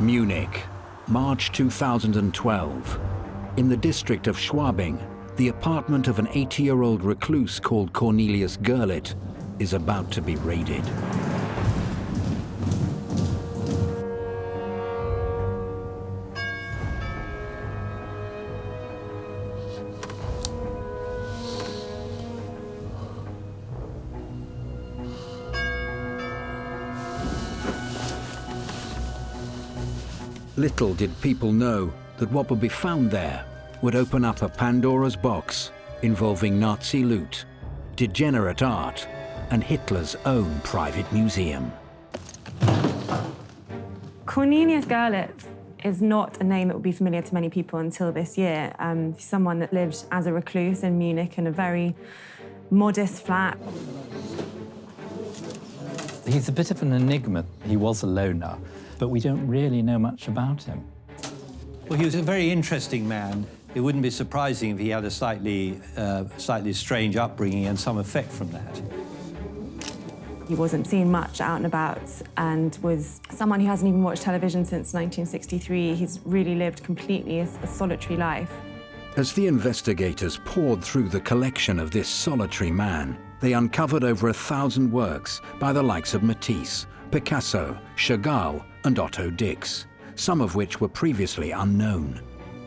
Munich, March 2012. In the district of Schwabing, the apartment of an 80-year-old recluse called Cornelius Gurlitt is about to be raided. Little did people know that what would be found there would open up a Pandora's box involving Nazi loot, degenerate art, and Hitler's own private museum. Cornelius Gurlitt is not a name that would be familiar to many people until this year. He's someone that lived as a recluse in Munich in a very modest flat. He's a bit of an enigma. He was a loner, but we don't really know much about him. Well, he was a very interesting man. It wouldn't be surprising if he had a slightly strange upbringing and some effect from that. He wasn't seen much out and about and was someone who hasn't even watched television since 1963. He's really lived completely a solitary life. As the investigators poured through the collection of this solitary man, they uncovered over 1,000 works by the likes of Matisse, Picasso, Chagall, and Otto Dix, some of which were previously unknown.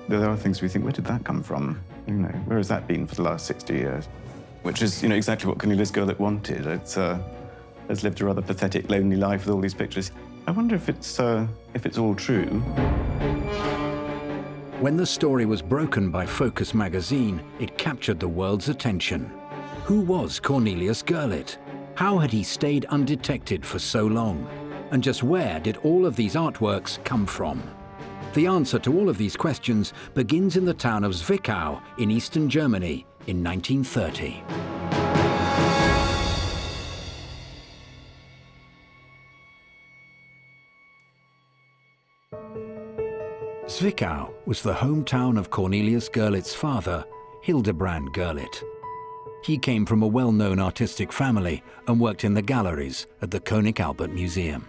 There are things we think, where did that come from? You know, where has that been for the last 60 years? Which is, exactly what Cornelius Gurlitt wanted. Has lived a rather pathetic, lonely life with all these pictures. I wonder if it's all true. When the story was broken by Focus magazine, it captured the world's attention. Who was Cornelius Gurlitt? How had he stayed undetected for so long? And just where did all of these artworks come from? The answer to all of these questions begins in the town of Zwickau in eastern Germany in 1930. Zwickau was the hometown of Cornelius Gurlitt's father, Hildebrand Gurlitt. He came from a well-known artistic family and worked in the galleries at the König Albert Museum.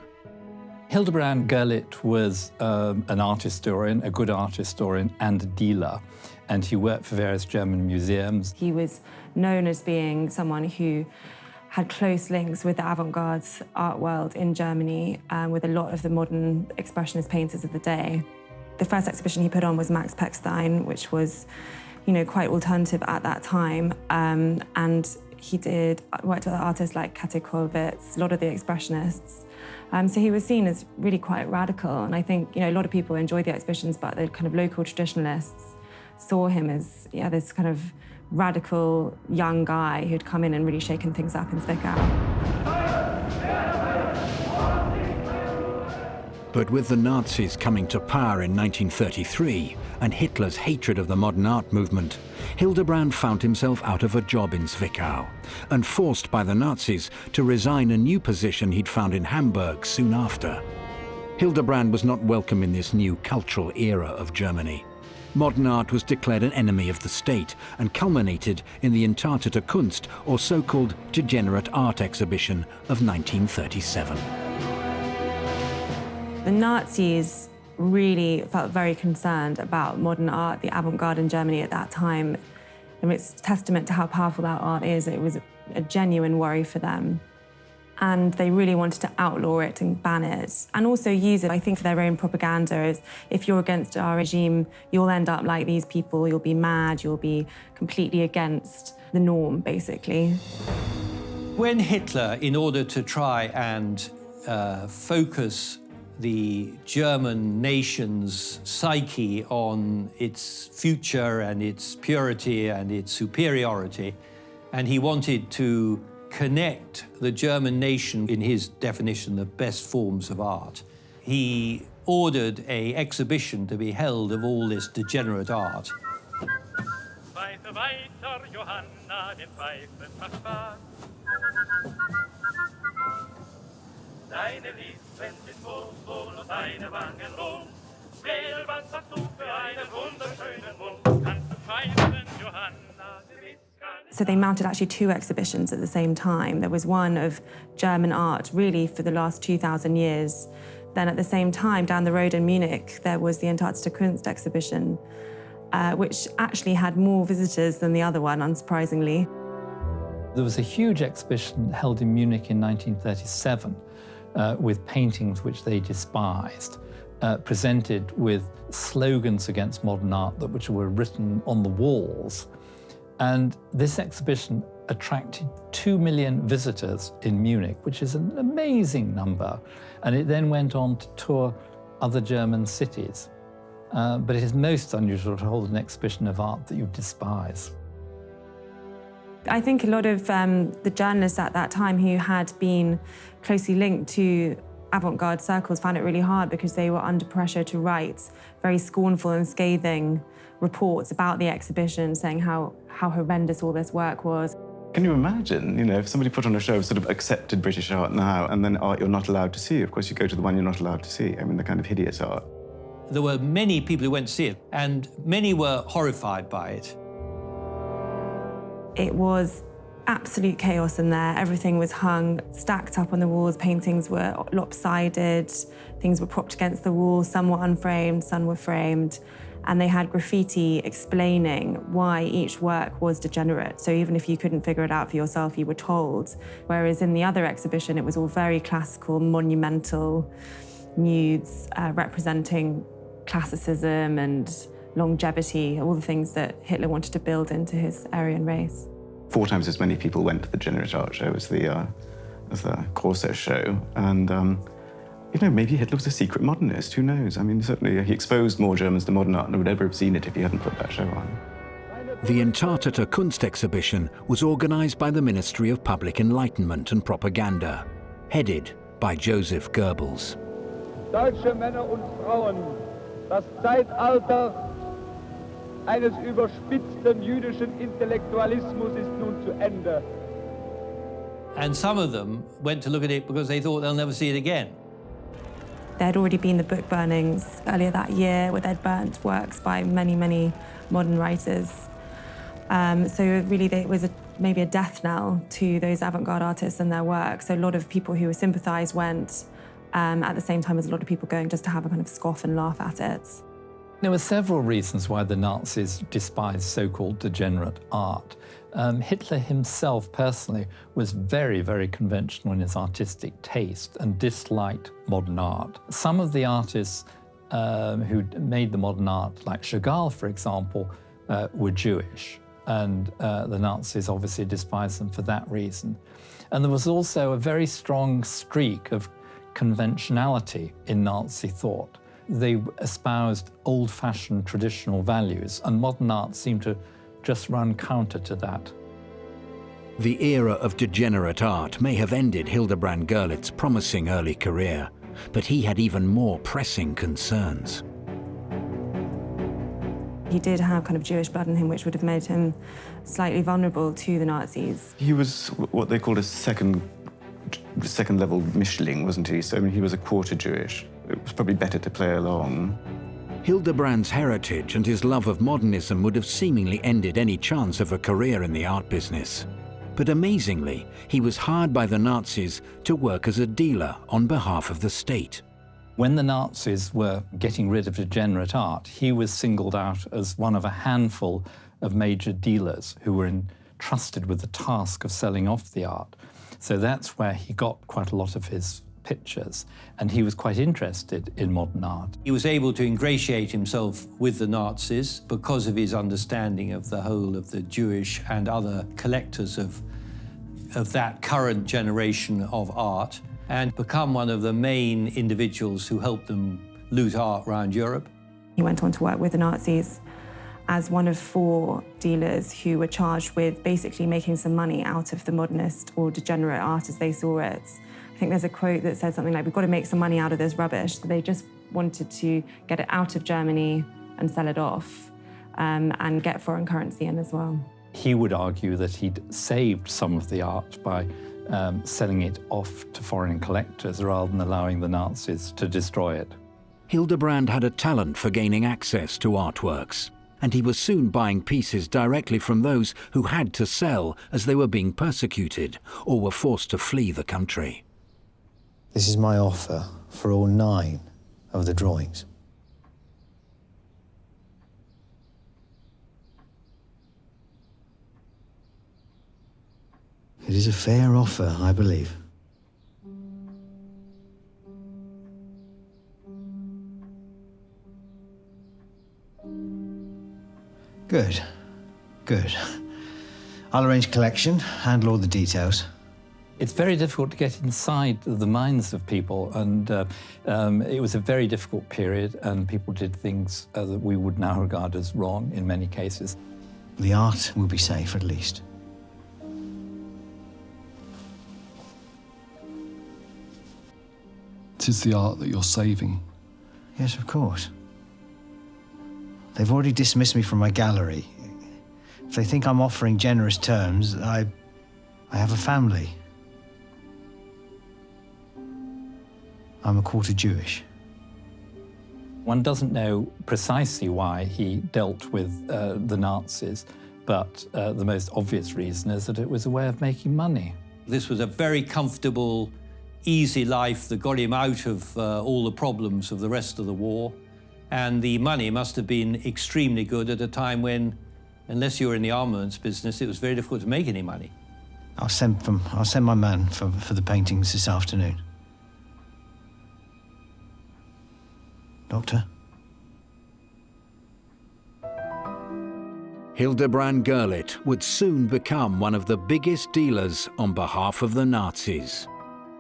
Hildebrand Gurlitt was an art historian, a good art historian, and a dealer, and he worked for various German museums. He was known as being someone who had close links with the avant-garde art world in Germany, with a lot of the modern expressionist painters of the day. The first exhibition he put on was Max Pechstein, which was, quite alternative at that time, and he worked with artists like Käthe Kollwitz, a lot of the expressionists. So he was seen as really quite radical, and I think a lot of people enjoyed the exhibitions, but the kind of local traditionalists saw him as this kind of radical young guy who'd come in and really shaken things up in Zwickau. But with the Nazis coming to power in 1933 and Hitler's hatred of the modern art movement, Hildebrand found himself out of a job in Zwickau and forced by the Nazis to resign a new position he'd found in Hamburg soon after. Hildebrand was not welcome in this new cultural era of Germany. Modern art was declared an enemy of the state and culminated in the Entartete Kunst, or so-called degenerate art exhibition of 1937. The Nazis really felt very concerned about modern art, the avant-garde in Germany at that time. And it's testament to how powerful that art is. It was a genuine worry for them. And they really wanted to outlaw it and ban it, and also use it, I think, for their own propaganda. As if you're against our regime, you'll end up like these people, you'll be mad, you'll be completely against the norm, basically. When Hitler, in order to try and focus the German nation's psyche on its future and its purity and its superiority, and he wanted to connect the German nation in his definition of best forms of art, he ordered an exhibition to be held of all this degenerate art. Johanna, den Pfeifen versprach. Deine Lippen sind wohl und deine Wangen rot. Wähl, was hast du für einen wunderschönen Mund? Kannst du pfeifen, Johanna, So they mounted actually two exhibitions at the same time. There was one of German art, really for the last 2,000 years, Then at the same time, down the road in Munich, there was the Entartete Kunst exhibition, which actually had more visitors than the other one, unsurprisingly. There was a huge exhibition held in Munich in 1937 with paintings which they despised, presented with slogans against modern art which were written on the walls. And this exhibition attracted 2 million visitors in Munich, which is an amazing number. And it then went on to tour other German cities. But it is most unusual to hold an exhibition of art that you despise. I think a lot of the journalists at that time who had been closely linked to avant-garde circles found it really hard because they were under pressure to write very scornful and scathing reports about the exhibition, saying how horrendous all this work was. Can you imagine, if somebody put on a show of sort of accepted British art now, and then art you're not allowed to see? Of course, you go to the one you're not allowed to see. I mean, the kind of hideous art. There were many people who went to see it, and many were horrified by it. It was absolute chaos in there. Everything was hung, stacked up on the walls. Paintings were lopsided. Things were propped against the wall. Some were unframed, some were framed. And they had graffiti explaining why each work was degenerate. So even if you couldn't figure it out for yourself, you were told. Whereas in the other exhibition, it was all very classical, monumental nudes representing classicism and longevity, all the things that Hitler wanted to build into his Aryan race. 4 times as many people went to the degenerate art show as the Corso show. And maybe Hitler was a secret modernist, who knows? I mean, certainly he exposed more Germans to modern art than would ever have seen it if he hadn't put that show on. The Entartete Kunst exhibition was organised by the Ministry of Public Enlightenment and Propaganda, headed by Joseph Goebbels. Deutsche Männer und Frauen, das Zeitalter eines überspitzten jüdischen Intellektualismus ist nun zu Ende. And some of them went to look at it because they thought they'll never see it again. There had already been the book burnings earlier that year where they'd burnt works by many, many modern writers. So really it was maybe a death knell to those avant-garde artists and their work. So a lot of people who sympathised went at the same time as a lot of people going just to have a kind of scoff and laugh at it. There were several reasons why the Nazis despised so-called degenerate art. Hitler himself personally was very, very conventional in his artistic taste and disliked modern art. Some of the artists who made the modern art, like Gogh, for example, were Jewish, and the Nazis obviously despised them for that reason. And there was also a very strong streak of conventionality in Nazi thought. They espoused old-fashioned traditional values, and modern art seemed to just run counter to that. The era of degenerate art may have ended Hildebrand Gurlitt's promising early career, but he had even more pressing concerns. He did have kind of Jewish blood in him, which would have made him slightly vulnerable to the Nazis. He was what they called a second level Mischling, wasn't he? So I mean, he was a quarter Jewish. It was probably better to play along. Hildebrand's heritage and his love of modernism would have seemingly ended any chance of a career in the art business. But amazingly, he was hired by the Nazis to work as a dealer on behalf of the state. When the Nazis were getting rid of degenerate art, he was singled out as one of a handful of major dealers who were entrusted with the task of selling off the art. So that's where he got quite a lot of his pictures, and he was quite interested in modern art. He was able to ingratiate himself with the Nazis because of his understanding of the whole of the Jewish and other collectors of that current generation of art, and become one of the main individuals who helped them loot art around Europe. He went on to work with the Nazis as one of 4 dealers who were charged with basically making some money out of the modernist or degenerate art as they saw it. I think there's a quote that says something like, "We've got to make some money out of this rubbish." So they just wanted to get it out of Germany and sell it off and get foreign currency in as well. He would argue that he'd saved some of the art by selling it off to foreign collectors rather than allowing the Nazis to destroy it. Hildebrand had a talent for gaining access to artworks, and he was soon buying pieces directly from those who had to sell as they were being persecuted or were forced to flee the country. This is my offer for all 9 of the drawings. It is a fair offer, I believe. Good. Good. I'll arrange collection, handle all the details. It's very difficult to get inside the minds of people, and it was a very difficult period, and people did things that we would now regard as wrong in many cases. The art will be safe, at least. It is the art that you're saving. Yes, of course. They've already dismissed me from my gallery. If they think I'm offering generous terms, I have a family. I'm a quarter Jewish. One doesn't know precisely why he dealt with the Nazis, but the most obvious reason is that it was a way of making money. This was a very comfortable, easy life that got him out of all the problems of the rest of the war. And the money must have been extremely good at a time when, unless you were in the armaments business, it was very difficult to make any money. I'll send my man for the paintings this afternoon. Doctor? Hildebrand Gurlitt would soon become one of the biggest dealers on behalf of the Nazis.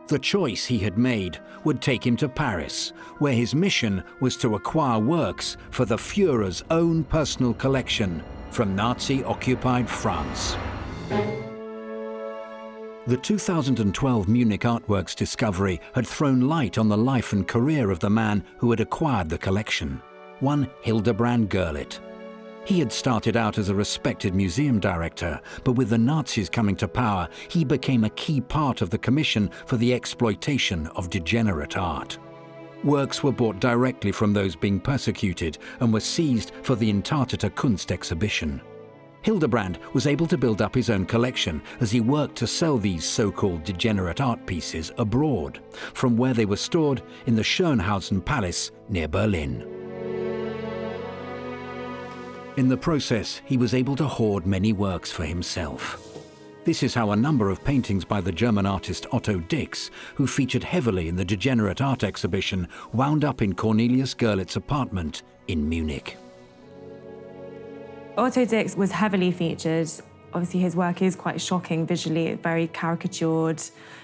The choice he had made would take him to Paris, where his mission was to acquire works for the Führer's own personal collection from Nazi-occupied France. The 2012 Munich artworks discovery had thrown light on the life and career of the man who had acquired the collection, one Hildebrand Gurlitt. He had started out as a respected museum director, but with the Nazis coming to power, he became a key part of the commission for the exploitation of degenerate art. Works were bought directly from those being persecuted and were seized for the Entartete Kunst exhibition. Hildebrand was able to build up his own collection as he worked to sell these so-called degenerate art pieces abroad, from where they were stored in the Schönhausen Palace near Berlin. In the process, he was able to hoard many works for himself. This is how a number of paintings by the German artist Otto Dix, who featured heavily in the degenerate art exhibition, wound up in Cornelius Gurlitt's apartment in Munich. Otto Dix was heavily featured. Obviously, his work is quite shocking visually, very caricatured.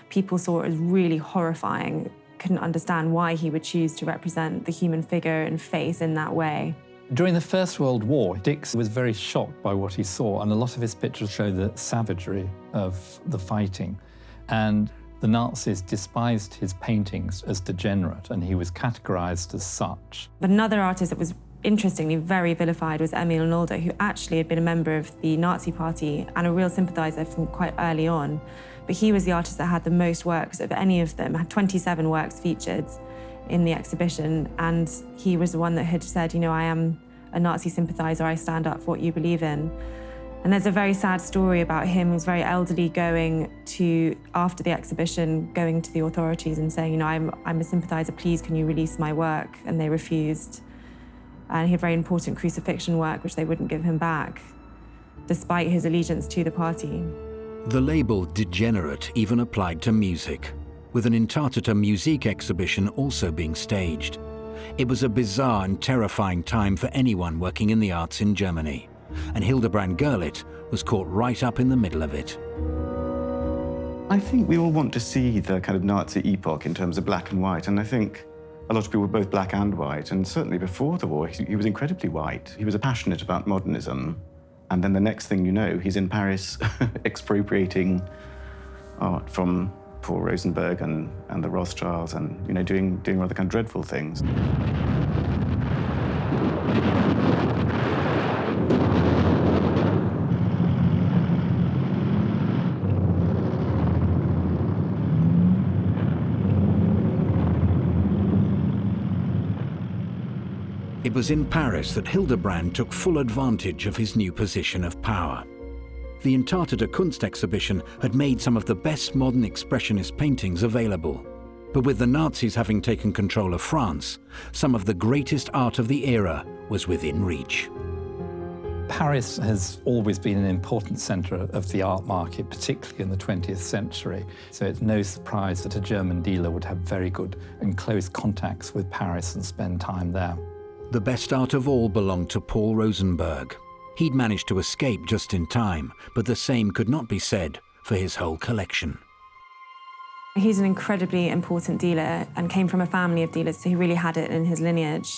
People saw it as really horrifying, couldn't understand why he would choose to represent the human figure and face in that way. During the First World War, Dix was very shocked by what he saw, and a lot of his pictures show the savagery of the fighting. And the Nazis despised his paintings as degenerate, and he was categorized as such. But another artist that was interestingly very vilified was Leonardo, who actually had been a member of the Nazi Party and a real sympathizer from quite early on. But he was the artist that had the most works of any of them, had 27 works featured in the exhibition, and he was the one that had said, you know, I am a Nazi sympathizer, I stand up for what you believe in. And there's a very sad story about him. He was very elderly, going to, after the exhibition, going to the authorities and saying, you know, I'm a sympathizer, please can you release my work? And they refused. And he had very important crucifixion work, which they wouldn't give him back, despite his allegiance to the party. The label degenerate even applied to music, with an Entartete Musik exhibition also being staged. It was a bizarre and terrifying time for anyone working in the arts in Germany, and Hildebrand Gurlitt was caught right up in the middle of it. I think we all want to see the kind of Nazi epoch in terms of black and white, and I think a lot of people were both black and white, and certainly before the war, he was incredibly white. He was passionate about modernism, and then the next thing you know, he's in Paris expropriating art from Paul Rosenberg and the Rothschilds, and you know, doing rather kind of dreadful things. It was in Paris that Hildebrand took full advantage of his new position of power. The Entartete Kunst exhibition had made some of the best modern expressionist paintings available. But with the Nazis having taken control of France, some of the greatest art of the era was within reach. Paris has always been an important centre of the art market, particularly in the 20th century. So it's no surprise that a German dealer would have very good and close contacts with Paris and spend time there. The best art of all belonged to Paul Rosenberg. He'd managed to escape just in time, but the same could not be said for his whole collection. He's an incredibly important dealer and came from a family of dealers, so he really had it in his lineage.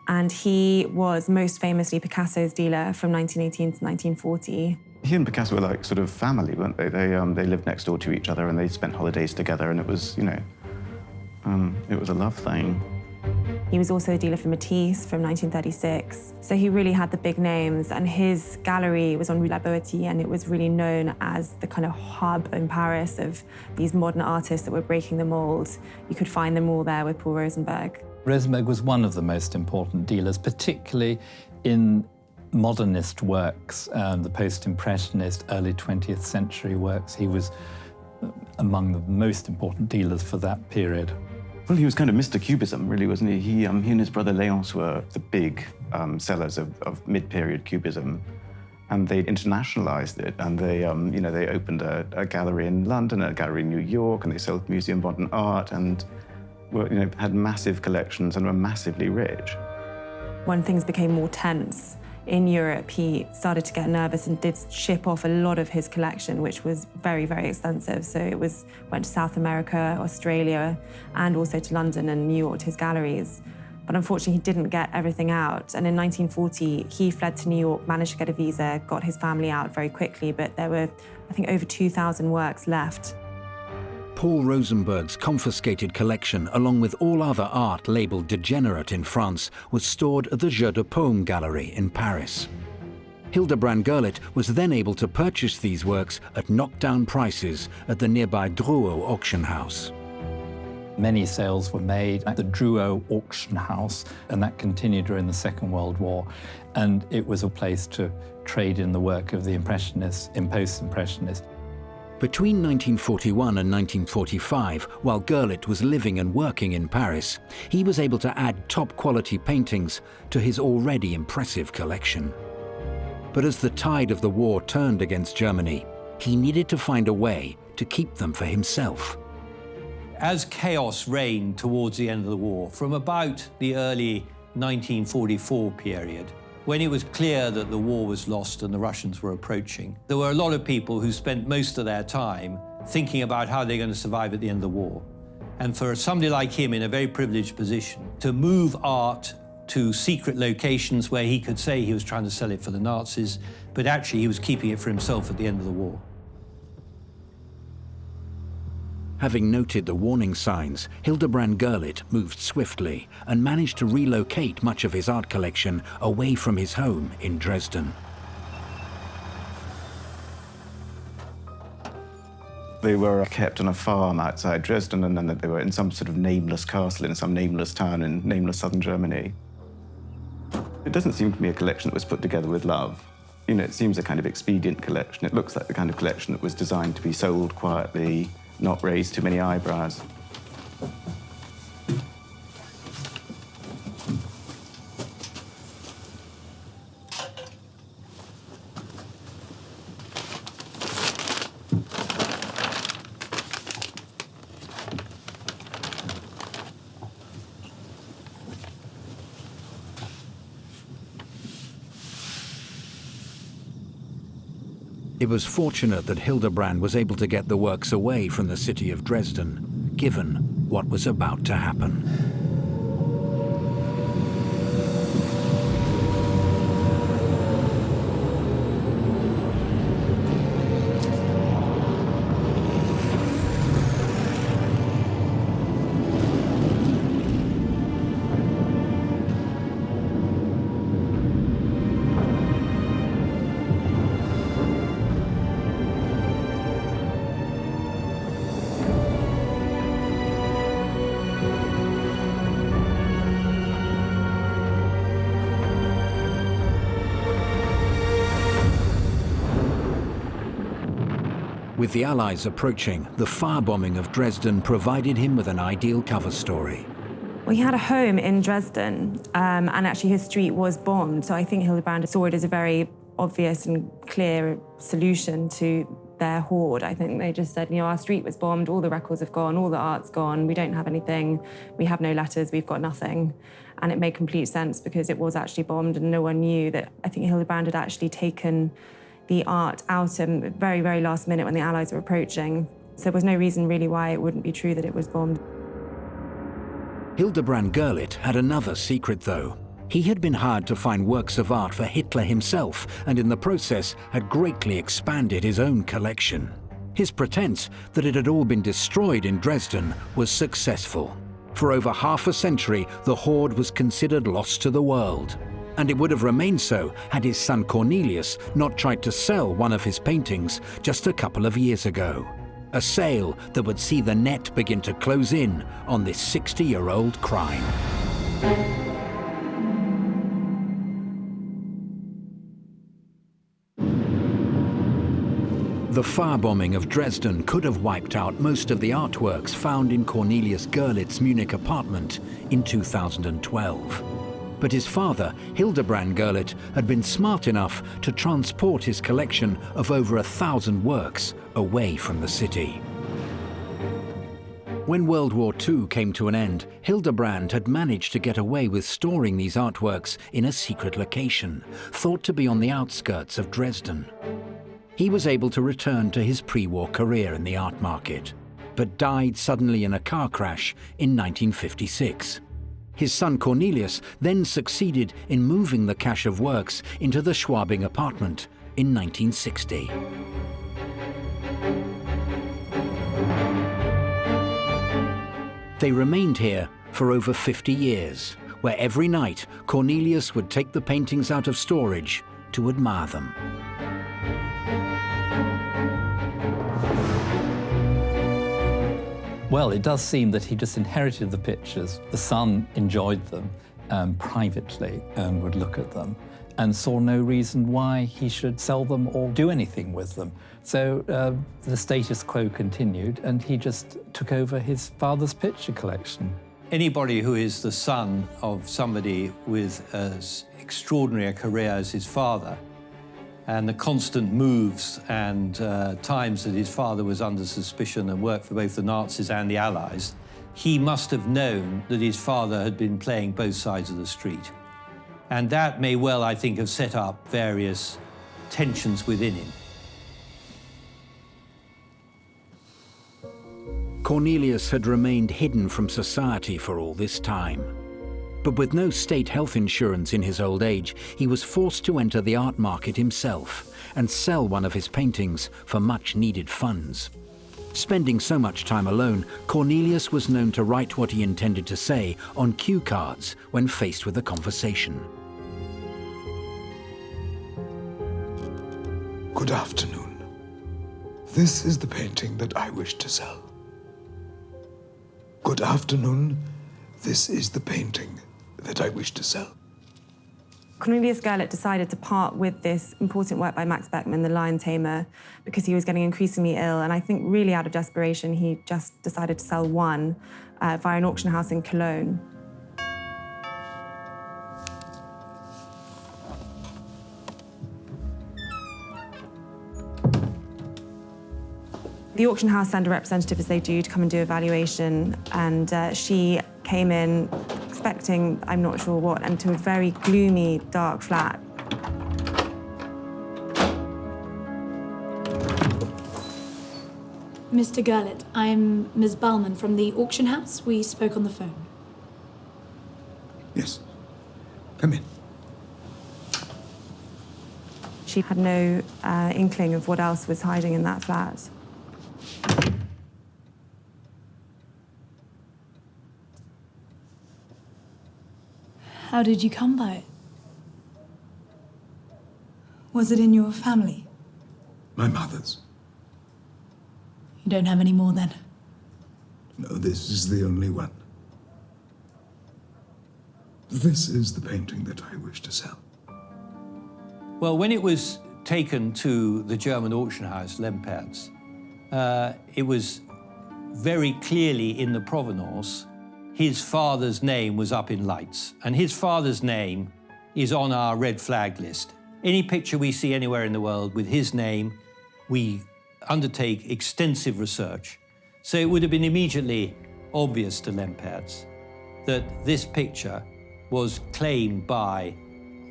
And he was most famously Picasso's dealer from 1918 to 1940. He and Picasso were like sort of family, weren't they? They lived next door to each other and they spent holidays together, and it was, you know, it was a love thing. He was also a dealer for Matisse from 1936. So he really had the big names, and his gallery was on Rue La Boétie, and it was really known as the kind of hub in Paris of these modern artists that were breaking the mold. You could find them all there with Paul Rosenberg. Rosenberg was one of the most important dealers, particularly in modernist works, the post-impressionist, early 20th century works. He was among the most important dealers for that period. Well, he was kind of Mr. Cubism, really, wasn't he? He and his brother Léonce were the big sellers of mid-period Cubism, and they internationalized it. And they, you know, they opened a gallery in London, a gallery in New York, and they sold Museum of Modern Art, and were, you know, had massive collections and were massively rich. When things became more tense in Europe, he started to get nervous and did ship off a lot of his collection, which was very, very extensive. So went to South America, Australia, and also to London and New York to his galleries. But unfortunately, he didn't get everything out. And in 1940, he fled to New York, managed to get a visa, got his family out very quickly, but there were, I think, over 2,000 works left. Paul Rosenberg's confiscated collection, along with all other art labelled degenerate in France, was stored at the Jeu de Paume Gallery in Paris. Hildebrand Gurlitt was then able to purchase these works at knockdown prices at the nearby Drouot auction house. Many sales were made at the Drouot auction house, and that continued during the Second World War. And it was a place to trade in the work of the Impressionists and Post-Impressionists. Between 1941 and 1945, while Gurlitt was living and working in Paris, he was able to add top-quality paintings to his already impressive collection. But as the tide of the war turned against Germany, he needed to find a way to keep them for himself. As chaos reigned towards the end of the war, from about the early 1944 period, when it was clear that the war was lost and the Russians were approaching, there were a lot of people who spent most of their time thinking about how they're going to survive at the end of the war. And for somebody like him in a very privileged position, to move art to secret locations where he could say he was trying to sell it for the Nazis, but actually he was keeping it for himself at the end of the war. Having noted the warning signs, Hildebrand Gurlitt moved swiftly and managed to relocate much of his art collection away from his home in Dresden. They were kept on a farm outside Dresden, and then they were in some sort of nameless castle in some nameless town in nameless southern Germany. It doesn't seem to me a collection that was put together with love. You know, it seems a kind of expedient collection. It looks like the kind of collection that was designed to be sold quietly, not raise too many eyebrows. It was fortunate that Hildebrand was able to get the works away from the city of Dresden, given what was about to happen. With the Allies approaching, the firebombing of Dresden provided him with an ideal cover story. Well, he had a home in Dresden, and actually his street was bombed, so I think Hildebrand saw it as a very obvious and clear solution to their hoard. I think they just said, you know, our street was bombed, all the records have gone, all the art's gone, we don't have anything, we have no letters, we've got nothing. And it made complete sense because it was actually bombed and no one knew that. I think Hildebrand had actually taken the art out at the very, very last minute when the Allies were approaching. So there was no reason really why it wouldn't be true that it was bombed. Hildebrand Gurlitt had another secret, though. He had been hired to find works of art for Hitler himself, and in the process had greatly expanded his own collection. His pretense that it had all been destroyed in Dresden was successful. For over half a century, the hoard was considered lost to the world. And it would have remained so had his son Cornelius not tried to sell one of his paintings just a couple of years ago. A sale that would see the net begin to close in on this 60-year-old crime. The firebombing of Dresden could have wiped out most of the artworks found in Cornelius Gurlitt's Munich apartment in 2012. But his father, Hildebrand Gurlitt, had been smart enough to transport his collection of over 1,000 works away from the city. When World War II came to an end, Hildebrand had managed to get away with storing these artworks in a secret location, thought to be on the outskirts of Dresden. He was able to return to his pre-war career in the art market, but died suddenly in a car crash in 1956. His son Cornelius then succeeded in moving the cache of works into the Schwabing apartment in 1960. They remained here for over 50 years, where every night Cornelius would take the paintings out of storage to admire them. Well, it does seem that he just inherited the pictures. The son enjoyed them privately and would look at them and saw no reason why he should sell them or do anything with them. So the status quo continued and he just took over his father's picture collection. Anybody who is the son of somebody with as extraordinary a career as his father, and the constant moves and times that his father was under suspicion and worked for both the Nazis and the Allies, he must have known that his father had been playing both sides of the street. And that may well, I think, have set up various tensions within him. Cornelius had remained hidden from society for all this time. But with no state health insurance in his old age, he was forced to enter the art market himself and sell one of his paintings for much-needed funds. Spending so much time alone, Cornelius was known to write what he intended to say on cue cards when faced with a conversation. Good afternoon. This is the painting that I wish to sell. Good afternoon. This is the painting that I wish to sell. Cornelius Gurlitt decided to part with this important work by Max Beckmann, The Lion Tamer, because he was getting increasingly ill, and I think really out of desperation, he just decided to sell one via an auction house in Cologne. The auction house sent a representative, as they do, to come and do a valuation, and she came in expecting, I'm not sure what, and to a very gloomy, dark flat. Mr. Gurlitt, I'm Ms. Ballman from the auction house. We spoke on the phone. Yes. Come in. She had no inkling of what else was hiding in that flat. How did you come by it? Was it in your family? My mother's. You don't have any more then? No, this is the only one. This is the painting that I wish to sell. Well, when it was taken to the German auction house, Lempertz, it was very clearly in the provenance, his father's name was up in lights. And his father's name is on our red flag list. Any picture we see anywhere in the world with his name, we undertake extensive research. So it would have been immediately obvious to Lempertz that this picture was claimed by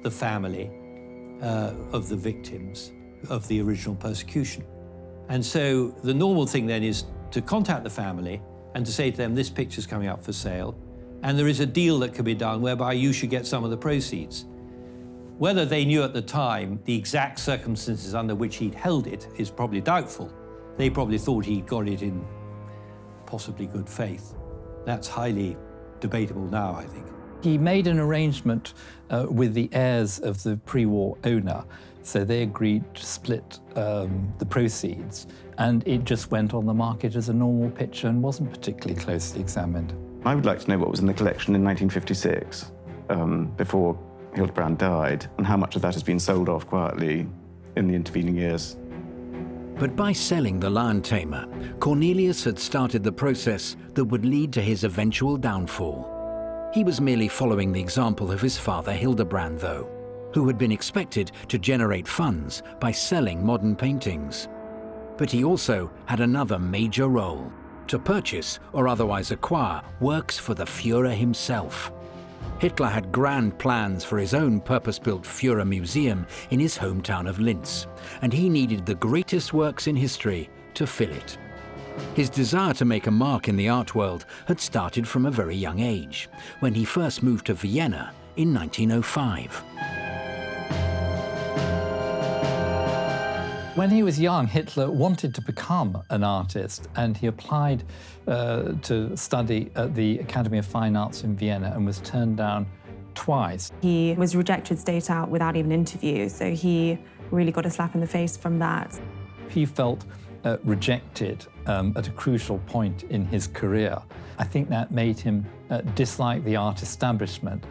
the family of the victims of the original persecution. And so the normal thing then is to contact the family and to say to them, this picture's coming up for sale, and there is a deal that can be done whereby you should get some of the proceeds. Whether they knew at the time the exact circumstances under which he'd held it is probably doubtful. They probably thought he got it in possibly good faith. That's highly debatable now, I think. He made an arrangement with the heirs of the pre-war owner, so they agreed to split the proceeds, and it just went on the market as a normal picture and wasn't particularly closely examined. I would like to know what was in the collection in 1956, before Hildebrand died, and how much of that has been sold off quietly in the intervening years. But by selling the Lion Tamer, Cornelius had started the process that would lead to his eventual downfall. He was merely following the example of his father Hildebrand, though, who had been expected to generate funds by selling modern paintings. But he also had another major role: to purchase or otherwise acquire works for the Führer himself. Hitler had grand plans for his own purpose-built Fuhrermuseum in his hometown of Linz, and he needed the greatest works in history to fill it. His desire to make a mark in the art world had started from a very young age, when he first moved to Vienna in 1905. When he was young, Hitler wanted to become an artist, and he applied to study at the Academy of Fine Arts in Vienna and was turned down twice. He was rejected straight out without even interview, so he really got a slap in the face from that. He felt rejected at a crucial point in his career. I think that made him dislike the art establishment,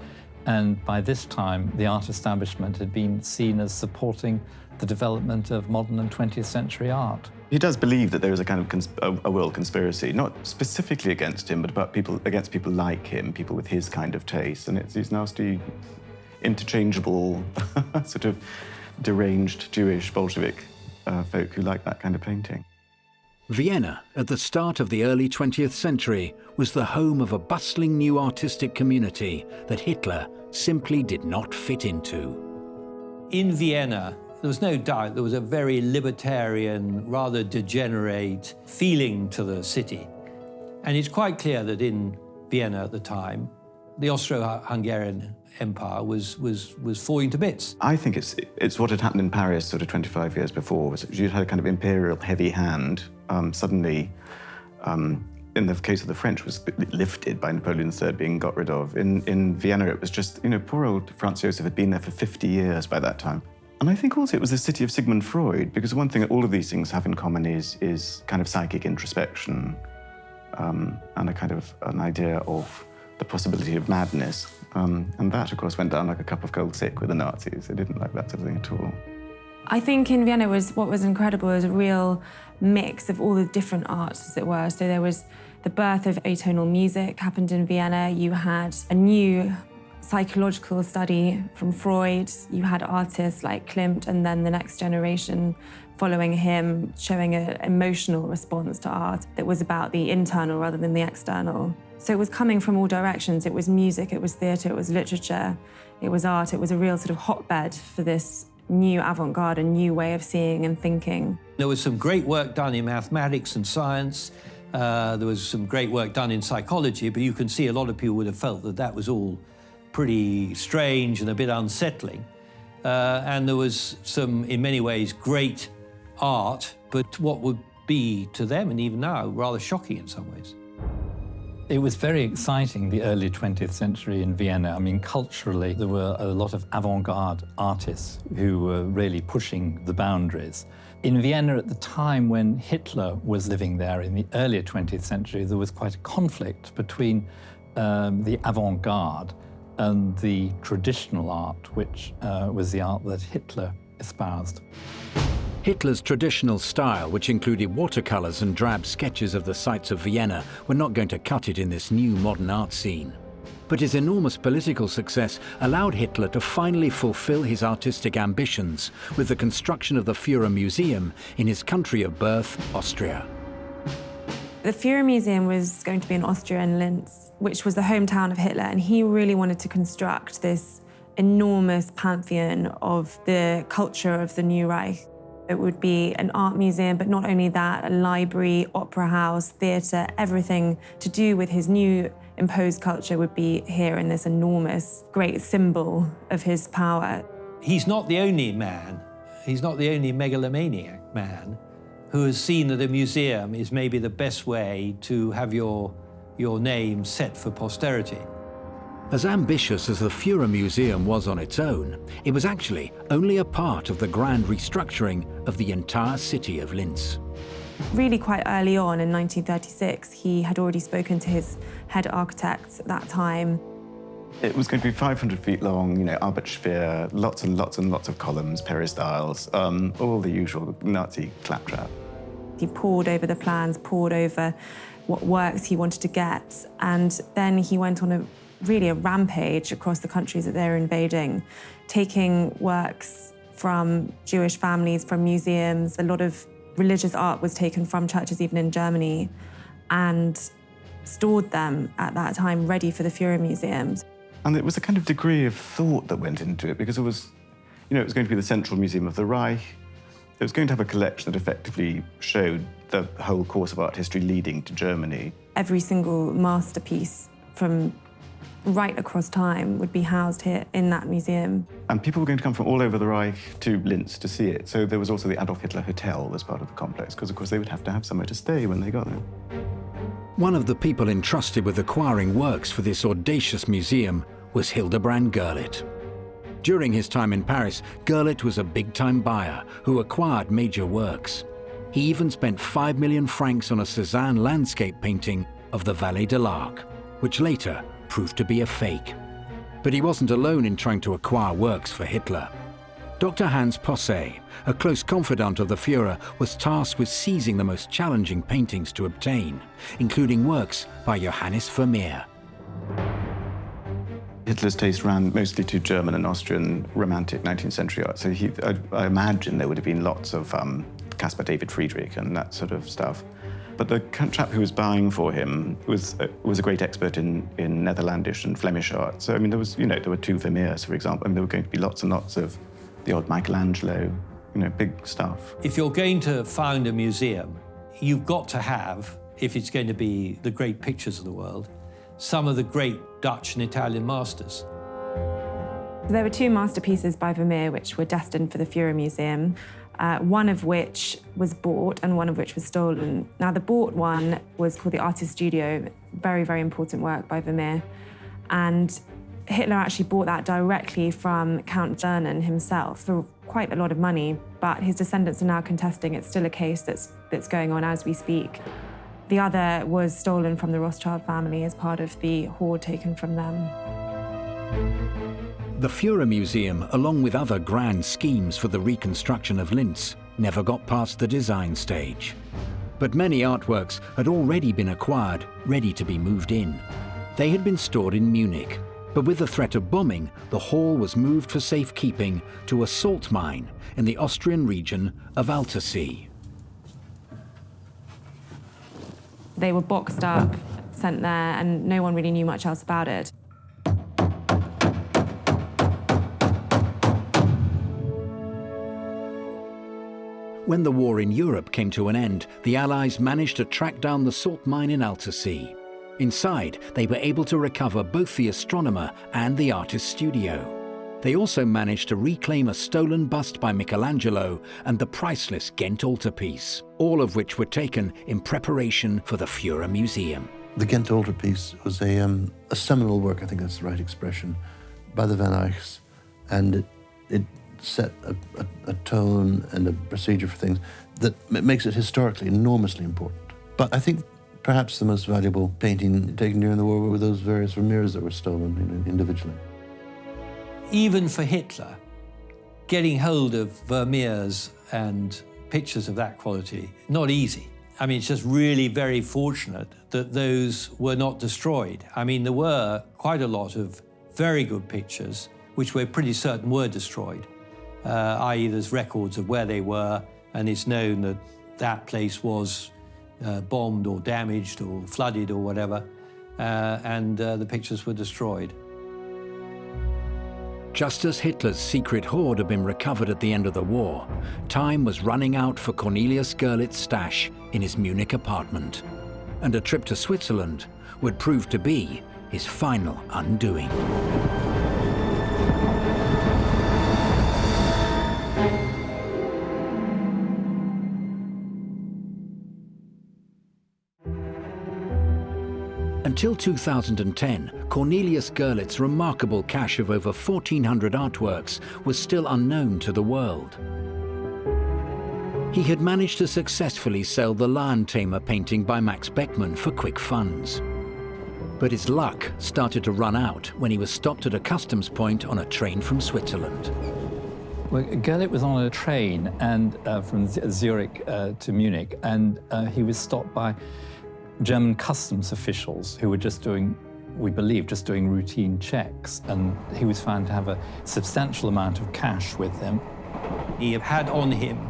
and by this time the art establishment had been seen as supporting the development of modern and 20th century art. He does believe that there is a kind of a world conspiracy, not specifically against him, but against people like him, people with his kind of taste. And it's these nasty, interchangeable, sort of deranged Jewish Bolshevik folk who like that kind of painting. Vienna, at the start of the early 20th century, was the home of a bustling new artistic community that Hitler simply did not fit into. In Vienna, there was no doubt there was a very libertarian, rather degenerate feeling to the city. And it's quite clear that in Vienna at the time, the Austro-Hungarian Empire was falling to bits. I think it's what had happened in Paris sort of 25 years before, was you'd had a kind of imperial heavy hand. Suddenly, in the case of the French, was lifted by Napoleon III being got rid of. In Vienna, it was just, poor old Franz Josef had been there for 50 years by that time. And I think also it was the city of Sigmund Freud, because one thing that all of these things have in common is kind of psychic introspection and a kind of an idea of the possibility of madness. And that, of course, went down like a cup of cold sick with the Nazis. They didn't like that sort of thing at all. I think in Vienna what was incredible was a real mix of all the different arts, as it were. So there was the birth of atonal music happened in Vienna. You had a new psychological study from Freud. You had artists like Klimt, and then the next generation following him, showing an emotional response to art that was about the internal rather than the external. So it was coming from all directions. It was music, it was theatre, it was literature, it was art. It was a real sort of hotbed for this new avant-garde, a new way of seeing and thinking. There was some great work done in mathematics and science. There was some great work done in psychology, but you can see a lot of people would have felt that that was all pretty strange and a bit unsettling. And there was some, in many ways, great art, but what would be to them, and even now, rather shocking in some ways. It was very exciting, the early 20th century in Vienna. I mean, culturally, there were a lot of avant-garde artists who were really pushing the boundaries. In Vienna at the time when Hitler was living there in the earlier 20th century, there was quite a conflict between the avant-garde and the traditional art, which was the art that Hitler espoused. Hitler's traditional style, which included watercolors and drab sketches of the sights of Vienna, were not going to cut it in this new modern art scene. But his enormous political success allowed Hitler to finally fulfill his artistic ambitions with the construction of the Fuhrermuseum in his country of birth, Austria. The Fuhrermuseum was going to be in Austria and Linz, which was the hometown of Hitler, and he really wanted to construct this enormous pantheon of the culture of the new Reich. It would be an art museum, but not only that, a library, opera house, theatre, everything to do with his new imposed culture would be here in this enormous, great symbol of his power. He's not the only man, he's not the only megalomaniac man who has seen that a museum is maybe the best way to have your name set for posterity. As ambitious as the Fuhrermuseum was on its own, it was actually only a part of the grand restructuring of the entire city of Linz. Really quite early on in 1936, he had already spoken to his head architects at that time. It was going to be 500 feet long, Arbeitsschwer, lots and lots and lots of columns, peristyles, all the usual Nazi claptrap. He pored over the plans, pored over what works he wanted to get, and then he went on really a rampage across the countries that they're invading, taking works from Jewish families, from museums. A lot of religious art was taken from churches, even in Germany, and stored them at that time ready for the Fuhrermuseums. And it was a kind of degree of thought that went into it, because it was, it was going to be the central museum of the Reich. It was going to have a collection that effectively showed the whole course of art history leading to Germany. Every single masterpiece from right across time would be housed here in that museum. And people were going to come from all over the Reich to Linz to see it. So there was also the Adolf Hitler Hotel as part of the complex, because of course they would have to have somewhere to stay when they got there. One of the people entrusted with acquiring works for this audacious museum was Hildebrand Gurlitt. During his time in Paris, Gurlitt was a big-time buyer who acquired major works. He even spent 5 million francs on a Cézanne landscape painting of the Vallée de l'Arc, which later proved to be a fake. But he wasn't alone in trying to acquire works for Hitler. Dr. Hans Posse, a close confidant of the Führer, was tasked with seizing the most challenging paintings to obtain, including works by Johannes Vermeer. Hitler's taste ran mostly to German and Austrian romantic 19th century art, so I imagine there would have been lots of Caspar David Friedrich and that sort of stuff. But the chap who was buying for him was a great expert in Netherlandish and Flemish art. So, there was, there were 2 Vermeers, for example, and there were going to be lots and lots of the odd Michelangelo, big stuff. If you're going to found a museum, you've got to have, if it's going to be the great pictures of the world, some of the great Dutch and Italian masters. There were 2 masterpieces by Vermeer which were destined for the Fuhrermuseum. One of which was bought and one of which was stolen. Now, the bought one was called the Artist Studio, very, very important work by Vermeer. And Hitler actually bought that directly from Count Zernan himself for quite a lot of money, but his descendants are now contesting it's still a case that's going on as we speak. The other was stolen from the Rothschild family as part of the hoard taken from them. The Fuhrermuseum, along with other grand schemes for the reconstruction of Linz, never got past the design stage. But many artworks had already been acquired, ready to be moved in. They had been stored in Munich, but with the threat of bombing, the hall was moved for safekeeping to a salt mine in the Austrian region of Altersee. They were boxed up, sent there, and no one really knew much else about it. When the war in Europe came to an end, the Allies managed to track down the salt mine in Altersee. Inside, they were able to recover both the astronomer and the artist's studio. They also managed to reclaim a stolen bust by Michelangelo and the priceless Ghent altarpiece, all of which were taken in preparation for the Fuhrermuseum. The Ghent altarpiece was a seminal work, I think that's the right expression, by the Van Eycks, and it set a tone and a procedure for things that makes it historically enormously important. But I think perhaps the most valuable painting taken during the war were those various Vermeers that were stolen individually. Even for Hitler, getting hold of Vermeers and pictures of that quality, not easy. I mean, it's just really very fortunate that those were not destroyed. I mean, there were quite a lot of very good pictures, which we're pretty certain were destroyed, i.e. there's records of where they were, and it's known that that place was bombed or damaged or flooded or whatever, and the pictures were destroyed. Just as Hitler's secret hoard had been recovered at the end of the war, time was running out for Cornelius Gurlitt's stash in his Munich apartment. And a trip to Switzerland would prove to be his final undoing. Until 2010, Cornelius Gurlitt's remarkable cache of over 1,400 artworks was still unknown to the world. He had managed to successfully sell the Lion Tamer painting by Max Beckmann for quick funds. But his luck started to run out when he was stopped at a customs point on a train from Switzerland. Well, Gurlitt was on a train and from Zurich to Munich, and he was stopped by German customs officials who were just doing, we believe, just doing routine checks, and he was found to have a substantial amount of cash with him. He had on him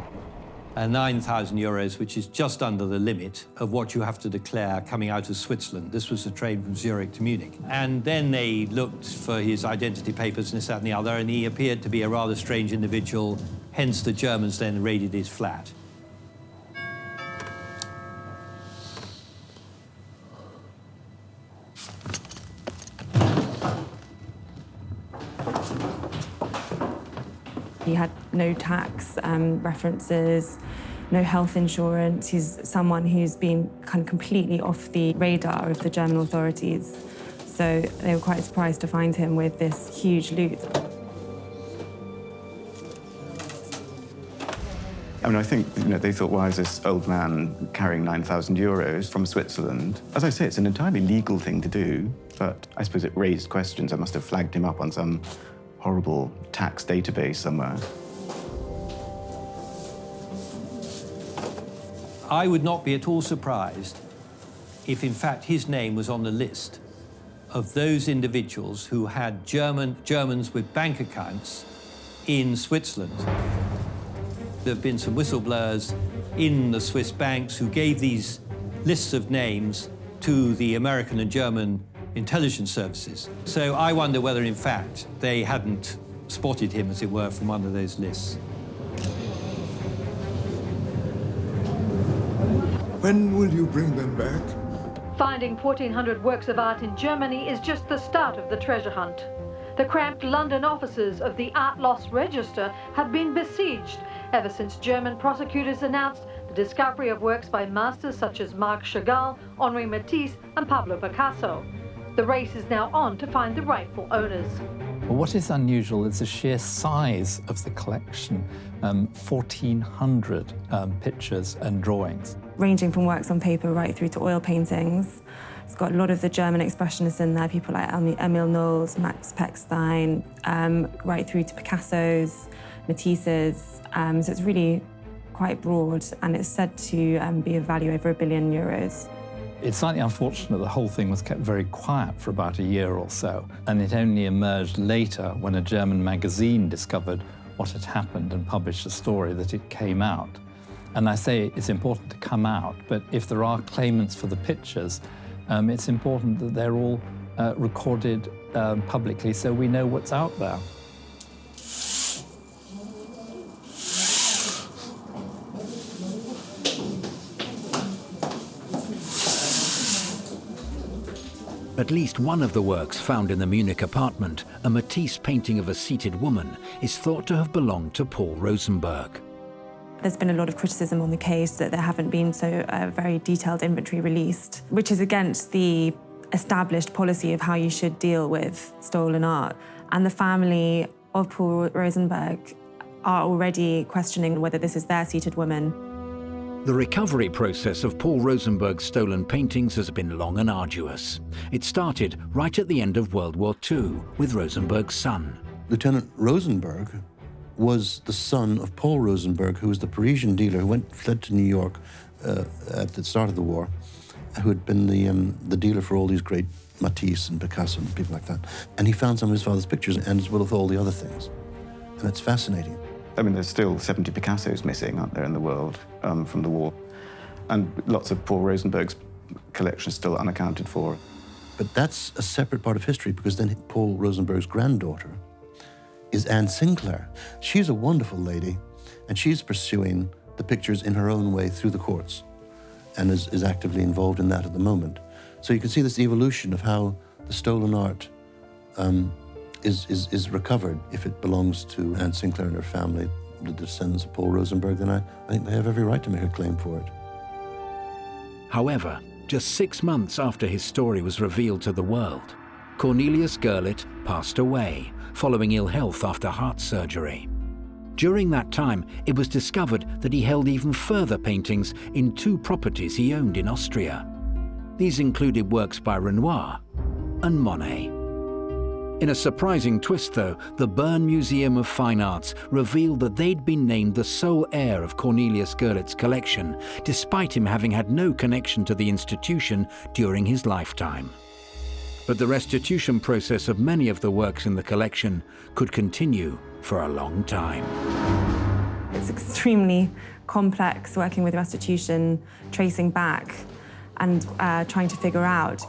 9,000 euros, which is just under the limit of what you have to declare coming out of Switzerland. This was a train from Zurich to Munich. And then they looked for his identity papers and this, that, and the other, and he appeared to be a rather strange individual, hence the Germans then raided his flat. He had no tax references, no health insurance. He's someone who's been kind of completely off the radar of the German authorities. So they were quite surprised to find him with this huge loot. I mean, I think, they thought, why is this old man carrying 9,000 euros from Switzerland? As I say, it's an entirely legal thing to do, but I suppose it raised questions. I must have flagged him up on some horrible tax database somewhere. I would not be at all surprised if, in fact, his name was on the list of those individuals who had Germans with bank accounts in Switzerland. There have been some whistleblowers in the Swiss banks who gave these lists of names to the American and German intelligence services. So I wonder whether, in fact, they hadn't spotted him, as it were, from one of those lists. When will you bring them back? Finding 1,400 works of art in Germany is just the start of the treasure hunt. The cramped London offices of the Art Loss Register have been besieged ever since German prosecutors announced the discovery of works by masters such as Marc Chagall, Henri Matisse, and Pablo Picasso. The race is now on to find the rightful owners. Well, what is unusual is the sheer size of the collection, 1,400 pictures and drawings. Ranging from works on paper right through to oil paintings. It's got a lot of the German expressionists in there, people like Emil Knowles, Max Pechstein, right through to Picasso's, Matisse's. So it's really quite broad, and it's said to be of value over €1 billion. It's slightly unfortunate the whole thing was kept very quiet for about a year or so, and it only emerged later when a German magazine discovered what had happened and published a story that it came out. And I say it's important to come out, but if there are claimants for the pictures, it's important that they're all recorded publicly so we know what's out there. At least one of the works found in the Munich apartment, a Matisse painting of a seated woman, is thought to have belonged to Paul Rosenberg. There's been a lot of criticism on the case that there haven't been so very detailed inventory released, which is against the established policy of how you should deal with stolen art. And the family of Paul Rosenberg are already questioning whether this is their seated woman. The recovery process of Paul Rosenberg's stolen paintings has been long and arduous. It started right at the end of World War II with Rosenberg's son. Lieutenant Rosenberg was the son of Paul Rosenberg, who was the Parisian dealer who fled to New York at the start of the war, who had been the dealer for all these great Matisse and Picasso and people like that. And he found some of his father's pictures, and as well as all the other things. And it's fascinating. I mean, there's still 70 Picassos missing, aren't there, in the world from the war? And lots of Paul Rosenberg's collection is still unaccounted for. But that's a separate part of history, because then Paul Rosenberg's granddaughter is Anne Sinclair. She's a wonderful lady, and she's pursuing the pictures in her own way through the courts, and is actively involved in that at the moment. So you can see this evolution of how the stolen art is recovered if it belongs to Anne Sinclair and her family, the descendants of Paul Rosenberg. Then I think they have every right to make a claim for it. However, just 6 months after his story was revealed to the world, Cornelius Gurlitt passed away following ill health after heart surgery. During that time, it was discovered that he held even further paintings in 2 properties he owned in Austria. These included works by Renoir and Monet. In a surprising twist, though, the Bern Museum of Fine Arts revealed that they'd been named the sole heir of Cornelius Gurlitt's collection, despite him having had no connection to the institution during his lifetime. But the restitution process of many of the works in the collection could continue for a long time. It's extremely complex working with restitution, tracing back and trying to figure out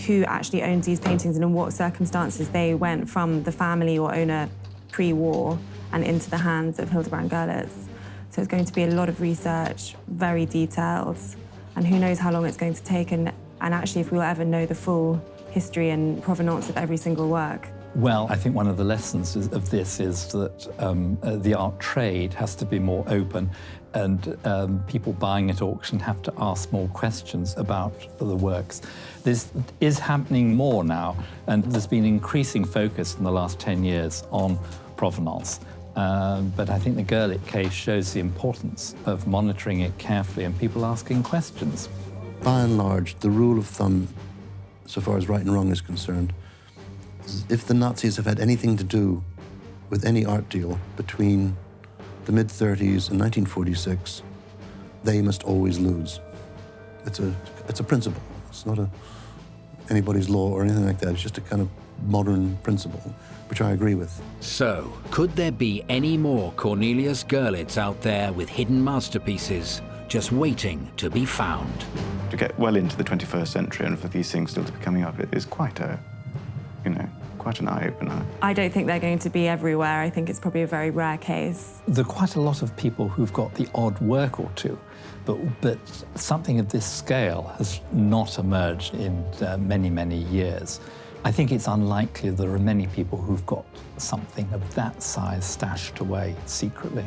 who actually owns these paintings and in what circumstances they went from the family or owner pre-war and into the hands of Hildebrand Gurlitt. So it's going to be a lot of research, very detailed, and who knows how long it's going to take, and actually if we'll ever know the full history and provenance of every single work. Well, I think one of the lessons of this is that the art trade has to be more open, and people buying at auction have to ask more questions about the works. This is happening more now, and there's been increasing focus in the last 10 years on provenance. But I think the Gurlitt case shows the importance of monitoring it carefully and people asking questions. By and large, the rule of thumb, so far as right and wrong is concerned, is if the Nazis have had anything to do with any art deal between the mid-30s and 1946, they must always lose. It's a principle. It's not anybody's law or anything like that. It's just a kind of modern principle, which I agree with. So, could there be any more Cornelius Gurlitts out there with hidden masterpieces just waiting to be found? To get well into the 21st century and for these things still to be coming up, it is quite an eye-opener. I don't think they're going to be everywhere. I think it's probably a very rare case. There are quite a lot of people who've got the odd work or two, but something of this scale has not emerged in many, many years. I think it's unlikely there are many people who've got something of that size stashed away secretly.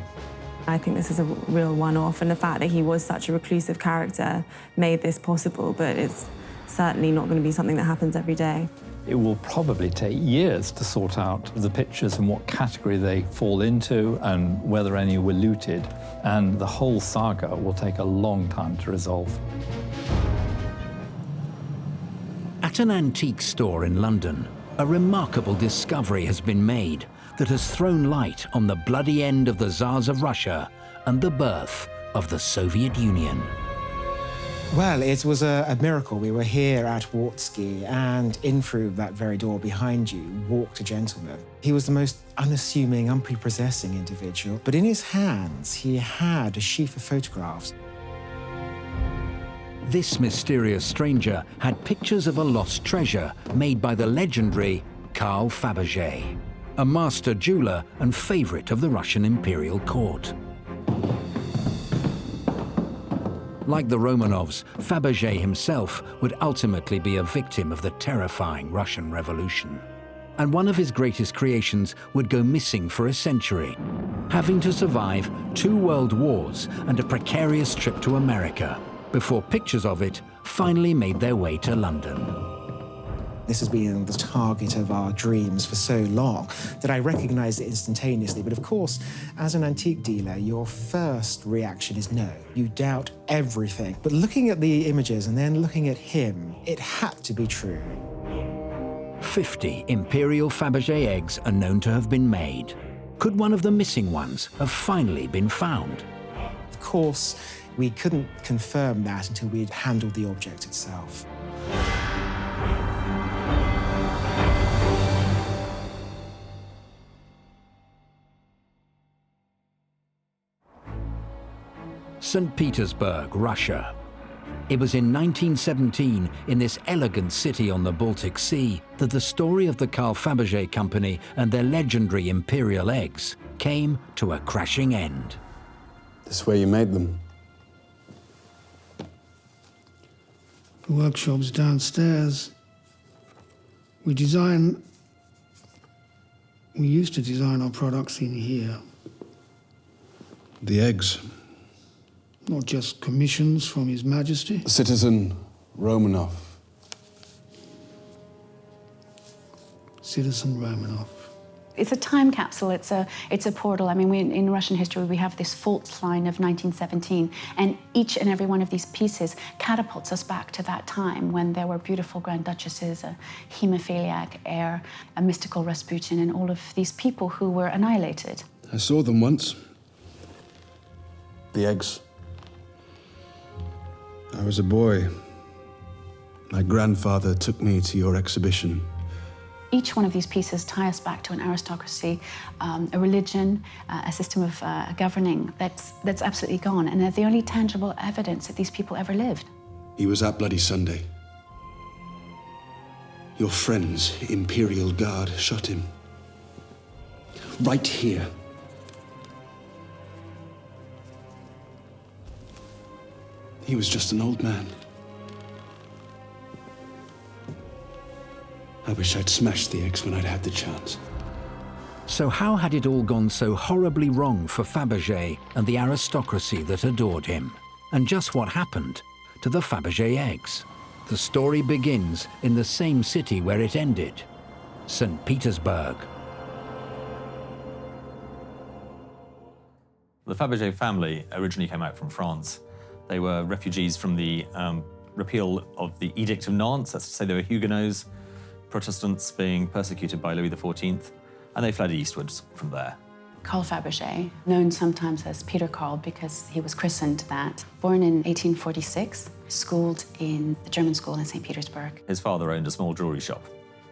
I think this is a real one-off, and the fact that he was such a reclusive character made this possible, but it's certainly not going to be something that happens every day. It will probably take years to sort out the pictures and what category they fall into and whether any were looted, and the whole saga will take a long time to resolve. At an antique store in London, a remarkable discovery has been made that has thrown light on the bloody end of the Tsars of Russia and the birth of the Soviet Union. Well, it was a miracle. We were here at Wartsky, and in through that very door behind you walked a gentleman. He was the most unassuming, unprepossessing individual, but in his hands he had a sheaf of photographs. This mysterious stranger had pictures of a lost treasure made by the legendary Carl Fabergé, a master jeweler and favorite of the Russian imperial court. Like the Romanovs, Fabergé himself would ultimately be a victim of the terrifying Russian Revolution. And one of his greatest creations would go missing for a century, having to survive 2 world wars and a precarious trip to America, before pictures of it finally made their way to London. This has been the target of our dreams for so long that I recognized it instantaneously. But of course, as an antique dealer, your first reaction is no. You doubt everything. But looking at the images and then looking at him, it had to be true. 50 Imperial Fabergé eggs are known to have been made. Could one of the missing ones have finally been found? Of course, we couldn't confirm that until we'd handled the object itself. St. Petersburg, Russia. It was in 1917, in this elegant city on the Baltic Sea, that the story of the Carl Fabergé company and their legendary Imperial Eggs came to a crashing end. This is where you made them. The workshop's downstairs. We used to design our products in here. The eggs. Not just commissions from His Majesty. Citizen Romanov. Citizen Romanov. It's a time capsule, it's a portal. I mean, in Russian history, we have this fault line of 1917, and each and every one of these pieces catapults us back to that time when there were beautiful Grand Duchesses, a hemophiliac heir, a mystical Rasputin, and all of these people who were annihilated. I saw them once. The eggs. I was a boy. My grandfather took me to your exhibition. Each one of these pieces tie us back to an aristocracy, a religion, a system of governing that's absolutely gone, and they're the only tangible evidence that these people ever lived. He was at Bloody Sunday. Your friends, Imperial Guard, shot him. Right here. He was just an old man. I wish I'd smashed the eggs when I'd had the chance. So how had it all gone so horribly wrong for Fabergé and the aristocracy that adored him? And just what happened to the Fabergé eggs? The story begins in the same city where it ended, St. Petersburg. The Fabergé family originally came out from France. They were refugees from the repeal of the Edict of Nantes, that's to say they were Huguenots, Protestants being persecuted by Louis XIV, and they fled eastwards from there. Carl Fabergé, known sometimes as Peter Carl because he was christened that, born in 1846, schooled in the German school in St. Petersburg. His father owned a small jewelry shop.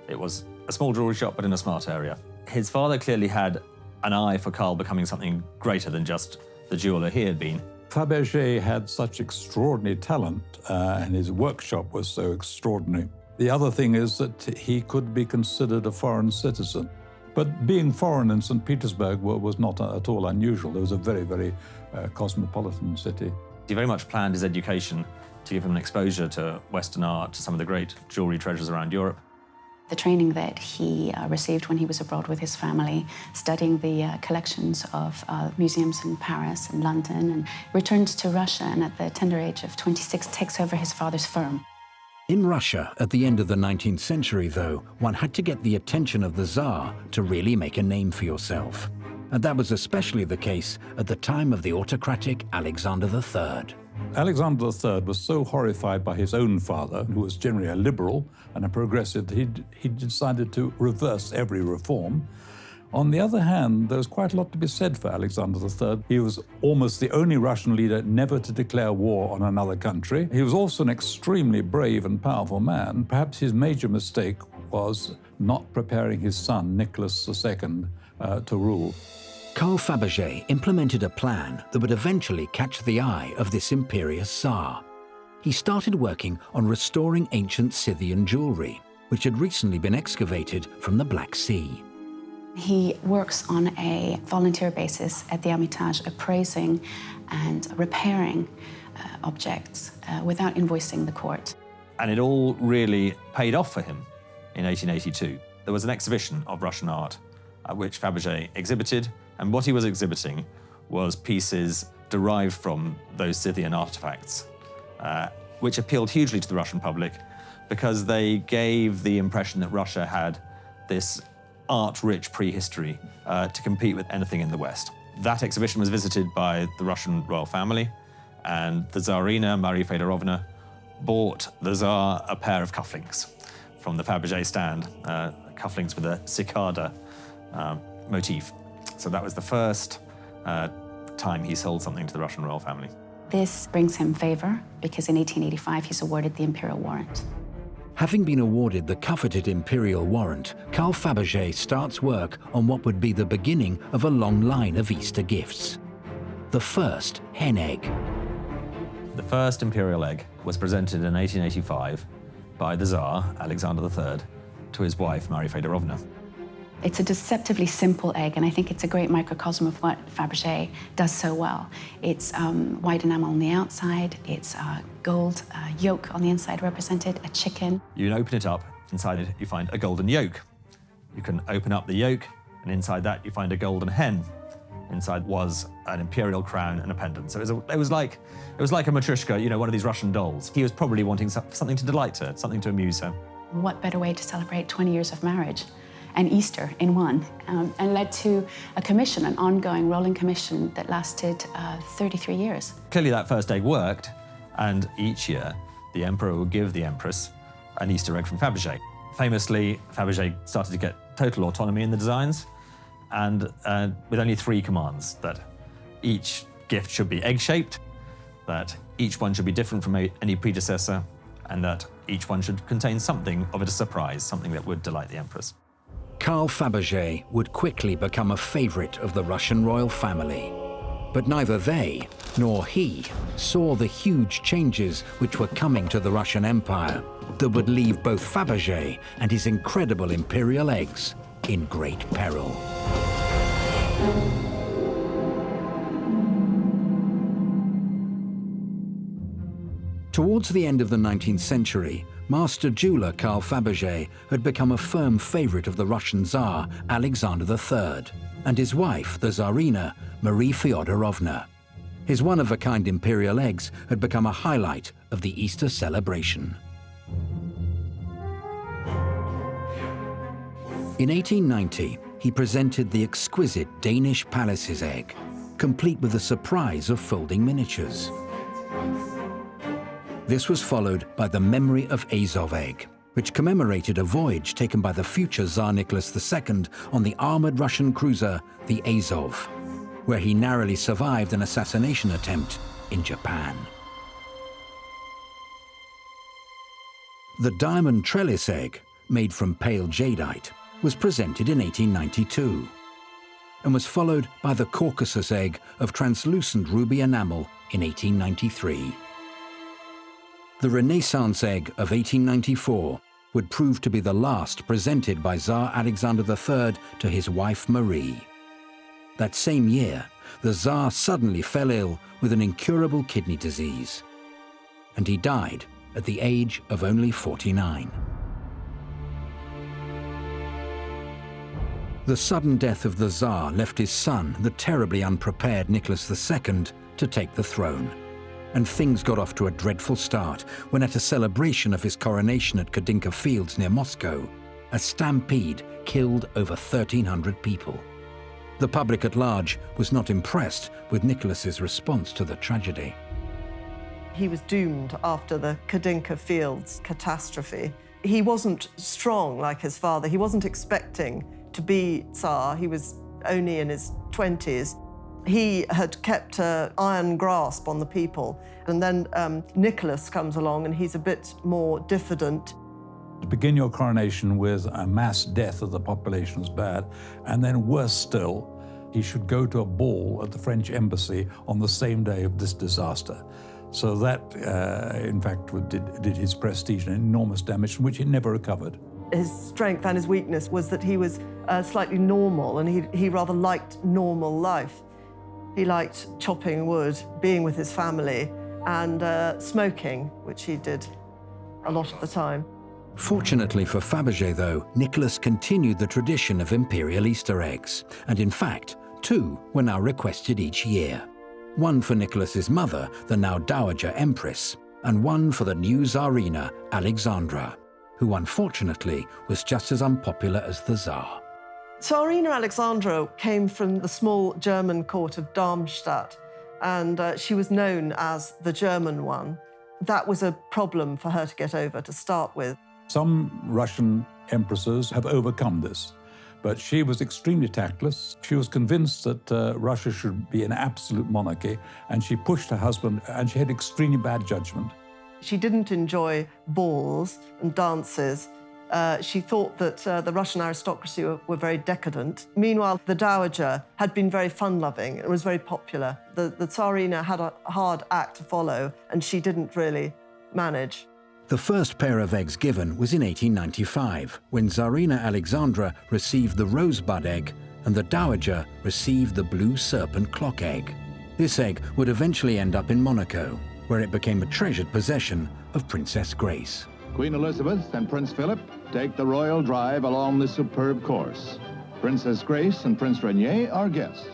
It was a small jewelry shop, but in a smart area. His father clearly had an eye for Carl becoming something greater than just the jeweler he had been. Fabergé had such extraordinary talent, and his workshop was so extraordinary. The other thing is that he could be considered a foreign citizen. But being foreign in St. Petersburg was not at all unusual. It was a very, very cosmopolitan city. He very much planned his education to give him an exposure to Western art, to some of the great jewelry treasures around Europe. The training that he received when he was abroad with his family, studying the collections of museums in Paris and London, and returns to Russia, and at the tender age of 26 takes over his father's firm. In Russia, at the end of the 19th century, though, one had to get the attention of the Tsar to really make a name for yourself. And that was especially the case at the time of the autocratic Alexander III. Alexander III was so horrified by his own father, who was generally a liberal and a progressive, that he decided to reverse every reform. On the other hand, there was quite a lot to be said for Alexander III. He was almost the only Russian leader never to declare war on another country. He was also an extremely brave and powerful man. Perhaps his major mistake was not preparing his son, Nicholas II, to rule. Carl Fabergé implemented a plan that would eventually catch the eye of this imperious Tsar. He started working on restoring ancient Scythian jewelry, which had recently been excavated from the Black Sea. He works on a volunteer basis at the Hermitage, appraising and repairing objects without invoicing the court. And it all really paid off for him in 1882. There was an exhibition of Russian art at which Fabergé exhibited, and what he was exhibiting was pieces derived from those Scythian artifacts, which appealed hugely to the Russian public because they gave the impression that Russia had this art-rich prehistory to compete with anything in the West. That exhibition was visited by the Russian royal family, and the Tsarina, Maria Feodorovna, bought the Tsar a pair of cufflinks from the Fabergé stand, cufflinks with a cicada motif. So that was the first time he sold something to the Russian royal family. This brings him favor because in 1885 he's awarded the imperial warrant. Having been awarded the coveted imperial warrant, Carl Fabergé starts work on what would be the beginning of a long line of Easter gifts. The first hen egg. The first imperial egg was presented in 1885 by the Tsar, Alexander III, to his wife, Maria Fedorovna. It's a deceptively simple egg, and I think it's a great microcosm of what Fabergé does so well. It's white enamel on the outside, it's gold yolk on the inside represented, a chicken. You can open it up, inside it you find a golden yolk. You can open up the yolk, and inside that you find a golden hen. Inside was an imperial crown and a pendant. So it was like a matryoshka, you know, one of these Russian dolls. He was probably wanting something to delight her, something to amuse her. What better way to celebrate 20 years of marriage and Easter in one, and led to a commission, an ongoing rolling commission that lasted 33 years. Clearly that first egg worked, and each year the emperor would give the empress an Easter egg from Fabergé. Famously, Fabergé started to get total autonomy in the designs, and with only 3 commands: that each gift should be egg-shaped, that each one should be different from any predecessor, and that each one should contain something of a surprise, something that would delight the empress. Carl Fabergé would quickly become a favorite of the Russian royal family. But neither they nor he saw the huge changes which were coming to the Russian Empire that would leave both Fabergé and his incredible imperial eggs in great peril. Towards the end of the 19th century, master jeweler Carl Fabergé had become a firm favorite of the Russian Tsar Alexander III and his wife, the Tsarina, Marie Fyodorovna. His one-of-a-kind imperial eggs had become a highlight of the Easter celebration. In 1890, he presented the exquisite Danish palace's egg, complete with the surprise of folding miniatures. This was followed by the Memory of Azov egg, which commemorated a voyage taken by the future Tsar Nicholas II on the armored Russian cruiser, the Azov, where he narrowly survived an assassination attempt in Japan. The diamond trellis egg, made from pale jadeite, was presented in 1892 and was followed by the Caucasus egg of translucent ruby enamel in 1893. The Renaissance egg of 1894 would prove to be the last presented by Tsar Alexander III to his wife Marie. That same year, the Tsar suddenly fell ill with an incurable kidney disease, and he died at the age of only 49. The sudden death of the Tsar left his son, the terribly unprepared Nicholas II, to take the throne. And things got off to a dreadful start when, at a celebration of his coronation at Kadynka Fields near Moscow, a stampede killed over 1,300 people. The public at large was not impressed with Nicholas's response to the tragedy. He was doomed after the Kadynka Fields catastrophe. He wasn't strong like his father. He wasn't expecting to be Tsar. He was only in his 20s. He had kept an iron grasp on the people. And then Nicholas comes along and he's a bit more diffident. To begin your coronation with a mass death of the population was bad. And then worse still, he should go to a ball at the French embassy on the same day of this disaster. So that, in fact, did his prestige an enormous damage from which he never recovered. His strength and his weakness was that he was slightly normal, and he rather liked normal life. He liked chopping wood, being with his family, and smoking, which he did a lot of the time. Fortunately for Fabergé, though, Nicholas continued the tradition of imperial Easter eggs, and in fact, 2 were now requested each year. One for Nicholas's mother, the now Dowager Empress, and one for the new Tsarina, Alexandra, who unfortunately was just as unpopular as the Tsar. Tsarina Alexandra came from the small German court of Darmstadt, and she was known as the German one. That was a problem for her to get over to start with. Some Russian empresses have overcome this, But she was extremely tactless. She was convinced that Russia should be an absolute monarchy, and she pushed her husband, and she had extremely bad judgment. She didn't enjoy balls and dances. She thought that the Russian aristocracy were very decadent. Meanwhile, the Dowager had been very fun-loving and was very popular. The Tsarina had a hard act to follow, and she didn't really manage. The first pair of eggs given was in 1895, when Tsarina Alexandra received the rosebud egg and the Dowager received the blue serpent clock egg. This egg would eventually end up in Monaco, where it became a treasured possession of Princess Grace. Queen Elizabeth and Prince Philip take the royal drive along this superb course. Princess Grace and Prince Rainier are guests.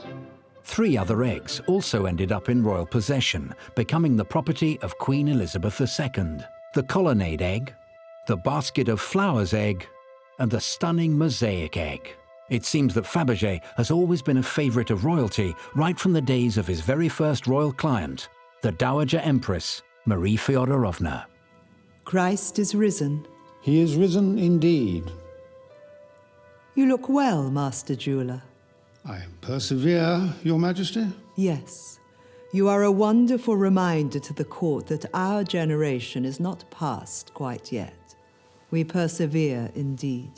3 other eggs also ended up in royal possession, becoming the property of Queen Elizabeth II. The colonnade egg, the basket of flowers egg, and the stunning mosaic egg. It seems that Fabergé has always been a favourite of royalty right from the days of his very first royal client, the Dowager Empress, Marie Feodorovna. Christ is risen. He is risen indeed. You look well, Master Jeweller. I persevere, Your Majesty. Yes. You are a wonderful reminder to the court that our generation is not past quite yet. We persevere indeed.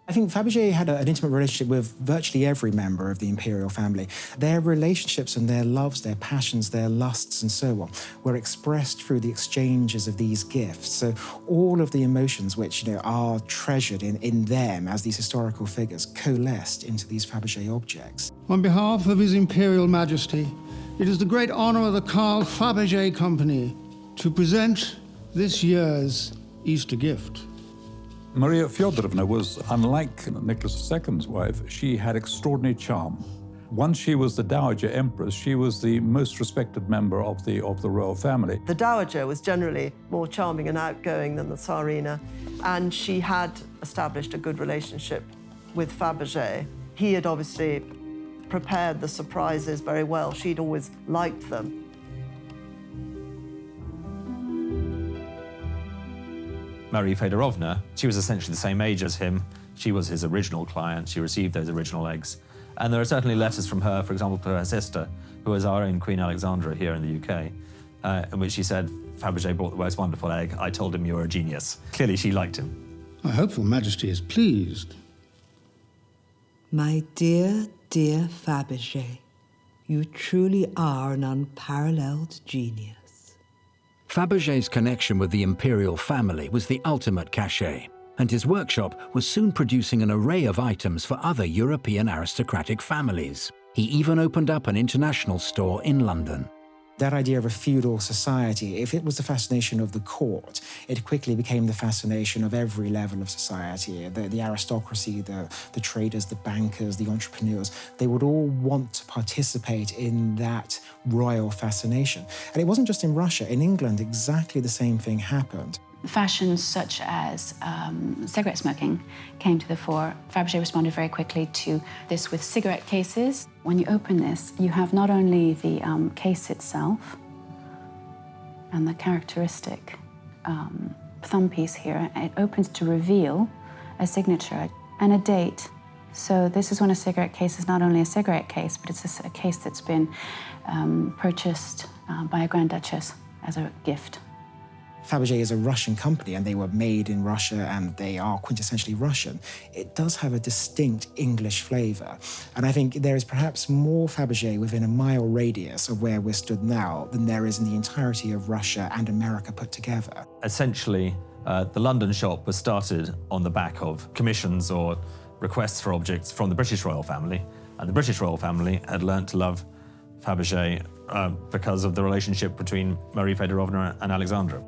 I think Fabergé had an intimate relationship with virtually every member of the imperial family. Their relationships and their loves, their passions, their lusts and so on were expressed through the exchanges of these gifts. So all of the emotions which are treasured in them as these historical figures coalesced into these Fabergé objects. On behalf of His Imperial Majesty, it is the great honor of the Carl Fabergé Company to present this year's Easter gift. Maria Fyodorovna was, unlike Nicholas II's wife, she had extraordinary charm. Once she was the Dowager Empress, she was the most respected member of the royal family. The Dowager was generally more charming and outgoing than the Tsarina, and she had established a good relationship with Fabergé. He had obviously prepared the surprises very well. She'd always liked them. Marie Feodorovna, she was essentially the same age as him. She was his original client. She received those original eggs. And there are certainly letters from her, for example, to her sister, who was our own Queen Alexandra here in the UK, in which she said, Fabergé brought the most wonderful egg. I told him you were a genius. Clearly, she liked him. I hope Your Majesty is pleased. My dear, dear Fabergé, you truly are an unparalleled genius. Fabergé's connection with the imperial family was the ultimate cachet, and his workshop was soon producing an array of items for other European aristocratic families. He even opened up an international store in London. That idea of a feudal society, if it was the fascination of the court, it quickly became the fascination of every level of society. The aristocracy, the traders, the bankers, the entrepreneurs, they would all want to participate in that royal fascination. And it wasn't just in Russia. In England, exactly the same thing happened. Fashions such as cigarette smoking came to the fore. Fabergé responded very quickly to this with cigarette cases. When you open this, you have not only the case itself and the characteristic thumb piece here, it opens to reveal a signature and a date. So this is when a cigarette case is not only a cigarette case, but it's a case that's been purchased by a Grand Duchess as a gift. Fabergé is a Russian company, and they were made in Russia, and they are quintessentially Russian. It does have a distinct English flavour, and I think there is perhaps more Fabergé within a mile radius of where we're stood now than there is in the entirety of Russia and America put together. Essentially, the London shop was started on the back of commissions or requests for objects from the British royal family, and the British royal family had learnt to love Fabergé because of the relationship between Marie Feodorovna and Alexandra.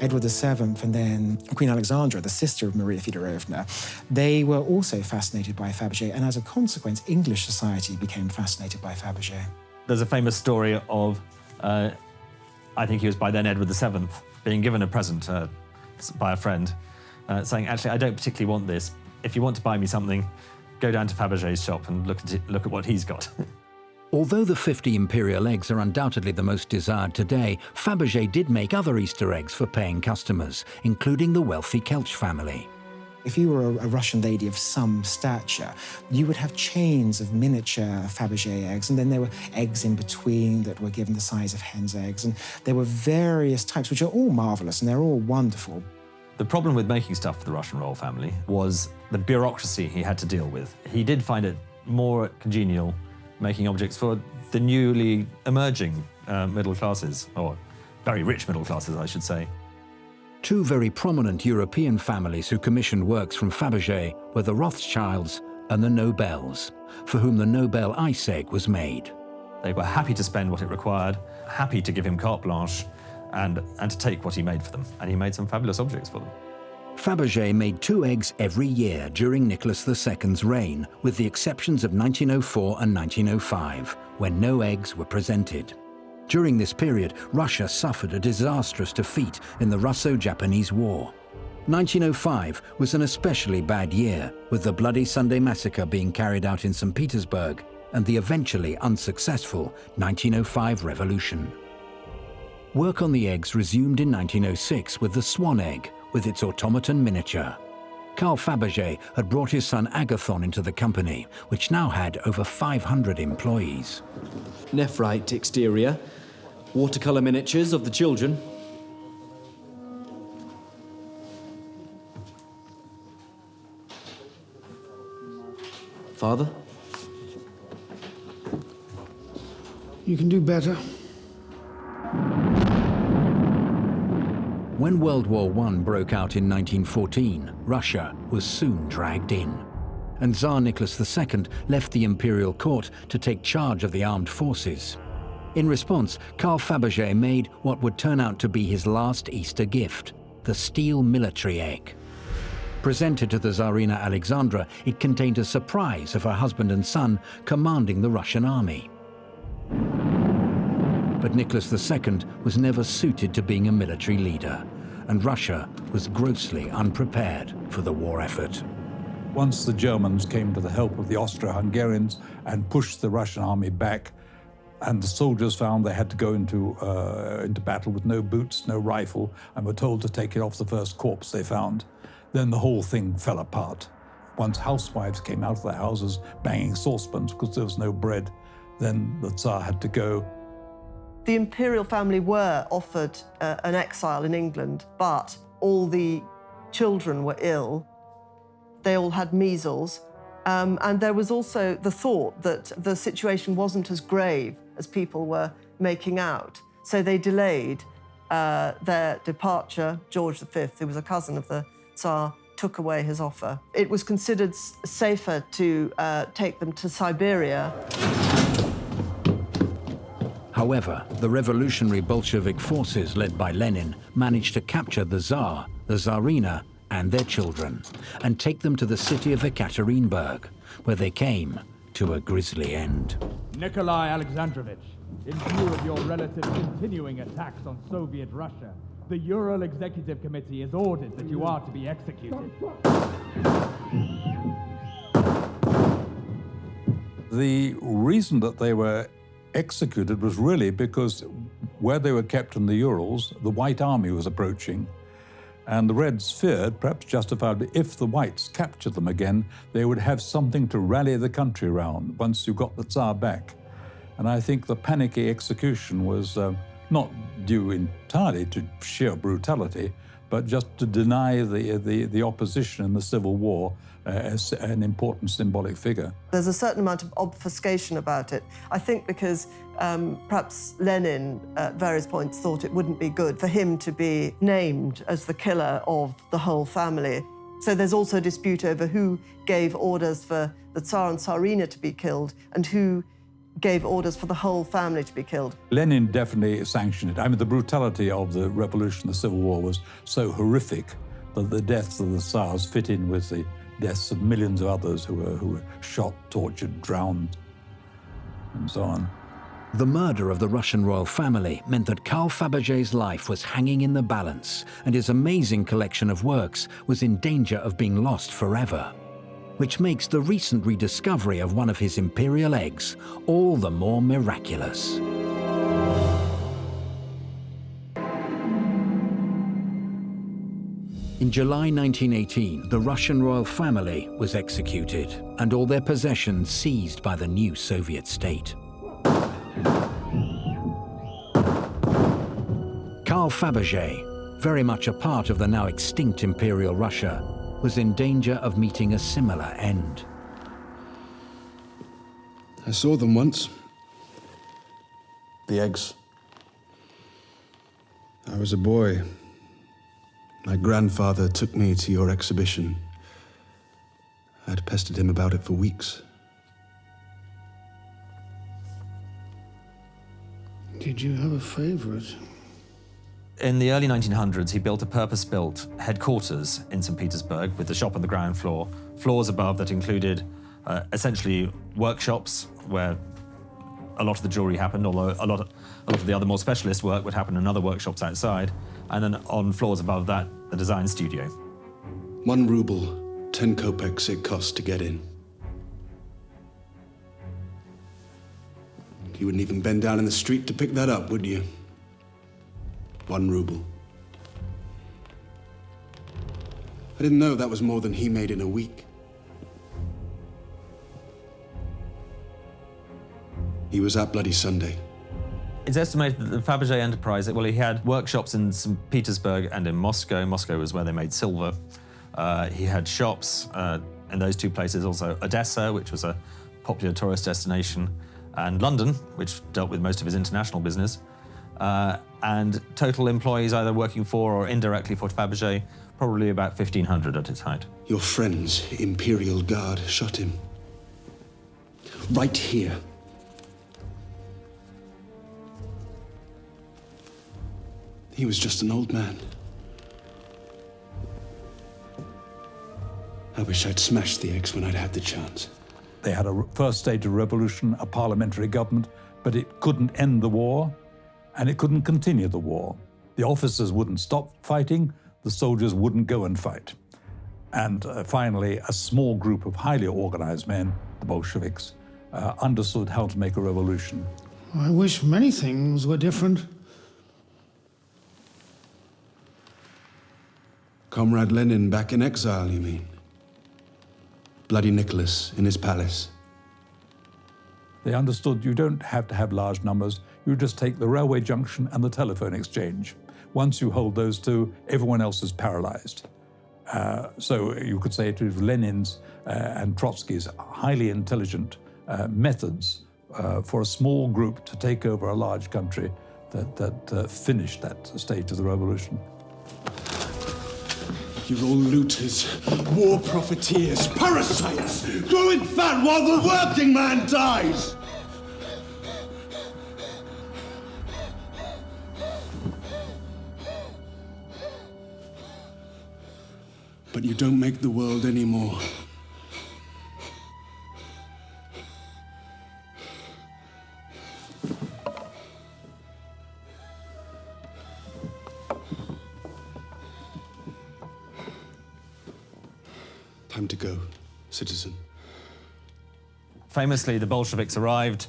Edward VII and then Queen Alexandra, the sister of Maria Feodorovna, they were also fascinated by Fabergé, and as a consequence, English society became fascinated by Fabergé. There's a famous story of, I think he was by then Edward VII, being given a present by a friend, saying, actually, I don't particularly want this. If you want to buy me something, go down to Fabergé's shop and look at what he's got. Although the 50 imperial eggs are undoubtedly the most desired today, Fabergé did make other Easter eggs for paying customers, including the wealthy Kelch family. If you were a Russian lady of some stature, you would have chains of miniature Fabergé eggs, and then there were eggs in between that were given the size of hen's eggs, and there were various types, which are all marvelous, and they're all wonderful. The problem with making stuff for the Russian royal family was the bureaucracy he had to deal with. He did find it more congenial making objects for the newly emerging middle classes, or very rich middle classes, I should say. Two very prominent European families who commissioned works from Fabergé were the Rothschilds and the Nobels, for whom the Nobel ice egg was made. They were happy to spend what it required, happy to give him carte blanche, and to take what he made for them. And he made some fabulous objects for them. Fabergé made 2 eggs every year during Nicholas II's reign, with the exceptions of 1904 and 1905, when no eggs were presented. During this period, Russia suffered a disastrous defeat in the Russo-Japanese War. 1905 was an especially bad year, with the Bloody Sunday Massacre being carried out in St. Petersburg and the eventually unsuccessful 1905 revolution. Work on the eggs resumed in 1906 with the swan egg, with its automaton miniature. Carl Fabergé had brought his son Agathon into the company, which now had over 500 employees. Nephrite exterior, watercolour miniatures of the children. Father? You can do better. When World War I broke out in 1914, Russia was soon dragged in. And Tsar Nicholas II left the imperial court to take charge of the armed forces. In response, Carl Fabergé made what would turn out to be his last Easter gift, the steel military egg. Presented to the Tsarina Alexandra, it contained a surprise of her husband and son commanding the Russian army. But Nicholas II was never suited to being a military leader, and Russia was grossly unprepared for the war effort. Once the Germans came to the help of the Austro-Hungarians and pushed the Russian army back, and the soldiers found they had to go into battle with no boots, no rifle, and were told to take it off the first corpse they found, then the whole thing fell apart. Once housewives came out of their houses banging saucepans because there was no bread, then the Tsar had to go. The imperial family were offered an exile in England, but all the children were ill. They all had measles. And there was also the thought that the situation wasn't as grave as people were making out. So they delayed their departure. George V, who was a cousin of the Tsar, took away his offer. It was considered safer to take them to Siberia. However, the revolutionary Bolshevik forces led by Lenin managed to capture the Tsar, the Tsarina, and their children, and take them to the city of Ekaterinburg, where they came to a grisly end. Nikolai Alexandrovich, in view of your relative's continuing attacks on Soviet Russia, the Ural Executive Committee has ordered that you are to be executed. The reason that they were executed was really because where they were kept in the Urals, the White Army was approaching, and the Reds feared, perhaps justifiably, if the Whites captured them again, they would have something to rally the country around once you got the Tsar back. And I think the panicky execution was not due entirely to sheer brutality, but just to deny the opposition in the Civil War as an important symbolic figure. There's a certain amount of obfuscation about it. I think because perhaps Lenin, at various points, thought it wouldn't be good for him to be named as the killer of the whole family. So there's also a dispute over who gave orders for the Tsar and Tsarina to be killed and who gave orders for the whole family to be killed. Lenin definitely sanctioned it. I mean, the brutality of the revolution, the Civil War, was so horrific that the deaths of the Tsars fit in with the deaths of millions of others who were shot, tortured, drowned, and so on. The murder of the Russian royal family meant that Carl Fabergé's life was hanging in the balance, and his amazing collection of works was in danger of being lost forever, which makes the recent rediscovery of one of his imperial eggs all the more miraculous. In July 1918, the Russian royal family was executed and all their possessions seized by the new Soviet state. Carl Fabergé, very much a part of the now extinct Imperial Russia, was in danger of meeting a similar end. I saw them once. The eggs. I was a boy. My grandfather took me to your exhibition. I'd pestered him about it for weeks. Did you have a favorite? In the early 1900s, he built a purpose-built headquarters in St. Petersburg with the shop on the ground floor, floors above that included essentially workshops where a lot of the jewelry happened, although a lot of the other more specialist work would happen in other workshops outside, and then on floors above that, the design studio. 1 ruble, 10 kopecks it cost to get in. You wouldn't even bend down in the street to pick that up, would you? 1 ruble. I didn't know that was more than he made in a week. He was at Bloody Sunday. It's estimated that the Fabergé enterprise, well, he had workshops in St. Petersburg and in Moscow. Moscow was where they made silver. He had shops in those 2 places, also Odessa, which was a popular tourist destination, and London, which dealt with most of his international business. And total employees either working for or indirectly for Fabergé, probably about 1,500 at its height. Your friends, Imperial Guard, shot him. Right here. He was just an old man. I wish I'd smashed the eggs when I'd had the chance. They had a first stage of revolution, a parliamentary government, but it couldn't end the war, and it couldn't continue the war. The officers wouldn't stop fighting, the soldiers wouldn't go and fight. And finally, a small group of highly organized men, the Bolsheviks, understood how to make a revolution. I wish many things were different. Comrade Lenin back in exile, you mean? Bloody Nicholas in his palace. They understood you don't have to have large numbers, you just take the railway junction and the telephone exchange. Once you hold those 2, everyone else is paralyzed. So you could say it was Lenin's and Trotsky's highly intelligent methods for a small group to take over a large country that finished that stage of the revolution. You're all looters, war profiteers, parasites, growing fat while the working man dies! But you don't make the world anymore. Time to go, citizen. Famously, the Bolsheviks arrived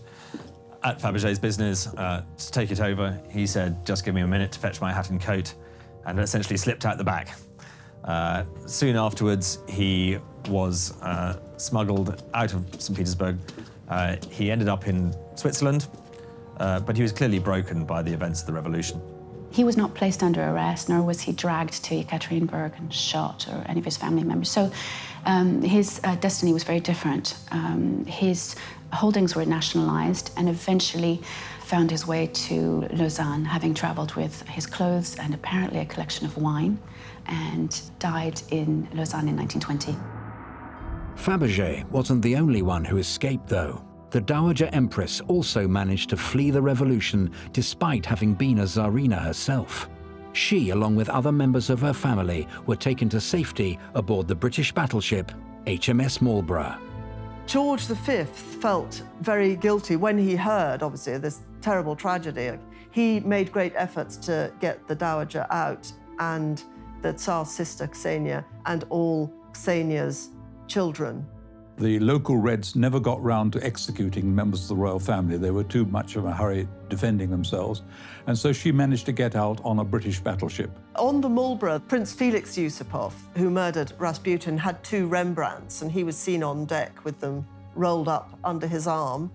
at Fabergé's business to take it over. He said, just give me a minute to fetch my hat and coat, and essentially slipped out the back. Soon afterwards, he was smuggled out of St. Petersburg. He ended up in Switzerland, but he was clearly broken by the events of the revolution. He was not placed under arrest, nor was he dragged to Ekaterinburg and shot, or any of his family members. So his destiny was very different. His holdings were nationalized and eventually found his way to Lausanne, having traveled with his clothes and apparently a collection of wine, and died in Lausanne in 1920. Fabergé wasn't the only one who escaped, though. The Dowager Empress also managed to flee the revolution despite having been a Tsarina herself. She, along with other members of her family, were taken to safety aboard the British battleship HMS Marlborough. George V felt very guilty when he heard, obviously, of this terrible tragedy. He made great efforts to get the Dowager out, and the Tsar's sister Ksenia and all Ksenia's children The local Reds never got round to executing members of the royal family. They were too much of a hurry defending themselves. And so she managed to get out on a British battleship. On the Marlborough, Prince Felix Yusupov, who murdered Rasputin, had 2 Rembrandts, and he was seen on deck with them rolled up under his arm.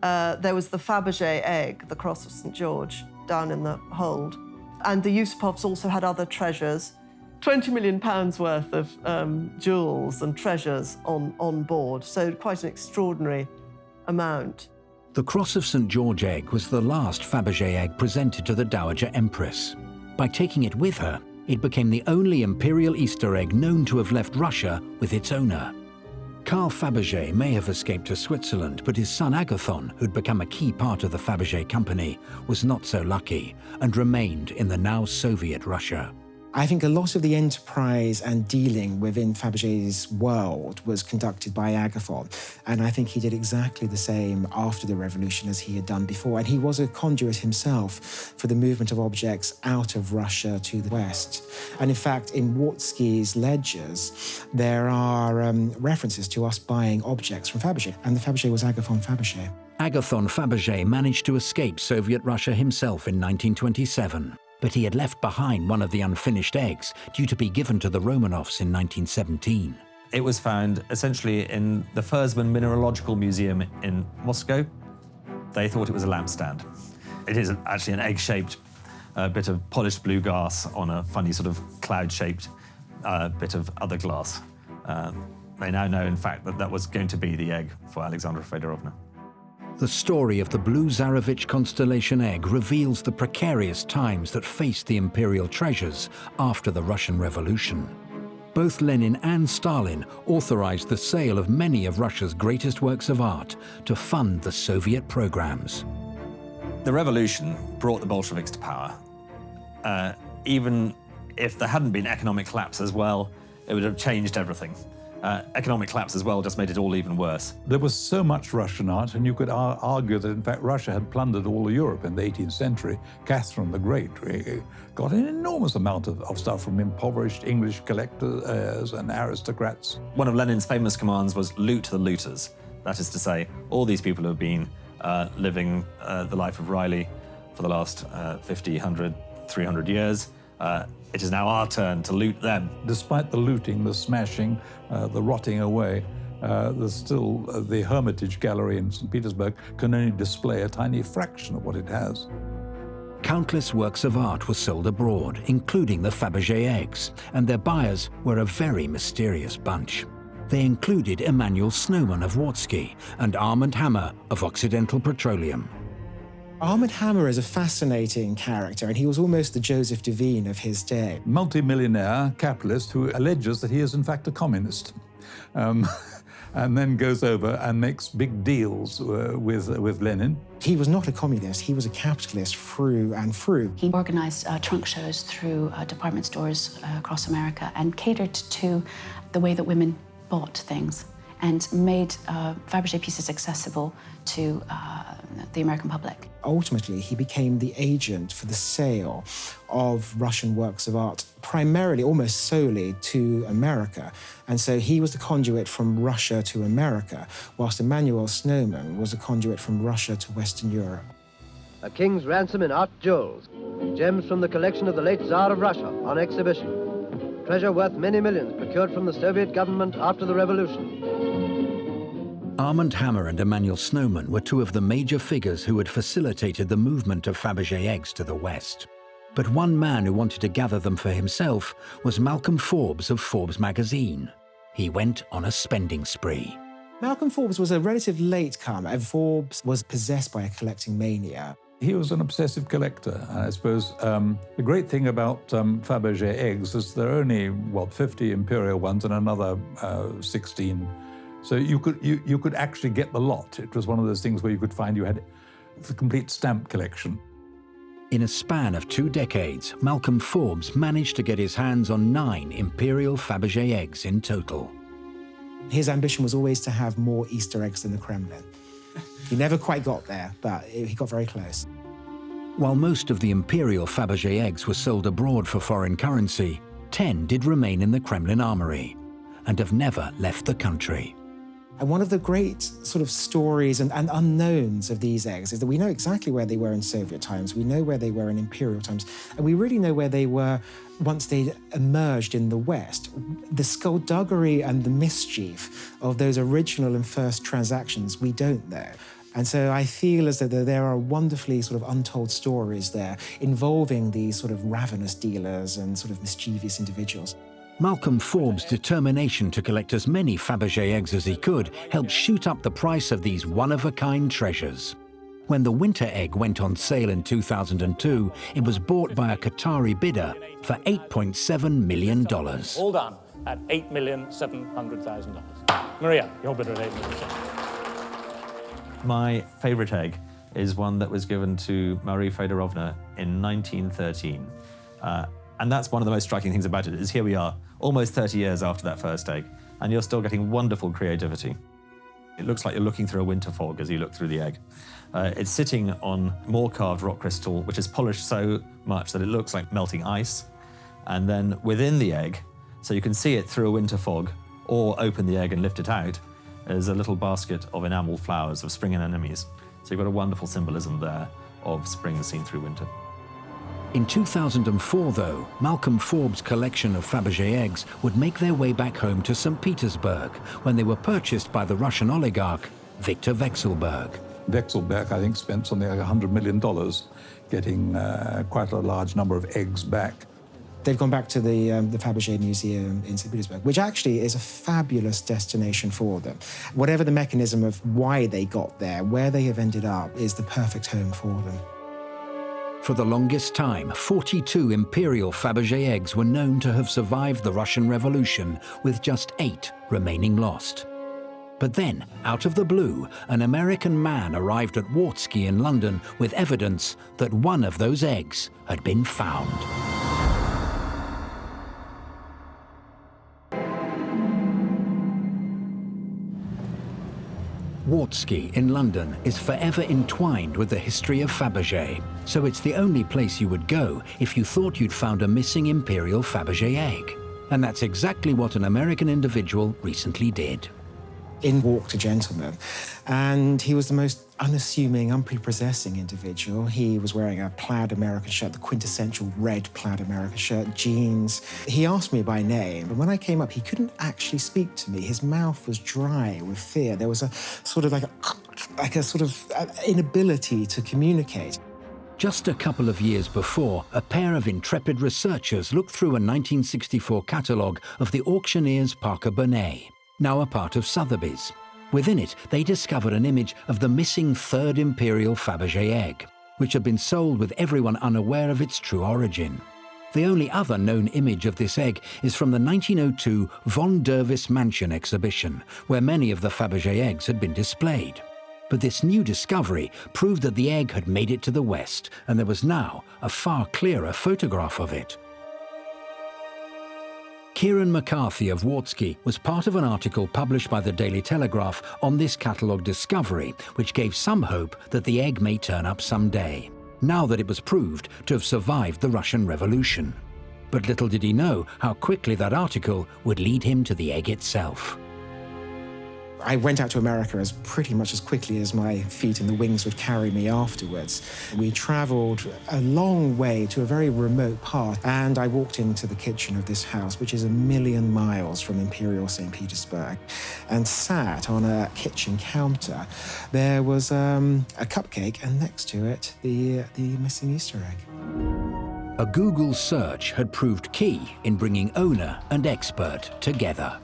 There was the Fabergé egg, the Cross of St. George, down in the hold. And the Yusupovs also had other treasures. £20 million worth of jewels and treasures on board, so quite an extraordinary amount. The Cross of St. George egg was the last Fabergé egg presented to the Dowager Empress. By taking it with her, it became the only imperial Easter egg known to have left Russia with its owner. Carl Fabergé may have escaped to Switzerland, but his son Agathon, who'd become a key part of the Fabergé company, was not so lucky and remained in the now Soviet Russia. I think a lot of the enterprise and dealing within Fabergé's world was conducted by Agathon, and I think he did exactly the same after the revolution as he had done before, and he was a conduit himself for the movement of objects out of Russia to the West. And in fact, in Wartski's ledgers, there are references to us buying objects from Fabergé, and the Fabergé was Agathon Fabergé. Agathon Fabergé managed to escape Soviet Russia himself in 1927. But he had left behind one of the unfinished eggs due to be given to the Romanovs in 1917. It was found essentially in the Fersman Mineralogical Museum in Moscow. They thought it was a lampstand. It is actually an egg-shaped bit of polished blue glass on a funny sort of cloud-shaped bit of other glass. They now know, in fact, that that was going to be the egg for Alexandra Fedorovna. The story of the Blue Tsarevich constellation egg reveals the precarious times that faced the imperial treasures after the Russian Revolution. Both Lenin and Stalin authorized the sale of many of Russia's greatest works of art to fund the Soviet programs. The revolution brought the Bolsheviks to power. Even if there hadn't been economic collapse as well, it would have changed everything. Economic collapse as well just made it all even worse. There was so much Russian art, and you could argue that, in fact, Russia had plundered all of Europe in the 18th century. Catherine the Great got an enormous amount of stuff from impoverished English collectors and aristocrats. One of Lenin's famous commands was loot the looters. That is to say, all these people who have been living the life of Riley for the last 50, 100, 300 years, it is now our turn to loot them. Despite the looting, the smashing, the rotting away, there's still the Hermitage Gallery in St. Petersburg can only display a tiny fraction of what it has. Countless works of art were sold abroad, including the Fabergé eggs, and their buyers were a very mysterious bunch. They included Emanuel Snowman of Wartski and Armand Hammer of Occidental Petroleum. Armand Hammer is a fascinating character, and he was almost the Joseph Devine of his day. Multi-millionaire capitalist who alleges that he is in fact a communist, and then goes over and makes big deals with Lenin. He was not a communist, he was a capitalist through and through. He organized trunk shows through department stores across America and catered to the way that women bought things and made Fabergé pieces accessible to the American public. Ultimately, he became the agent for the sale of Russian works of art, primarily, almost solely, to America. And so he was the conduit from Russia to America, whilst Emanuel Snowman was a conduit from Russia to Western Europe. A king's ransom in art jewels, gems from the collection of the late Tsar of Russia on exhibition. Treasure worth many millions procured from the Soviet government after the revolution. Armand Hammer and Emanuel Snowman were two of the major figures who had facilitated the movement of Fabergé eggs to the West. But one man who wanted to gather them for himself was Malcolm Forbes of Forbes magazine. He went on a spending spree. Malcolm Forbes was a relative latecomer, and Forbes was possessed by a collecting mania. He was an obsessive collector. I suppose the great thing about Fabergé eggs is there are only, 50 imperial ones and another 16. So you could actually get the lot. It was one of those things where you could find you had the complete stamp collection. In a span of 2 decades, Malcolm Forbes managed to get his hands on 9 Imperial Fabergé eggs in total. His ambition was always to have more Easter eggs than the Kremlin. He never quite got there, but he got very close. While most of the Imperial Fabergé eggs were sold abroad for foreign currency, 10 did remain in the Kremlin armory and have never left the country. And one of the great sort of stories and unknowns of these eggs is that we know exactly where they were in Soviet times, we know where they were in Imperial times, and we really know where they were once they'd emerged in the West. The skullduggery and the mischief of those original and first transactions, we don't know. And so I feel as though there are wonderfully sort of untold stories there involving these sort of ravenous dealers and sort of mischievous individuals. Malcolm Forbes' determination to collect as many Fabergé eggs as he could helped shoot up the price of these one-of-a-kind treasures. When the winter egg went on sale in 2002, it was bought by a Qatari bidder for $8.7 million. All done at $8,700,000. Maria, your bidder at $8 million. My favourite egg is one that was given to Marie Feodorovna in 1913. And that's one of the most striking things about it, is here we are, almost 30 years after that first egg, and you're still getting wonderful creativity. It looks like you're looking through a winter fog as you look through the egg. It's sitting on more carved rock crystal, which is polished so much that it looks like melting ice. And then within the egg, so you can see it through a winter fog, or open the egg and lift it out, is a little basket of enamel flowers of spring anemones. So you've got a wonderful symbolism there of spring seen through winter. In 2004, though, Malcolm Forbes' collection of Fabergé eggs would make their way back home to St. Petersburg when they were purchased by the Russian oligarch, Victor Vekselberg. Vekselberg, I think, spent something like $100 million getting quite a large number of eggs back. They've gone back to the Fabergé Museum in St. Petersburg, which actually is a fabulous destination for them. Whatever the mechanism of why they got there, where they have ended up is the perfect home for them. For the longest time, 42 Imperial Fabergé eggs were known to have survived the Russian Revolution, with just 8 remaining lost. But then, out of the blue, an American man arrived at Wartski in London with evidence that one of those eggs had been found. Wartski in London is forever entwined with the history of Fabergé, so it's the only place you would go if you thought you'd found a missing Imperial Fabergé egg. And that's exactly what an American individual recently did. In walked a gentleman, and he was the most unassuming, unprepossessing individual. He was wearing a plaid American shirt, the quintessential red plaid American shirt, jeans. He asked me by name, and when I came up, he couldn't actually speak to me. His mouth was dry with fear. There was a sort of like a sort of inability to communicate. Just a couple of years before, a pair of intrepid researchers looked through a 1964 catalogue of the auctioneer's Parker Burnett, now a part of Sotheby's. Within it, they discovered an image of the missing third Imperial Fabergé egg, which had been sold with everyone unaware of its true origin. The only other known image of this egg is from the 1902 von Dervis Mansion exhibition, where many of the Fabergé eggs had been displayed. But this new discovery proved that the egg had made it to the West, and there was now a far clearer photograph of it. Kieran McCarthy of Wartski was part of an article published by the Daily Telegraph on this catalogue discovery, which gave some hope that the egg may turn up someday, now that it was proved to have survived the Russian Revolution. But little did he know how quickly that article would lead him to the egg itself. I went out to America as pretty much as quickly as my feet and the wings would carry me afterwards. We travelled a long way to a very remote part, and I walked into the kitchen of this house, which is 1,000,000 miles from Imperial St. Petersburg, and sat on a kitchen counter. There was a cupcake, and next to it, the missing Easter egg. A Google search had proved key in bringing owner and expert together.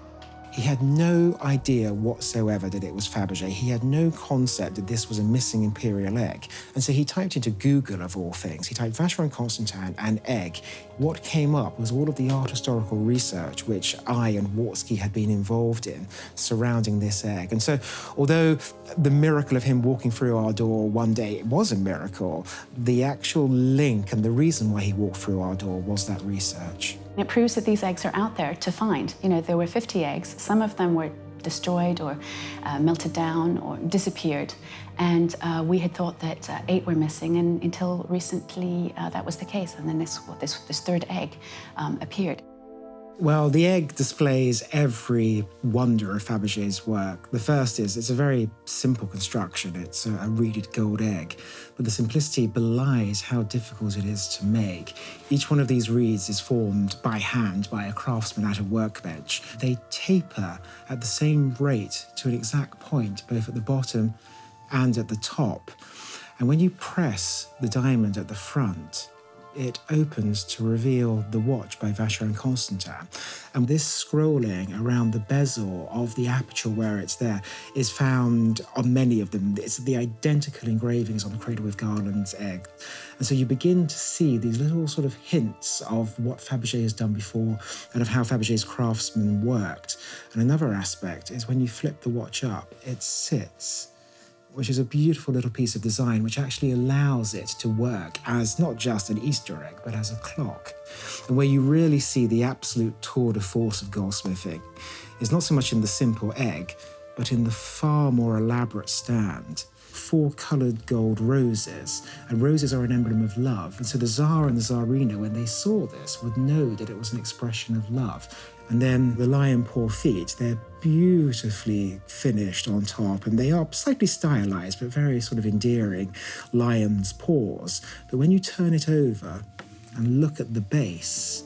He had no idea whatsoever that it was Fabergé. He had no concept that this was a missing Imperial egg. And so he typed into Google, of all things, he typed Vacheron Constantin and egg. What came up was all of the art historical research which I and Wartski had been involved in surrounding this egg. And so, although the miracle of him walking through our door one day was a miracle, the actual link and the reason why he walked through our door was that research. It proves that these eggs are out there to find. You know, there were 50 eggs. Some of them were destroyed or melted down or disappeared. And we had thought that 8 were missing, and until recently that was the case. And then this third egg appeared. Well, the egg displays every wonder of Fabergé's work. The first is, it's a very simple construction. It's a reeded gold egg, but the simplicity belies how difficult it is to make. Each one of these reeds is formed by hand by a craftsman at a workbench. They taper at the same rate to an exact point, both at the bottom and at the top. And when you press the diamond at the front, it opens to reveal the watch by Vacher and Constantin. And this scrolling around the bezel of the aperture where it's there is found on many of them. It's the identical engravings on the cradle with garland's egg. And so you begin to see these little sort of hints of what Fabergé has done before and of how Fabergé's craftsmen worked. And another aspect is when you flip the watch up, it sits, which is a beautiful little piece of design which actually allows it to work as not just an Easter egg, but as a clock. And where you really see the absolute tour de force of goldsmithing is not so much in the simple egg, but in the far more elaborate stand. 4 coloured gold roses, and roses are an emblem of love. And so the Tsar and the Tsarina, when they saw this, would know that it was an expression of love. And then the lion paw feet, they're beautifully finished on top, and they are slightly stylized, but very sort of endearing lion's paws. But when you turn it over and look at the base,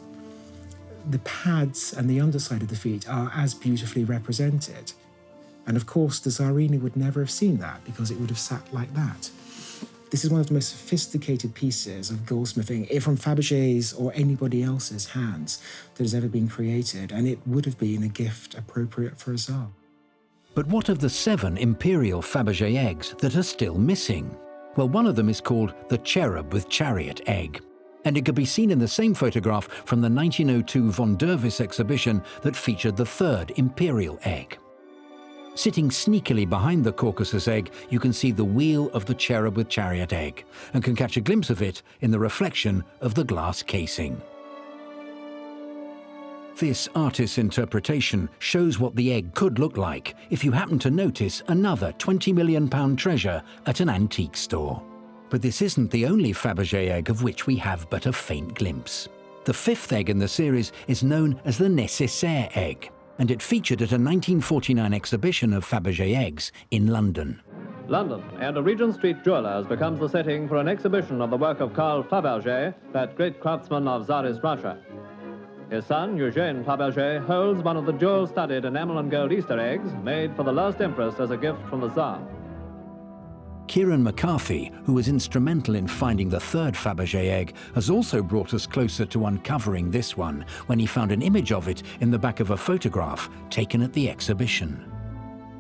the pads and the underside of the feet are as beautifully represented. And of course, the Tsarina would never have seen that because it would have sat like that. This is one of the most sophisticated pieces of goldsmithing from Fabergé's or anybody else's hands that has ever been created, and it would have been a gift appropriate for a Tsar. But what of the 7 Imperial Fabergé eggs that are still missing? Well, one of them is called the cherub with chariot egg, and it could be seen in the same photograph from the 1902 von Dervis exhibition that featured the 3rd Imperial egg. Sitting sneakily behind the Caucasus egg, you can see the wheel of the cherub with chariot egg, and can catch a glimpse of it in the reflection of the glass casing. This artist's interpretation shows what the egg could look like if you happen to notice another £20 million treasure at an antique store. But this isn't the only Fabergé egg of which we have but a faint glimpse. The 5th egg in the series is known as the Nécessaire egg, and it featured at a 1949 exhibition of Fabergé eggs in London. London and a Regent Street jeweller's becomes the setting for an exhibition of the work of Carl Fabergé, that great craftsman of Tsarist Russia. His son, Eugène Fabergé, holds one of the jewel-studded enamel and gold Easter eggs made for the last empress as a gift from the Tsar. Kieran McCarthy, who was instrumental in finding the 3rd Fabergé egg, has also brought us closer to uncovering this one when he found an image of it in the back of a photograph taken at the exhibition.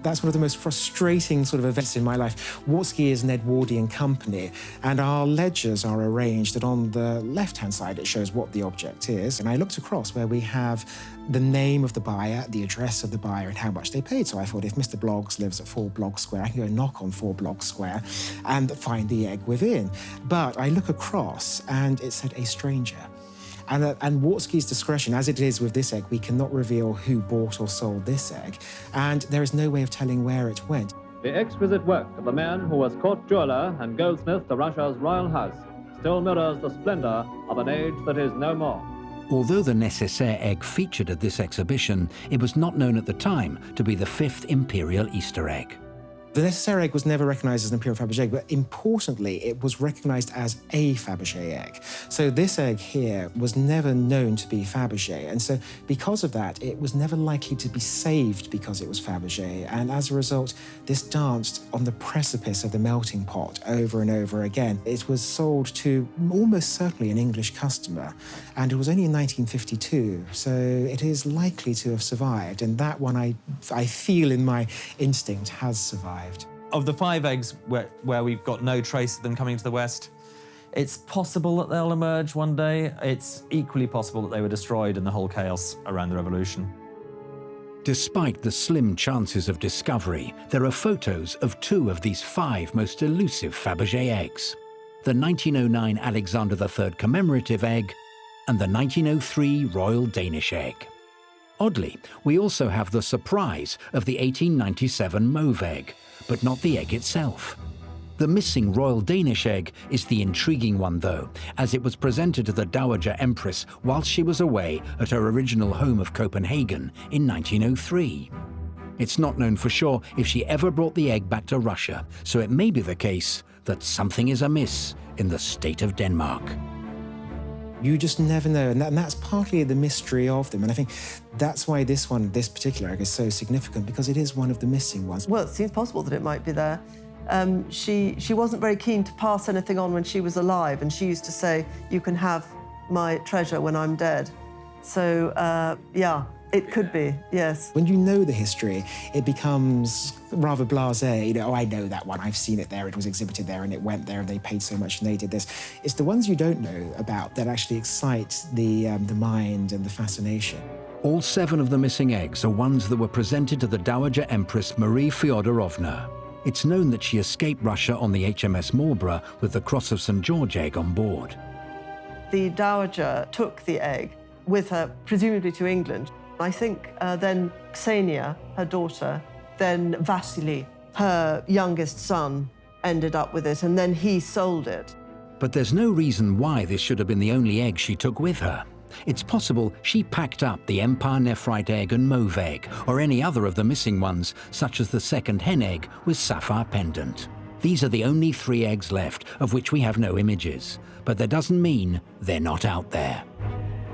That's one of the most frustrating sort of events in my life. Wartsky is an Edwardian company, and our ledgers are arranged that on the left-hand side it shows what the object is, and I looked across where we have the name of the buyer, the address of the buyer, and how much they paid. So I thought if Mr. Bloggs lives at 4 Bloggs Square, I can go knock on 4 Bloggs Square and find the egg within. But I look across and it said a stranger. And Wartsky's discretion, as it is with this egg, we cannot reveal who bought or sold this egg, and there is no way of telling where it went. The exquisite work of the man who was court jeweller and goldsmith to Russia's royal house still mirrors the splendor of an age that is no more. Although the Nécessaire egg featured at this exhibition, it was not known at the time to be the 5th Imperial Easter egg. The Nécessaire egg was never recognised as an Imperial Fabergé egg, but importantly, it was recognised as a Fabergé egg. So this egg here was never known to be Fabergé, and so because of that, it was never likely to be saved because it was Fabergé, and as a result, this danced on the precipice of the melting pot over and over again. It was sold to almost certainly an English customer, and it was only in 1952, so it is likely to have survived, and that one I feel in my instinct has survived. Of the 5 eggs where we've got no trace of them coming to the West, it's possible that they'll emerge one day. It's equally possible that they were destroyed in the whole chaos around the Revolution. Despite the slim chances of discovery, there are photos of 2 of these 5 most elusive Fabergé eggs: the 1909 Alexander III commemorative egg and the 1903 Royal Danish egg. Oddly, we also have the surprise of the 1897 mauve egg, but not the egg itself. The missing Royal Danish egg is the intriguing one, though, as it was presented to the Dowager Empress whilst she was away at her original home of Copenhagen in 1903. It's not known for sure if she ever brought the egg back to Russia, so it may be the case that something is amiss in the state of Denmark. You just never know, and that's partly the mystery of them. And I think that's why this particular egg is so significant, because it is one of the missing ones. Well, it seems possible that it might be there. She wasn't very keen to pass anything on when she was alive, and she used to say, "You can have my treasure when I'm dead." So, yeah, it could be, yes. When you know the history, it becomes rather blasé. You know, oh, I know that one. I've seen it there. It was exhibited there, and it went there, and they paid so much, and they did this. It's the ones you don't know about that actually excite the mind and the fascination. All 7 of the missing eggs are ones that were presented to the Dowager Empress Marie Fyodorovna. It's known that she escaped Russia on the HMS Marlborough with the Cross of St. George egg on board. The Dowager took the egg with her, presumably to England. I think then Ksenia, her daughter, then Vasily, her youngest son, ended up with it, and then he sold it. But there's no reason why this should have been the only egg she took with her. It's possible she packed up the Empire Nephrite egg and Mauve egg, or any other of the missing ones, such as the second hen egg with sapphire pendant. These are the only 3 eggs left, of which we have no images. But that doesn't mean they're not out there.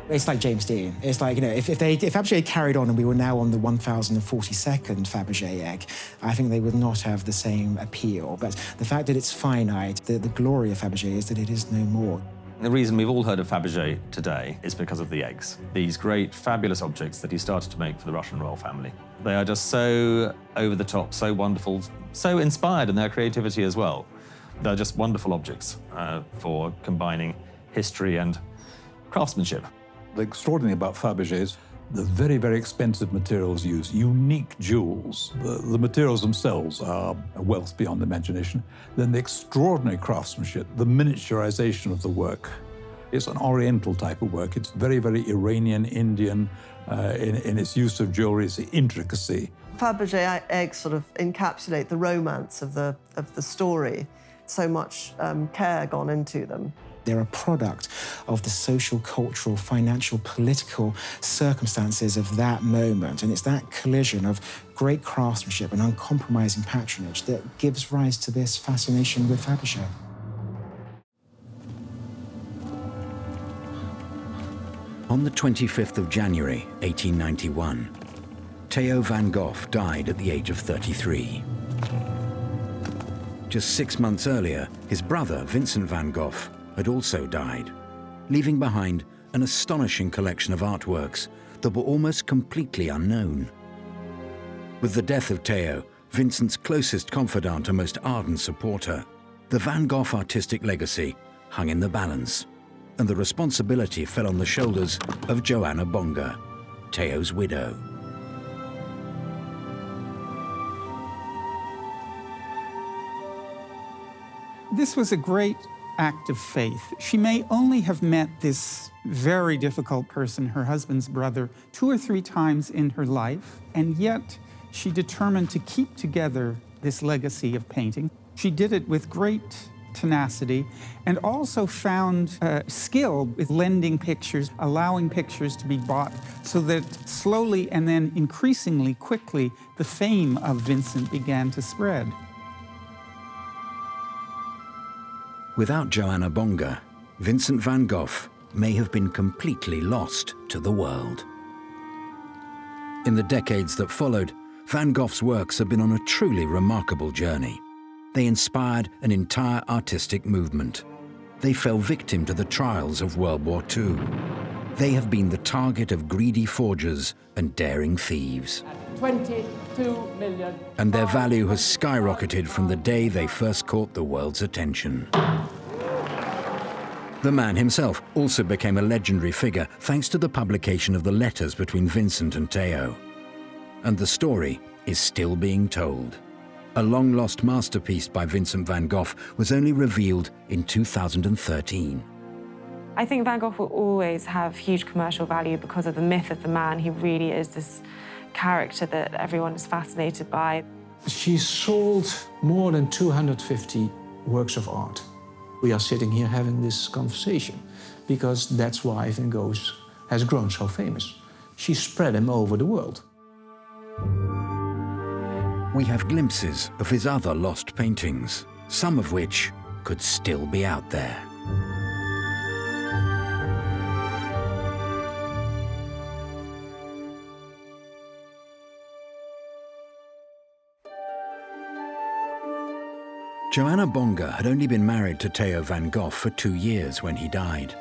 It's like James Dean. It's like, you know, if Fabergé carried on and we were now on the 1042nd Fabergé egg, I think they would not have the same appeal. But the fact that it's finite, the glory of Fabergé is that it is no more. The reason we've all heard of Fabergé today is because of the eggs. These great, fabulous objects that he started to make for the Russian royal family. They are just so over the top, so wonderful, so inspired in their creativity as well. They're just wonderful objects for combining history and craftsmanship. The extraordinary about Fabergé is the very, very expensive materials used, unique jewels. The materials themselves are a wealth beyond imagination. Then the extraordinary craftsmanship, the miniaturization of the work. It's an Oriental type of work. It's very, very Iranian, Indian in its use of jewelry, its intricacy. Fabergé eggs sort of encapsulate the romance of the story. So much care gone into them. They're a product of the social, cultural, financial, political circumstances of that moment. And it's that collision of great craftsmanship and uncompromising patronage that gives rise to this fascination with Fabergé. On the 25th of January, 1891, Theo van Gogh died at the age of 33. Just 6 months earlier, his brother, Vincent van Gogh, had also died, leaving behind an astonishing collection of artworks that were almost completely unknown. With the death of Theo, Vincent's closest confidant and most ardent supporter, the Van Gogh artistic legacy hung in the balance, and the responsibility fell on the shoulders of Johanna Bonga, Theo's widow. This was a great act of faith. She may only have met this very difficult person, her husband's brother, 2 or 3 times in her life, and yet she determined to keep together this legacy of painting. She did it with great tenacity and also found skill with lending pictures, allowing pictures to be bought, so that slowly and then increasingly quickly the fame of Vincent began to spread. Without Johanna Bonga, Vincent van Gogh may have been completely lost to the world. In the decades that followed, Van Gogh's works have been on a truly remarkable journey. They inspired an entire artistic movement. They fell victim to the trials of World War II. They have been the target of greedy forgers and daring thieves. 22 million. And their value has skyrocketed from the day they first caught the world's attention. The man himself also became a legendary figure thanks to the publication of the letters between Vincent and Theo. And the story is still being told. A long-lost masterpiece by Vincent van Gogh was only revealed in 2013. I think Van Gogh will always have huge commercial value because of the myth of the man. He really is this character that everyone is fascinated by. She sold more than 250 works of art. We are sitting here having this conversation because that's why Van Gogh has grown so famous. She spread him over the world. We have glimpses of his other lost paintings, some of which could still be out there. Johanna Bonge had only been married to Theo van Gogh for 2 years when he died.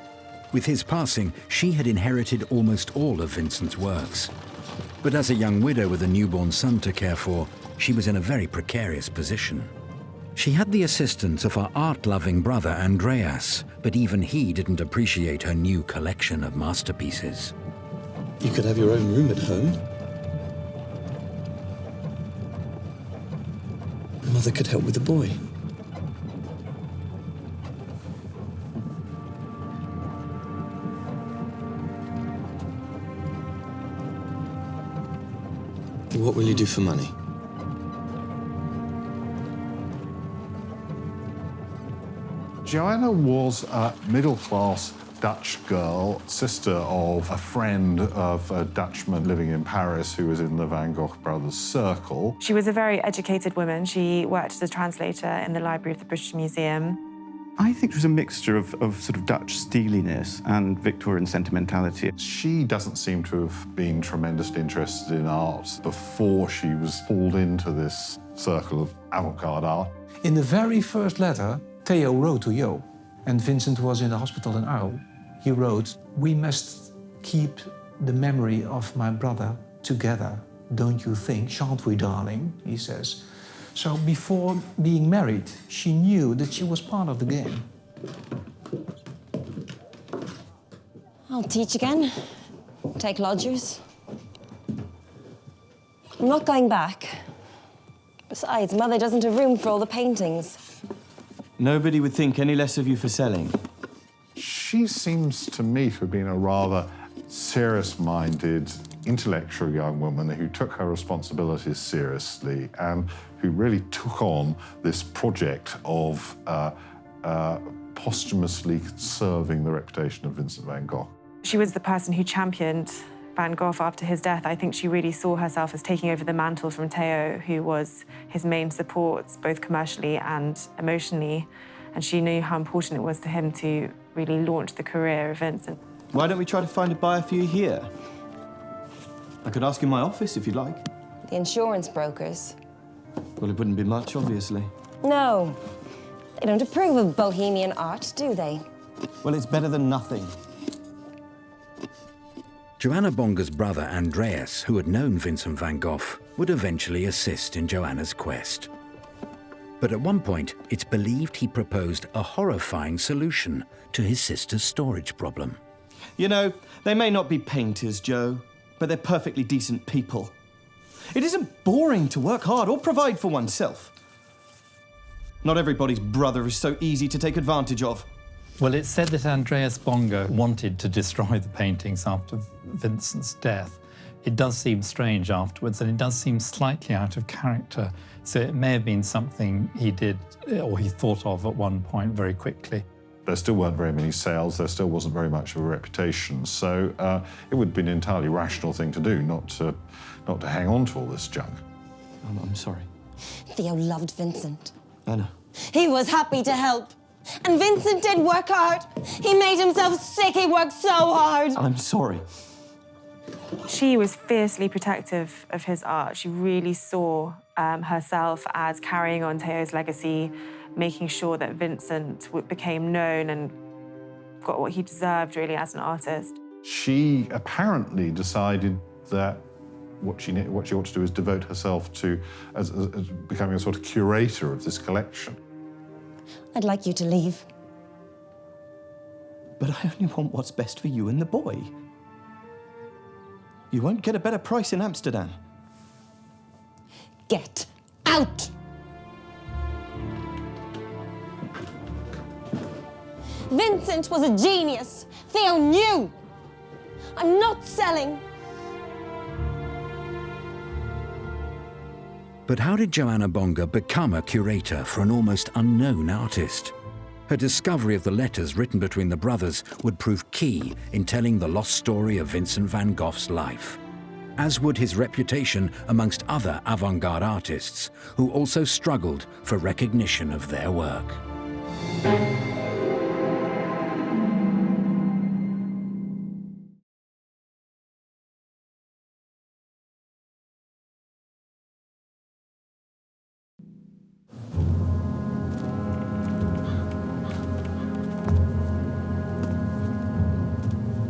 With his passing, she had inherited almost all of Vincent's works. But as a young widow with a newborn son to care for, she was in a very precarious position. She had the assistance of her art-loving brother Andreas, but even he didn't appreciate her new collection of masterpieces. You could have your own room at home. Mother could help with the boy. What will you do for money? Johanna was a middle-class Dutch girl, sister of a friend of a Dutchman living in Paris who was in the Van Gogh brothers' circle. She was a very educated woman. She worked as a translator in the library of the British Museum. I think it was a mixture of sort of Dutch steeliness and Victorian sentimentality. She doesn't seem to have been tremendously interested in art before she was pulled into this circle of avant-garde art. In the very first letter, Theo wrote to Jo, and Vincent was in the hospital in Arles. He wrote, "We must keep the memory of my brother together, don't you think? Shan't we, darling?" he says. So before being married, she knew that she was part of the game. I'll teach again, take lodgers. I'm not going back. Besides, Mother doesn't have room for all the paintings. Nobody would think any less of you for selling. She seems to me to have been a rather serious-minded, intellectual young woman who took her responsibilities seriously and who really took on this project of posthumously conserving the reputation of Vincent van Gogh. She was the person who championed Van Gogh after his death. I think she really saw herself as taking over the mantle from Theo, who was his main support, both commercially and emotionally. And she knew how important it was to him to really launch the career of Vincent. Why don't we try to find a buyer for you here? I could ask in my office if you'd like. The insurance brokers. Well, it wouldn't be much, obviously. No, they don't approve of bohemian art, do they? Well, it's better than nothing. Johanna Bonge's brother Andreas, who had known Vincent van Gogh, would eventually assist in Johanna's quest. But at one point, it's believed he proposed a horrifying solution to his sister's storage problem. You know, they may not be painters, Joe, but they're perfectly decent people. It isn't boring to work hard or provide for oneself. Not everybody's brother is so easy to take advantage of. Well, it's said that Andreas Bonge wanted to destroy the paintings after Vincent's death. It does seem strange afterwards, and it does seem slightly out of character. So it may have been something he did, or he thought of at one point very quickly. There still weren't very many sales, there still wasn't very much of a reputation, so it would have been an entirely rational thing to do, not to hang on to all this junk. I'm sorry. Theo loved Vincent. I know. He was happy to help. And Vincent did work hard. He made himself sick. He worked so hard. I'm sorry. She was fiercely protective of his art. She really saw herself as carrying on Theo's legacy, making sure that Vincent became known and got what he deserved, really, as an artist. She apparently decided that what she ought to do is devote herself to as becoming a sort of curator of this collection. I'd like you to leave. But I only want what's best for you and the boy. You won't get a better price in Amsterdam. Get out! Vincent was a genius. Theo knew. I'm not selling. But how did Johanna Bonga become a curator for an almost unknown artist? Her discovery of the letters written between the brothers would prove key in telling the lost story of Vincent van Gogh's life, as would his reputation amongst other avant-garde artists who also struggled for recognition of their work.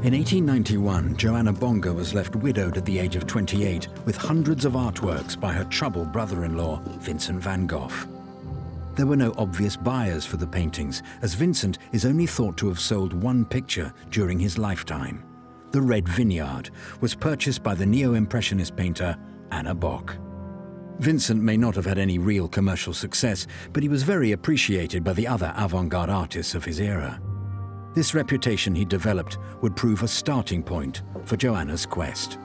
In 1891, Johanna Bonga was left widowed at the age of 28 with hundreds of artworks by her troubled brother-in-law, Vincent van Gogh. There were no obvious buyers for the paintings, as Vincent is only thought to have sold one picture during his lifetime. The Red Vineyard was purchased by the neo-impressionist painter Anna Bock. Vincent may not have had any real commercial success, but he was very appreciated by the other avant-garde artists of his era. This reputation he developed would prove a starting point for Johanna's quest,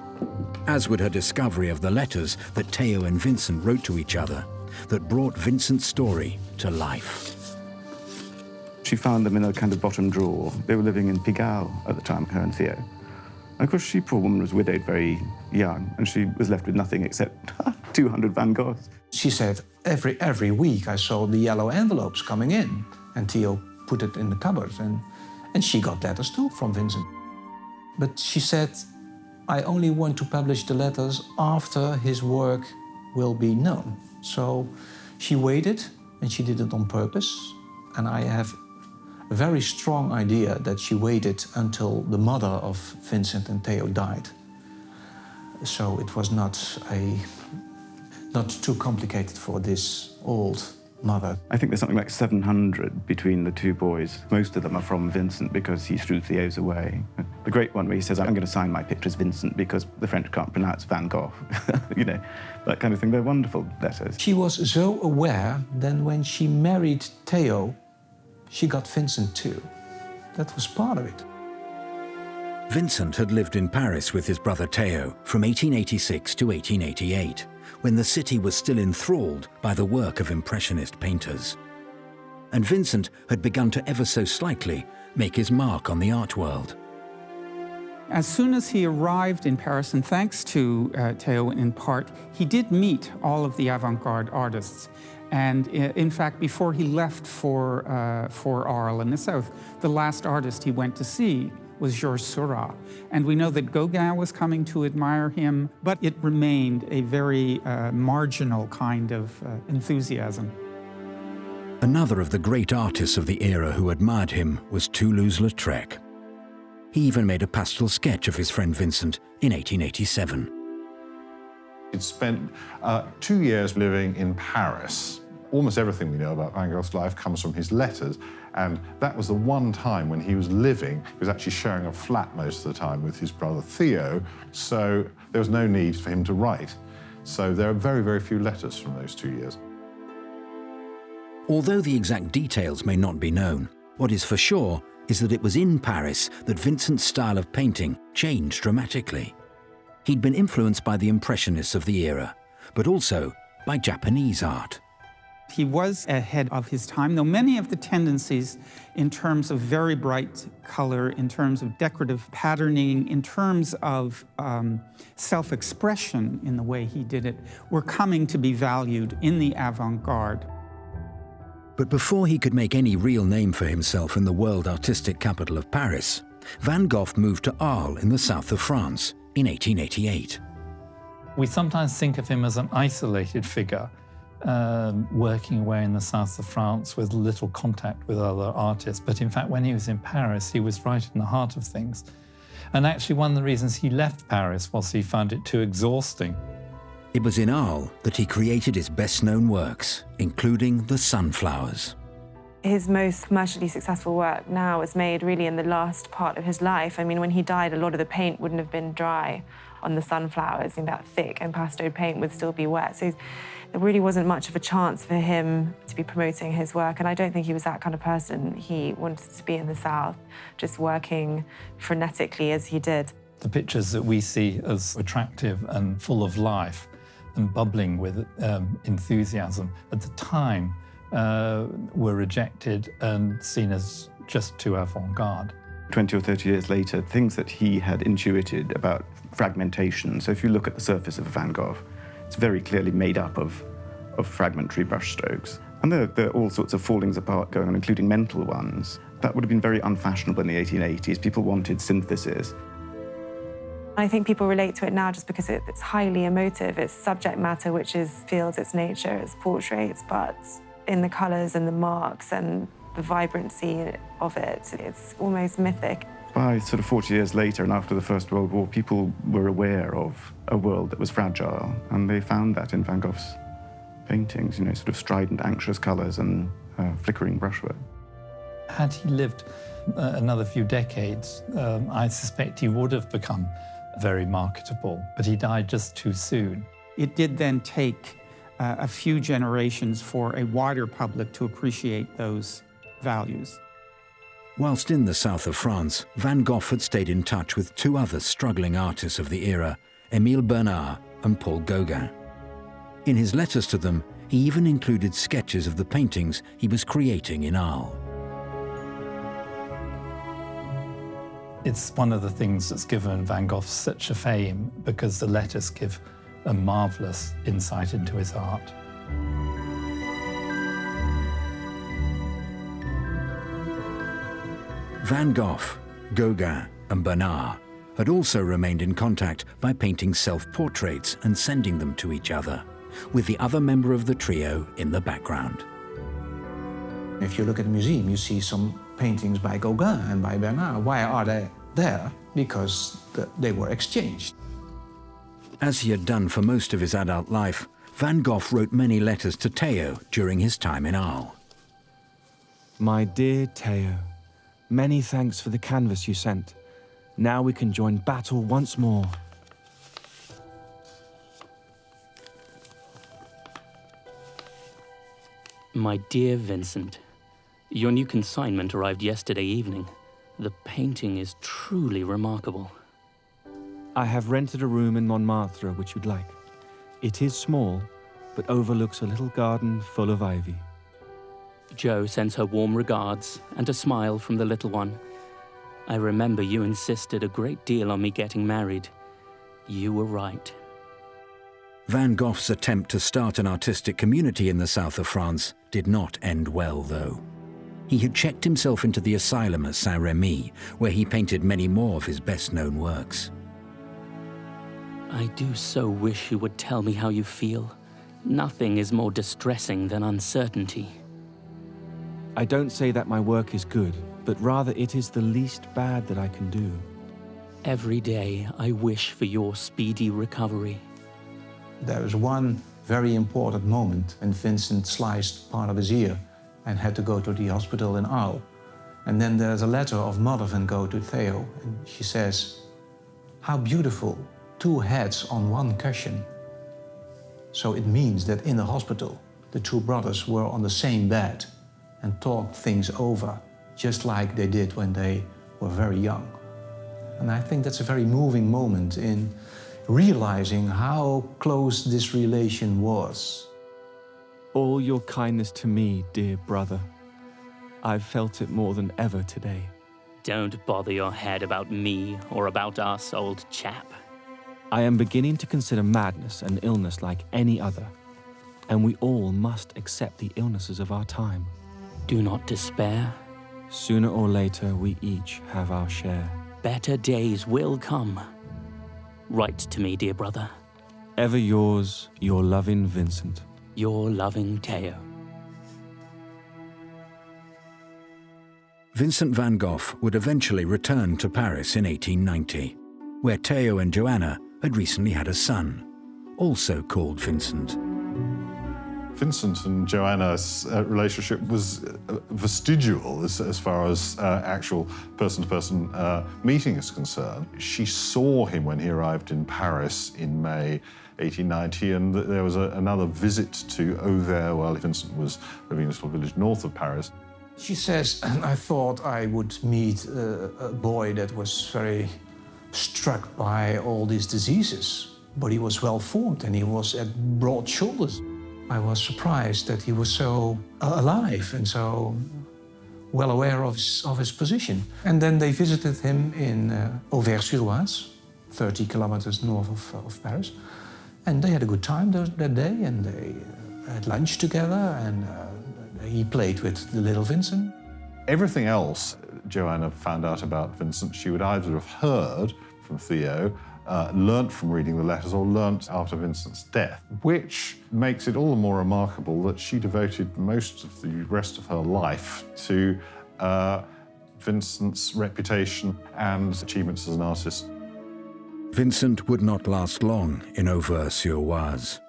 as would her discovery of the letters that Theo and Vincent wrote to each other that brought Vincent's story to life. She found them in a kind of bottom drawer. They were living in Pigalle at the time, her and Theo. And of course, she, poor woman, was widowed very young, and she was left with nothing except 200 Van Goghs. She said, every week I saw the yellow envelopes coming in, and Theo put it in the cupboard, and she got letters too from Vincent. But she said, I only want to publish the letters after his work will be known. So she waited, and she did it on purpose. And I have a very strong idea that she waited until the mother of Vincent and Theo died. So it was not too complicated for this old mother. I think there's something like 700 between the two boys. Most of them are from Vincent because he threw Theo's away. The great one where he says, I'm going to sign my pictures Vincent because the French can't pronounce Van Gogh. You know, that kind of thing. They're wonderful letters. She was so aware that when she married Theo, she got Vincent too. That was part of it. Vincent had lived in Paris with his brother Theo from 1886 to 1888. When the city was still enthralled by the work of Impressionist painters. And Vincent had begun to ever so slightly make his mark on the art world. As soon as he arrived in Paris, and thanks to Theo in part, he did meet all of the avant-garde artists. And in fact, before he left for Arles in the south, the last artist he went to see was Georges Seurat. And we know that Gauguin was coming to admire him, but it remained a very marginal kind of enthusiasm. Another of the great artists of the era who admired him was Toulouse-Lautrec. He even made a pastel sketch of his friend Vincent in 1887. He'd spent 2 years living in Paris. Almost everything we know about Van Gogh's life comes from his letters, and that was the one time when he was living. He was actually sharing a flat most of the time with his brother Theo, so there was no need for him to write. So there are very, very few letters from those 2 years. Although the exact details may not be known, what is for sure is that it was in Paris that Vincent's style of painting changed dramatically. He'd been influenced by the Impressionists of the era, but also by Japanese art. He was ahead of his time, though many of the tendencies in terms of very bright color, in terms of decorative patterning, in terms of self-expression in the way he did it, were coming to be valued in the avant-garde. But before he could make any real name for himself in the world artistic capital of Paris, Van Gogh moved to Arles in the south of France in 1888. We sometimes think of him as an isolated figure, working away in the south of France with little contact with other artists. But in fact, when he was in Paris, he was right in the heart of things. And actually, one of the reasons he left Paris was he found it too exhausting. It was in Arles that he created his best-known works, including the sunflowers. His most commercially successful work now was made really in the last part of his life. I mean, when he died, a lot of the paint wouldn't have been dry on the sunflowers, and that thick impasto paint would still be wet. So there really wasn't much of a chance for him to be promoting his work, and I don't think he was that kind of person. He wanted to be in the South, just working frenetically as he did. The pictures that we see as attractive and full of life and bubbling with enthusiasm, at the time were rejected and seen as just too avant-garde. 20 or 30 years later, things that he had intuited about fragmentation. So if you look at the surface of a Van Gogh, it's very clearly made up of fragmentary brushstrokes. And there are all sorts of fallings apart going on, including mental ones. That would have been very unfashionable in the 1880s. People wanted synthesis. I think people relate to it now just because it's highly emotive. It's subject matter, which feels its nature, it's portraits, but in the colours and the marks and the vibrancy of it, it's almost mythic. By sort of 40 years later and after the First World War, people were aware of a world that was fragile, and they found that in Van Gogh's paintings, you know, sort of strident, anxious colours and flickering brushwork. Had he lived another few decades, I suspect he would have become very marketable, but he died just too soon. It did then take a few generations for a wider public to appreciate those values. Whilst in the south of France, Van Gogh had stayed in touch with two other struggling artists of the era, Émile Bernard and Paul Gauguin. In his letters to them, he even included sketches of the paintings he was creating in Arles. It's one of the things that's given Van Gogh such a fame, because the letters give a marvellous insight into his art. Van Gogh, Gauguin and Bernard had also remained in contact by painting self-portraits and sending them to each other, with the other member of the trio in the background. If you look at the museum, you see some paintings by Gauguin and by Bernard. Why are they there? Because they were exchanged. As he had done for most of his adult life, Van Gogh wrote many letters to Theo during his time in Arles. My dear Theo, many thanks for the canvas you sent. Now we can join battle once more. My dear Vincent, your new consignment arrived yesterday evening. The painting is truly remarkable. I have rented a room in Montmartre which you'd like. It is small, but overlooks a little garden full of ivy. Jo sends her warm regards and a smile from the little one. I remember you insisted a great deal on me getting married. You were right. Van Gogh's attempt to start an artistic community in the south of France did not end well, though. He had checked himself into the asylum at Saint-Rémy, where he painted many more of his best-known works. I do so wish you would tell me how you feel. Nothing is more distressing than uncertainty. I don't say that my work is good, but rather it is the least bad that I can do. Every day I wish for your speedy recovery. There was one very important moment when Vincent sliced part of his ear and had to go to the hospital in Arles. And then there's a letter of Mother Van Gogh to Theo, and she says, "How beautiful, 2 heads on 1 cushion." So it means that in the hospital, the 2 brothers were on the same bed and talked things over, just like they did when they were very young. And I think that's a very moving moment in realizing how close this relation was. All your kindness to me, dear brother. I've felt it more than ever today. Don't bother your head about me or about us, old chap. I am beginning to consider madness an illness like any other, and we all must accept the illnesses of our time. Do not despair. Sooner or later, we each have our share. Better days will come. Write to me, dear brother. Ever yours, your loving Vincent. Your loving Theo. Vincent van Gogh would eventually return to Paris in 1890, where Theo and Johanna had recently had a son, also called Vincent. Vincent and Johanna's relationship was vestigial as far as actual person-to-person meeting is concerned. She saw him when he arrived in Paris in May 1890, and there was another visit to Auvers while Vincent was living in a little village north of Paris. She says, I thought I would meet a boy that was very struck by all these diseases. but he was well formed and he was at broad shoulders. I was surprised that he was so alive and so well aware of his position. And then they visited him in Auvers-sur-Oise, 30 kilometers north of Paris. And they had a good time that day, and they had lunch together, and he played with the little Vincent. Everything else Johanna found out about Vincent, she would either have heard from Theo, learnt from reading the letters, or learnt after Vincent's death, which makes it all the more remarkable that she devoted most of the rest of her life to Vincent's reputation and achievements as an artist. Vincent would not last long in Auvers-sur-Oise.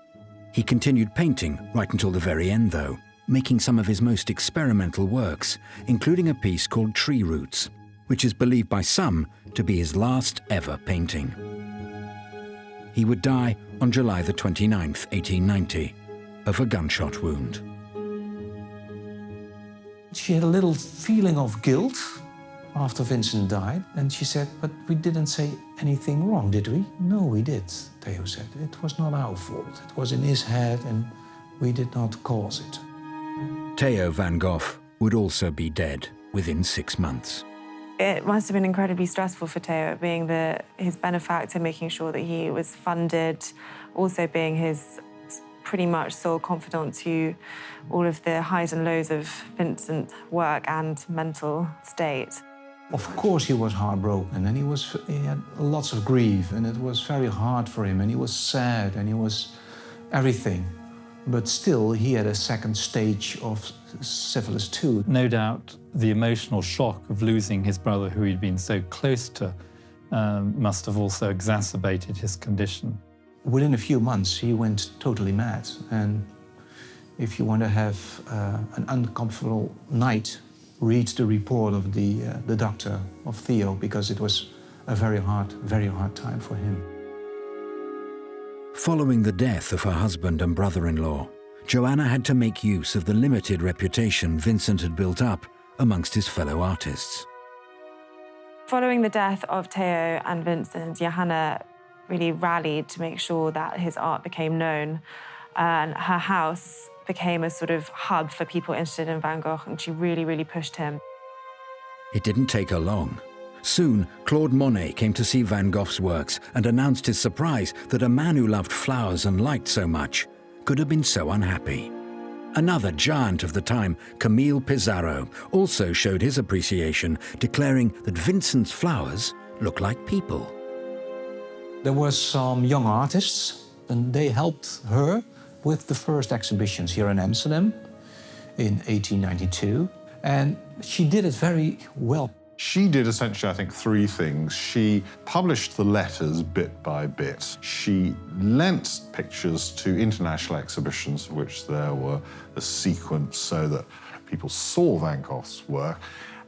He continued painting right until the very end, though, making some of his most experimental works, including a piece called Tree Roots, which is believed by some to be his last ever painting. He would die on July the 29th, 1890, of a gunshot wound. She had a little feeling of guilt after Vincent died, and she said, but we didn't say anything wrong, did we? No, we did, Theo said. It was not our fault. It was in his head, and we did not cause it. Theo van Gogh would also be dead within 6 months. It must have been incredibly stressful for Theo, being his benefactor, making sure that he was funded, also being his pretty much sole confidant to all of the highs and lows of Vincent's work and mental state. Of course he was heartbroken, and he had lots of grief, and it was very hard for him, and he was sad, and he was everything. But still, he had a second stage of syphilis too. No doubt the emotional shock of losing his brother, who he'd been so close to, must have also exacerbated his condition. Within a few months, he went totally mad. And if you want to have an uncomfortable night, read the report of the doctor, of Theo, because it was a very hard time for him. Following the death of her husband and brother-in-law, Johanna had to make use of the limited reputation Vincent had built up amongst his fellow artists. Following the death of Theo and Vincent, Johanna really rallied to make sure that his art became known. And her house became a sort of hub for people interested in Van Gogh, and she really, really pushed him. It didn't take her long. Soon, Claude Monet came to see Van Gogh's works and announced his surprise that a man who loved flowers and light so much could have been so unhappy. Another giant of the time, Camille Pissarro, also showed his appreciation, declaring that Vincent's flowers look like people. There were some young artists, and they helped her with the first exhibitions here in Amsterdam in 1892, and she did it very well. She did essentially, I think, three things. She published the letters bit by bit. She lent pictures to international exhibitions, of which there were a sequence so that people saw Van Gogh's work,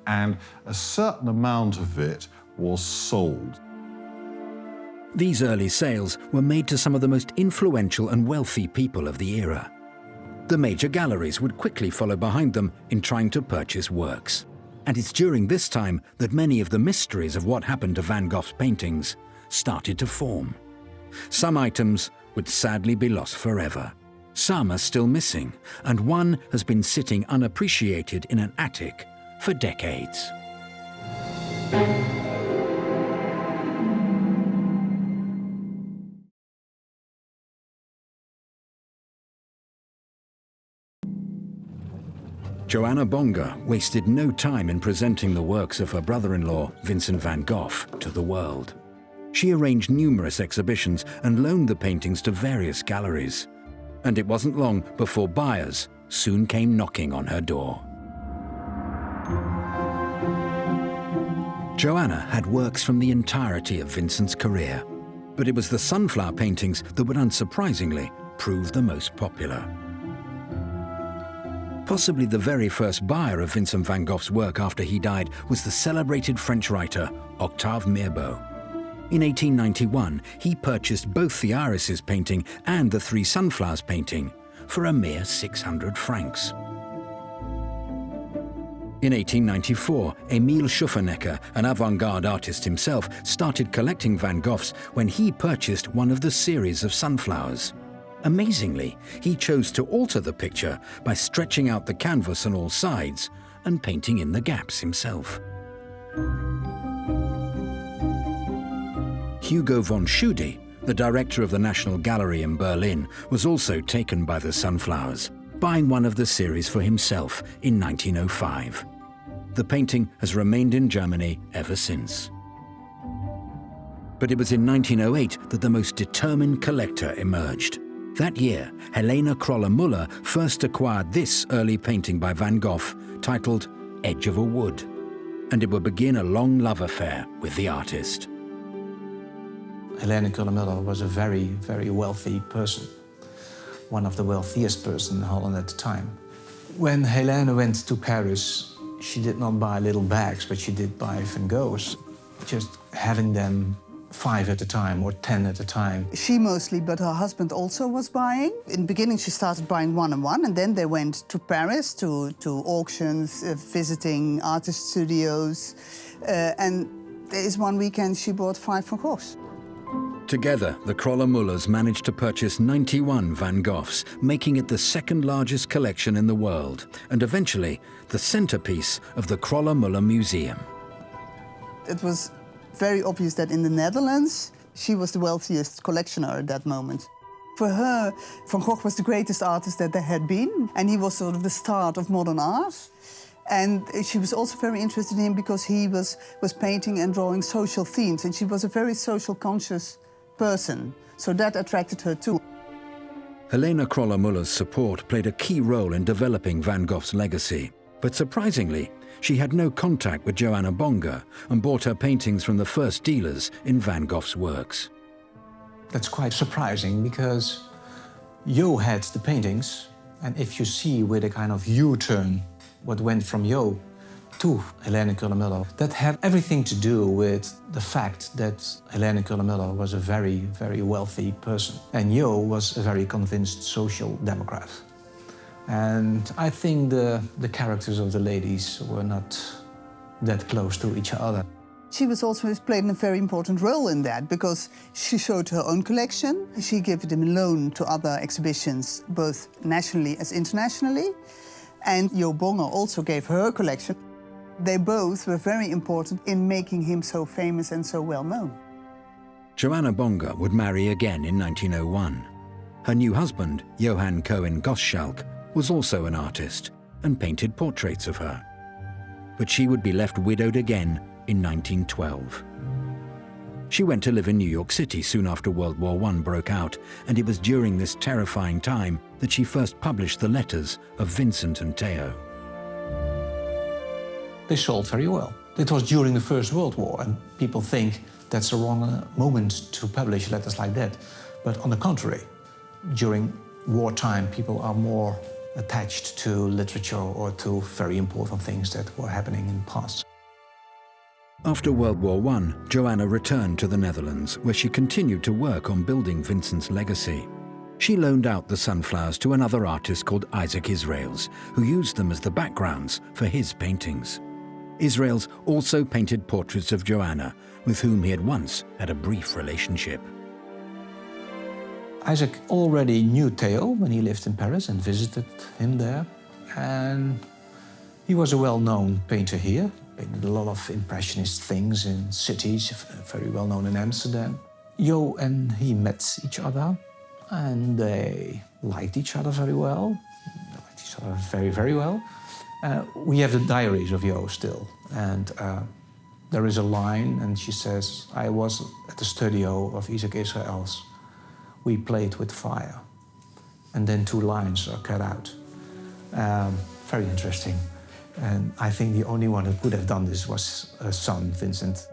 and a certain amount of it was sold. These early sales were made to some of the most influential and wealthy people of the era. The major galleries would quickly follow behind them in trying to purchase works. And it's during this time that many of the mysteries of what happened to Van Gogh's paintings started to form. Some items would sadly be lost forever. Some are still missing, and one has been sitting unappreciated in an attic for decades. Johanna Bonga wasted no time in presenting the works of her brother-in-law, Vincent van Gogh, to the world. She arranged numerous exhibitions and loaned the paintings to various galleries. And it wasn't long before buyers soon came knocking on her door. Johanna had works from the entirety of Vincent's career, but it was the sunflower paintings that would unsurprisingly prove the most popular. Possibly the very first buyer of Vincent van Gogh's work after he died was the celebrated French writer Octave Mirbeau. In 1891, he purchased both the Irises painting and the Three Sunflowers painting for a mere 600 francs. In 1894, Emil Schuffernecker, an avant-garde artist himself, started collecting Van Goghs when he purchased one of the series of sunflowers. Amazingly, he chose to alter the picture by stretching out the canvas on all sides and painting in the gaps himself. Hugo von Schude, the director of the National Gallery in Berlin, was also taken by the sunflowers, buying one of the series for himself in 1905. The painting has remained in Germany ever since. But it was in 1908 that the most determined collector emerged. That year, Helena Kroller-Müller first acquired this early painting by Van Gogh, titled Edge of a Wood, and it would begin a long love affair with the artist. Helena Kroller-Müller was a very, very wealthy person, one of the wealthiest persons in Holland at the time. When Helena went to Paris, she did not buy little bags, but she did buy Van Goghs, just having them 5 at a time or 10 at a time. She mostly, but her husband also was buying. In the beginning, she started buying one and one, and then they went to Paris to auctions, visiting artist studios. And there is one weekend she bought 5 Van Goghs. Together, the Kroller-Müllers managed to purchase 91 Van Goghs, making it the second largest collection in the world, and eventually the centerpiece of the Kroller-Müller Museum. It was very obvious that in the Netherlands, she was the wealthiest collectioner at that moment. For her, Van Gogh was the greatest artist that there had been, and he was sort of the start of modern art. And she was also very interested in him because he was painting and drawing social themes, and she was a very social conscious person, so that attracted her too. Helena Kroller-Müller's support played a key role in developing Van Gogh's legacy, but surprisingly, she had no contact with Johanna Bonge and bought her paintings from the first dealers in Van Gogh's works. That's quite surprising because Jo had the paintings, and if you see with a kind of U-turn what went from Jo to Helena Kroller-Müller, that had everything to do with the fact that Helena Kroller-Müller was a very, very wealthy person, and Jo was a very convinced social democrat. And I think the characters of the ladies were not that close to each other. She was also played a very important role in that because she showed her own collection. She gave them a loan to other exhibitions, both nationally as internationally. And Jo Bonge also gave her collection. They both were very important in making him so famous and so well known. Johanna Bonge would marry again in 1901. Her new husband, Johann Cohen Gottschalk, was also an artist and painted portraits of her. But she would be left widowed again in 1912. She went to live in New York City soon after World War I broke out, and it was during this terrifying time that she first published the letters of Vincent and Theo. They sold very well. It was during the First World War, and people think that's the wrong moment to publish letters like that. But on the contrary, during wartime, people are more attached to literature or to very important things that were happening in the past. After World War I, Johanna returned to the Netherlands, where she continued to work on building Vincent's legacy. She loaned out the sunflowers to another artist called Isaac Israels, who used them as the backgrounds for his paintings. Israels also painted portraits of Johanna, with whom he had once had a brief relationship. Isaac already knew Theo when he lived in Paris and visited him there. And he was a well-known painter here. Painted a lot of impressionist things in cities, very well known in Amsterdam. Jo and he met each other, and they liked each other very well. They liked each other very, very well. We have the diaries of Jo still, and there is a line, and she says, "I was at the studio of Isaac Israels. We played with fire." And then 2 lines are cut out. Very interesting. And I think the only one who could have done this was her son, Vincent.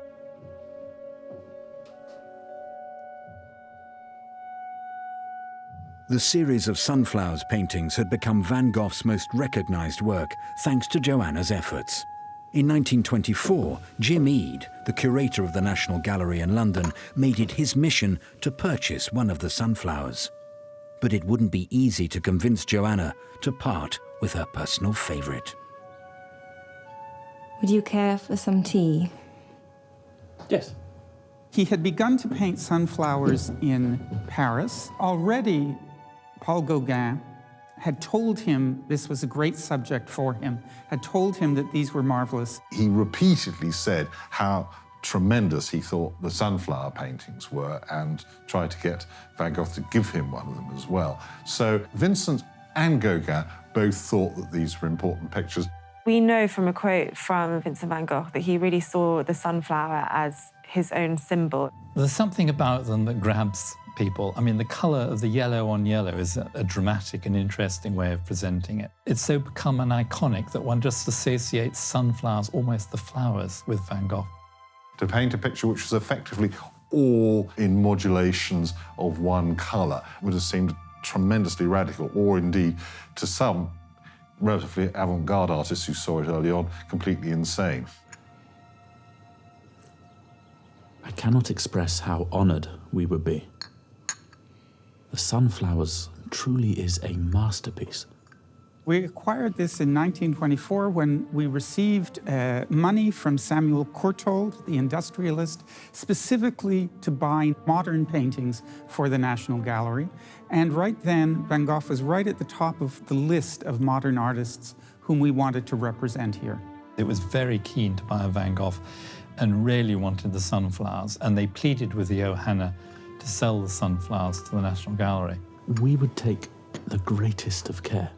The series of sunflowers paintings had become Van Gogh's most recognized work, thanks to Johanna's efforts. In 1924, Jim Eade, the curator of the National Gallery in London, made it his mission to purchase one of the sunflowers. But it wouldn't be easy to convince Johanna to part with her personal favorite. Would you care for some tea? Yes. He had begun to paint sunflowers in Paris. Already, Paul Gauguin had told him this was a great subject for him, had told him that these were marvelous. He repeatedly said how tremendous he thought the sunflower paintings were and tried to get Van Gogh to give him one of them as well. So Vincent and Gauguin both thought that these were important pictures. We know from a quote from Vincent van Gogh that he really saw the sunflower as his own symbol. There's something about them that grabs people. I mean, the colour of the yellow on yellow is a dramatic and interesting way of presenting it. It's so become an iconic that one just associates sunflowers, almost the flowers, with Van Gogh. To paint a picture which was effectively all in modulations of one colour would have seemed tremendously radical, or indeed, to some relatively avant-garde artists who saw it early on, completely insane. I cannot express how honoured we would be. The Sunflowers truly is a masterpiece. We acquired this in 1924 when we received money from Samuel Courtauld, the industrialist, specifically to buy modern paintings for the National Gallery. And right then, Van Gogh was right at the top of the list of modern artists whom we wanted to represent here. It was very keen to buy a Van Gogh and really wanted the sunflowers, and they pleaded with the Johanna to sell the sunflowers to the National Gallery. We would take the greatest of care.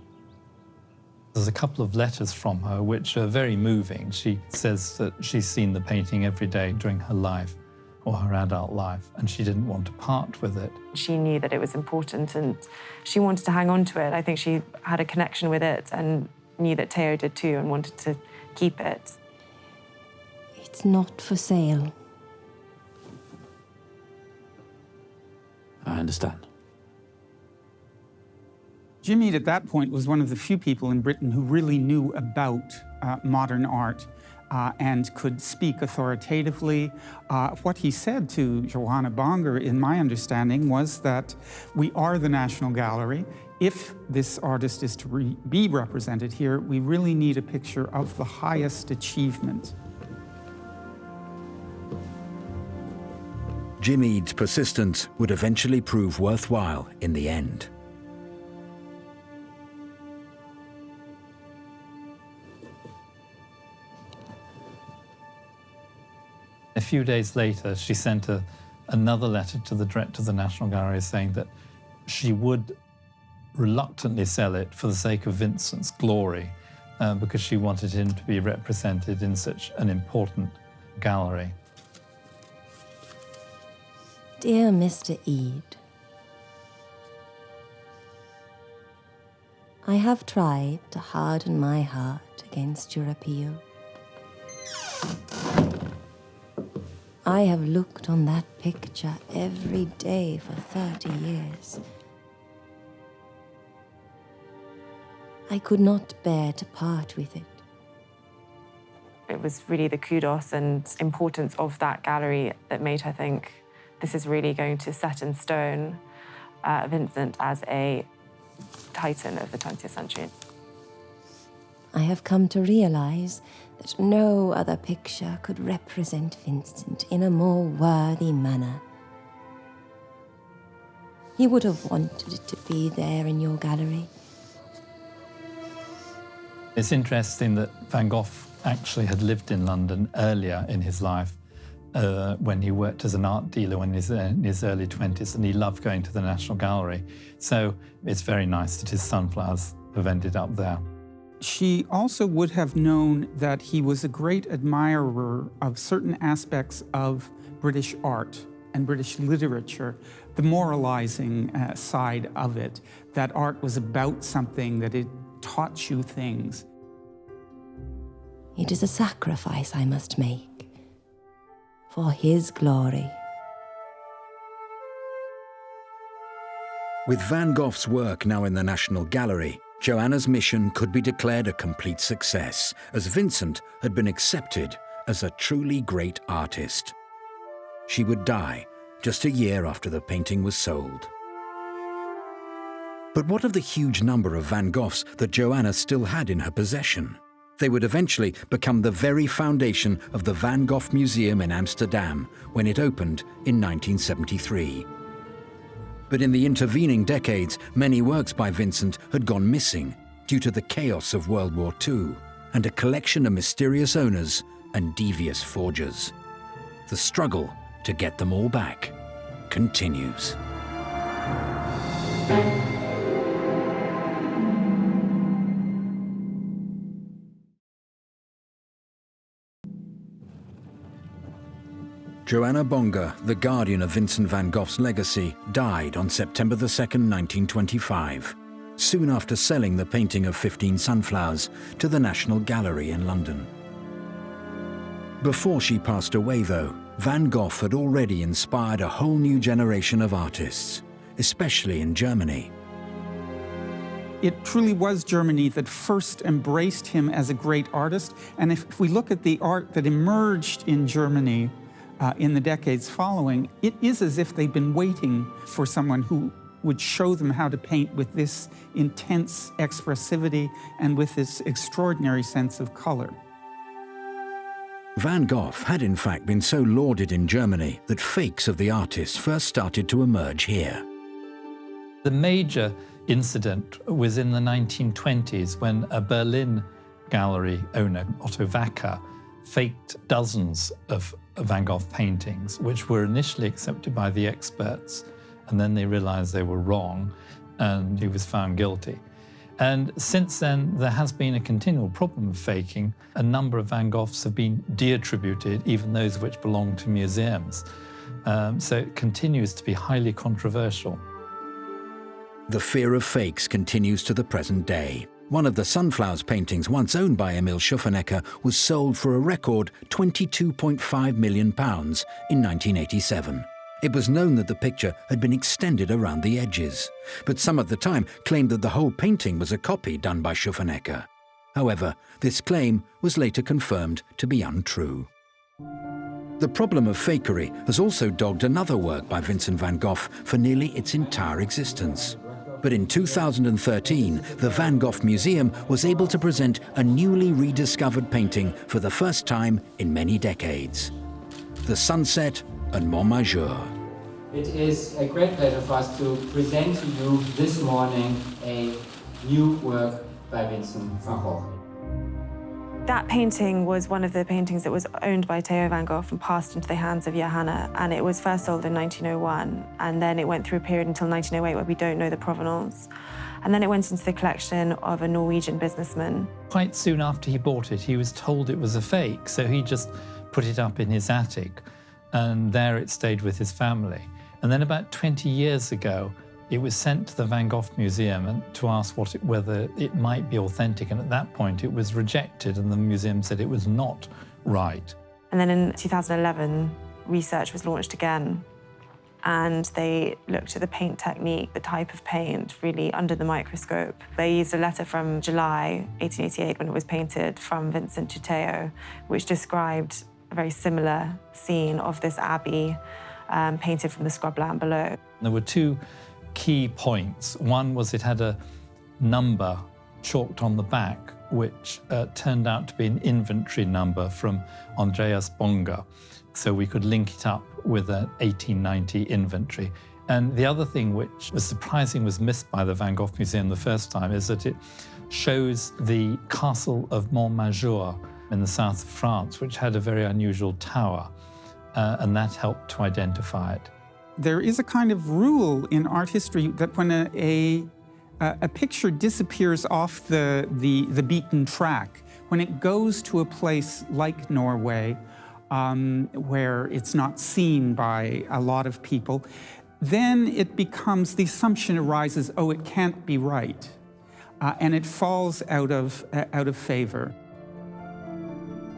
There's a couple of letters from her which are very moving. She says that she's seen the painting every day during her life, or her adult life, and she didn't want to part with it. She knew that it was important and she wanted to hang on to it. I think she had a connection with it and knew that Theo did too and wanted to keep it. It's not for sale. I understand. Jimmy, at that point, was one of the few people in Britain who really knew about modern art and could speak authoritatively. What he said to Johanna Bonger, in my understanding, was that we are the National Gallery. If this artist is to be represented here, we really need a picture of the highest achievement. Jim Eade's persistence would eventually prove worthwhile in the end. A few days later, she sent another letter to the director of the National Gallery saying that she would reluctantly sell it for the sake of Vincent's glory, because she wanted him to be represented in such an important gallery. Dear Mr. Eade, I have tried to harden my heart against your appeal. I have looked on that picture every day for 30 years. I could not bear to part with it. It was really the kudos and importance of that gallery that made her think this is really going to set in stone Vincent as a titan of the 20th century. I have come to realize that no other picture could represent Vincent in a more worthy manner. He would have wanted it to be there in your gallery. It's interesting that Van Gogh actually had lived in London earlier in his life when he worked as an art dealer when he was in his early 20s, and he loved going to the National Gallery. So it's very nice that his sunflowers have ended up there. She also would have known that he was a great admirer of certain aspects of British art and British literature, the moralizing side of it, that art was about something, that it taught you things. It is a sacrifice I must make for his glory. With Van Gogh's work now in the National Gallery, Johanna's mission could be declared a complete success, as Vincent had been accepted as a truly great artist. She would die just a year after the painting was sold. But what of the huge number of Van Goghs that Johanna still had in her possession? They would eventually become the very foundation of the Van Gogh Museum in Amsterdam when it opened in 1973. But in the intervening decades, many works by Vincent had gone missing due to the chaos of World War II and a collection of mysterious owners and devious forgers. The struggle to get them all back continues. Johanna Bonga, the guardian of Vincent van Gogh's legacy, died on September 2, 1925, soon after selling the painting of 15 sunflowers to the National Gallery in London. Before she passed away, though, Van Gogh had already inspired a whole new generation of artists, especially in Germany. It truly was Germany that first embraced him as a great artist. And if we look at the art that emerged in Germany in the decades following, it is as if they'd been waiting for someone who would show them how to paint with this intense expressivity and with this extraordinary sense of color. Van Gogh had in fact been so lauded in Germany that fakes of the artist first started to emerge here. The major incident was in the 1920s when a Berlin gallery owner, Otto Wacker, faked dozens of Van Gogh paintings, which were initially accepted by the experts, and then they realized they were wrong, and he was found guilty. And since then, there has been a continual problem of faking. A number of Van Goghs have been de-attributed, even those which belong to museums. So it continues to be highly controversial. The fear of fakes continues to the present day. One of the Sunflowers paintings once owned by Emil Schuffenecker was sold for a record £22.5 million in 1987. It was known that the picture had been extended around the edges, but some at the time claimed that the whole painting was a copy done by Schuffenecker. However, this claim was later confirmed to be untrue. The problem of fakery has also dogged another work by Vincent van Gogh for nearly its entire existence. But in 2013, the Van Gogh Museum was able to present a newly rediscovered painting for the first time in many decades. The Sunset and Montmajour. It is a great pleasure for us to present to you this morning a new work by Vincent van Gogh. That painting was one of the paintings that was owned by Theo van Gogh and passed into the hands of Johanna, and it was first sold in 1901, and then it went through a period until 1908 where we don't know the provenance. And then it went into the collection of a Norwegian businessman. Quite soon after he bought it, he was told it was a fake, so he just put it up in his attic, and there it stayed with his family. And then about 20 years ago, it was sent to the Van Gogh Museum to ask whether it might be authentic, and at that point it was rejected, and the museum said it was not right. And then in 2011, research was launched again, and they looked at the paint technique, the type of paint, really under the microscope. They used a letter from July 1888, when it was painted, from Vincent to Theo, which described a very similar scene of this abbey painted from the scrubland below. There were two key points. One was it had a number chalked on the back, which turned out to be an inventory number from Andreas Bonga, so we could link it up with an 1890 inventory. And the other thing which was surprising, was missed by the Van Gogh Museum the first time, is that it shows the castle of Montmajour in the south of France, which had a very unusual tower, and that helped to identify it. There is a kind of rule in art history that when a picture disappears off the beaten track, when it goes to a place like Norway, where it's not seen by a lot of people, then it becomes, the assumption arises, oh, it can't be right, and it falls out of favor.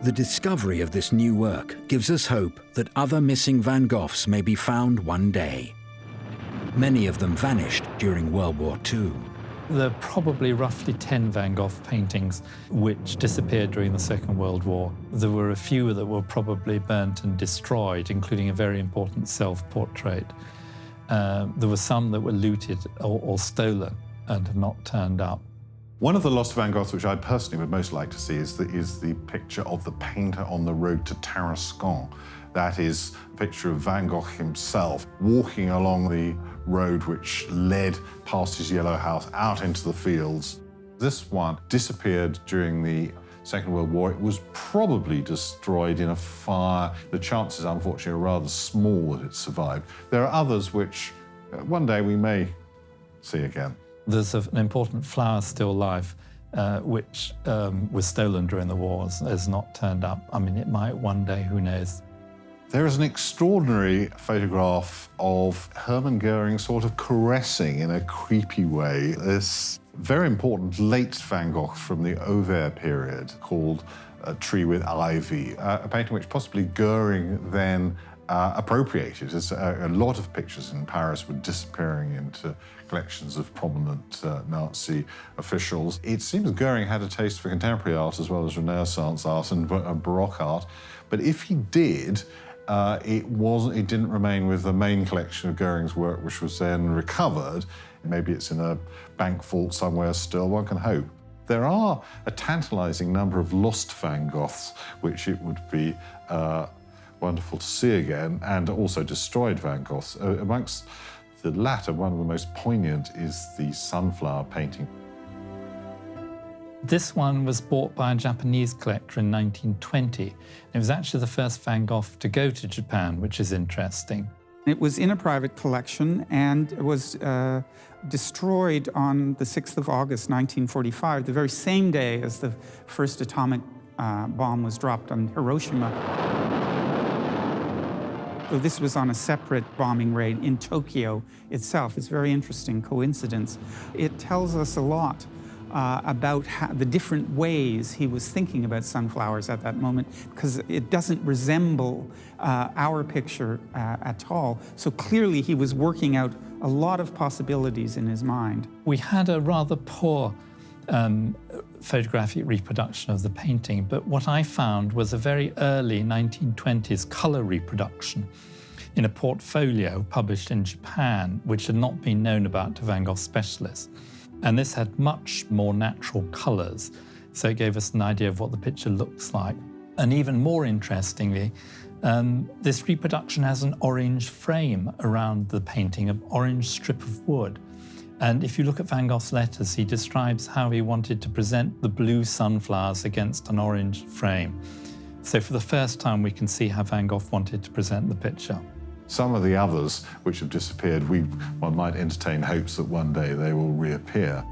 The discovery of this new work gives us hope that other missing Van Goghs may be found one day. Many of them vanished during World War II. There are probably roughly 10 Van Gogh paintings which disappeared during the Second World War. There were a few that were probably burnt and destroyed, including a very important self-portrait. There were some that were looted or stolen and have not turned up. One of the lost Van Goghs, which I personally would most like to see, is the picture of the painter on the road to Tarascon. That is a picture of Van Gogh himself walking along the road which led past his yellow house out into the fields. This one disappeared during the Second World War. It was probably destroyed in a fire. The chances, unfortunately, are rather small that it survived. There are others which one day we may see again. There's an important flower still life, which was stolen during the wars, has not turned up. I mean, it might one day, who knows. There is an extraordinary photograph of Hermann Goering sort of caressing in a creepy way this very important late Van Gogh from the Auvers period called A Tree with Ivy, a painting which possibly Goering then appropriated, as a lot of pictures in Paris were disappearing into collections of prominent Nazi officials. It seems Goering had a taste for contemporary art as well as Renaissance art and Baroque art, but if he did, it didn't remain with the main collection of Goering's work, which was then recovered. Maybe it's in a bank vault somewhere still, one can hope. There are a tantalizing number of lost Van Goghs, which it would be wonderful to see again, and also destroyed Van Goghs. Amongst the latter, one of the most poignant is the sunflower painting. This one was bought by a Japanese collector in 1920. It was actually the first Van Gogh to go to Japan, which is interesting. It was in a private collection and was destroyed on the 6th of August, 1945, the very same day as the first atomic bomb was dropped on Hiroshima. So this was on a separate bombing raid in Tokyo itself. It's a very interesting coincidence. It tells us a lot about the different ways he was thinking about sunflowers at that moment, because it doesn't resemble our picture at all. So clearly he was working out a lot of possibilities in his mind. We had a rather poor photographic reproduction of the painting, but what I found was a very early 1920s colour reproduction in a portfolio published in Japan, which had not been known about to Van Gogh specialists. And this had much more natural colours, so it gave us an idea of what the picture looks like. And even more interestingly, this reproduction has an orange frame around the painting, an orange strip of wood. And if you look at Van Gogh's letters, he describes how he wanted to present the blue sunflowers against an orange frame. So for the first time, we can see how Van Gogh wanted to present the picture. Some of the others which have disappeared, one might entertain hopes that one day they will reappear.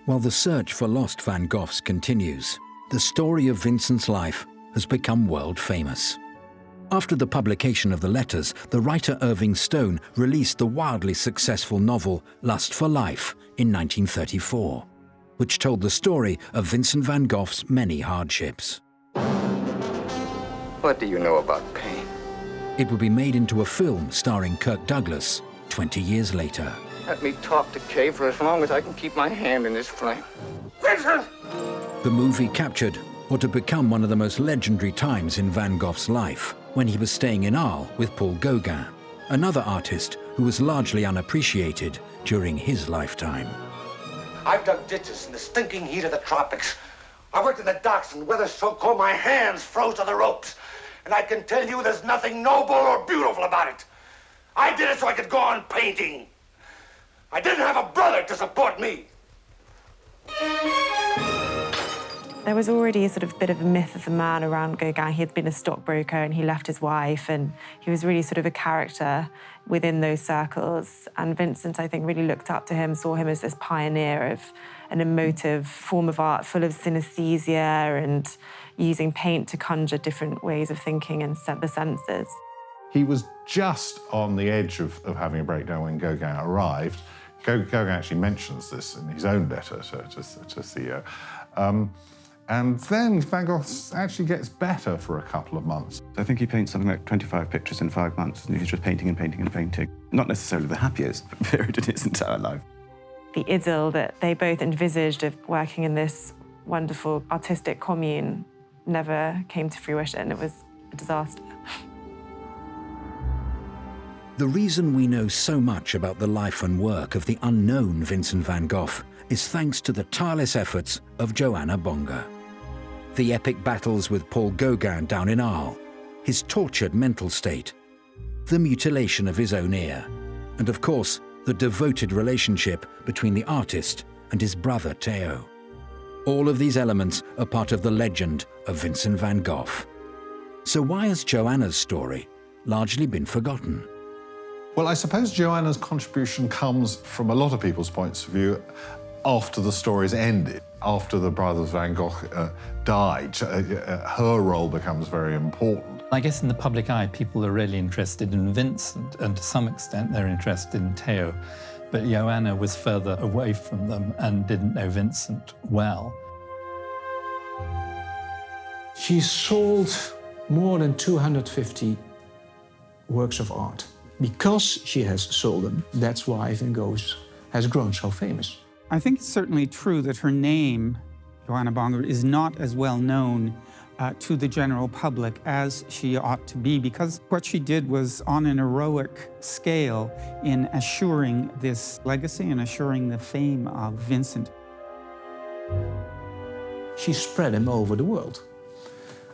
While the search for lost Van Goghs continues, the story of Vincent's life has become world famous. After the publication of the letters, the writer Irving Stone released the wildly successful novel Lust for Life in 1934, which told the story of Vincent van Gogh's many hardships. What do you know about pain? It would be made into a film starring Kirk Douglas 20 years later. Let me talk to Kay for as long as I can keep my hand in this flame. Vincent! The movie captured what had become one of the most legendary times in Van Gogh's life, when he was staying in Arles with Paul Gauguin, another artist who was largely unappreciated during his lifetime. I've dug ditches in the stinking heat of the tropics. I worked in the docks and weather so cold my hands froze to the ropes. And I can tell you there's nothing noble or beautiful about it. I did it so I could go on painting. I didn't have a brother to support me. There was already a sort of bit of a myth of the man around Gauguin. He had been a stockbroker and he left his wife, and he was really sort of a character within those circles. And Vincent, I think, really looked up to him, saw him as this pioneer of an emotive form of art full of synesthesia and using paint to conjure different ways of thinking and set the senses. He was just on the edge of having a breakdown when Gauguin arrived. Gauguin actually mentions this in his own letter to Theo. And then Van Gogh actually gets better for a couple of months. I think he paints something like 25 pictures in 5 months, and he's just painting and painting and painting. Not necessarily the happiest period in his entire life. The idyll that they both envisaged of working in this wonderful artistic commune never came to fruition. It was a disaster. The reason we know so much about the life and work of the unknown Vincent van Gogh is thanks to the tireless efforts of Johanna Bonge. The epic battles with Paul Gauguin down in Arles, his tortured mental state, the mutilation of his own ear, and of course, the devoted relationship between the artist and his brother Theo. All of these elements are part of the legend of Vincent van Gogh. So why has Johanna's story largely been forgotten? Well, I suppose Johanna's contribution comes from a lot of people's points of view after the story's ended. After the brothers Van Gogh died, her role becomes very important. I guess in the public eye, people are really interested in Vincent, and to some extent they're interested in Theo. But Johanna was further away from them and didn't know Vincent well. She sold more than 250 works of art. Because she has sold them, that's why Van Gogh has grown so famous. I think it's certainly true that her name, Johanna Bonge, is not as well known to the general public as she ought to be, because what she did was on an heroic scale in assuring this legacy and assuring the fame of Vincent. She spread him over the world.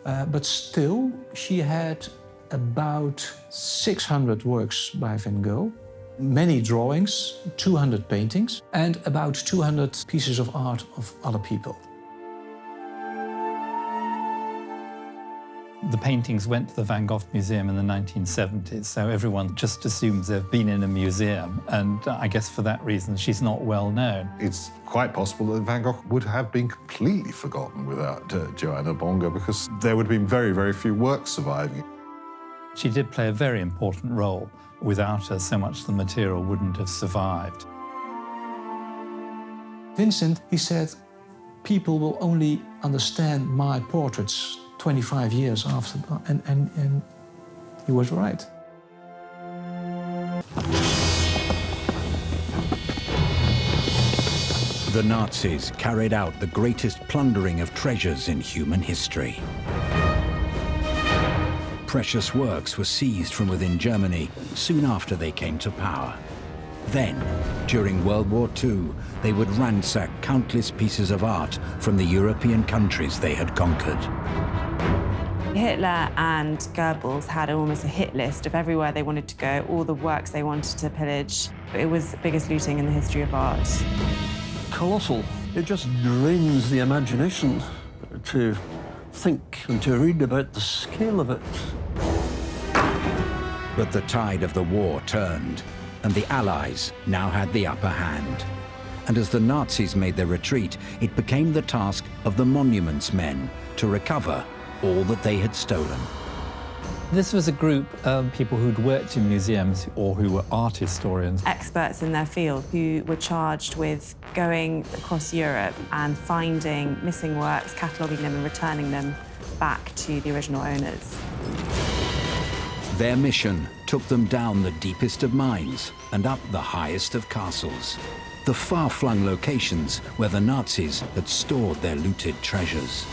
But still, she had about 600 works by Van Gogh, many drawings, 200 paintings, and about 200 pieces of art of other people. The paintings went to the Van Gogh Museum in the 1970s, so everyone just assumes they've been in a museum, and I guess for that reason she's not well known. It's quite possible that Van Gogh would have been completely forgotten without Johanna Bonge, because there would have been very, very few works surviving. She did play a very important role. Without her, so much of the material wouldn't have survived. Vincent, he said, people will only understand my portraits 25 years after, and he was right. The Nazis carried out the greatest plundering of treasures in human history. Precious works were seized from within Germany soon after they came to power. Then, during World War II, they would ransack countless pieces of art from the European countries they had conquered. Hitler and Goebbels had almost a hit list of everywhere they wanted to go, all the works they wanted to pillage. It was the biggest looting in the history of art. Colossal. It just drains the imagination to think and to read about the scale of it. But the tide of the war turned, and the Allies now had the upper hand. And as the Nazis made their retreat, it became the task of the monuments men to recover all that they had stolen. This was a group of people who'd worked in museums or who were art historians. Experts in their field who were charged with going across Europe and finding missing works, cataloguing them and returning them back to the original owners. Their mission took them down the deepest of mines and up the highest of castles, the far-flung locations where the Nazis had stored their looted treasures.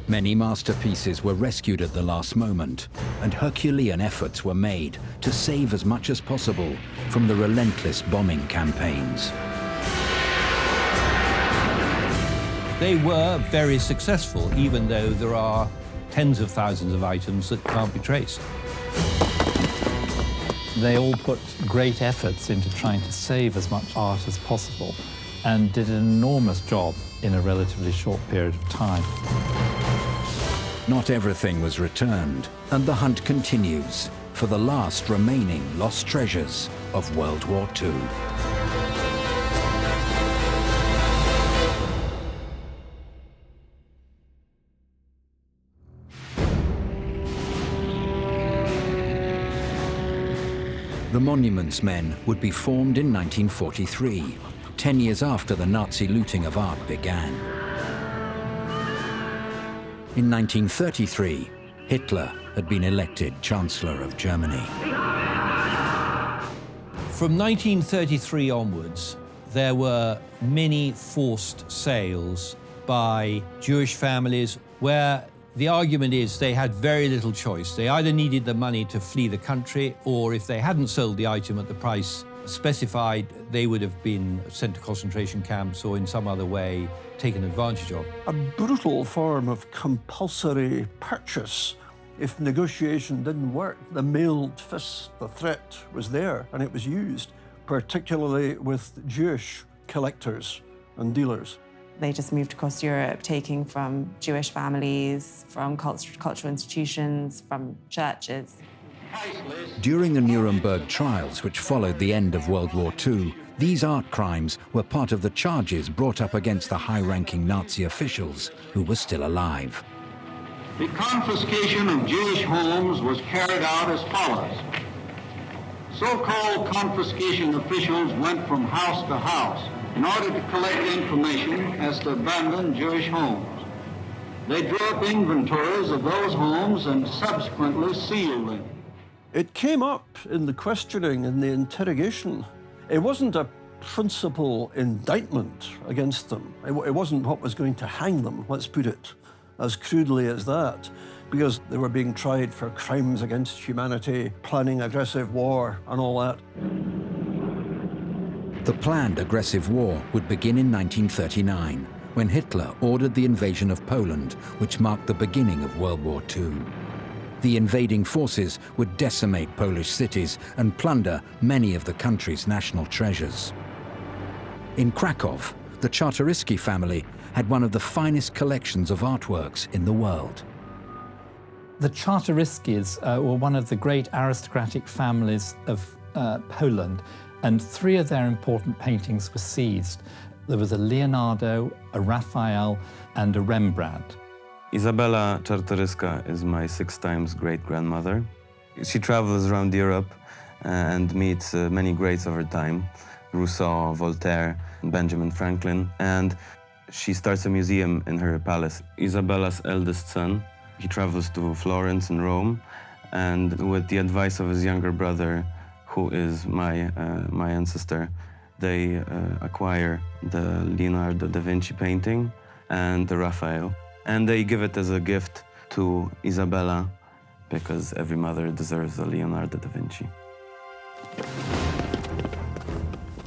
Many masterpieces were rescued at the last moment, and Herculean efforts were made to save as much as possible from the relentless bombing campaigns. They were very successful, even though there are tens of thousands of items that can't be traced. They all put great efforts into trying to save as much art as possible and did an enormous job in a relatively short period of time. Not everything was returned, and the hunt continues for the last remaining lost treasures of World War II. The Monuments Men would be formed in 1943, 10 years after the Nazi looting of art began. In 1933, Hitler had been elected Chancellor of Germany. From 1933 onwards, there were many forced sales by Jewish families where The argument is they had very little choice. They either needed the money to flee the country, or if they hadn't sold the item at the price specified, they would have been sent to concentration camps or in some other way taken advantage of. A brutal form of compulsory purchase. If negotiation didn't work, the mailed fist, the threat was there, and it was used, particularly with Jewish collectors and dealers. They just moved across Europe, taking from Jewish families, from cultural institutions, from churches. During the Nuremberg trials, which followed the end of World War II, these art crimes were part of the charges brought up against the high-ranking Nazi officials who were still alive. The confiscation of Jewish homes was carried out as follows. So-called confiscation officials went from house to house in order to collect information as to abandoned Jewish homes. They drew up inventories of those homes and subsequently sealed them. It came up in the questioning and the interrogation. It wasn't a principal indictment against them. It wasn't what was going to hang them, let's put it as crudely as that, because they were being tried for crimes against humanity, planning aggressive war and all that. The planned aggressive war would begin in 1939, when Hitler ordered the invasion of Poland, which marked the beginning of World War II. The invading forces would decimate Polish cities and plunder many of the country's national treasures. In Krakow, the Czartoryski family had one of the finest collections of artworks in the world. The Czartoryskis were one of the great aristocratic families of Poland, and 3 of their important paintings were seized. There was a Leonardo, a Raphael, and a Rembrandt. Izabela Czartoryska is my 6 times great-grandmother. She travels around Europe and meets many greats of her time, Rousseau, Voltaire, Benjamin Franklin, and she starts a museum in her palace. Izabela's eldest son, he travels to Florence and Rome, and with the advice of his younger brother, who is my ancestor, they acquire the Leonardo da Vinci painting and the Raphael. And they give it as a gift to Izabela, because every mother deserves a Leonardo da Vinci.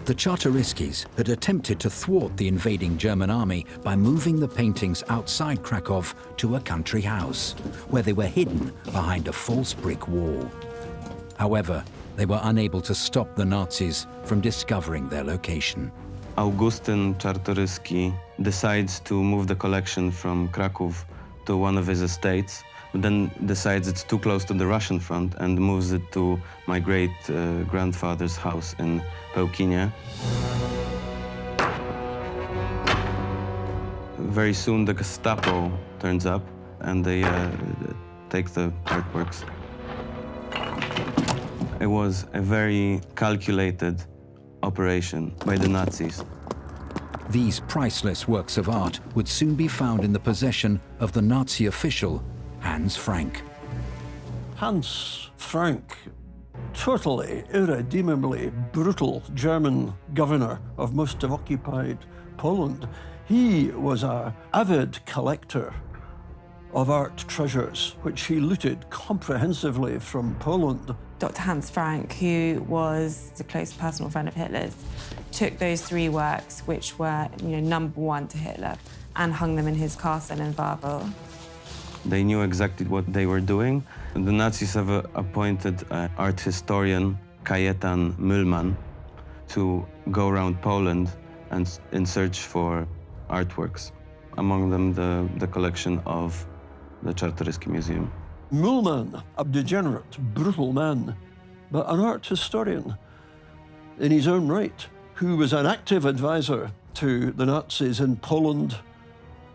The Czartoryskis had attempted to thwart the invading German army by moving the paintings outside Krakow to a country house, where they were hidden behind a false brick wall. However, they were unable to stop the Nazis from discovering their location. Augustyn Czartoryski decides to move the collection from Kraków to one of his estates, but then decides it's too close to the Russian front and moves it to my great-grandfather's house in Bełkinie. Very soon the Gestapo turns up and they take the artworks. It was a very calculated operation by the Nazis. These priceless works of art would soon be found in the possession of the Nazi official, Hans Frank. Hans Frank, totally, irredeemably brutal German governor of most of occupied Poland. He was an avid collector of art treasures, which he looted comprehensively from Poland. Dr. Hans Frank, who was a close personal friend of Hitler's, took those 3 works, which were, #1 to Hitler, and hung them in his castle in Wawel. They knew exactly what they were doing. The Nazis have appointed art historian Kajetan Müllmann to go around Poland and in search for artworks, among them the collection of the Czartoryski Museum. Müllmann, a degenerate, brutal man, but an art historian in his own right, who was an active advisor to the Nazis in Poland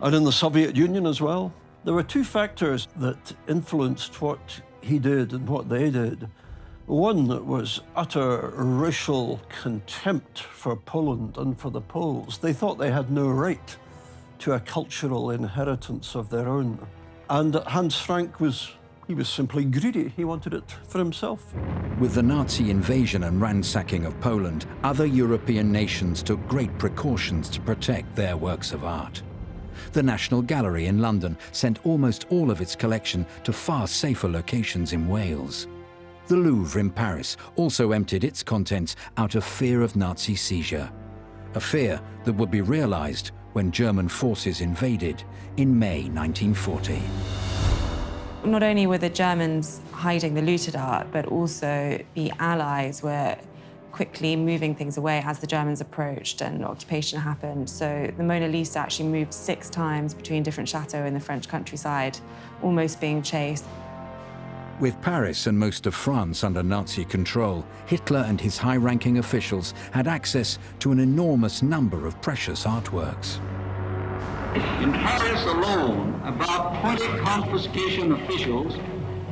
and in the Soviet Union as well. There were 2 factors that influenced what he did and what they did. One was utter racial contempt for Poland and for the Poles. They thought they had no right to a cultural inheritance of their own. And Hans Frank was simply greedy. He wanted it for himself. With the Nazi invasion and ransacking of Poland, other European nations took great precautions to protect their works of art. The National Gallery in London sent almost all of its collection to far safer locations in Wales. The Louvre in Paris also emptied its contents out of fear of Nazi seizure, a fear that would be realized when German forces invaded in May 1940. Not only were the Germans hiding the looted art, but also the Allies were quickly moving things away as the Germans approached and occupation happened. So the Mona Lisa actually moved 6 times between different chateaux in the French countryside, almost being chased. With Paris and most of France under Nazi control, Hitler and his high-ranking officials had access to an enormous number of precious artworks. In Paris alone, about 20 confiscation officials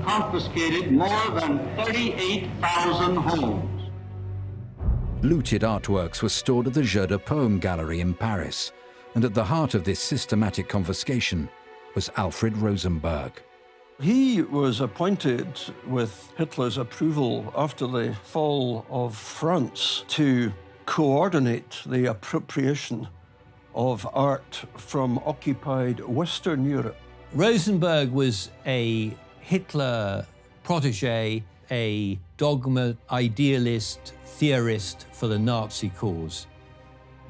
confiscated more than 38,000 homes. Looted artworks were stored at the Jeu de Paume gallery in Paris, and at the heart of this systematic confiscation was Alfred Rosenberg. He was appointed with Hitler's approval after the fall of France to coordinate the appropriation of art from occupied Western Europe. Rosenberg was a Hitler protege, a dogma idealist, theorist for the Nazi cause.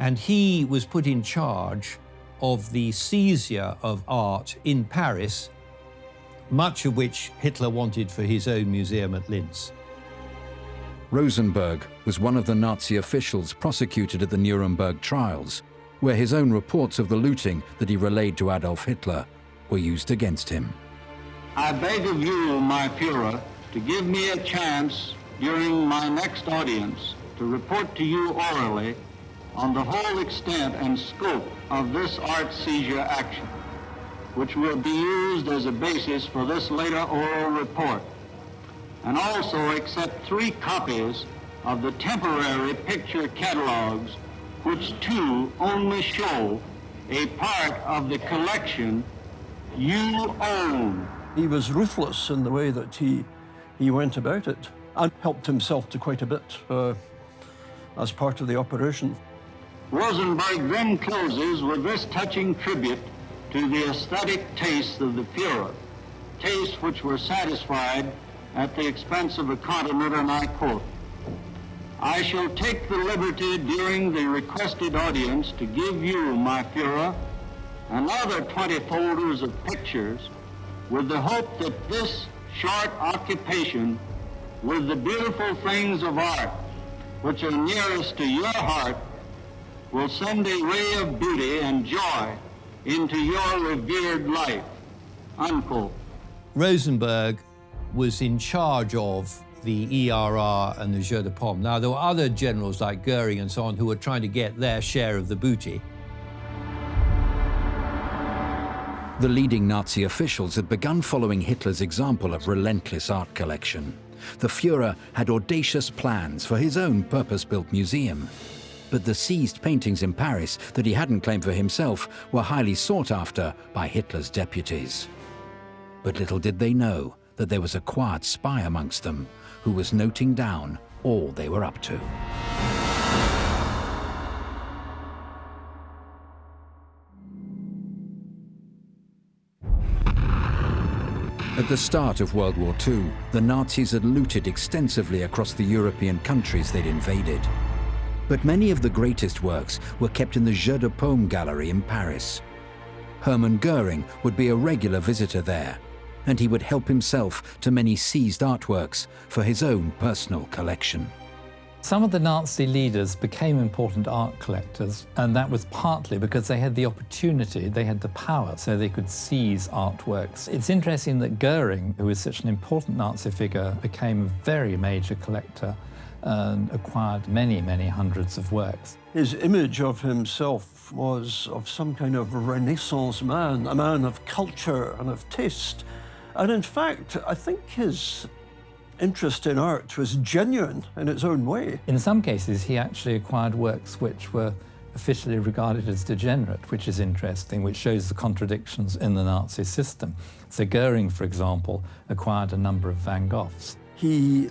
And he was put in charge of the seizure of art in Paris, much of which Hitler wanted for his own museum at Linz. Rosenberg was one of the Nazi officials prosecuted at the Nuremberg trials, where his own reports of the looting that he relayed to Adolf Hitler were used against him. I beg of you, my Führer, to give me a chance during my next audience to report to you orally on the whole extent and scope of this art seizure action, which will be used as a basis for this later oral report, and also accept 3 copies of the temporary picture catalogs, which too only show a part of the collection you own. He was ruthless in the way that he went about it, and helped himself to quite a bit as part of the operation. Rosenberg then closes with this touching tribute to the aesthetic tastes of the Führer, tastes which were satisfied at the expense of a continent, and I quote, "I shall take the liberty during the requested audience to give you, my Führer, another 20 folders of pictures with the hope that this short occupation with the beautiful things of art which are nearest to your heart will send a ray of beauty and joy into your revered life," unquote. Rosenberg was in charge of the ERR and the Jeu de Paume. Now, there were other generals like Goering and so on who were trying to get their share of the booty. The leading Nazi officials had begun following Hitler's example of relentless art collection. The Führer had audacious plans for his own purpose-built museum. But the seized paintings in Paris that he hadn't claimed for himself were highly sought after by Hitler's deputies. But little did they know that there was a quiet spy amongst them who was noting down all they were up to. At the start of World War II, the Nazis had looted extensively across the European countries they'd invaded. But many of the greatest works were kept in the Jeu de Paume gallery in Paris. Hermann Goering would be a regular visitor there, and he would help himself to many seized artworks for his own personal collection. Some of the Nazi leaders became important art collectors, and that was partly because they had the opportunity, they had the power, so they could seize artworks. It's interesting that Goering, who was such an important Nazi figure, became a very major collector and acquired many, many hundreds of works. His image of himself was of some kind of Renaissance man, a man of culture and of taste. And in fact, I think his interest in art was genuine in its own way. In some cases, he actually acquired works which were officially regarded as degenerate, which is interesting, which shows the contradictions in the Nazi system. So Goering, for example, acquired a number of Van Goghs. He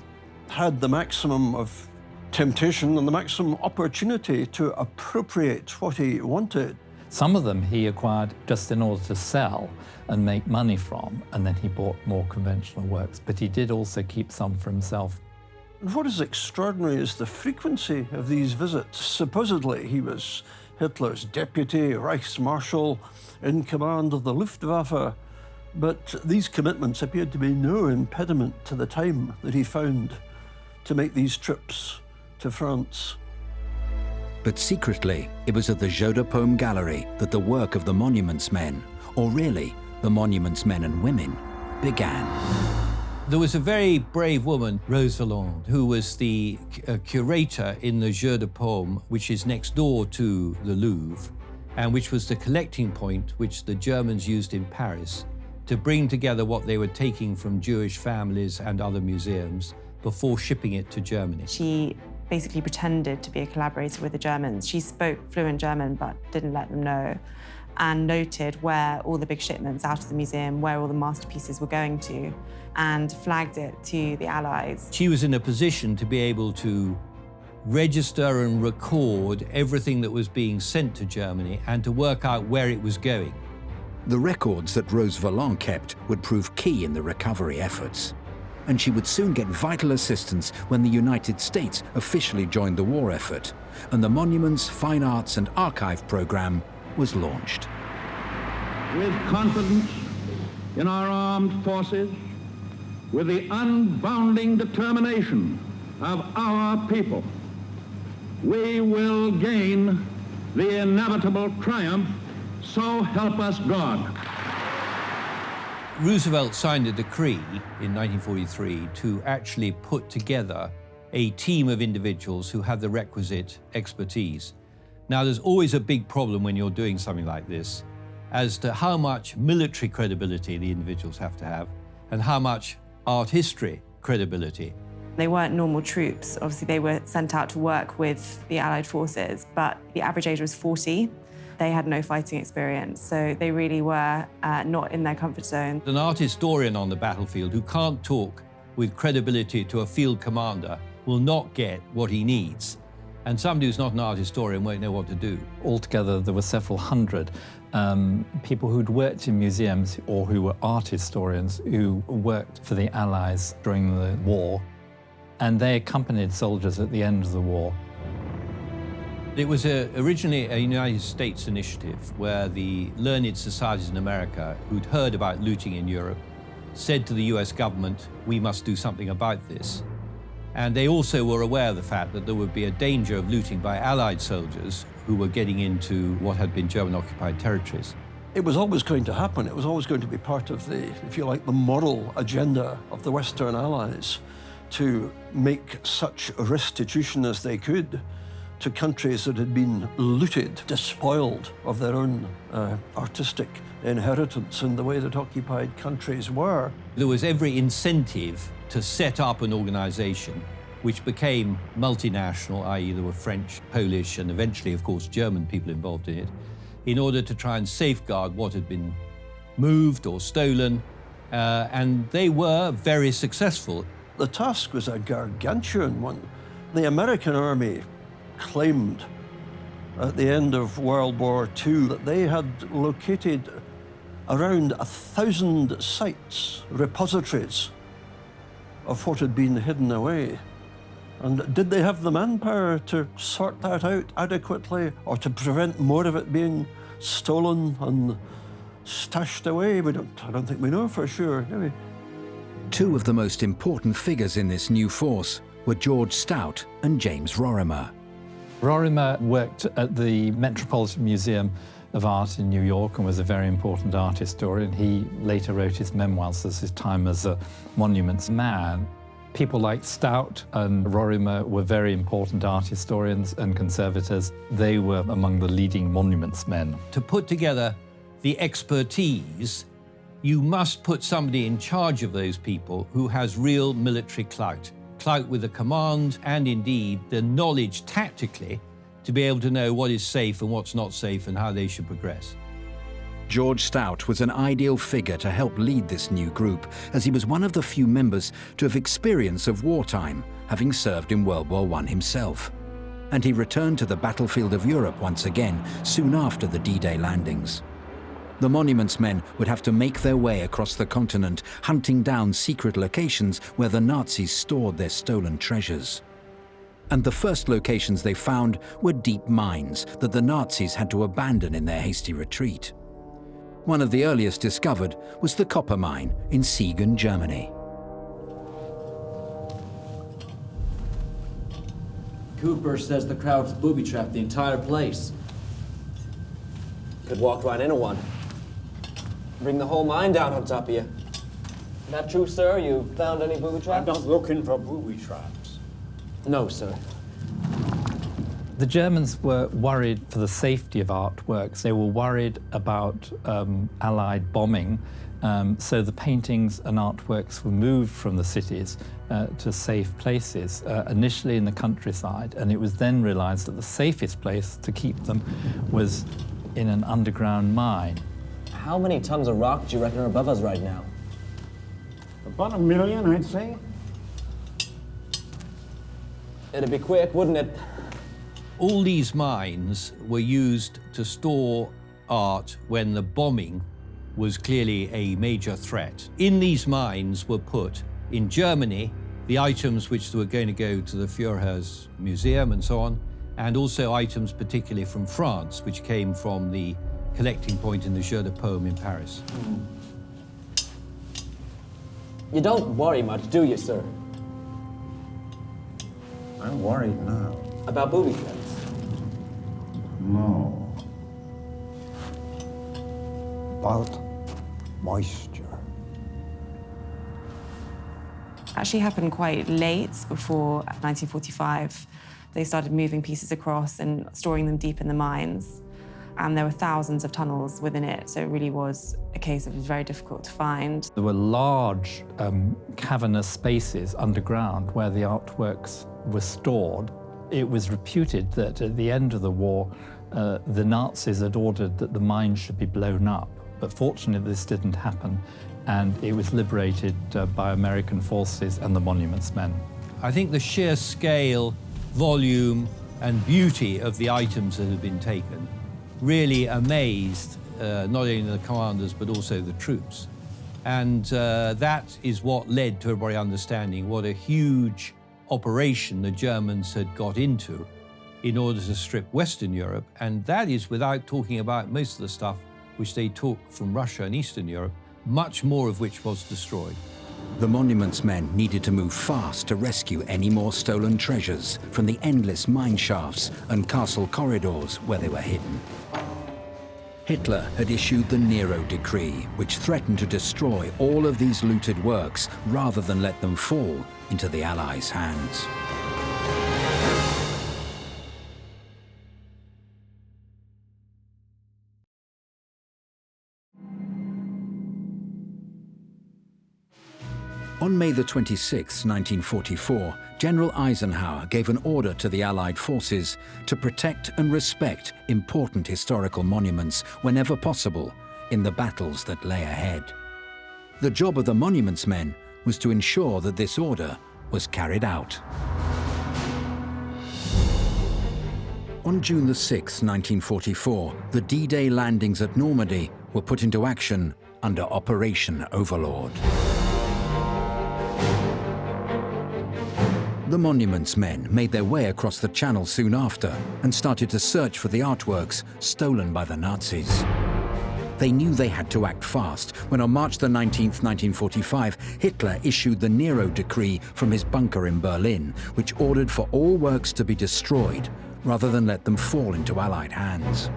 had the maximum of temptation and the maximum opportunity to appropriate what he wanted. Some of them he acquired just in order to sell and make money from, and then he bought more conventional works. But he did also keep some for himself. What is extraordinary is the frequency of these visits. Supposedly he was Hitler's deputy, Reichsmarshal, in command of the Luftwaffe, but these commitments appeared to be no impediment to the time that he found to make these trips to France. But secretly, it was at the Jeu de Paume Gallery that the work of the Monuments Men, or really, the Monuments Men and Women, began. There was a very brave woman, Rose Valland, who was the curator in the Jeu de Paume, which is next door to the Louvre, and which was the collecting point which the Germans used in Paris to bring together what they were taking from Jewish families and other museums before shipping it to Germany. She basically pretended to be a collaborator with the Germans. She spoke fluent German but didn't let them know, and noted where all the big shipments out of the museum, where all the masterpieces were going to, and flagged it to the Allies. She was in a position to be able to register and record everything that was being sent to Germany and to work out where it was going. The records that Rose Valland kept would prove key in the recovery efforts. And she would soon get vital assistance when the United States officially joined the war effort, and the Monuments, Fine Arts and Archive program was launched. With confidence in our armed forces, with the unbounding determination of our people, we will gain the inevitable triumph, so help us God. Roosevelt signed a decree in 1943 to actually put together a team of individuals who had the requisite expertise. Now, there's always a big problem when you're doing something like this as to how much military credibility the individuals have to have and how much art history credibility. They weren't normal troops. Obviously, they were sent out to work with the Allied forces, but the average age was 40. They had no fighting experience, so they really were not in their comfort zone. An art historian on the battlefield who can't talk with credibility to a field commander will not get what he needs. And somebody who's not an art historian won't know what to do. Altogether, there were several hundred people who'd worked in museums or who were art historians who worked for the Allies during the war, and they accompanied soldiers at the end of the war. It was originally a United States initiative where the learned societies in America who'd heard about looting in Europe said to the US government, we must do something about this. And they also were aware of the fact that there would be a danger of looting by Allied soldiers who were getting into what had been German-occupied territories. It was always going to happen. It was always going to be part of the, if you like, the moral agenda of the Western Allies to make such restitution as they could to countries that had been looted, despoiled of their own artistic inheritance in the way that occupied countries were. There was every incentive to set up an organization which became multinational, i.e. there were French, Polish, and eventually, of course, German people involved in it, in order to try and safeguard what had been moved or stolen, and they were very successful. The task was a gargantuan one. The American army claimed at the end of World War II that they had located around 1,000 sites, repositories of what had been hidden away. And did they have the manpower to sort that out adequately or to prevent more of it being stolen and stashed away? I don't think we know for sure, do we? Two of the most important figures in this new force were George Stout and James Rorimer. Rorimer worked at the Metropolitan Museum of Art in New York and was a very important art historian. He later wrote his memoirs as his time as a monuments man. People like Stout and Rorimer were very important art historians and conservators. They were among the leading monuments men. To put together the expertise, you must put somebody in charge of those people who has real military clout with the command and indeed the knowledge tactically to be able to know what is safe and what's not safe and how they should progress. George Stout was an ideal figure to help lead this new group, as he was one of the few members to have experience of wartime, having served in World War I himself. and he returned to the battlefield of Europe once again soon after the D-Day landings. The Monuments Men would have to make their way across the continent, hunting down secret locations where the Nazis stored their stolen treasures. And the first locations they found were deep mines that the Nazis had to abandon in their hasty retreat. One of the earliest discovered was the copper mine in Siegen, Germany. Cooper says the crowds booby-trapped the entire place. Could walk right into one. Bring the whole mine down on top of you. That true, sir? You found any booby traps? I'm not looking for booby traps. No, sir. The Germans were worried for the safety of artworks. They were worried about Allied bombing, so the paintings and artworks were moved from the cities to safe places, initially in the countryside, and it was then realized that the safest place to keep them was in an underground mine. How many tons of rock do you reckon are above us right now? About 1 million, I'd say. It'd be quick, wouldn't it? All these mines were used to store art when the bombing was clearly a major threat. In these mines were put, in Germany, the items which were going to go to the Fuhrermuseum and so on, and also items particularly from France, which came from the collecting point in the Jeu de Paume in Paris. You don't worry much, do you, sir? I'm worried now. About booby traps? No. About moisture. Actually happened quite late, before 1945. They started moving pieces across and storing them deep in the mines. And there were thousands of tunnels within it, so it really was a case of it was very difficult to find. There were large cavernous spaces underground where the artworks were stored. It was reputed that at the end of the war, the Nazis had ordered that the mine should be blown up. But fortunately, this didn't happen, and it was liberated by American forces and the Monuments Men. I think the sheer scale, volume, and beauty of the items that had been taken really amazed not only the commanders but also the troops. And that is what led to everybody understanding what a huge operation the Germans had got into in order to strip Western Europe, and that is without talking about most of the stuff which they took from Russia and Eastern Europe, much more of which was destroyed. The Monuments Men needed to move fast to rescue any more stolen treasures from the endless mine shafts and castle corridors where they were hidden. Hitler had issued the Nero Decree, which threatened to destroy all of these looted works rather than let them fall into the Allies' hands. On May the 26th, 1944, General Eisenhower gave an order to the Allied forces to protect and respect important historical monuments whenever possible in the battles that lay ahead. The job of the Monuments Men was to ensure that this order was carried out. On June the 6th, 1944, the D-Day landings at Normandy were put into action under Operation Overlord. The Monuments Men made their way across the Channel soon after and started to search for the artworks stolen by the Nazis. They knew they had to act fast when on March the 19th, 1945, Hitler issued the Nero Decree from his bunker in Berlin, which ordered for all works to be destroyed rather than let them fall into Allied hands.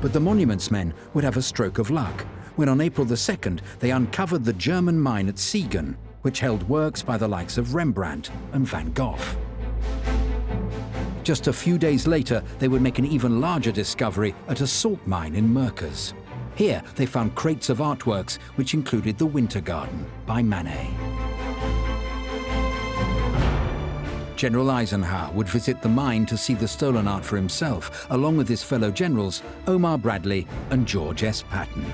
But the Monuments Men would have a stroke of luck when on April the 2nd, they uncovered the German mine at Siegen, which held works by the likes of Rembrandt and Van Gogh. Just a few days later, they would make an even larger discovery at a salt mine in Merkers. Here, they found crates of artworks, which included The Winter Garden by Manet. General Eisenhower would visit the mine to see the stolen art for himself, along with his fellow generals, Omar Bradley and George S. Patton.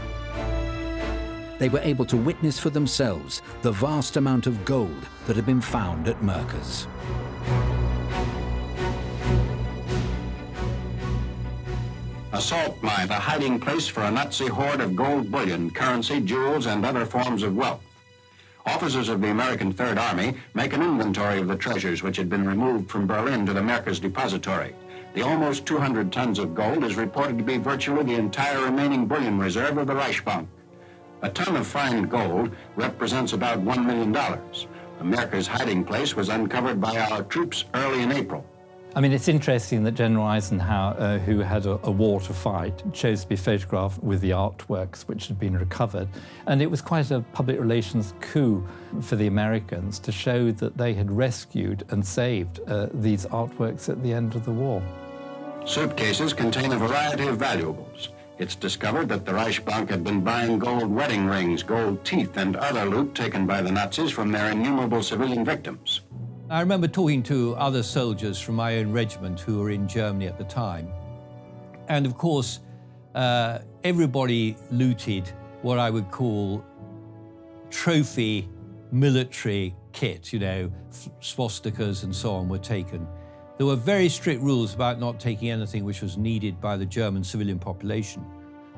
They were able to witness for themselves the vast amount of gold that had been found at Merkers. A salt mine, a hiding place for a Nazi hoard of gold bullion, currency, jewels, and other forms of wealth. Officers of the American Third Army make an inventory of the treasures which had been removed from Berlin to the Merkers depository. The almost 200 tons of gold is reported to be virtually the entire remaining bullion reserve of the Reichsbank. A ton of fine gold represents about $1 million. The Merkers' hiding place was uncovered by our troops early in April. I mean, it's interesting that General Eisenhower, who had a war to fight, chose to be photographed with the artworks which had been recovered. And it was quite a public relations coup for the Americans to show that they had rescued and saved these artworks at the end of the war. Suitcases contain a variety of valuables. It's discovered that the Reichsbank had been buying gold wedding rings, gold teeth, and other loot taken by the Nazis from their innumerable civilian victims. I remember talking to other soldiers from my own regiment who were in Germany at the time. And of course, everybody looted what I would call trophy military kit, you know, swastikas and so on were taken. There were very strict rules about not taking anything which was needed by the German civilian population.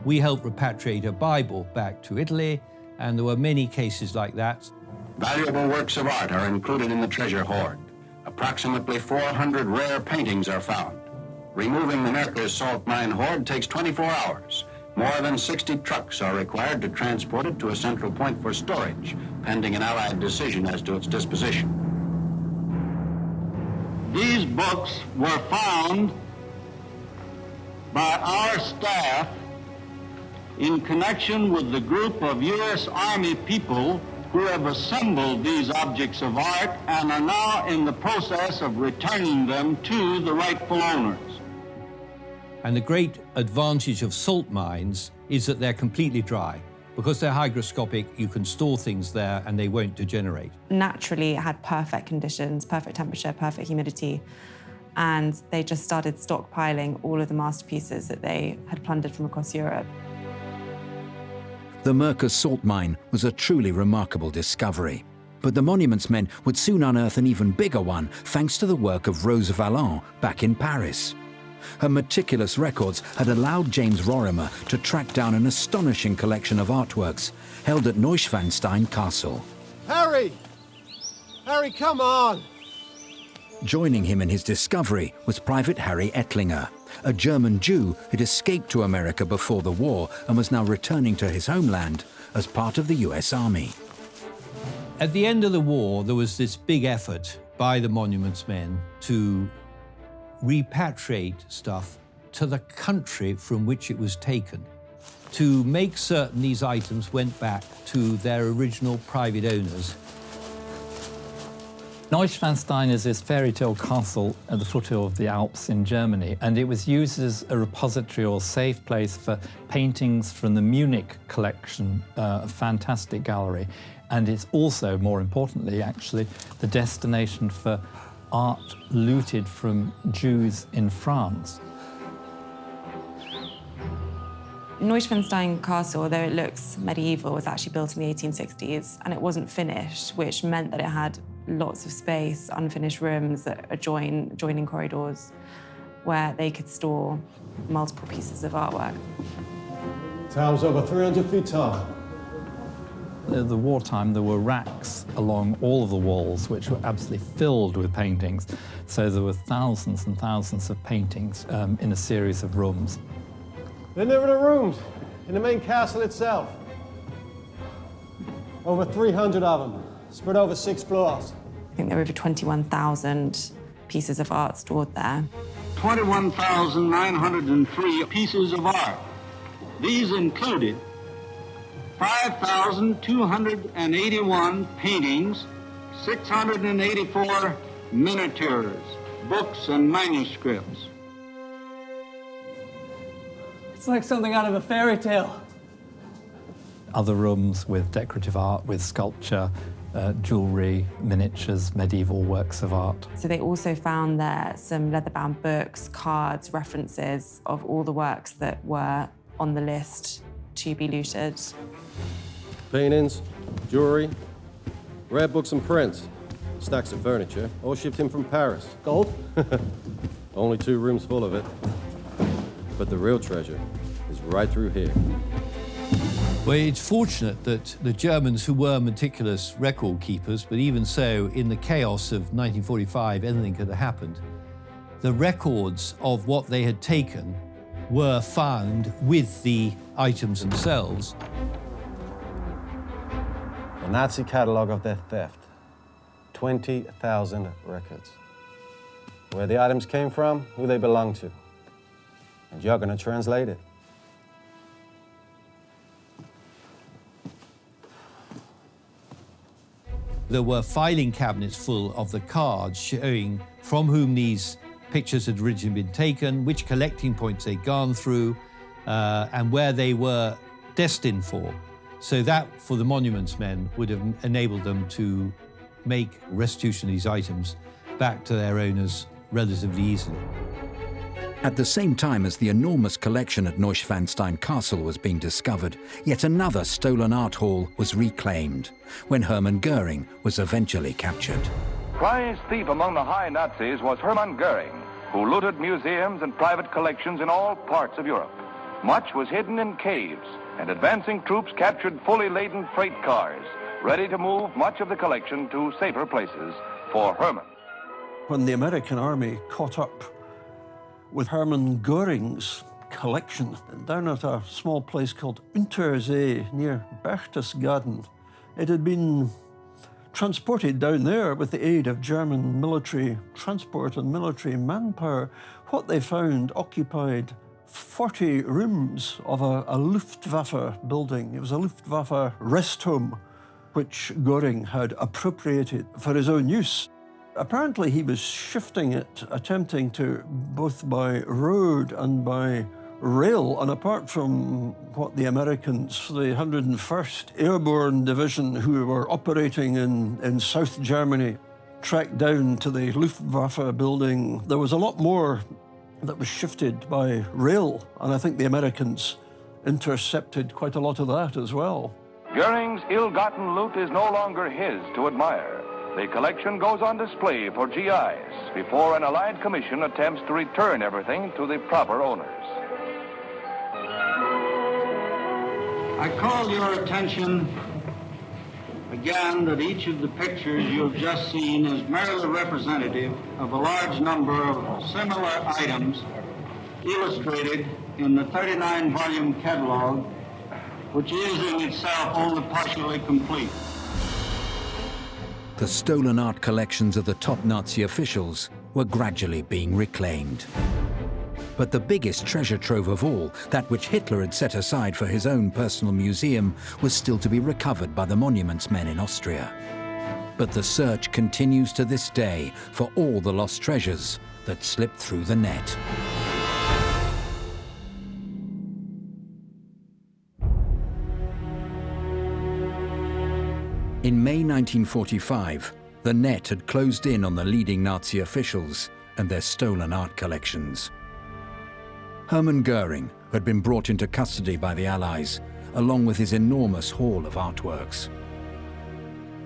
We helped repatriate a Bible back to Italy, and there were many cases like that. Valuable works of art are included in the treasure hoard. Approximately 400 rare paintings are found. Removing the Merkers salt mine hoard takes 24 hours. More than 60 trucks are required to transport it to a central point for storage, pending an Allied decision as to its disposition. These books were found by our staff in connection with the group of U.S. Army people who have assembled these objects of art and are now in the process of returning them to the rightful owners. And the great advantage of salt mines is that they're completely dry. Because they're hygroscopic, you can store things there and they won't degenerate. Naturally, it had perfect conditions, perfect temperature, perfect humidity, and they just started stockpiling all of the masterpieces that they had plundered from across Europe. The Merkers salt mine was a truly remarkable discovery. But the Monuments men would soon unearth an even bigger one thanks to the work of Rose Valland back in Paris. Her meticulous records had allowed James Rorimer to track down an astonishing collection of artworks held at Neuschwanstein Castle. Harry! Harry, come on! Joining him in his discovery was Private Harry Ettlinger, a German Jew who'd escaped to America before the war and was now returning to his homeland as part of the US Army. At the end of the war, there was this big effort by the Monuments men to repatriate stuff to the country from which it was taken, to make certain these items went back to their original private owners. Neuschwanstein is this fairy tale castle at the foothill of the Alps in Germany, and it was used as a repository or safe place for paintings from the Munich collection, a fantastic gallery. And it's also, more importantly, actually, the destination for art looted from Jews in France. Neuschwanstein Castle, although it looks medieval, was actually built in the 1860s, and it wasn't finished, which meant that it had lots of space, unfinished rooms that adjoining corridors where they could store multiple pieces of artwork. Tower's over 300 feet tall. In the wartime, there were racks along all of the walls which were absolutely filled with paintings. So there were thousands and thousands of paintings in a series of rooms. Then there were the rooms in the main castle itself. Over 300 of them, spread over 6 floors. I think there were over 21,000 pieces of art stored there. 21,903 pieces of art. These included 5,281 paintings, 684 miniatures, books and manuscripts. It's like something out of a fairy tale. Other rooms with decorative art, with sculpture, jewellery, miniatures, medieval works of art. So they also found there some leather-bound books, cards, references of all the works that were on the list to be looted. Paintings, jewelry, rare books and prints, stacks of furniture, all shipped in from Paris. Gold? Only 2 rooms full of it. But the real treasure is right through here. Well, it's fortunate that the Germans, who were meticulous record keepers, but even so, in the chaos of 1945, anything could have happened. The records of what they had taken were found with the items themselves. A Nazi catalogue of their theft. 20,000 records. Where the items came from, who they belonged to. And you're going to translate it. There were filing cabinets full of the cards showing from whom these pictures had originally been taken, which collecting points they'd gone through, and where they were destined for. So that, for the monuments men, would have enabled them to make restitution of these items back to their owners relatively easily. At the same time as the enormous collection at Neuschwanstein Castle was being discovered, yet another stolen art hall was reclaimed, when Hermann Goering was eventually captured. Prize thief among the high Nazis was Hermann Goering, who looted museums and private collections in all parts of Europe. Much was hidden in caves, and advancing troops captured fully laden freight cars, ready to move much of the collection to safer places for Hermann. When the American army caught up with Hermann Goering's collection down at a small place called Untersee near Berchtesgaden, it had been transported down there with the aid of German military transport and military manpower. What they found occupied 40 rooms of a Luftwaffe building. It was a Luftwaffe rest home, which Goering had appropriated for his own use. Apparently he was shifting it, attempting to, both by road and by rail, and apart from what the Americans, the 101st Airborne Division, who were operating in South Germany, tracked down to the Luftwaffe building, there was a lot more that was shifted by rail, and I think the Americans intercepted quite a lot of that as well. Goering's ill-gotten loot is no longer his to admire. The collection goes on display for GIs before an Allied commission attempts to return everything to the proper owners. I call your attention again that each of the pictures you have just seen is merely representative of a large number of similar items illustrated in the 39-volume catalog, which is in itself only partially complete. The stolen art collections of the top Nazi officials were gradually being reclaimed. But the biggest treasure trove of all, that which Hitler had set aside for his own personal museum, was still to be recovered by the monuments men in Austria. But the search continues to this day for all the lost treasures that slipped through the net. In May 1945, the net had closed in on the leading Nazi officials and their stolen art collections. Hermann Goering had been brought into custody by the Allies, along with his enormous haul of artworks.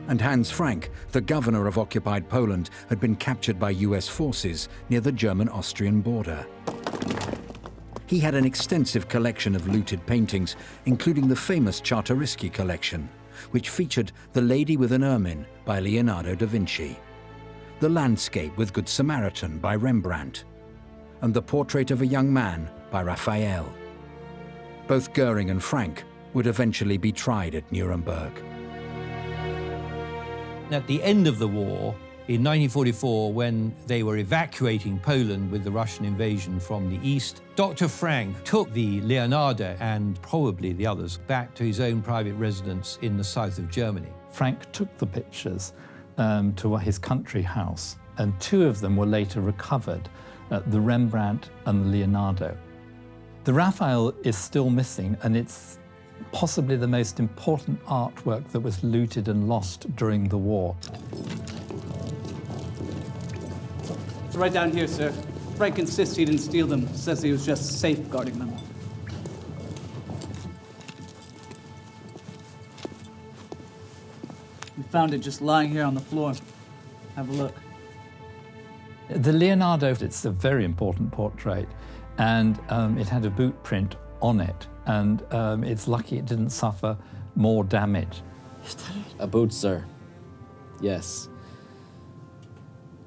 And Hans Frank, the governor of occupied Poland, had been captured by US forces near the German-Austrian border. He had an extensive collection of looted paintings, including the famous Czartoryski collection, which featured The Lady with an Ermine by Leonardo da Vinci, The Landscape with Good Samaritan by Rembrandt, and The Portrait of a Young Man by Raphael. Both Goering and Frank would eventually be tried at Nuremberg. At the end of the war, in 1944, when they were evacuating Poland with the Russian invasion from the east, Dr. Frank took the Leonardo and probably the others back to his own private residence in the south of Germany. Frank took the pictures to his country house, and two of them were later recovered, the Rembrandt and the Leonardo. The Raphael is still missing, and it's possibly the most important artwork that was looted and lost during the war. It's right down here, sir. Frank insists he didn't steal them, says he was just safeguarding them. We found it just lying here on the floor. Have a look. The Leonardo, it's a very important portrait. and it had a boot print on it, and it's lucky it didn't suffer more damage. A boot, sir. Yes.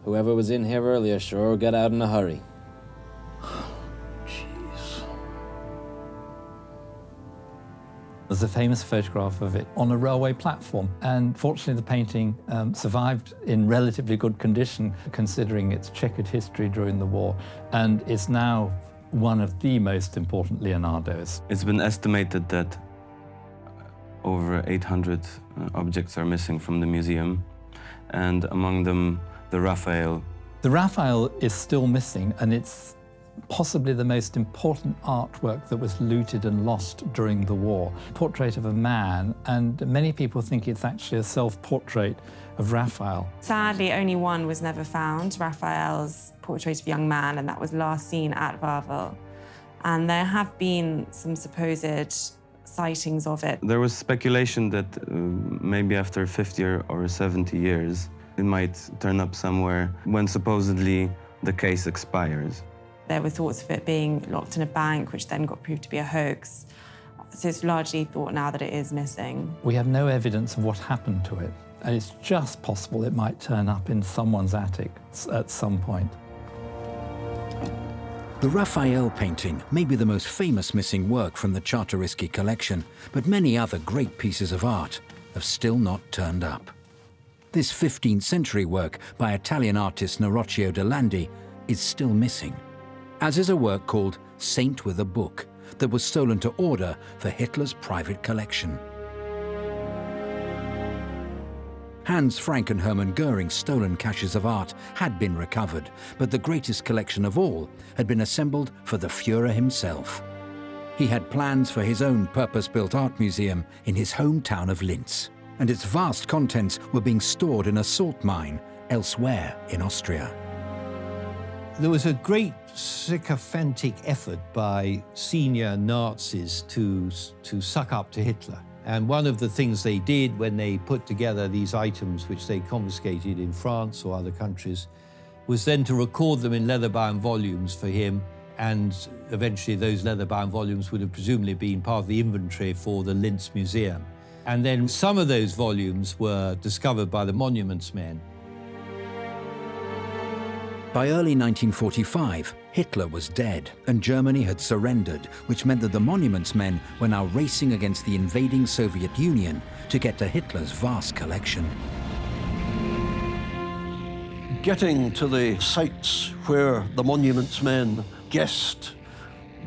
Whoever was in here earlier sure got out in a hurry. There's a famous photograph of it on a railway platform, and fortunately the painting survived in relatively good condition considering its checkered history during the war, and is now one of the most important Leonardos. It's been estimated that over 800 objects are missing from the museum, and among them the Raphael. The Raphael is still missing, and it's possibly the most important artwork that was looted and lost during the war. Portrait of a man, and many people think it's actually a self-portrait of Raphael. Sadly, only one was never found, Raphael's portrait of a young man, and that was last seen at Wawel. And there have been some supposed sightings of it. There was speculation that maybe after 50 or 70 years, it might turn up somewhere when supposedly the case expires. There were thoughts of it being locked in a bank, which then got proved to be a hoax. So it's largely thought now that it is missing. We have no evidence of what happened to it, and it's just possible it might turn up in someone's attic at some point. The Raphael painting may be the most famous missing work from the Czartoryski collection, but many other great pieces of art have still not turned up. This 15th century work by Italian artist Norocchio de Landi is still missing, as is a work called Saint with a Book that was stolen to order for Hitler's private collection. Hans Frank and Hermann Goering's stolen caches of art had been recovered, but the greatest collection of all had been assembled for the Führer himself. He had plans for his own purpose-built art museum in his hometown of Linz, and its vast contents were being stored in a salt mine elsewhere in Austria. There was a great sycophantic effort by senior Nazis to suck up to Hitler. And one of the things they did when they put together these items which they confiscated in France or other countries was then to record them in leather-bound volumes for him, and eventually those leather-bound volumes would have presumably been part of the inventory for the Linz Museum. And then some of those volumes were discovered by the Monuments Men. By early 1945, Hitler was dead and Germany had surrendered, which meant that the Monuments Men were now racing against the invading Soviet Union to get to Hitler's vast collection. Getting to the sites where the Monuments Men guessed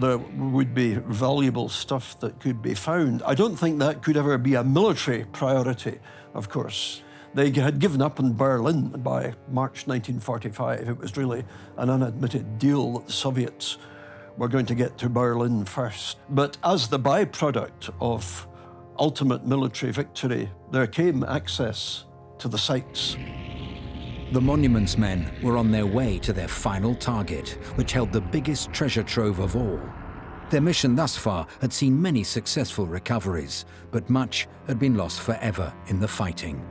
there would be valuable stuff that could be found, I don't think that could ever be a military priority, of course. They had given up in Berlin by March 1945. It was really an unadmitted deal that the Soviets were going to get to Berlin first. But as the byproduct of ultimate military victory, there came access to the sites. The Monuments Men were on their way to their final target, which held the biggest treasure trove of all. Their mission thus far had seen many successful recoveries, but much had been lost forever in the fighting.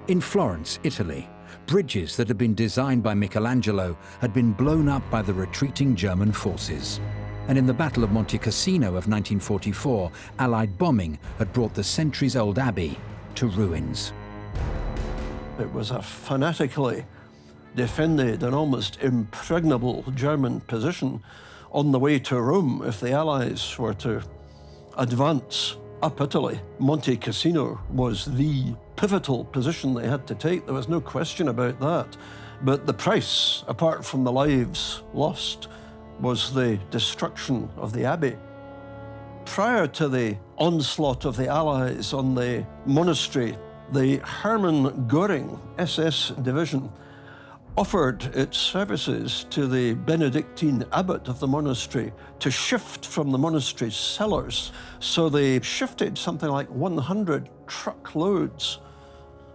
In Florence, Italy, bridges that had been designed by Michelangelo had been blown up by the retreating German forces. And in the Battle of Monte Cassino of 1944, Allied bombing had brought the centuries-old abbey to ruins. It was a fanatically defended and almost impregnable German position on the way to Rome if the Allies were to advance up Italy. Monte Cassino was the pivotal position they had to take. There was no question about that. But the price, apart from the lives lost, was the destruction of the abbey. Prior to the onslaught of the Allies on the monastery, the Hermann Göring SS division offered its services to the Benedictine abbot of the monastery to shift from the monastery's cellars. So they shifted something like 100 truckloads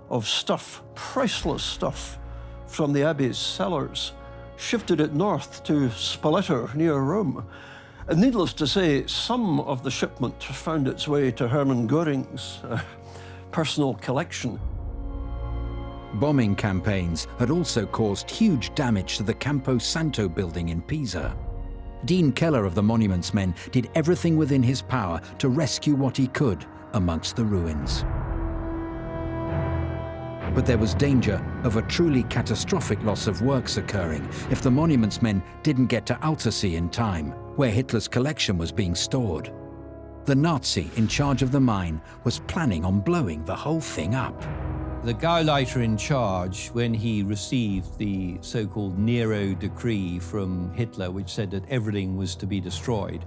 of stuff, priceless stuff, from the abbey's cellars, shifted it north to Spoleto near Rome. And needless to say, some of the shipment found its way to Hermann Göring's personal collection. Bombing campaigns had also caused huge damage to the Campo Santo building in Pisa. Dean Keller of the Monuments Men did everything within his power to rescue what he could amongst the ruins. But there was danger of a truly catastrophic loss of works occurring if the Monuments Men didn't get to Altersee in time, where Hitler's collection was being stored. The Nazi in charge of the mine was planning on blowing the whole thing up. The Gauleiter in charge, when he received the so-called Nero decree from Hitler, which said that everything was to be destroyed,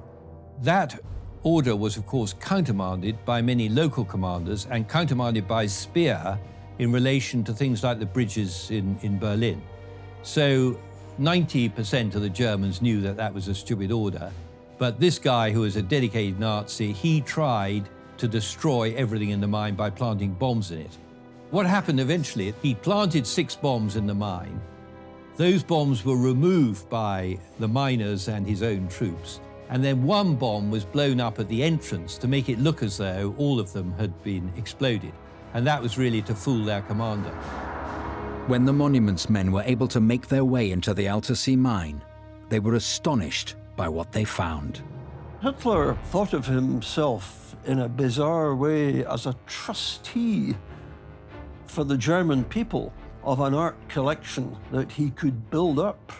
that order was, of course, countermanded by many local commanders and countermanded by Speer in relation to things like the bridges in Berlin. So 90% of the Germans knew that that was a stupid order. But this guy, who was a dedicated Nazi, he tried to destroy everything in the mine by planting bombs in it. What happened eventually, he planted 6 bombs in the mine. Those bombs were removed by the miners and his own troops. And then 1 bomb was blown up at the entrance to make it look as though all of them had been exploded. And that was really to fool their commander. When the Monuments Men were able to make their way into the Altersee mine, they were astonished by what they found. Hitler thought of himself in a bizarre way as a trustee for the German people of an art collection that he could build up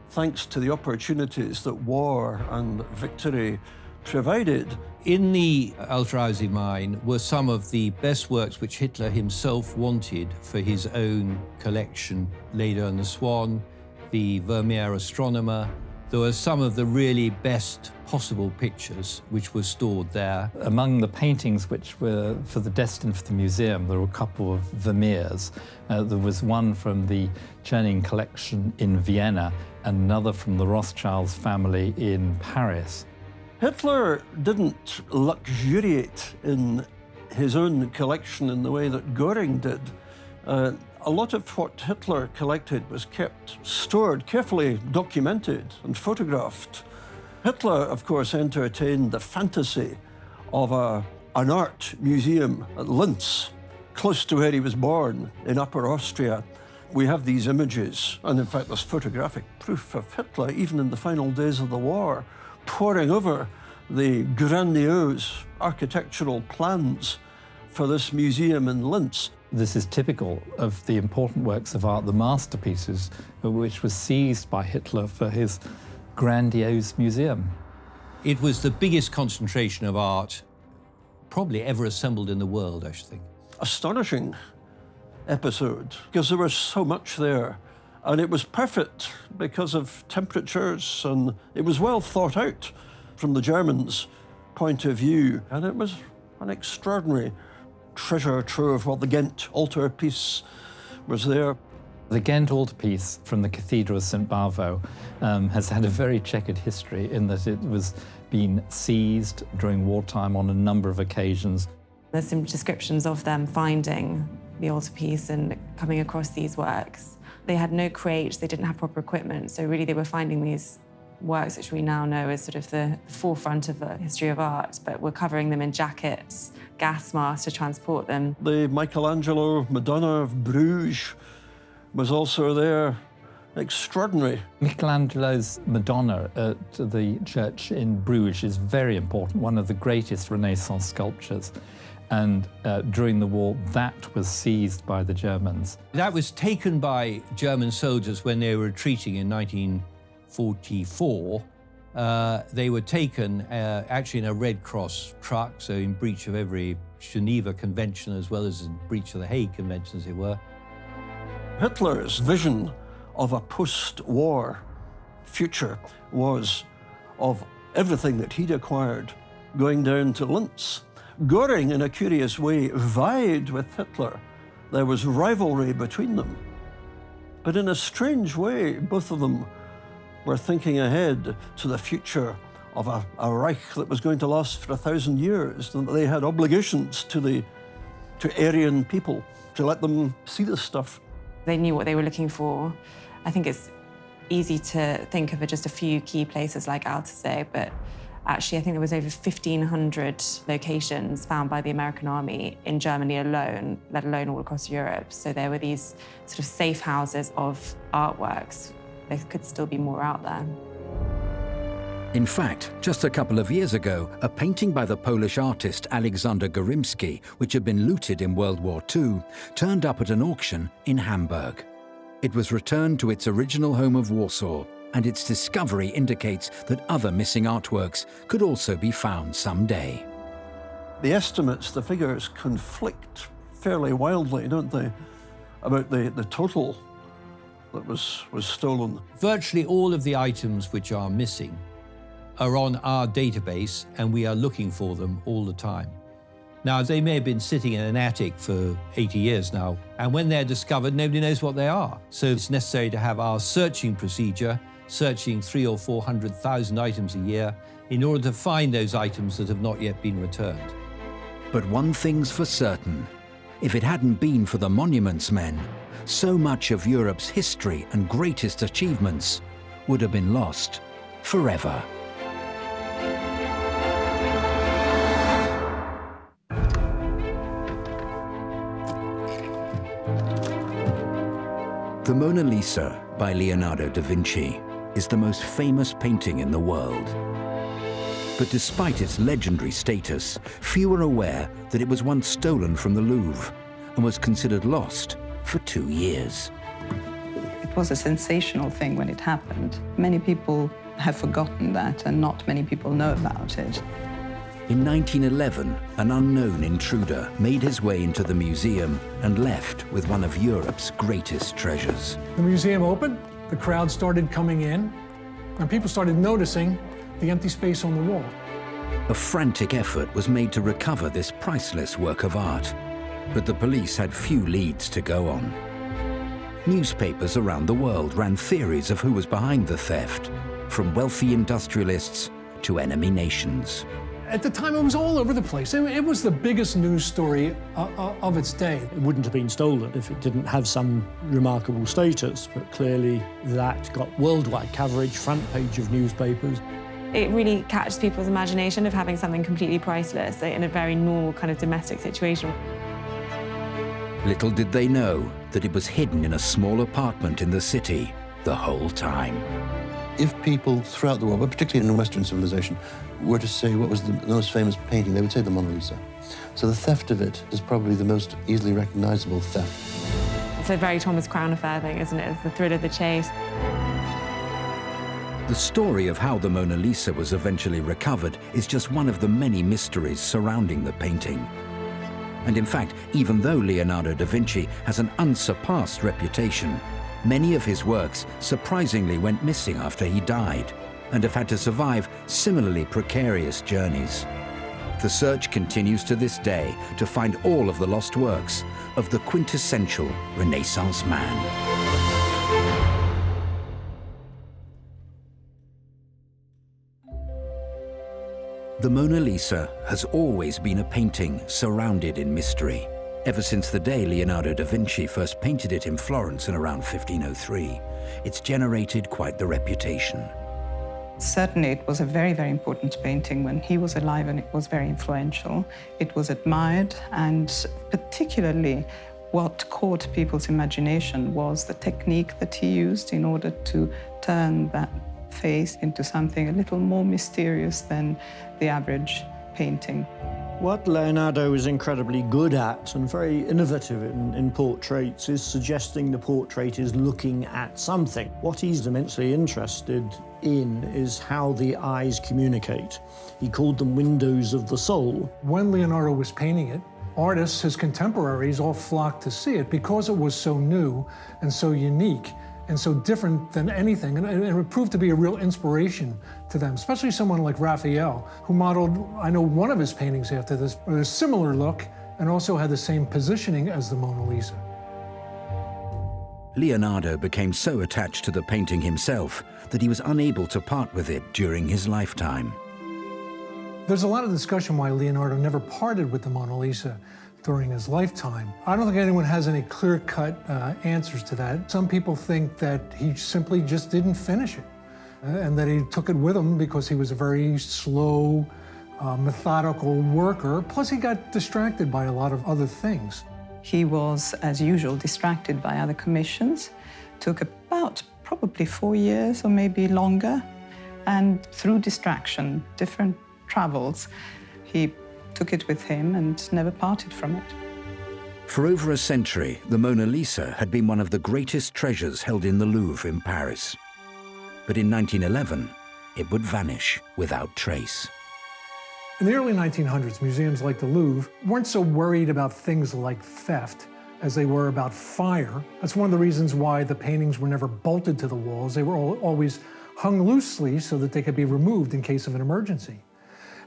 thanks to the opportunities that war and victory provided. In the Altersee mine were some of the best works which Hitler himself wanted for his own collection. Leda and the Swan, the Vermeer Astronomer. There were some of the really best possible pictures which were stored there. Among the paintings which were destined for the museum, there were a couple of Vermeers. There was one from the Czernin collection in Vienna and another from the Rothschilds family in Paris. Hitler didn't luxuriate in his own collection in the way that Göring did. A lot of what Hitler collected was kept stored, carefully documented and photographed. Hitler, of course, entertained the fantasy of an art museum at Linz, close to where he was born, in Upper Austria. We have these images, and in fact there's photographic proof of Hitler, even in the final days of the war, poring over the grandiose architectural plans for this museum in Linz. This is typical of the important works of art, the masterpieces, which was seized by Hitler for his grandiose museum. It was the biggest concentration of art probably ever assembled in the world, I should think. Astonishing episode, because there was so much there. And it was perfect because of temperatures, and it was well thought out from the Germans' point of view. And it was an extraordinary treasure trove. Well, the Ghent altarpiece was there. The Ghent altarpiece from the Cathedral of St. Bavo has had a very checkered history in that it was being seized during wartime on a number of occasions. There's some descriptions of them finding the altarpiece and coming across these works. They had no crates, they didn't have proper equipment, so really they were finding these works which we now know as sort of the forefront of the history of art, but we're covering them in jackets, gas masks to transport them. The Michelangelo Madonna of Bruges was also there. Extraordinary. Michelangelo's Madonna at the church in Bruges is very important, one of the greatest Renaissance sculptures. And during the war, that was seized by the Germans. That was taken by German soldiers when they were retreating in 1944. They were taken actually in a Red Cross truck, so in breach of every Geneva Convention as well as in breach of the Hague Convention, as it were. Hitler's vision of a post-war future was of everything that he'd acquired going down to Linz. Göring, in a curious way, vied with Hitler. There was rivalry between them. But in a strange way, both of them were thinking ahead to the future of a Reich that was going to last for 1,000 years, and they had obligations to Aryan people to let them see this stuff. They knew what they were looking for. I think it's easy to think of just a few key places like Altersee, but actually I think there was over 1,500 locations found by the American army in Germany alone, let alone all across Europe. So there were these sort of safe houses of artworks. There could still be more out there. In fact, just a couple of years ago, a painting by the Polish artist Alexander Gorimski, which had been looted in World War II, turned up at an auction in Hamburg. It was returned to its original home of Warsaw, and its discovery indicates that other missing artworks could also be found someday. The estimates, the figures conflict fairly wildly, don't they, about the total that was stolen. Virtually all of the items which are missing are on our database, and we are looking for them all the time. Now, they may have been sitting in an attic for 80 years now, and when they're discovered, nobody knows what they are. So it's necessary to have our searching procedure, searching 300,000 or 400,000 items a year, in order to find those items that have not yet been returned. But one thing's for certain. If it hadn't been for the Monuments Men, so much of Europe's history and greatest achievements would have been lost forever. The Mona Lisa by Leonardo da Vinci is the most famous painting in the world. But despite its legendary status, few are aware that it was once stolen from the Louvre and was considered lost for 2 years. It was a sensational thing when it happened. Many people have forgotten that, and not many people know about it. In 1911, an unknown intruder made his way into the museum and left with one of Europe's greatest treasures. The museum opened, the crowd started coming in, and people started noticing the empty space on the wall. A frantic effort was made to recover this priceless work of art, but the police had few leads to go on. Newspapers around the world ran theories of who was behind the theft, from wealthy industrialists to enemy nations. At the time, it was all over the place. It was the biggest news story of its day. It wouldn't have been stolen if it didn't have some remarkable status, but clearly that got worldwide coverage, front page of newspapers. It really catches people's imagination of having something completely priceless in a very normal kind of domestic situation. Little did they know that it was hidden in a small apartment in the city the whole time. If people throughout the world, but particularly in Western civilization, were to say what was the most famous painting, they would say the Mona Lisa. So the theft of it is probably the most easily recognizable theft. It's a very Thomas Crown affair thing, isn't it? It's the thrill of the chase. The story of how the Mona Lisa was eventually recovered is just one of the many mysteries surrounding the painting. And in fact, even though Leonardo da Vinci has an unsurpassed reputation, many of his works surprisingly went missing after he died and have had to survive similarly precarious journeys. The search continues to this day to find all of the lost works of the quintessential Renaissance man. The Mona Lisa has always been a painting surrounded in mystery, ever since the day Leonardo da Vinci first painted it in Florence in around 1503. It's generated quite the reputation. Certainly, it was a very, very important painting when he was alive, and it was very influential. It was admired, and particularly what caught people's imagination was the technique that he used in order to turn that face into something a little more mysterious than the average painting. What Leonardo is incredibly good at and very innovative in portraits is suggesting the portrait is looking at something. What he's immensely interested in is how the eyes communicate. He called them windows of the soul. When Leonardo was painting it, artists, his contemporaries, all flocked to see it because it was so new and so unique and so different than anything, and it proved to be a real inspiration to them, especially someone like Raphael, who modeled, I know, one of his paintings after this, with a similar look, and also had the same positioning as the Mona Lisa. Leonardo became so attached to the painting himself that he was unable to part with it during his lifetime. There's a lot of discussion why Leonardo never parted with the Mona Lisa during his lifetime. I don't think anyone has any clear-cut answers to that. Some people think that he simply just didn't finish it, and that he took it with him because he was a very slow, methodical worker. Plus, he got distracted by a lot of other things. He was, as usual, distracted by other commissions. Took about probably 4 years or maybe longer And through distraction, different travels, he took it with him and never parted from it. For over a century, the Mona Lisa had been one of the greatest treasures held in the Louvre in Paris. But in 1911, it would vanish without trace. In the early 1900s, museums like the Louvre weren't so worried about things like theft as they were about fire. That's one of the reasons why the paintings were never bolted to the walls. They were always hung loosely so that they could be removed in case of an emergency.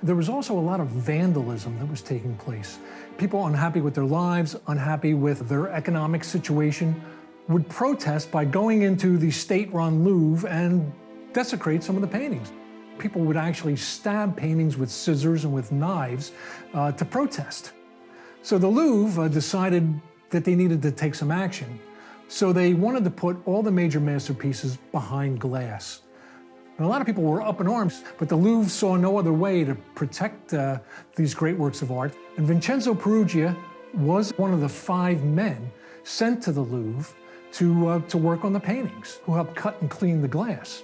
There was also a lot of vandalism that was taking place. People unhappy with their lives, unhappy with their economic situation, would protest by going into the state-run Louvre and desecrate some of the paintings. People would actually stab paintings with scissors and with knives to protest. So the Louvre decided that they needed to take some action. So they wanted to put all the major masterpieces behind glass. And a lot of people were up in arms, but the Louvre saw no other way to protect these great works of art. And Vincenzo Peruggia was one of the 5 men sent to the Louvre to work on the paintings, who helped cut and clean the glass.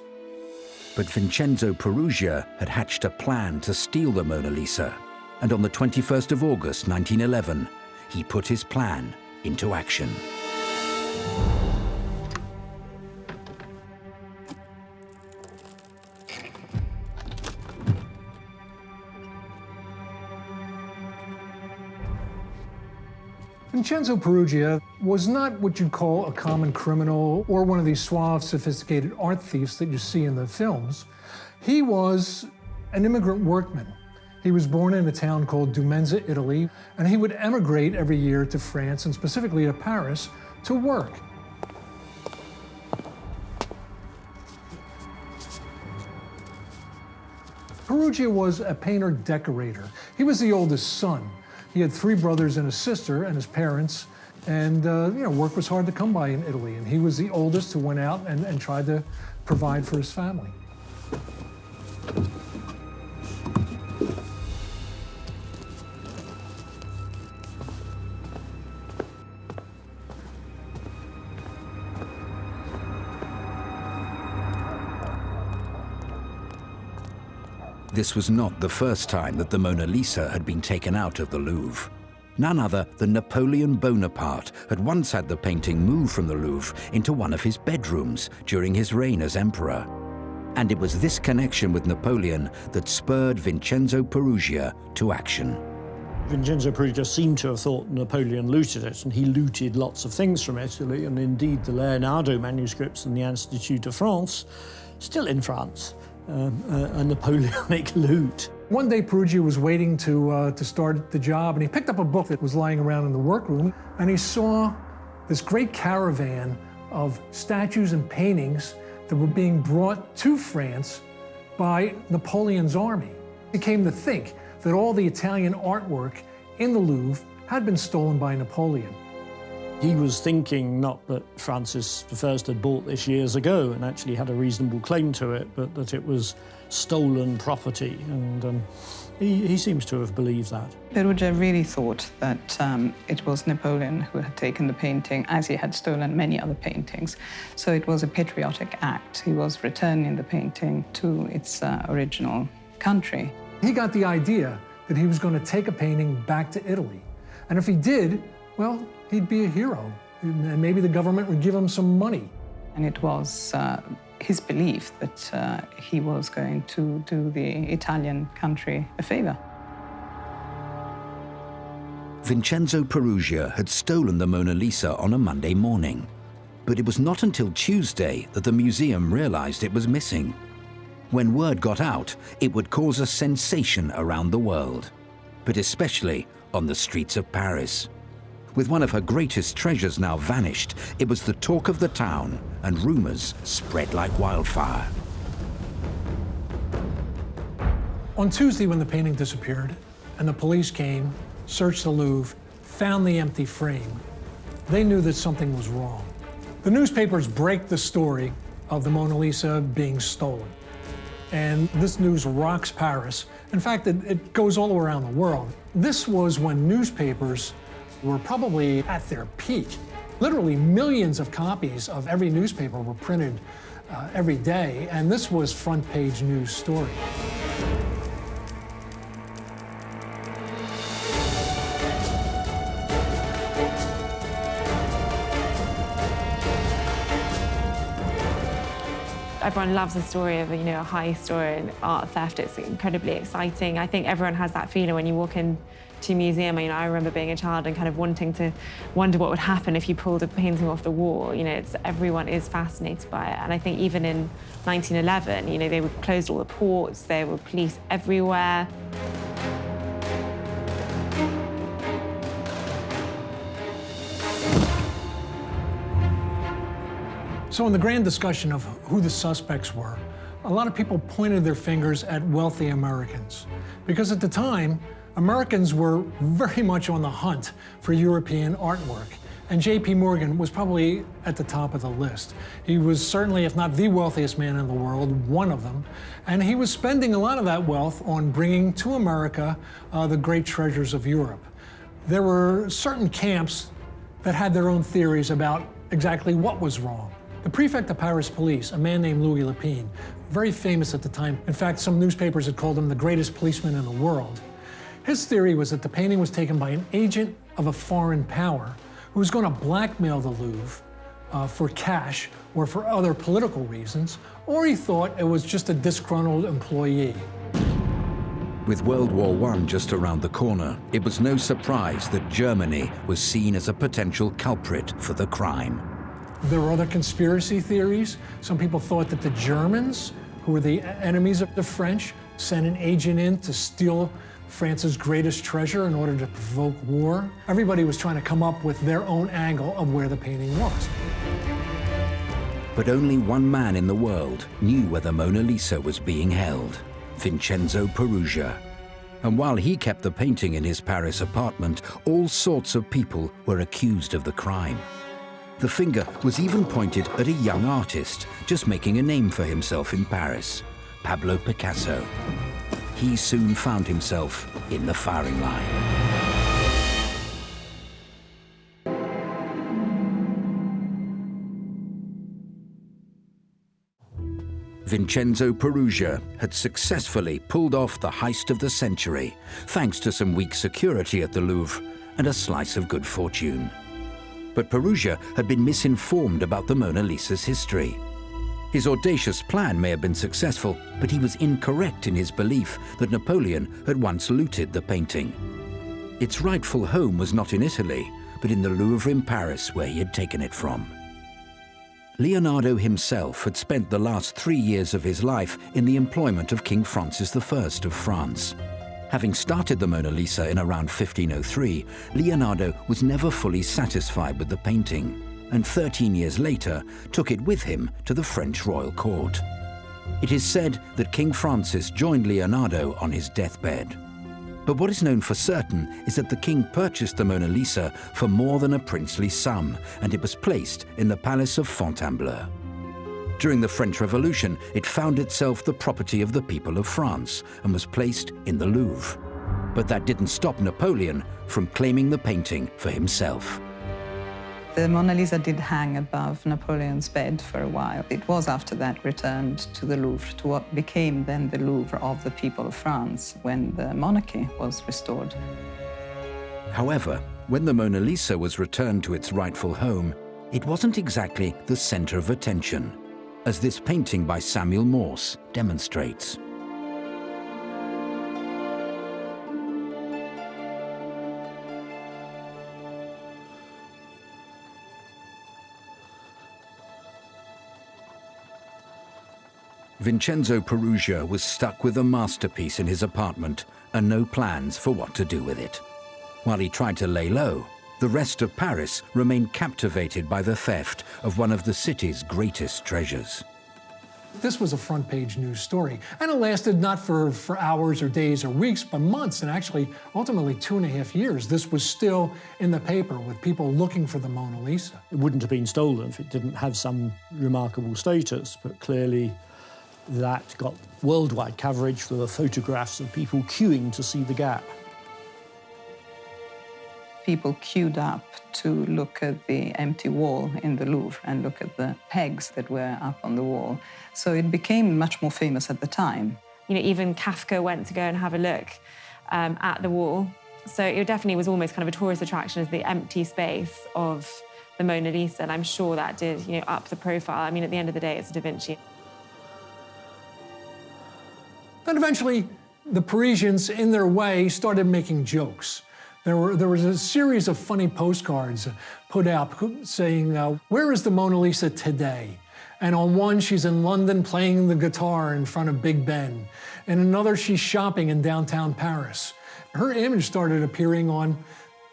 But Vincenzo Peruggia had hatched a plan to steal the Mona Lisa. And on the 21st of August, 1911, he put his plan into action. Vincenzo Peruggia was not what you'd call a common criminal or one of these suave, sophisticated art thieves that you see in the films. He was an immigrant workman. He was born in a town called Dumenza, Italy, and he would emigrate every year to France, and specifically to Paris, to work. Peruggia was a painter-decorator. He was the oldest son. He had 3 brothers and a sister and his parents, and work was hard to come by in Italy, and he was the oldest who went out and tried to provide for his family. This was not the first time that the Mona Lisa had been taken out of the Louvre. None other than Napoleon Bonaparte had once had the painting moved from the Louvre into one of his bedrooms during his reign as emperor. And it was this connection with Napoleon that spurred Vincenzo Peruggia to action. Vincenzo Peruggia seemed to have thought Napoleon looted it, and he looted lots of things from Italy, and indeed the Leonardo manuscripts in the Institut de France, still in France, a Napoleonic loot. One day, Peruggia was waiting to start the job, and he picked up a book that was lying around in the workroom, and he saw this great caravan of statues and paintings that were being brought to France by Napoleon's army. He came to think that all the Italian artwork in the Louvre had been stolen by Napoleon. He was thinking not that Francis I had bought this years ago and actually had a reasonable claim to it, but that it was stolen property, and he seems to have believed that. Peruggia really thought that it was Napoleon who had taken the painting, as he had stolen many other paintings. So it was a patriotic act. He was returning the painting to its original country. He got the idea that he was going to take a painting back to Italy. And if he did, well, he'd be a hero, and maybe the government would give him some money. And it was his belief that he was going to do the Italian country a favor. Vincenzo Peruggia had stolen the Mona Lisa on a Monday morning. But it was not until Tuesday that the museum realized it was missing. When word got out, it would cause a sensation around the world, but especially on the streets of Paris. With one of her greatest treasures now vanished, it was the talk of the town, and rumors spread like wildfire. On Tuesday, when the painting disappeared, and the police came, searched the Louvre, found the empty frame, they knew that something was wrong. The newspapers break the story of the Mona Lisa being stolen. And this news rocks Paris. In fact, it goes all around the world. This was when newspapers were probably at their peak. Literally millions of copies of every newspaper were printed every day, and this was front-page news story. Everyone loves the story of a heist or an art theft. It's incredibly exciting. I think everyone has that feeling when you walk into a museum. I remember being a child and kind of wanting to wonder what would happen if you pulled a painting off the wall. Everyone is fascinated by it. And I think even in 1911, they would close all the ports, there were police everywhere. So in the grand discussion of who the suspects were, a lot of people pointed their fingers at wealthy Americans. Because at the time, Americans were very much on the hunt for European artwork. And J.P. Morgan was probably at the top of the list. He was certainly, if not the wealthiest man in the world, one of them. And he was spending a lot of that wealth on bringing to America the great treasures of Europe. There were certain camps that had their own theories about exactly what was wrong. The prefect of Paris police, a man named Louis Lepine, very famous at the time. In fact, some newspapers had called him the greatest policeman in the world. His theory was that the painting was taken by an agent of a foreign power who was going to blackmail the Louvre for cash or for other political reasons, or he thought it was just a disgruntled employee. With World War I just around the corner, it was no surprise that Germany was seen as a potential culprit for the crime. There were other conspiracy theories. Some people thought that the Germans, who were the enemies of the French, sent an agent in to steal France's greatest treasure in order to provoke war. Everybody was trying to come up with their own angle of where the painting was. But only one man in the world knew where the Mona Lisa was being held: Vincenzo Peruggia. And while he kept the painting in his Paris apartment, all sorts of people were accused of the crime. The finger was even pointed at a young artist just making a name for himself in Paris, Pablo Picasso. He soon found himself in the firing line. Vincenzo Peruggia had successfully pulled off the heist of the century, thanks to some weak security at the Louvre and a slice of good fortune. But Peruggia had been misinformed about the Mona Lisa's history. His audacious plan may have been successful, but he was incorrect in his belief that Napoleon had once looted the painting. Its rightful home was not in Italy, but in the Louvre in Paris, where he had taken it from. Leonardo himself had spent the last 3 years of his life in the employment of King Francis I of France. Having started the Mona Lisa in around 1503, Leonardo was never fully satisfied with the painting, and 13 years later took it with him to the French royal court. It is said that King Francis joined Leonardo on his deathbed. But what is known for certain is that the king purchased the Mona Lisa for more than a princely sum, and it was placed in the Palace of Fontainebleau. During the French Revolution, it found itself the property of the people of France and was placed in the Louvre. But that didn't stop Napoleon from claiming the painting for himself. The Mona Lisa did hang above Napoleon's bed for a while. It was after that returned to the Louvre, to what became then the Louvre of the people of France when the monarchy was restored. However, when the Mona Lisa was returned to its rightful home, it wasn't exactly the center of attention, as this painting by Samuel Morse demonstrates. Vincenzo Peruggia was stuck with a masterpiece in his apartment and no plans for what to do with it. While he tried to lay low, the rest of Paris remained captivated by the theft of one of the city's greatest treasures. This was a front-page news story, and it lasted not for hours or days or weeks, but months, and actually, ultimately 2.5 years. This was still in the paper with people looking for the Mona Lisa. It wouldn't have been stolen if it didn't have some remarkable status, but clearly that got worldwide coverage. There were photographs of people queuing to see the gap. people queued up to look at the empty wall in the Louvre and look at the pegs that were up on the wall. So it became much more famous at the time. You know, even Kafka went to go and have a look at the wall. So it definitely was almost kind of a tourist attraction as the empty space of the Mona Lisa, and I'm sure that did, you know, up the profile. I mean, at the end of the day, it's Da Vinci. Then eventually, the Parisians, in their way, started making jokes. There was a series of funny postcards put out saying, where is the Mona Lisa today? And on one, she's in London playing the guitar in front of Big Ben. And another, she's shopping in downtown Paris. Her image started appearing on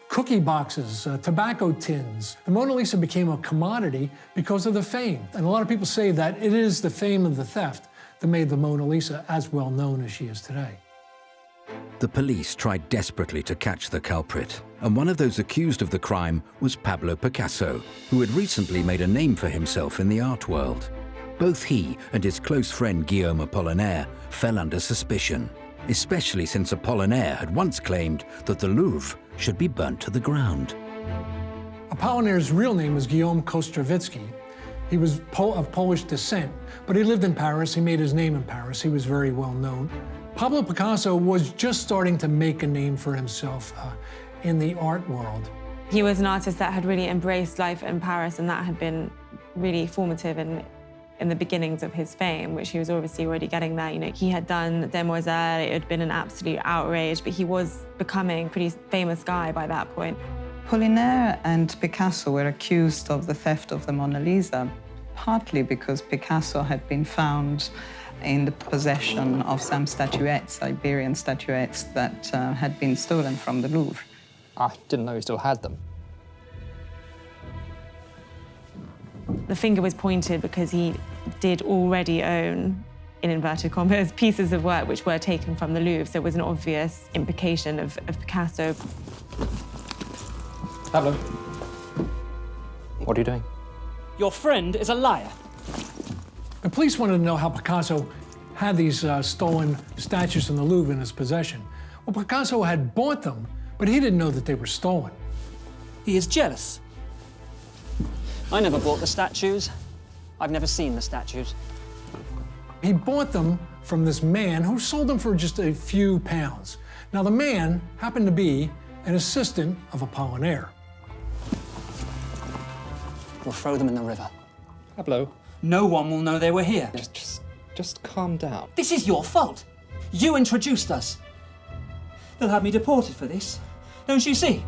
cookie boxes, tobacco tins. The Mona Lisa became a commodity because of the fame. And a lot of people say that it is the fame of the theft that made the Mona Lisa as well known as she is today. The police tried desperately to catch the culprit, and one of those accused of the crime was Pablo Picasso, who had recently made a name for himself in the art world. Both he and his close friend Guillaume Apollinaire fell under suspicion, especially since Apollinaire had once claimed that the Louvre should be burnt to the ground. Apollinaire's real name was Guillaume Kostrawicki. He was of Polish descent, but he lived in Paris. He made his name in Paris. He was very well known. Pablo Picasso was just starting to make a name for himself in the art world. He was an artist that had really embraced life in Paris, and that had been really formative in the beginnings of his fame, which he was obviously already getting there. You know, he had done Demoiselle, it had been an absolute outrage, but he was becoming a pretty famous guy by that point. Apollinaire and Picasso were accused of the theft of the Mona Lisa, partly because Picasso had been found in the possession of some statuettes, Iberian statuettes, that had been stolen from the Louvre. I didn't know he still had them. The finger was pointed because he did already own, in inverted commas, pieces of work which were taken from the Louvre, so it was an obvious implication of Picasso. Pablo. What are you doing? Your friend is a liar. The police wanted to know how Picasso had these stolen statues from the Louvre in his possession. Well, Picasso had bought them, but he didn't know that they were stolen. He is jealous. I never bought the statues. I've never seen the statues. He bought them from this man who sold them for just a few pounds. Now, the man happened to be an assistant of Apollinaire. We'll throw them in the river. Pablo. No one will know they were here. Just calm down. This is your fault. You introduced us. They'll have me deported for this. Don't you see?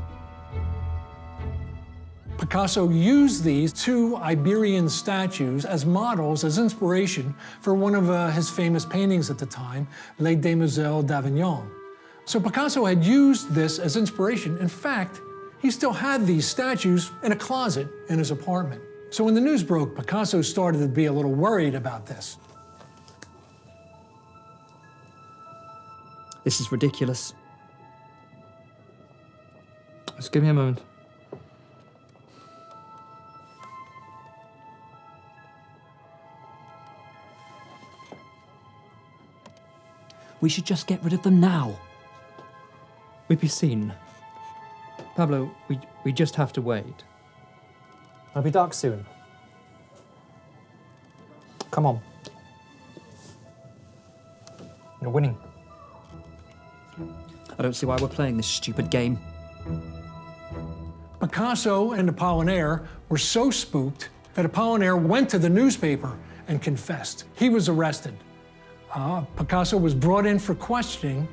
Picasso used these two Iberian statues as models, as inspiration for one of his famous paintings at the time, Les Demoiselles d'Avignon. So Picasso had used this as inspiration. In fact, he still had these statues in a closet in his apartment. So when the news broke, Picasso started to be a little worried about this. This is ridiculous. Just give me a moment. We should just get rid of them now. We'd be seen. Pablo, we just have to wait. It'll be dark soon. Come on. You're winning. I don't see why we're playing this stupid game. Picasso and Apollinaire were so spooked that Apollinaire went to the newspaper and confessed. He was arrested. Picasso was brought in for questioning.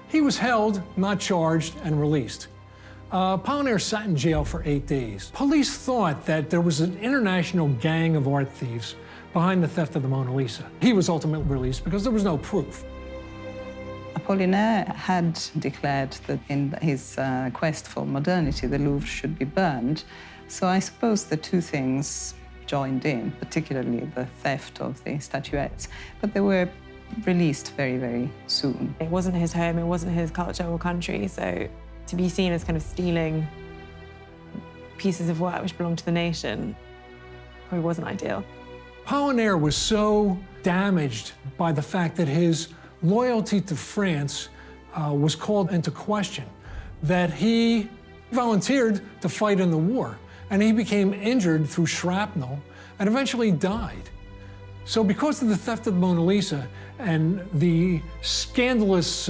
He was held, not charged, and released. Apollinaire sat in jail for 8 days. Police thought that there was an international gang of art thieves behind the theft of the Mona Lisa. He was ultimately released because there was no proof. Apollinaire had declared that in his quest for modernity, the Louvre should be burned. So I suppose the two things joined in, particularly the theft of the statuettes, but they were released very, very soon. It wasn't his home, it wasn't his culture or country, so to be seen as kind of stealing pieces of work which belonged to the nation probably wasn't ideal. Apollinaire was so damaged by the fact that his loyalty to France was called into question that he He volunteered to fight in the war, and he became injured through shrapnel and eventually died. So because of the theft of the Mona Lisa and the scandalous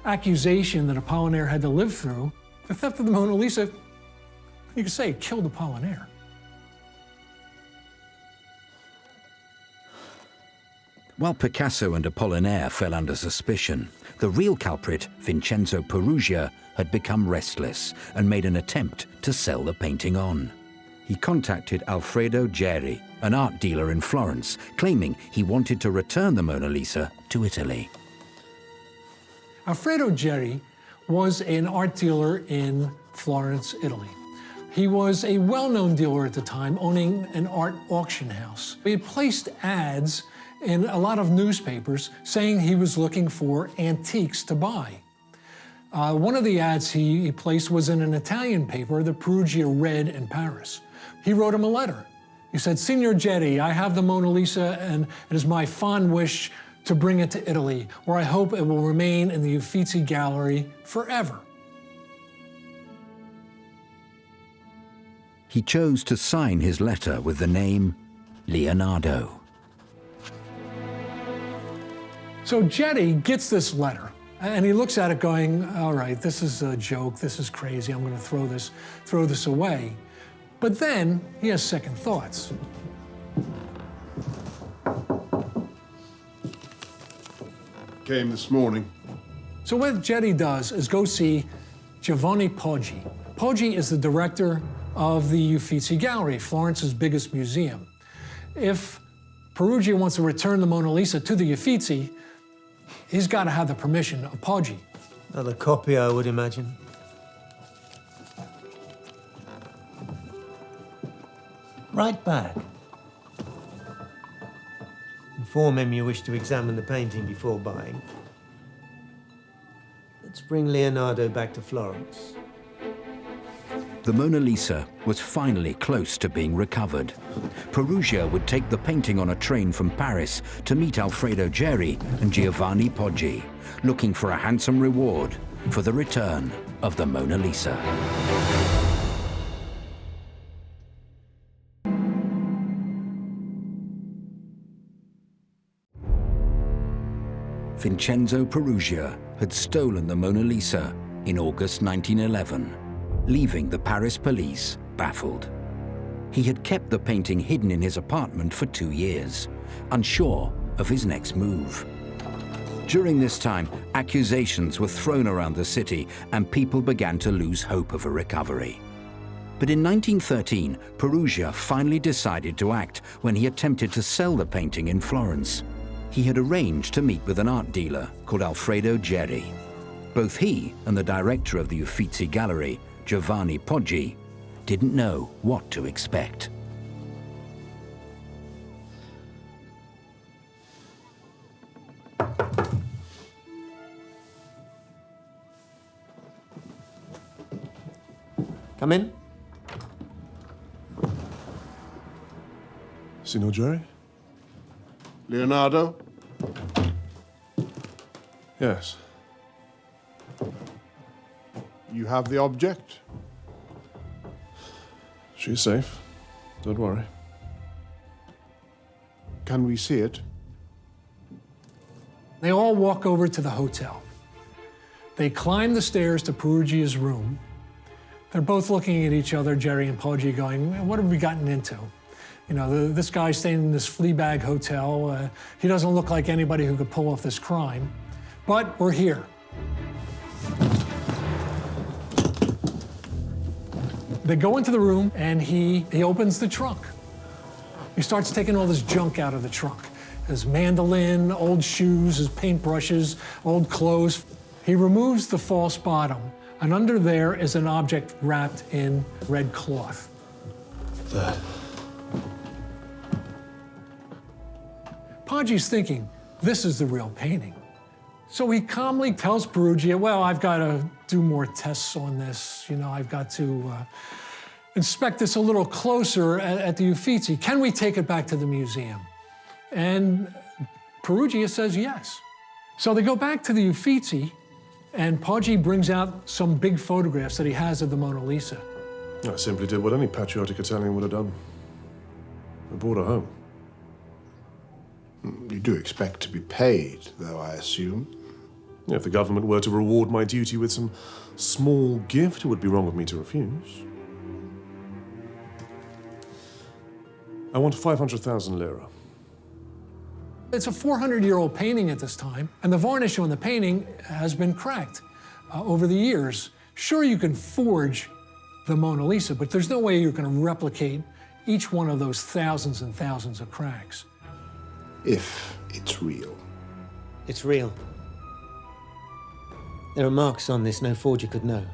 accusation that Apollinaire had to live through, the theft of the Mona Lisa, you could say, killed Apollinaire. While Picasso and Apollinaire fell under suspicion, the real culprit, Vincenzo Peruggia, had become restless and made an attempt to sell the painting on. He contacted Alfredo Geri, an art dealer in Florence, claiming he wanted to return the Mona Lisa to Italy. Alfredo Geri was an art dealer in Florence, Italy. He was a well-known dealer at the time, owning an art auction house. He had placed ads in a lot of newspapers saying he was looking for antiques to buy. One of the ads he placed was in an Italian paper that Peruggia read in Paris. He wrote him a letter. He said, "Signor Geri, I have the Mona Lisa, and it is my fond wish to bring it to Italy, where I hope it will remain in the Uffizi Gallery forever." He chose to sign his letter with the name Leonardo. So Geri gets this letter, and he looks at it going, all right, this is a joke, this is crazy, I'm gonna throw this away. But then he has second thoughts. Came this morning. So what Geri does is go see Giovanni Poggi. Poggi is the director of the Uffizi Gallery, Florence's biggest museum. If Peruggia wants to return the Mona Lisa to the Uffizi, he's got to have the permission of Poggi. Another copy, I would imagine. Right back. Inform him you wish to examine the painting before buying. Let's bring Leonardo back to Florence. The Mona Lisa was finally close to being recovered. Peruggia would take the painting on a train from Paris to meet Alfredo Geri and Giovanni Poggi, looking for a handsome reward for the return of the Mona Lisa. Vincenzo Peruggia had stolen the Mona Lisa in August 1911, leaving the Paris police baffled. He had kept the painting hidden in his apartment for 2 years, unsure of his next move. During this time, accusations were thrown around the city and people began to lose hope of a recovery. But in 1913, Peruggia finally decided to act when he attempted to sell the painting in Florence. He had arranged to meet with an art dealer called Alfredo Geri. Both he and the director of the Uffizi Gallery, Giovanni Poggi, didn't know what to expect. Come in. Signor Geri? Leonardo? Yes. You have the object? She's safe. Don't worry. Can we see it? They all walk over to the hotel. They climb the stairs to Peruggia's room. They're both looking at each other, Geri and Poggi, going, what have we gotten into? You know, this guy's staying in this flea bag hotel. He doesn't look like anybody who could pull off this crime. But we're here. They go into the room, and he opens the trunk. He starts taking all this junk out of the trunk. His mandolin, old shoes, his paintbrushes, old clothes. He removes the false bottom, and under there is an object wrapped in red cloth. That. Poggi's thinking, this is the real painting. So he calmly tells Peruggia, well, I've got to do more tests on this. You know, I've got to inspect this a little closer at the Uffizi. Can we take it back to the museum? And Peruggia says yes. So they go back to the Uffizi, And Poggi brings out some big photographs that he has of the Mona Lisa. I simply did what any patriotic Italian would have done. I brought her home. You do expect to be paid, though, I assume. If the government were to reward my duty with some small gift, it would be wrong of me to refuse. I want 500,000 lira. It's a 400-year-old painting at this time, and the varnish on the painting has been cracked over the years. Sure, you can forge the Mona Lisa, but there's no way you're going to replicate each one of those thousands and thousands of cracks. If it's real. It's real. There are marks on this no forger could know.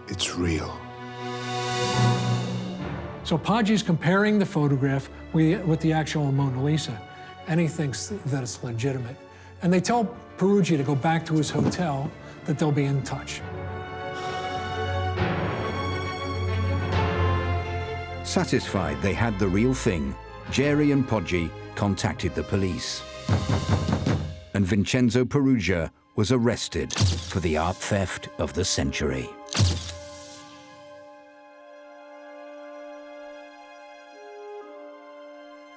It's real. So Poggi's comparing the photograph with the actual Mona Lisa, and he thinks that it's legitimate. And they tell Peruggia to go back to his hotel, that they'll be in touch. Satisfied they had the real thing, Geri and Poggi contacted the police. And Vincenzo Peruggia was arrested for the art theft of the century.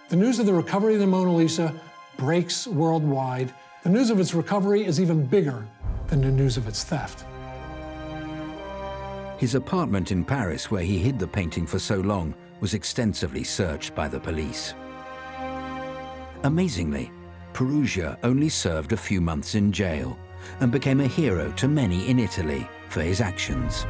The news of the recovery of the Mona Lisa breaks worldwide. The news of its recovery is even bigger than the news of its theft. His apartment in Paris, where he hid the painting for so long, was extensively searched by the police. Amazingly, Peruggia only served a few months in jail and became a hero to many in Italy for his actions.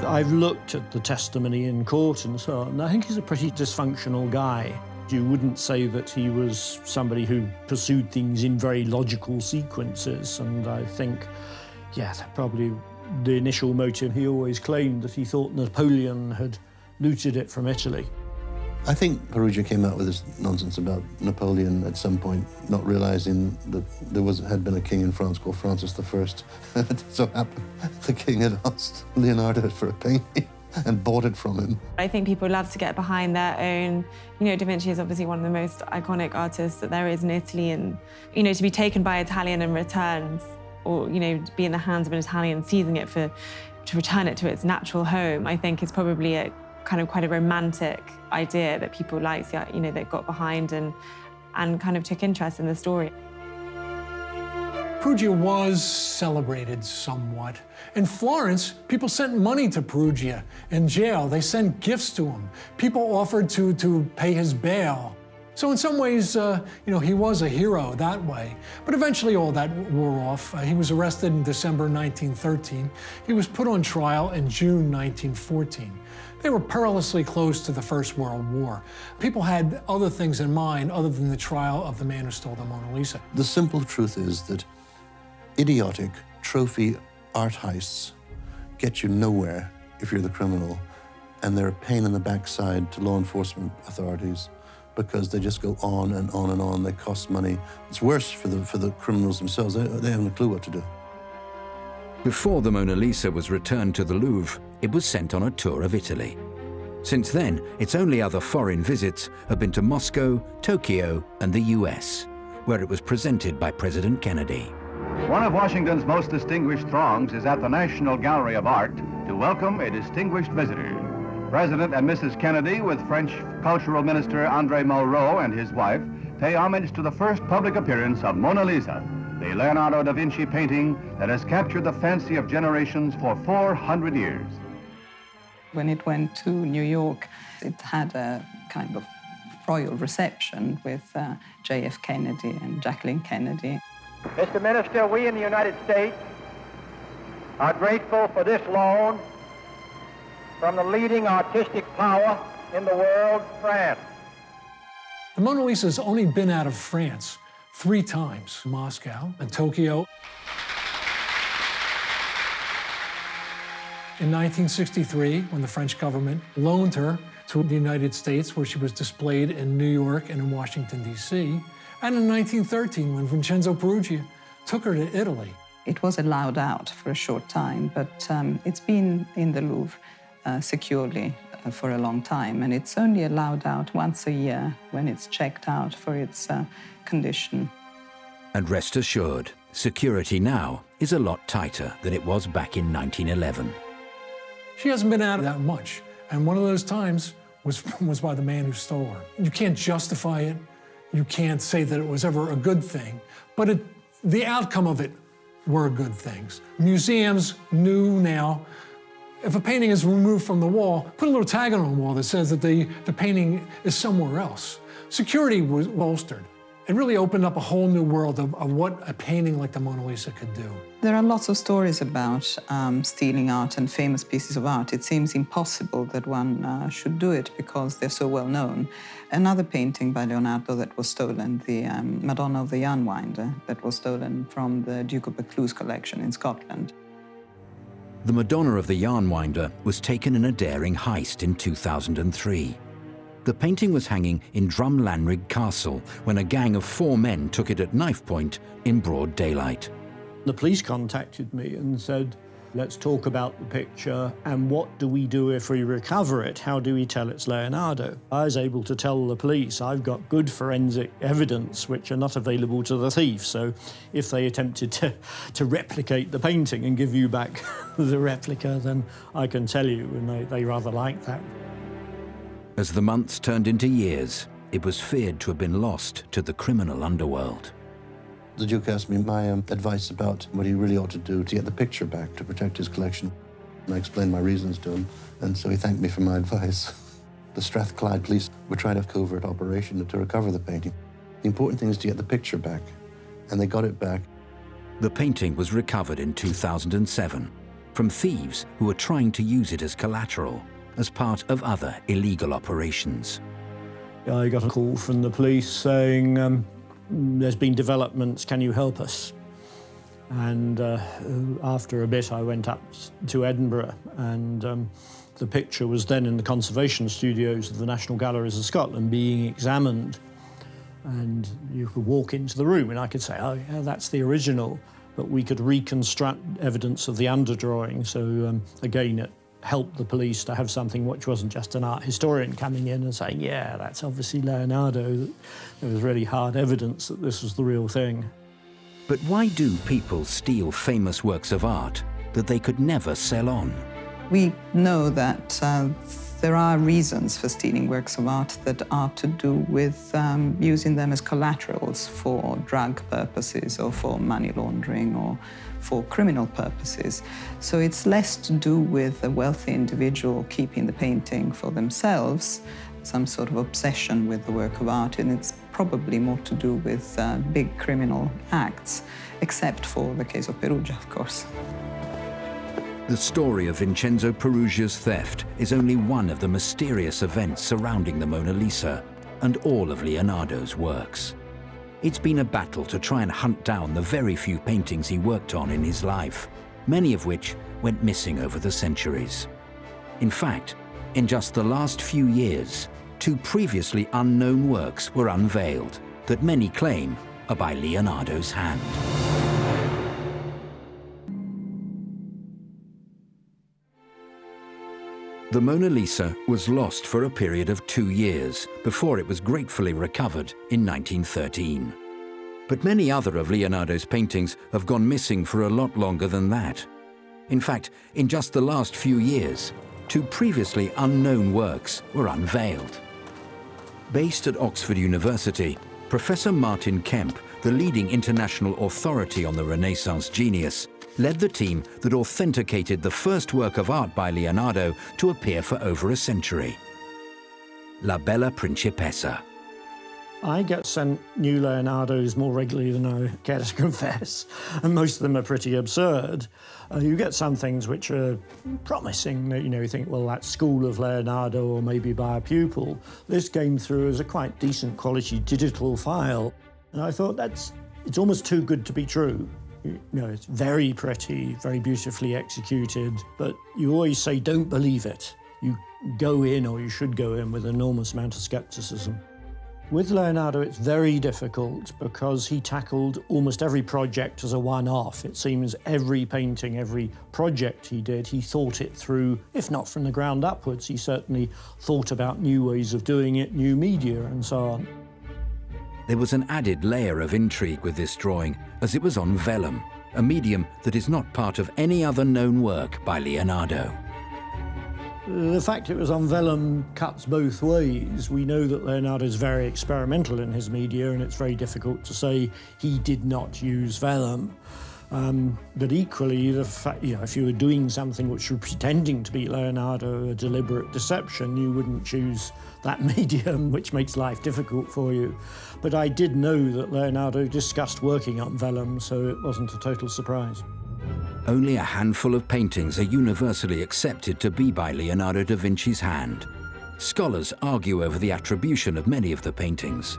I've looked at the testimony in court and so on, and I think he's a pretty dysfunctional guy. You wouldn't say that he was somebody who pursued things in very logical sequences, and I think, yeah, probably the initial motive, he always claimed that he thought Napoleon had looted it from Italy. I think Peruggia came out with this nonsense about Napoleon at some point, not realizing that there had been a king in France called Francis I. It so happened the king had asked Leonardo for a painting and bought it from him. I think people love to get behind their own. Da Vinci is obviously one of the most iconic artists that there is in Italy, and, to be taken by Italian and returned, or, be in the hands of an Italian seizing it to return it to its natural home, I think is probably a kind of quite a romantic idea that people like, that got behind and kind of took interest in the story. Peruggia was celebrated somewhat. In Florence, people sent money to Peruggia. In jail, they sent gifts to him. People offered to pay his bail. So in some ways, he was a hero that way. But eventually all that wore off. He was arrested in December 1913. He was put on trial in June 1914. They were perilously close to the First World War. People had other things in mind other than the trial of the man who stole the Mona Lisa. The simple truth is that idiotic trophy art heists get you nowhere if you're the criminal, and they're a pain in the backside to law enforcement authorities because they just go on and on and on. They cost money. It's worse for the criminals themselves. They haven't a clue what to do. Before the Mona Lisa was returned to the Louvre, it was sent on a tour of Italy. Since then, its only other foreign visits have been to Moscow, Tokyo, and the US, where it was presented by President Kennedy. One of Washington's most distinguished throngs is at the National Gallery of Art to welcome a distinguished visitor. President and Mrs. Kennedy, with French Cultural Minister André Malraux and his wife, pay homage to the first public appearance of Mona Lisa, the Leonardo da Vinci painting that has captured the fancy of generations for 400 years. When it went to New York, it had a kind of royal reception with J.F. Kennedy and Jacqueline Kennedy. Mr. Minister, we in the United States are grateful for this loan from the leading artistic power in the world, France. The Mona Lisa has only been out of France 3 times, Moscow and Tokyo. In 1963, when the French government loaned her to the United States, where she was displayed in New York and in Washington, D.C., and in 1913, when Vincenzo Peruggia took her to Italy. It was allowed out for a short time, but it's been in the Louvre securely for a long time, and it's only allowed out once a year when it's checked out for its condition. And rest assured, security now is a lot tighter than it was back in 1911. She hasn't been out that much, and one of those times was by the man who stole her. You can't justify it, you can't say that it was ever a good thing, but the outcome of it were good things. Museums knew now, if a painting is removed from the wall, put a little tag on the wall that says that the painting is somewhere else. Security was bolstered. It really opened up a whole new world of what a painting like the Mona Lisa could do. There are lots of stories about stealing art and famous pieces of art. It seems impossible that one should do it because they're so well known. Another painting by Leonardo that was stolen, the Madonna of the Yarnwinder, that was stolen from the Duke of Buccleuch's collection in Scotland. The Madonna of the Yarnwinder was taken in a daring heist in 2003. The painting was hanging in Drumlanrig Castle when a gang of 4 men took it at knife point in broad daylight. The police contacted me and said, let's talk about the picture and what do we do if we recover it? How do we tell it's Leonardo? I was able to tell the police I've got good forensic evidence which are not available to the thief, so if they attempted to replicate the painting and give you back the replica, then I can tell you, and they rather like that. As the months turned into years, it was feared to have been lost to the criminal underworld. The Duke asked me my advice about what he really ought to do to get the picture back, to protect his collection. And I explained my reasons to him, and so he thanked me for my advice. The Strathclyde police were trying a covert operation to recover the painting. The important thing is to get the picture back, and they got it back. The painting was recovered in 2007 from thieves who were trying to use it as collateral as part of other illegal operations. I got a call from the police saying, there's been developments, can you help us? And after a bit I went up to Edinburgh, and the picture was then in the conservation studios of the National Galleries of Scotland being examined. And you could walk into the room and I could say, oh yeah, that's the original, but we could reconstruct evidence of the underdrawing. So again, it helped the police to have something which wasn't just an art historian coming in and saying, yeah, that's obviously Leonardo. There was really hard evidence that this was the real thing. But why do people steal famous works of art that they could never sell on? We know that there are reasons for stealing works of art that are to do with using them as collaterals for drug purposes or for money laundering or for criminal purposes. So it's less to do with a wealthy individual keeping the painting for themselves, some sort of obsession with the work of art, and it's probably more to do with big criminal acts, except for the case of Perugia, of course. The story of Vincenzo Perugia's theft is only one of the mysterious events surrounding the Mona Lisa and all of Leonardo's works. It's been a battle to try and hunt down the very few paintings he worked on in his life, many of which went missing over the centuries. In fact, in just the last few years, 2 previously unknown works were unveiled that many claim are by Leonardo's hand. The Mona Lisa was lost for a period of 2 years before it was gratefully recovered in 1913. But many other of Leonardo's paintings have gone missing for a lot longer than that. In fact, in just the last few years, 2 previously unknown works were unveiled. Based at Oxford University, Professor Martin Kemp, the leading international authority on the Renaissance genius, led the team that authenticated the first work of art by Leonardo to appear for over a century. La Bella Principessa. I get sent new Leonardos more regularly than I care to confess, and most of them are pretty absurd. You get some things which are promising, you think, well, that's School of Leonardo or maybe by a pupil. This came through as a quite decent quality digital file, and I thought it's almost too good to be true. It's very pretty, very beautifully executed, but you always say, don't believe it. You go in, or you should go in, with an enormous amount of skepticism. With Leonardo, it's very difficult because he tackled almost every project as a one-off. It seems every painting, every project he did, he thought it through, if not from the ground upwards. He certainly thought about new ways of doing it, new media, and so on. There was an added layer of intrigue with this drawing, as it was on vellum, a medium that is not part of any other known work by Leonardo. The fact it was on vellum cuts both ways. We know that Leonardo is very experimental in his media, and it's very difficult to say he did not use vellum. But equally, the fact, if you were doing something which was pretending to be Leonardo, a deliberate deception, you wouldn't choose that medium, which makes life difficult for you. But I did know that Leonardo discussed working on vellum, so it wasn't a total surprise. Only a handful of paintings are universally accepted to be by Leonardo da Vinci's hand. Scholars argue over the attribution of many of the paintings,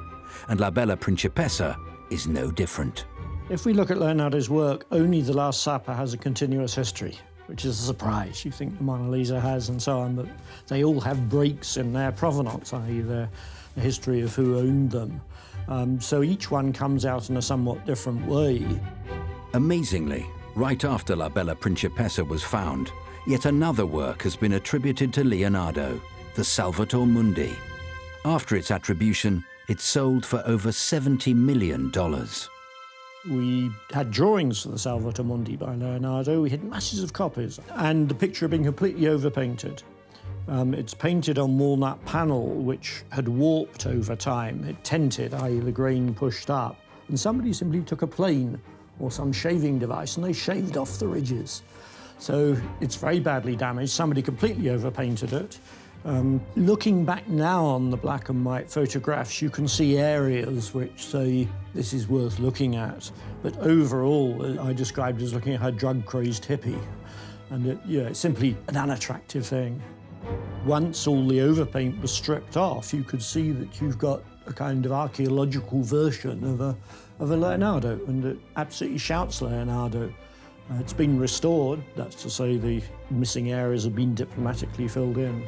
and La Bella Principessa is no different. If we look at Leonardo's work, only The Last Supper has a continuous history, which is a surprise. You think the Mona Lisa has and so on, but they all have breaks in their provenance, i.e. the history of who owned them. So each one comes out in a somewhat different way. Amazingly, right after La Bella Principessa was found, yet another work has been attributed to Leonardo, the Salvator Mundi. After its attribution, it sold for over $70 million. We had drawings of the Salvator Mundi by Leonardo. We had masses of copies, and the picture had been completely overpainted. It's painted on walnut panel, which had warped over time. It tented, i.e. the grain pushed up, and somebody simply took a plane or some shaving device, and they shaved off the ridges. So it's very badly damaged. Somebody completely overpainted it. Looking back now on the black and white photographs, you can see areas which say this is worth looking at. But overall, I described it as looking at a drug-crazed hippie. And it's simply an unattractive thing. Once all the overpaint was stripped off, you could see that you've got a kind of archaeological version of a Leonardo, and it absolutely shouts Leonardo. It's been restored, that's to say the missing areas have been diplomatically filled in.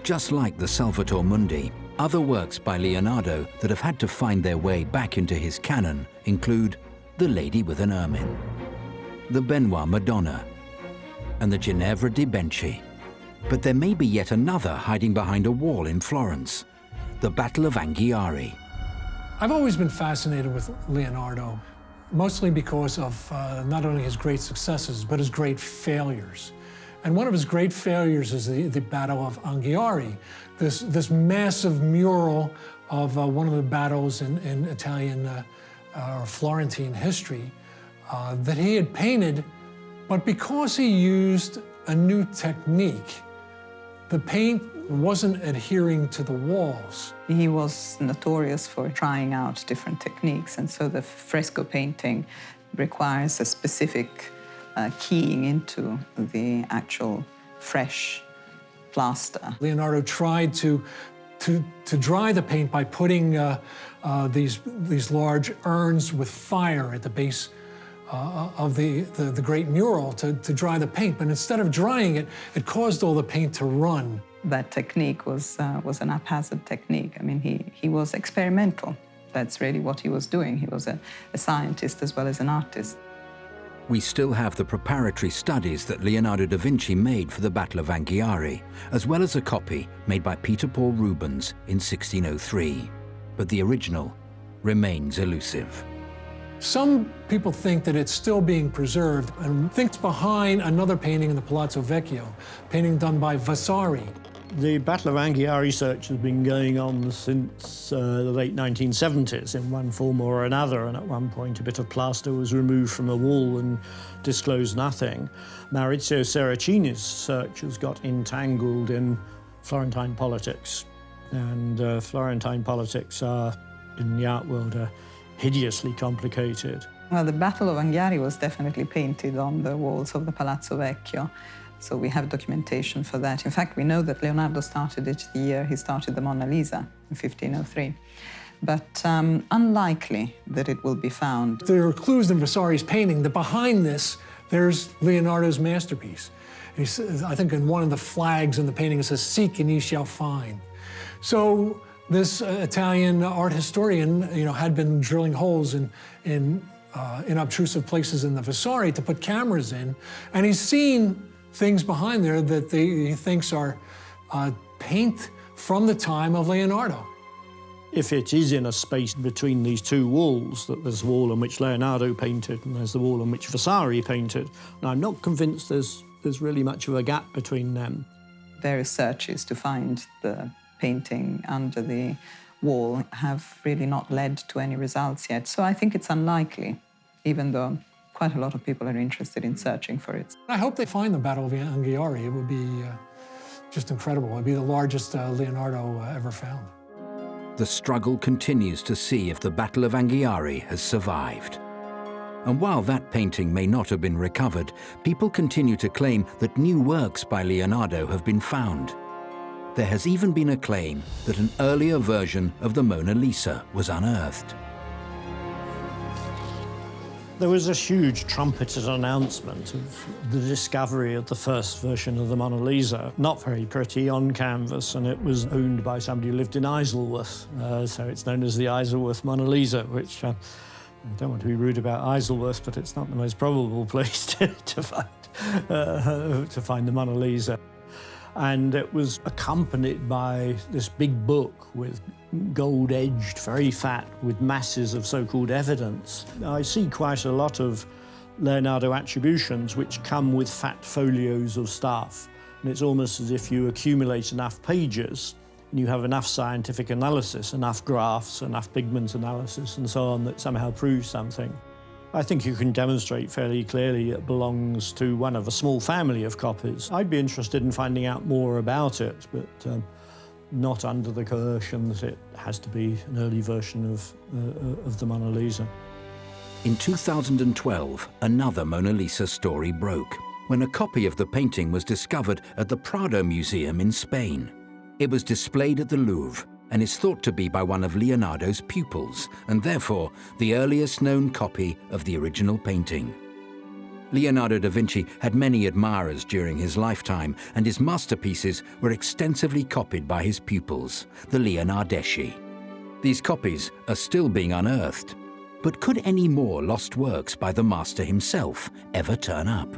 Just like the Salvator Mundi, other works by Leonardo that have had to find their way back into his canon include The Lady with an Ermine, the Benoit Madonna, and the Ginevra di Benci. But there may be yet another hiding behind a wall in Florence, the Battle of Anghiari. I've always been fascinated with Leonardo, mostly because of not only his great successes, but his great failures. And one of his great failures is the Battle of Anghiari, this massive mural of one of the battles in Italian or Florentine history that he had painted, but because he used a new technique, the paint wasn't adhering to the walls. He was notorious for trying out different techniques, and so the fresco painting requires a specific keying into the actual fresh plaster. Leonardo tried to dry the paint by putting these large urns with fire at the base of the great mural to dry the paint, but instead of drying it, it caused all the paint to run. That technique was an haphazard technique. I mean, he was experimental. That's really what he was doing. He was a scientist as well as an artist. We still have the preparatory studies that Leonardo da Vinci made for the Battle of Anghiari, as well as a copy made by Peter Paul Rubens in 1603. But the original remains elusive. Some people think that it's still being preserved and think it's behind another painting in the Palazzo Vecchio, painting done by Vasari. The Battle of Anghiari research has been going on since the late 1970s in one form or another, and at one point a bit of plaster was removed from a wall and disclosed nothing. Maurizio Serracini's search has got entangled in Florentine politics, and Florentine politics are, in the art world, hideously complicated. Well, the Battle of Anghiari was definitely painted on the walls of the Palazzo Vecchio, so we have documentation for that. In fact, we know that Leonardo started it the year he started the Mona Lisa, in 1503. But unlikely that it will be found. There are clues in Vasari's painting that behind this, there's Leonardo's masterpiece. He says, I think in one of the flags in the painting it says, "Seek and ye shall find." So This Italian art historian, had been drilling holes in inobtrusive places in the Vasari to put cameras in, and he's seen things behind there that he thinks are paint from the time of Leonardo. If it is in a space between these two walls, that there's the wall on which Leonardo painted and there's the wall on which Vasari painted, and I'm not convinced there's really much of a gap between them. Various searches to find the painting under the wall have really not led to any results yet. So I think it's unlikely, even though quite a lot of people are interested in searching for it. I hope they find the Battle of Anghiari. It would be just incredible. It would be the largest Leonardo ever found. The struggle continues to see if the Battle of Anghiari has survived. And while that painting may not have been recovered, people continue to claim that new works by Leonardo have been found. There has even been a claim that an earlier version of the Mona Lisa was unearthed. There was a huge trumpeted announcement of the discovery of the first version of the Mona Lisa. Not very pretty on canvas, and it was owned by somebody who lived in Isleworth. So it's known as the Isleworth Mona Lisa, which I don't want to be rude about Isleworth, but it's not the most probable place to find the Mona Lisa. And it was accompanied by this big book with gold-edged, very fat, with masses of so-called evidence. I see quite a lot of Leonardo attributions which come with fat folios of stuff. And it's almost as if you accumulate enough pages and you have enough scientific analysis, enough graphs, enough pigment analysis and so on that somehow proves something. I think you can demonstrate fairly clearly it belongs to one of a small family of copies. I'd be interested in finding out more about it, but not under the coercion that it has to be an early version of the Mona Lisa. In 2012, another Mona Lisa story broke when a copy of the painting was discovered at the Prado Museum in Spain. It was displayed at the Louvre and is thought to be by one of Leonardo's pupils, and therefore the earliest known copy of the original painting. Leonardo da Vinci had many admirers during his lifetime, and his masterpieces were extensively copied by his pupils, the Leonardeschi. These copies are still being unearthed, but could any more lost works by the master himself ever turn up?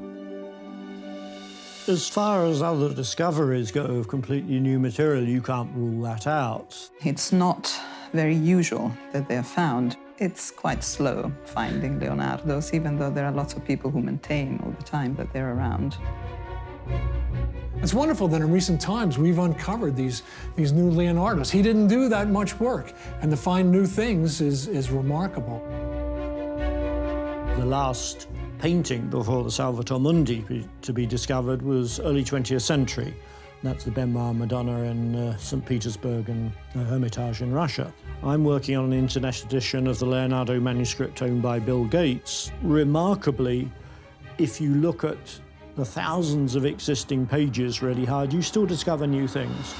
As far as other discoveries go of completely new material, you can't rule that out. It's not very usual that they're found. It's quite slow finding Leonardos, even though there are lots of people who maintain all the time that they're around. It's wonderful that in recent times we've uncovered these new Leonardos. He didn't do that much work, and to find new things is remarkable. The last painting before the Salvator Mundi to be discovered was early 20th century. That's the Benoit Madonna in St. Petersburg and Hermitage in Russia. I'm working on an internet edition of the Leonardo manuscript owned by Bill Gates. Remarkably, if you look at the thousands of existing pages really hard, you still discover new things.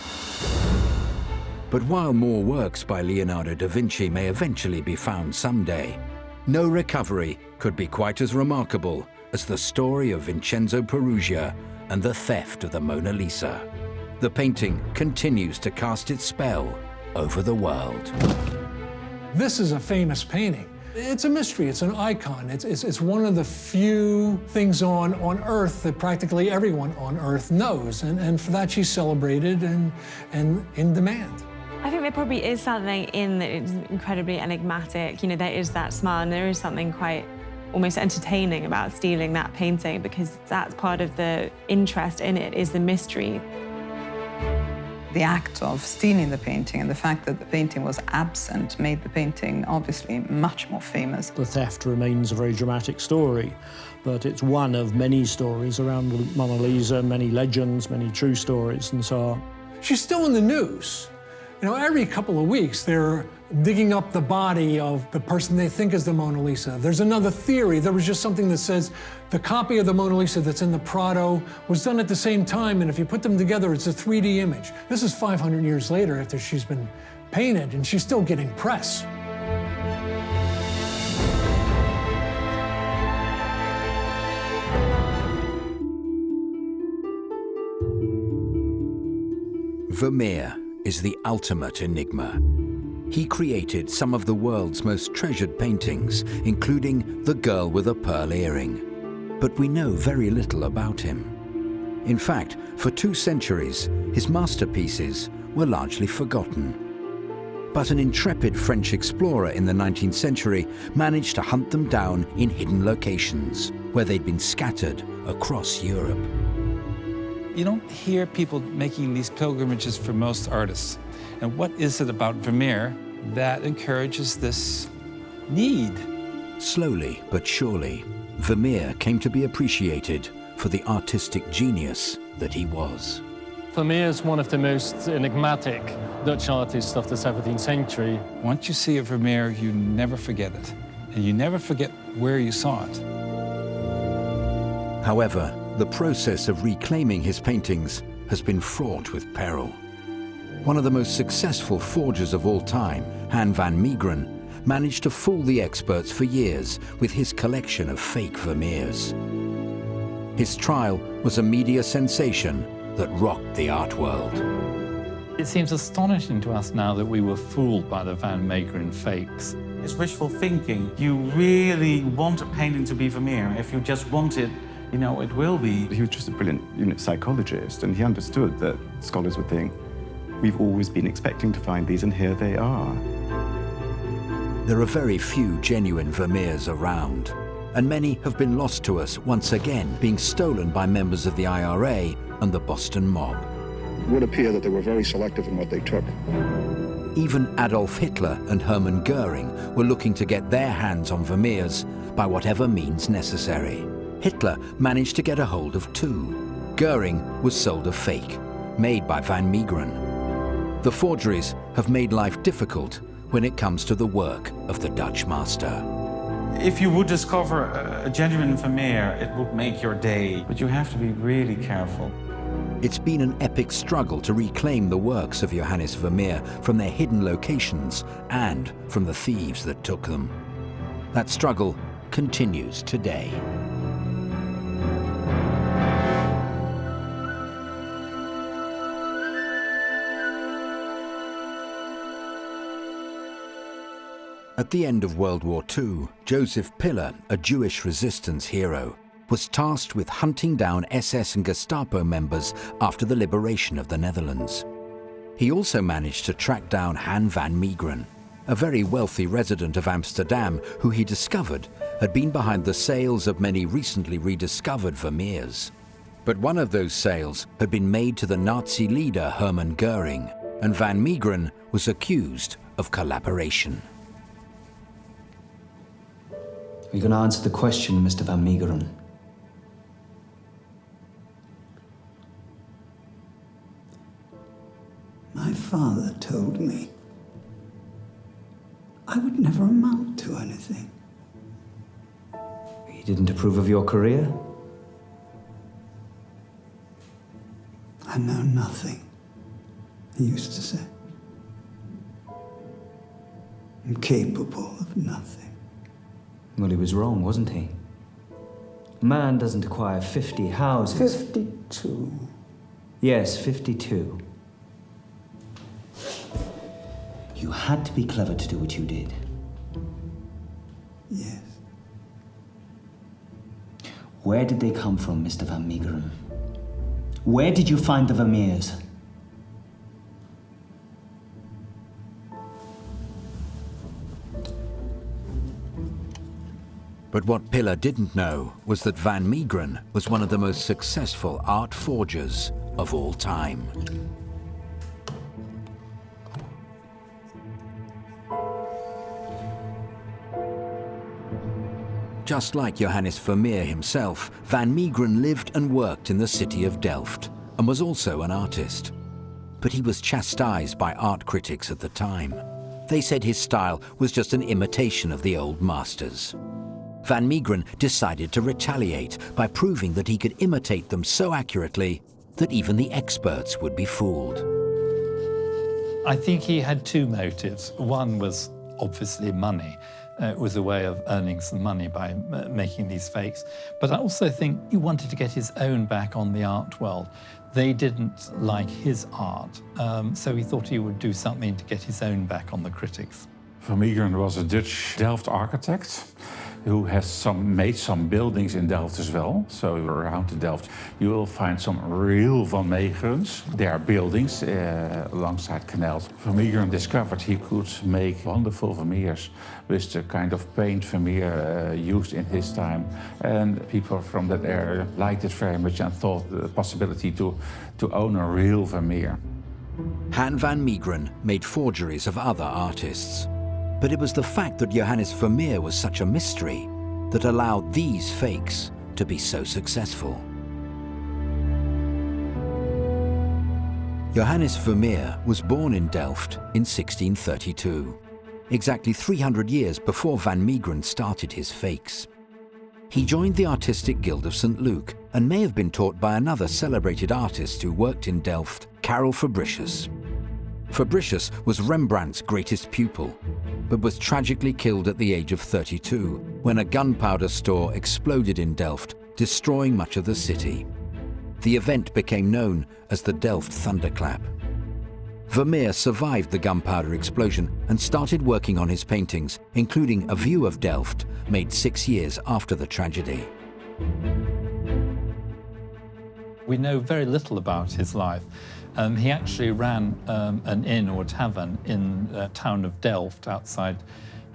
But while more works by Leonardo da Vinci may eventually be found someday, no recovery could be quite as remarkable as the story of Vincenzo Peruggia and the theft of the Mona Lisa. The painting continues to cast its spell over the world. This is a famous painting. It's a mystery, it's an icon. It's one of the few things on Earth that practically everyone on Earth knows. And for that she's celebrated and in demand. I think there probably is something in that it's incredibly enigmatic. You know, there is that smile and there is something quite almost entertaining about stealing that painting, because that's part of the interest in it, is the mystery. The act of stealing the painting and the fact that the painting was absent made the painting obviously much more famous. The theft remains a very dramatic story, but it's one of many stories around the Mona Lisa, many legends, many true stories, and so on. She's still in the news. You know, every couple of weeks, they're digging up the body of the person they think is the Mona Lisa. There's another theory. There was just something that says the copy of the Mona Lisa that's in the Prado was done at the same time, and if you put them together, it's a 3D image. This is 500 years later after she's been painted, and she's still getting press. Vermeer is the ultimate enigma. He created some of the world's most treasured paintings, including The Girl with a Pearl Earring. But we know very little about him. In fact, for 2 centuries, his masterpieces were largely forgotten. But an intrepid French explorer in the 19th century managed to hunt them down in hidden locations, where they'd been scattered across Europe. You don't hear people making these pilgrimages for most artists. And what is it about Vermeer that encourages this need? Slowly but surely, Vermeer came to be appreciated for the artistic genius that he was. Vermeer is one of the most enigmatic Dutch artists of the 17th century. Once you see a Vermeer, you never forget it. And you never forget where you saw it. However, the process of reclaiming his paintings has been fraught with peril. One of the most successful forgers of all time, Han van Meegeren, managed to fool the experts for years with his collection of fake Vermeers. His trial was a media sensation that rocked the art world. It seems astonishing to us now that we were fooled by the Van Meegeren fakes. It's wishful thinking. You really want a painting to be Vermeer. If you just want it, you know, it will be. He was just a brilliant psychologist, and he understood that scholars would think, we've always been expecting to find these, and here they are. There are very few genuine Vermeers around, and many have been lost to us once again, being stolen by members of the IRA and the Boston mob. It would appear that they were very selective in what they took. Even Adolf Hitler and Hermann Goering were looking to get their hands on Vermeers by whatever means necessary. Hitler managed to get a hold of 2. Goering was sold a fake, made by Van Meegeren. The forgeries have made life difficult when it comes to the work of the Dutch master. If you would discover a genuine Vermeer, it would make your day, but you have to be really careful. It's been an epic struggle to reclaim the works of Johannes Vermeer from their hidden locations and from the thieves that took them. That struggle continues today. At the end of World War II, Joseph Piller, a Jewish resistance hero, was tasked with hunting down SS and Gestapo members after the liberation of the Netherlands. He also managed to track down Han van Meegeren, a very wealthy resident of Amsterdam who he discovered had been behind the sales of many recently rediscovered Vermeers. But one of those sales had been made to the Nazi leader Hermann Goering, and van Meegeren was accused of collaboration. Are you going to answer the question, Mr. Van Meegeren? My father told me I would never amount to anything. He didn't approve of your career? I know nothing, he used to say. I'm capable of nothing. Well, he was wrong, wasn't he? A man doesn't acquire 50 houses. 52. Yes, 52. You had to be clever to do what you did. Yes. Where did they come from, Mr. Van Meegeren? Where did you find the Vermeers? But what Piller didn't know was that Van Meegeren was one of the most successful art forgers of all time. Just like Johannes Vermeer himself, Van Meegeren lived and worked in the city of Delft and was also an artist. But he was chastised by art critics at the time. They said his style was just an imitation of the old masters. Van Meegeren decided to retaliate by proving that he could imitate them so accurately that even the experts would be fooled. I think he had 2 motives. One was obviously money. It was a way of earning some money by making these fakes. But I also think he wanted to get his own back on the art world. They didn't like his art, so he thought he would do something to get his own back on the critics. Vermeer was a Dutch Delft architect who has made some buildings in Delft as well. So around Delft you will find some real Van Meegerens. There are buildings alongside canals. Vermeer discovered he could make wonderful Vermeers with the kind of paint Vermeer used in his time. And people from that area liked it very much and thought the possibility to own a real Vermeer. Han van Meegeren made forgeries of other artists. But it was the fact that Johannes Vermeer was such a mystery that allowed these fakes to be so successful. Johannes Vermeer was born in Delft in 1632, exactly 300 years before Van Meegeren started his fakes. He joined the Artistic Guild of St. Luke and may have been taught by another celebrated artist who worked in Delft, Carl Fabergé. Fabricius was Rembrandt's greatest pupil, but was tragically killed at the age of 32 when a gunpowder store exploded in Delft, destroying much of the city. The event became known as the Delft Thunderclap. Vermeer survived the gunpowder explosion and started working on his paintings, including A View of Delft, made 6 years after the tragedy. We know very little about his life. He actually ran an inn or tavern in the town of Delft outside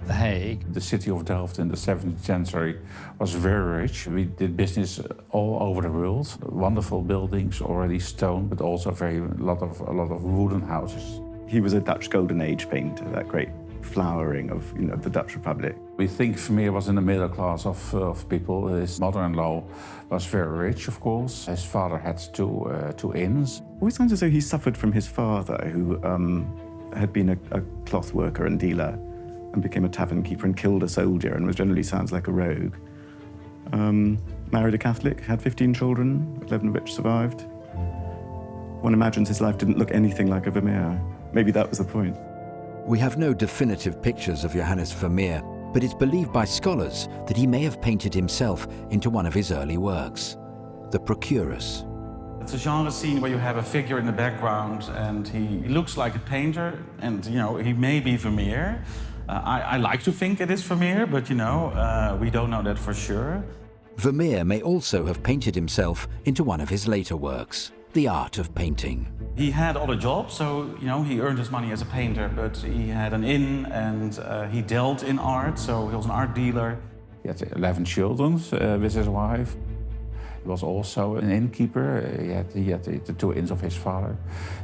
The Hague. The city of Delft in the 17th century was very rich. We did business all over the world. Wonderful buildings, already stone, but also a lot of wooden houses. He was a Dutch Golden Age painter, that great flowering of the Dutch Republic. We think Vermeer was in the middle class of people. His mother-in-law was very rich, of course. His father had two inns. Always sounds as though he suffered from his father, who had been a cloth worker and dealer and became a tavern keeper and killed a soldier and was generally sounds like a rogue. Married a Catholic, had 15 children, 11 of which survived. One imagines his life didn't look anything like a Vermeer. Maybe that was the point. We have no definitive pictures of Johannes Vermeer, but it's believed by scholars that he may have painted himself into one of his early works, the Procurus. It's a genre scene where you have a figure in the background and he looks like a painter and, he may be Vermeer. I like to think it is Vermeer, but, we don't know that for sure. Vermeer may also have painted himself into one of his later works, The Art of Painting. He had other jobs, so, he earned his money as a painter, but he had an inn and he dealt in art, so he was an art dealer. He had 11 children with his wife. He was also an innkeeper. He had the two inns of his father.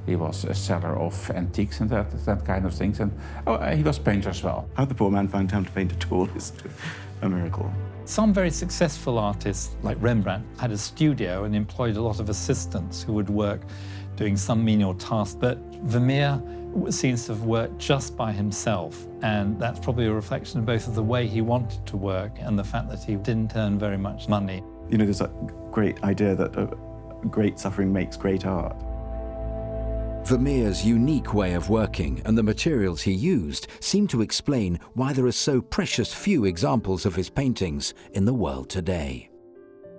He was a seller of antiques and that kind of things. And he was a painter as well. How the poor man found time to paint at all is a miracle. Some very successful artists, like Rembrandt, had a studio and employed a lot of assistants who would work doing some menial task. But Vermeer seems to have worked just by himself, and that's probably a reflection of both of the way he wanted to work and the fact that he didn't earn very much money. There's a great idea that great suffering makes great art. Vermeer's unique way of working and the materials he used seem to explain why there are so precious few examples of his paintings in the world today.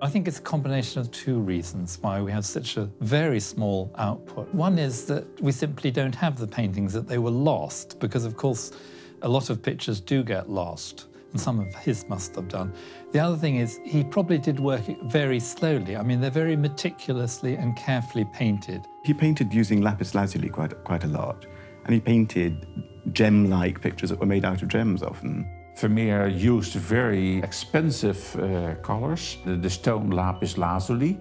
I think it's a combination of two reasons why we have such a very small output. One is that we simply don't have the paintings, that they were lost, because of course a lot of pictures do get lost, and some of his must have done. The other thing is he probably did work very slowly. I mean, they're very meticulously and carefully painted. He painted using lapis lazuli quite a lot, and he painted gem-like pictures that were made out of gems often. Vermeer used very expensive colors, the stone lapis lazuli.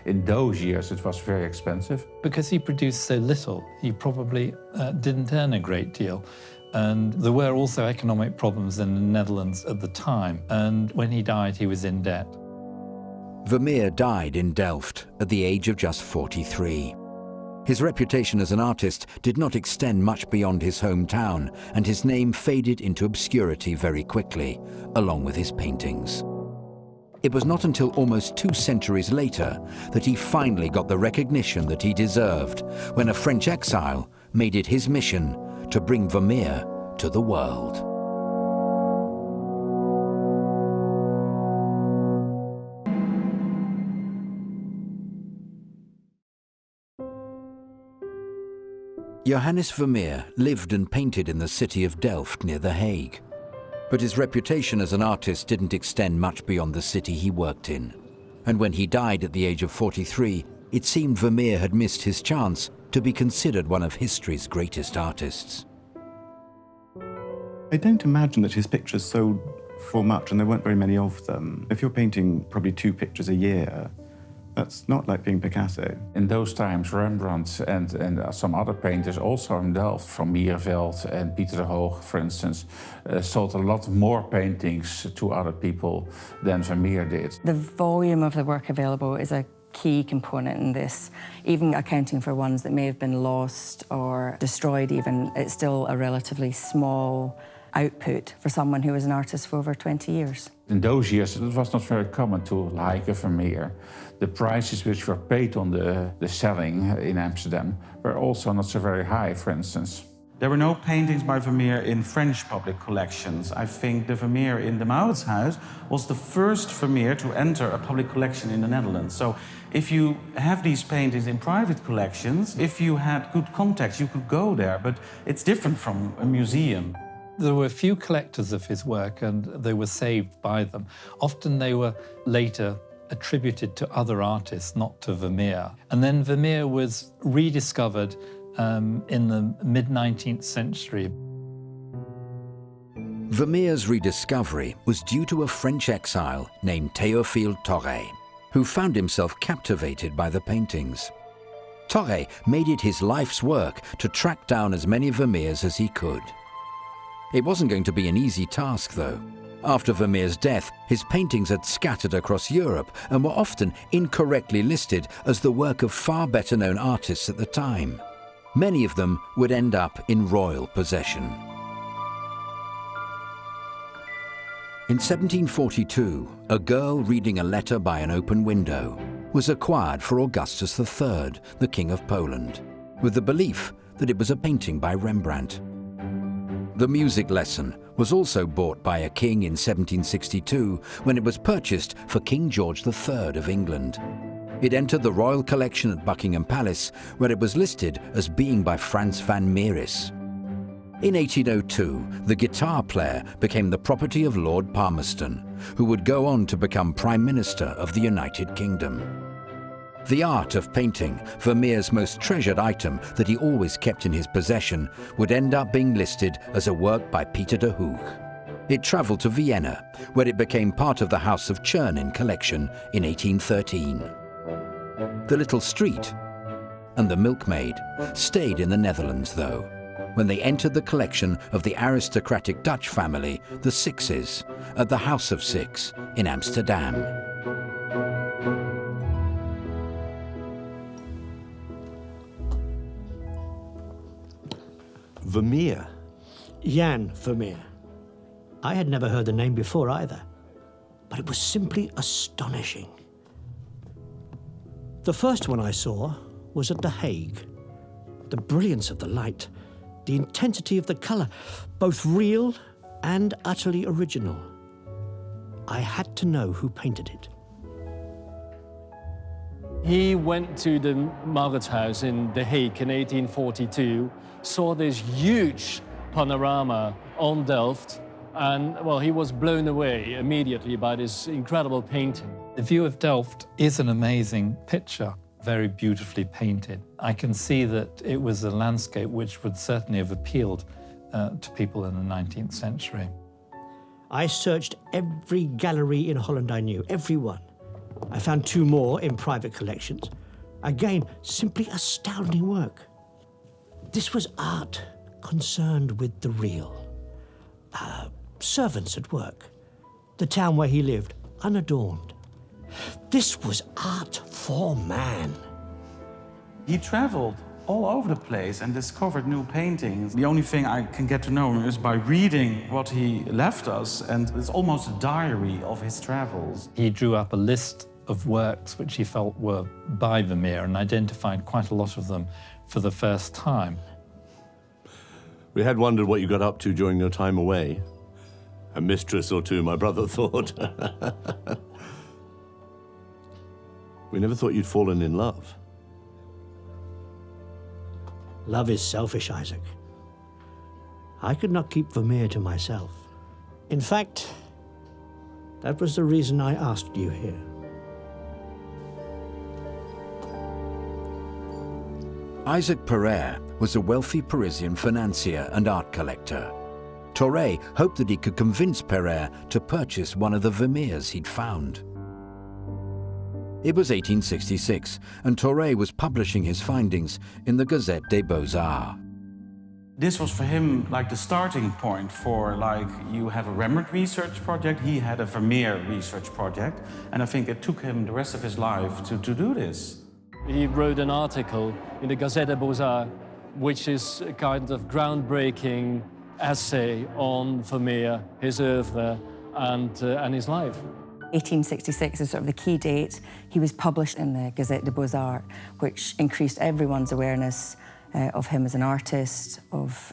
In those years, it was very expensive. Because he produced so little, he probably didn't earn a great deal. And there were also economic problems in the Netherlands at the time. And when he died, he was in debt. Vermeer died in Delft at the age of just 43. His reputation as an artist did not extend much beyond his hometown, and his name faded into obscurity very quickly, along with his paintings. It was not until almost 2 centuries later that he finally got the recognition that he deserved, when a French exile made it his mission to bring Vermeer to the world. Johannes Vermeer lived and painted in the city of Delft near The Hague. But his reputation as an artist didn't extend much beyond the city he worked in. And when he died at the age of 43, it seemed Vermeer had missed his chance to be considered one of history's greatest artists. I don't imagine that his pictures sold for much, and there weren't very many of them. If you're painting probably 2 pictures a year, that's not like being Picasso. In those times, Rembrandt and some other painters also in Delft, from Mierveld and Pieter de Hoog, for instance, sold a lot more paintings to other people than Vermeer did. The volume of the work available is a key component in this. Even accounting for ones that may have been lost or destroyed even, it's still a relatively small output for someone who was an artist for over 20 years. In those years, it was not very common to like a Vermeer. The prices which were paid on the selling in Amsterdam were also not so very high, for instance. There were no paintings by Vermeer in French public collections. I think the Vermeer in the Mauritshuis was the first Vermeer to enter a public collection in the Netherlands. So if you have these paintings in private collections, if you had good contacts, you could go there, but it's different from a museum. There were few collectors of his work, and they were saved by them. Often they were later attributed to other artists, not to Vermeer. And then Vermeer was rediscovered in the mid-19th century. Vermeer's rediscovery was due to a French exile named Théophile Thoré, who found himself captivated by the paintings. Thoré made it his life's work to track down as many Vermeers as he could. It wasn't going to be an easy task, though. After Vermeer's death, his paintings had scattered across Europe and were often incorrectly listed as the work of far better-known artists at the time. Many of them would end up in royal possession. In 1742, a girl reading a letter by an open window was acquired for Augustus III, the King of Poland, with the belief that it was a painting by Rembrandt. The music lesson was also bought by a king in 1762 when it was purchased for King George III of England. It entered the royal collection at Buckingham Palace, where it was listed as being by Frans van Mieris. In 1802, the guitar player became the property of Lord Palmerston, who would go on to become Prime Minister of the United Kingdom. The art of painting, Vermeer's most treasured item that he always kept in his possession, would end up being listed as a work by Pieter de Hoog. It travelled to Vienna, where it became part of the House of Czernin collection in 1813. The Little Street and the Milkmaid stayed in the Netherlands, though, when they entered the collection of the aristocratic Dutch family, the Sixes, at the House of Six in Amsterdam. Vermeer? Jan Vermeer. I had never heard the name before either, but it was simply astonishing. The first one I saw was at The Hague. The brilliance of the light, the intensity of the colour, both real and utterly original. I had to know who painted it. He went to the Mauritshuis in The Hague in 1842, saw this huge panorama on Delft, and, well, he was blown away immediately by this incredible painting. The view of Delft is an amazing picture, very beautifully painted. I can see that it was a landscape which would certainly have appealed to people in the 19th century. I searched every gallery in Holland I knew, every one. I found 2 more in private collections. Again, simply astounding work. This was art concerned with the real. Servants at work. The town where he lived, unadorned. This was art for man. He traveled all over the place and discovered new paintings. The only thing I can get to know him is by reading what he left us, and it's almost a diary of his travels. He drew up a list of works which he felt were by Vermeer and identified quite a lot of them for the first time. We had wondered what you got up to during your time away. A mistress or two, my brother thought. We never thought you'd fallen in love. Love is selfish, Isaac. I could not keep Vermeer to myself. In fact, that was the reason I asked you here. Isaac Pereire was a wealthy Parisian financier and art collector. Thoré hoped that he could convince Pereire to purchase one of the Vermeers he'd found. It was 1866, and Thoré was publishing his findings in the Gazette des Beaux-Arts. This was for him like the starting point for, like, you have a revered research project, he had a Vermeer research project, and I think it took him the rest of his life to do this. He wrote an article in the Gazette des Beaux-Arts, which is a kind of groundbreaking essay on Vermeer, his oeuvre, and his life. 1866 is sort of the key date. He was published in the Gazette des Beaux-Arts, which increased everyone's awareness of him as an artist,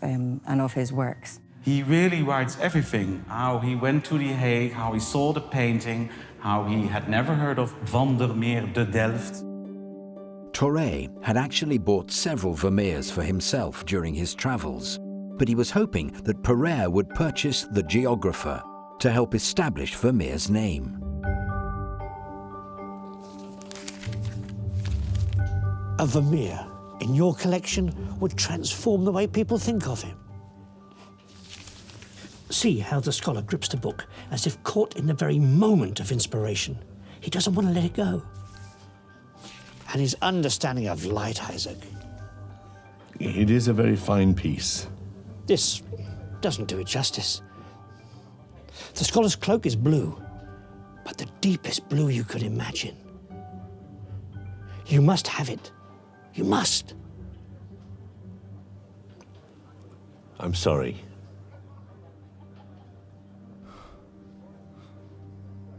and of his works. He really writes everything, how he went to The Hague, how he saw the painting, how he had never heard of Van der Meer de Delft. Thoré had actually bought several Vermeers for himself during his travels, but he was hoping that Pereire would purchase the geographer to help establish Vermeer's name. A Vermeer in your collection would transform the way people think of him. See how the scholar grips the book, as if caught in the very moment of inspiration. He doesn't want to let it go. And his understanding of light, Isaac. It is a very fine piece. This doesn't do it justice. The scholar's cloak is blue, but the deepest blue you could imagine. You must have it. You must. I'm sorry.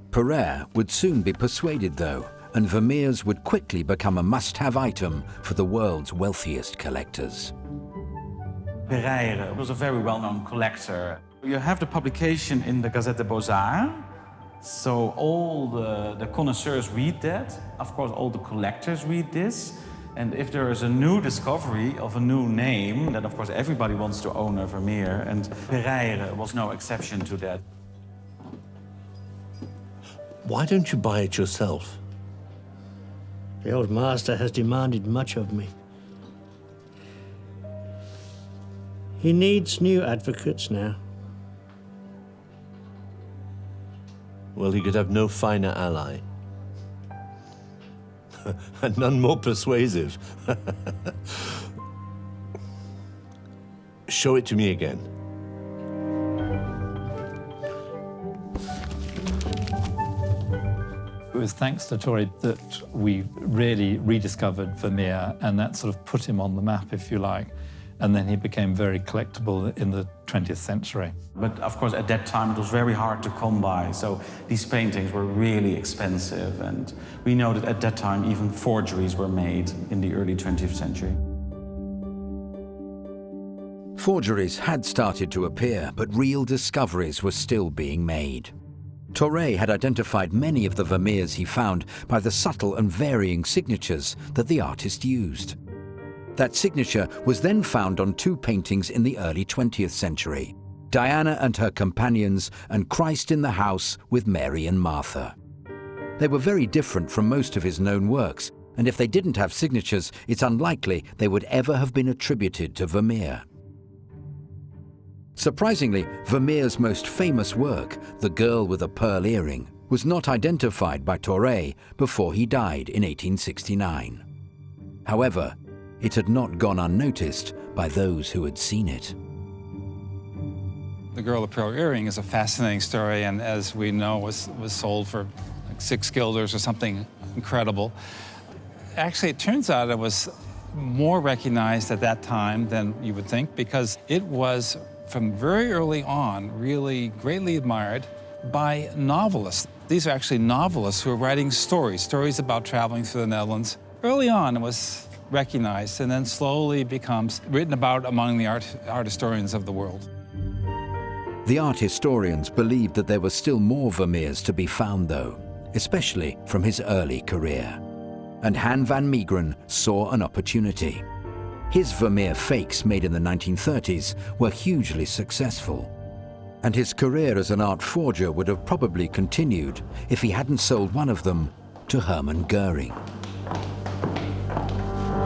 Pereire would soon be persuaded, though, and Vermeers would quickly become a must-have item for the world's wealthiest collectors. Pereire was a very well-known collector. You have the publication in the Gazette des Beaux-Arts, so all the connoisseurs read that. Of course, all the collectors read this. And if there is a new discovery of a new name, then of course everybody wants to own a Vermeer, and Pereire was no exception to that. Why don't you buy it yourself? The old master has demanded much of me. He needs new advocates now. Well, he could have no finer ally. And none more persuasive. Show it to me again. It was thanks to Thoré that we really rediscovered Vermeer, and that sort of put him on the map, if you like. And then he became very collectible in the 20th century. But of course, at that time, it was very hard to come by. So these paintings were really expensive. And we know that at that time, even forgeries were made in the early 20th century. Forgeries had started to appear, but real discoveries were still being made. Thoré had identified many of the Vermeers he found by the subtle and varying signatures that the artist used. That signature was then found on two paintings in the early 20th century, Diana and her companions and Christ in the house with Mary and Martha. They were very different from most of his known works, and if they didn't have signatures, it's unlikely they would ever have been attributed to Vermeer. Surprisingly, Vermeer's most famous work, The Girl with a Pearl Earring, was not identified by Thoré before he died in 1869. However, it had not gone unnoticed by those who had seen it. The Girl with the Pearl Earring is a fascinating story, and as we know, was sold for like 6 guilders or something incredible. Actually, it turns out it was more recognized at that time than you would think, because it was, from very early on, really greatly admired by novelists. These are actually novelists who are writing stories about traveling through the Netherlands. Early on, it was recognized, and then slowly becomes written about among the art historians of the world. The art historians believed that there were still more Vermeers to be found, though, especially from his early career. And Han van Meegeren saw an opportunity. His Vermeer fakes made in the 1930s were hugely successful, and his career as an art forger would have probably continued if he hadn't sold one of them to Hermann Goering.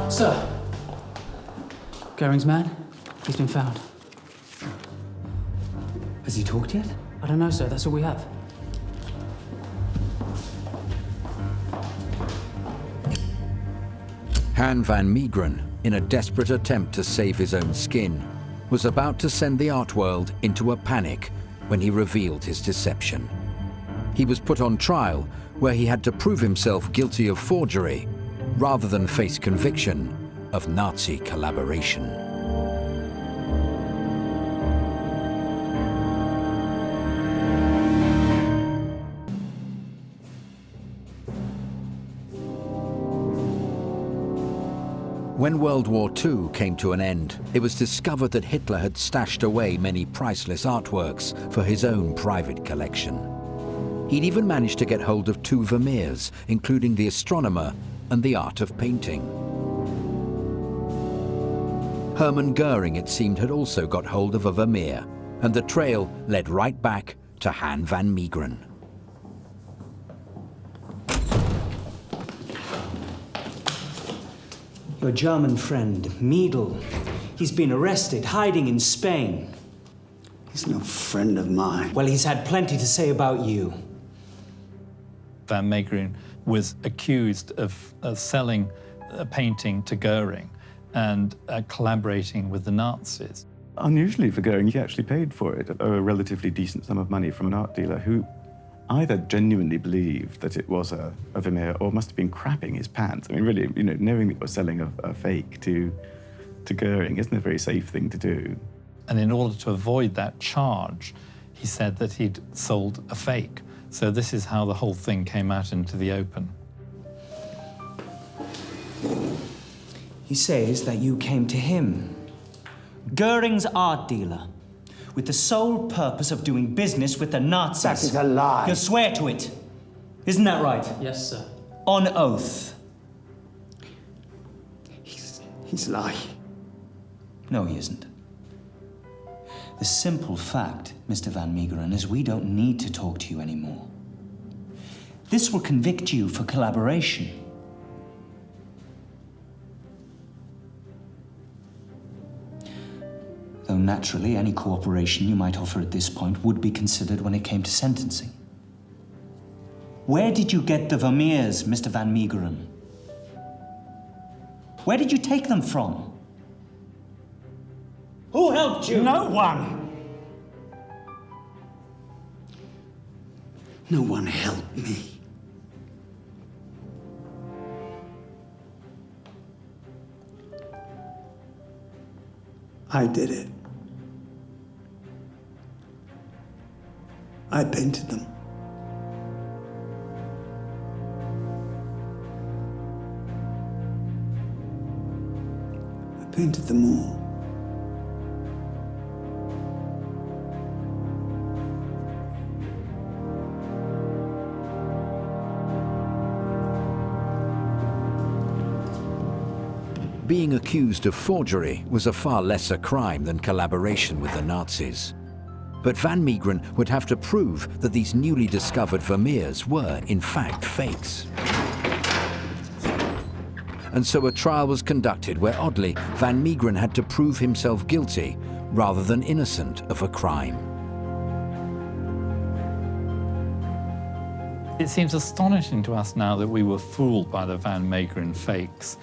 Sir, Goering's man, he's been found. Has he talked yet? I don't know, sir, that's all we have. Han van Meegeren, in a desperate attempt to save his own skin, was about to send the art world into a panic when he revealed his deception. He was put on trial where he had to prove himself guilty of forgery rather than face conviction of Nazi collaboration. When World War II came to an end, it was discovered that Hitler had stashed away many priceless artworks for his own private collection. He'd even managed to get hold of 2 Vermeers, including The Astronomer and The Art of Painting. Hermann Goering, it seemed, had also got hold of a Vermeer, and the trail led right back to Han van Meegeren. Your German friend, Miedl. He's been arrested, hiding in Spain. He's no friend of mine. Well, he's had plenty to say about you. Van Meegeren was accused of selling a painting to Goering and collaborating with the Nazis. Unusually for Goering, he actually paid for it, a relatively decent sum of money from an art dealer who either genuinely believed that it was a Vermeer or must have been crapping his pants. I mean, really, knowing that you're selling a fake to Goering isn't a very safe thing to do. And in order to avoid that charge, he said that he'd sold a fake. So this is how the whole thing came out into the open. He says that you came to him, Goering's art dealer, with the sole purpose of doing business with the Nazis. That is a lie. You swear to it. Isn't that right? Yes, sir. On oath. He's lying. No, he isn't. The simple fact, Mr. Van Meegeren, is we don't need to talk to you anymore. This will convict you for collaboration. Though naturally, any cooperation you might offer at this point would be considered when it came to sentencing. Where did you get the Vermeers, Mr. Van Meegeren? Where did you take them from? Who helped you? No one. No one helped me. I did it. I painted them. I painted them all. Being accused of forgery was a far lesser crime than collaboration with the Nazis. But Van Meegeren would have to prove that these newly discovered Vermeers were, in fact, fakes. And so a trial was conducted where, oddly, Van Meegeren had to prove himself guilty rather than innocent of a crime. It seems astonishing to us now that we were fooled by the Van Meegeren fakes.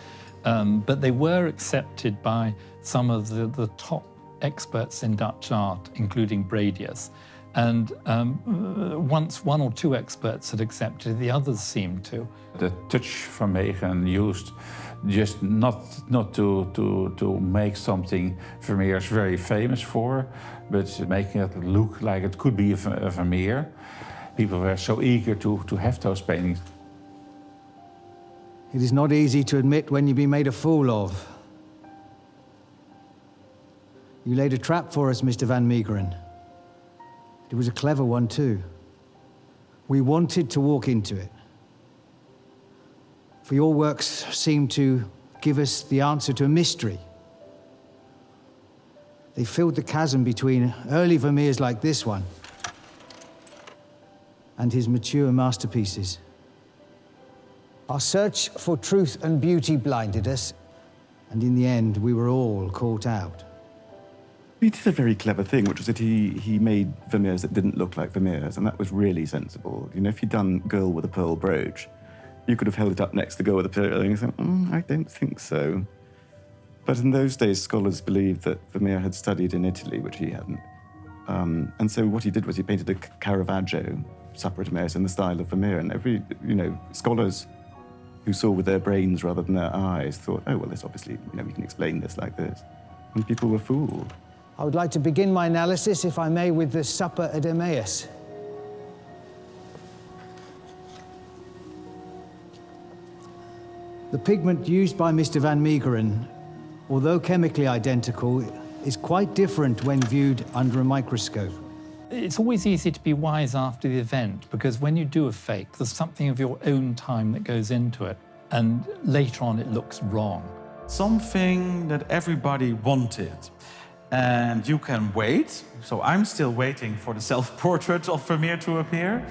But they were accepted by some of the top experts in Dutch art, including Bredius. And once 1 or 2 experts had accepted it, the others seemed to. The touch Van Meegeren used just not to make something Vermeer is very famous for, but making it look like it could be a Vermeer. People were so eager to have those paintings. It is not easy to admit when you've been made a fool of. You laid a trap for us, Mr. Van Meegeren. It was a clever one, too. We wanted to walk into it. For your works seemed to give us the answer to a mystery. They filled the chasm between early Vermeers like this one and his mature masterpieces. Our search for truth and beauty blinded us, and in the end, we were all caught out. He did a very clever thing, which was that he made Vermeers that didn't look like Vermeers, and that was really sensible. You know, if he'd done Girl with a Pearl Brooch, you could have held it up next to Girl with a Pearl, and you think, I don't think so. But in those days, scholars believed that Vermeer had studied in Italy, which he hadn't. And so what he did was he painted a Caravaggio, Supper at Emmaus, in the style of Vermeer, and every, scholars who saw with their brains rather than their eyes thought, oh, well, this obviously, we can explain this like this. And people were fooled. I would like to begin my analysis, if I may, with the Supper at Emmaus. The pigment used by Mr. Van Meegeren, although chemically identical, is quite different when viewed under a microscope. It's always easy to be wise after the event, because when you do a fake, there's something of your own time that goes into it, and later on it looks wrong. Something that everybody wanted, and you can wait. So I'm still waiting for the self-portrait of Vermeer to appear.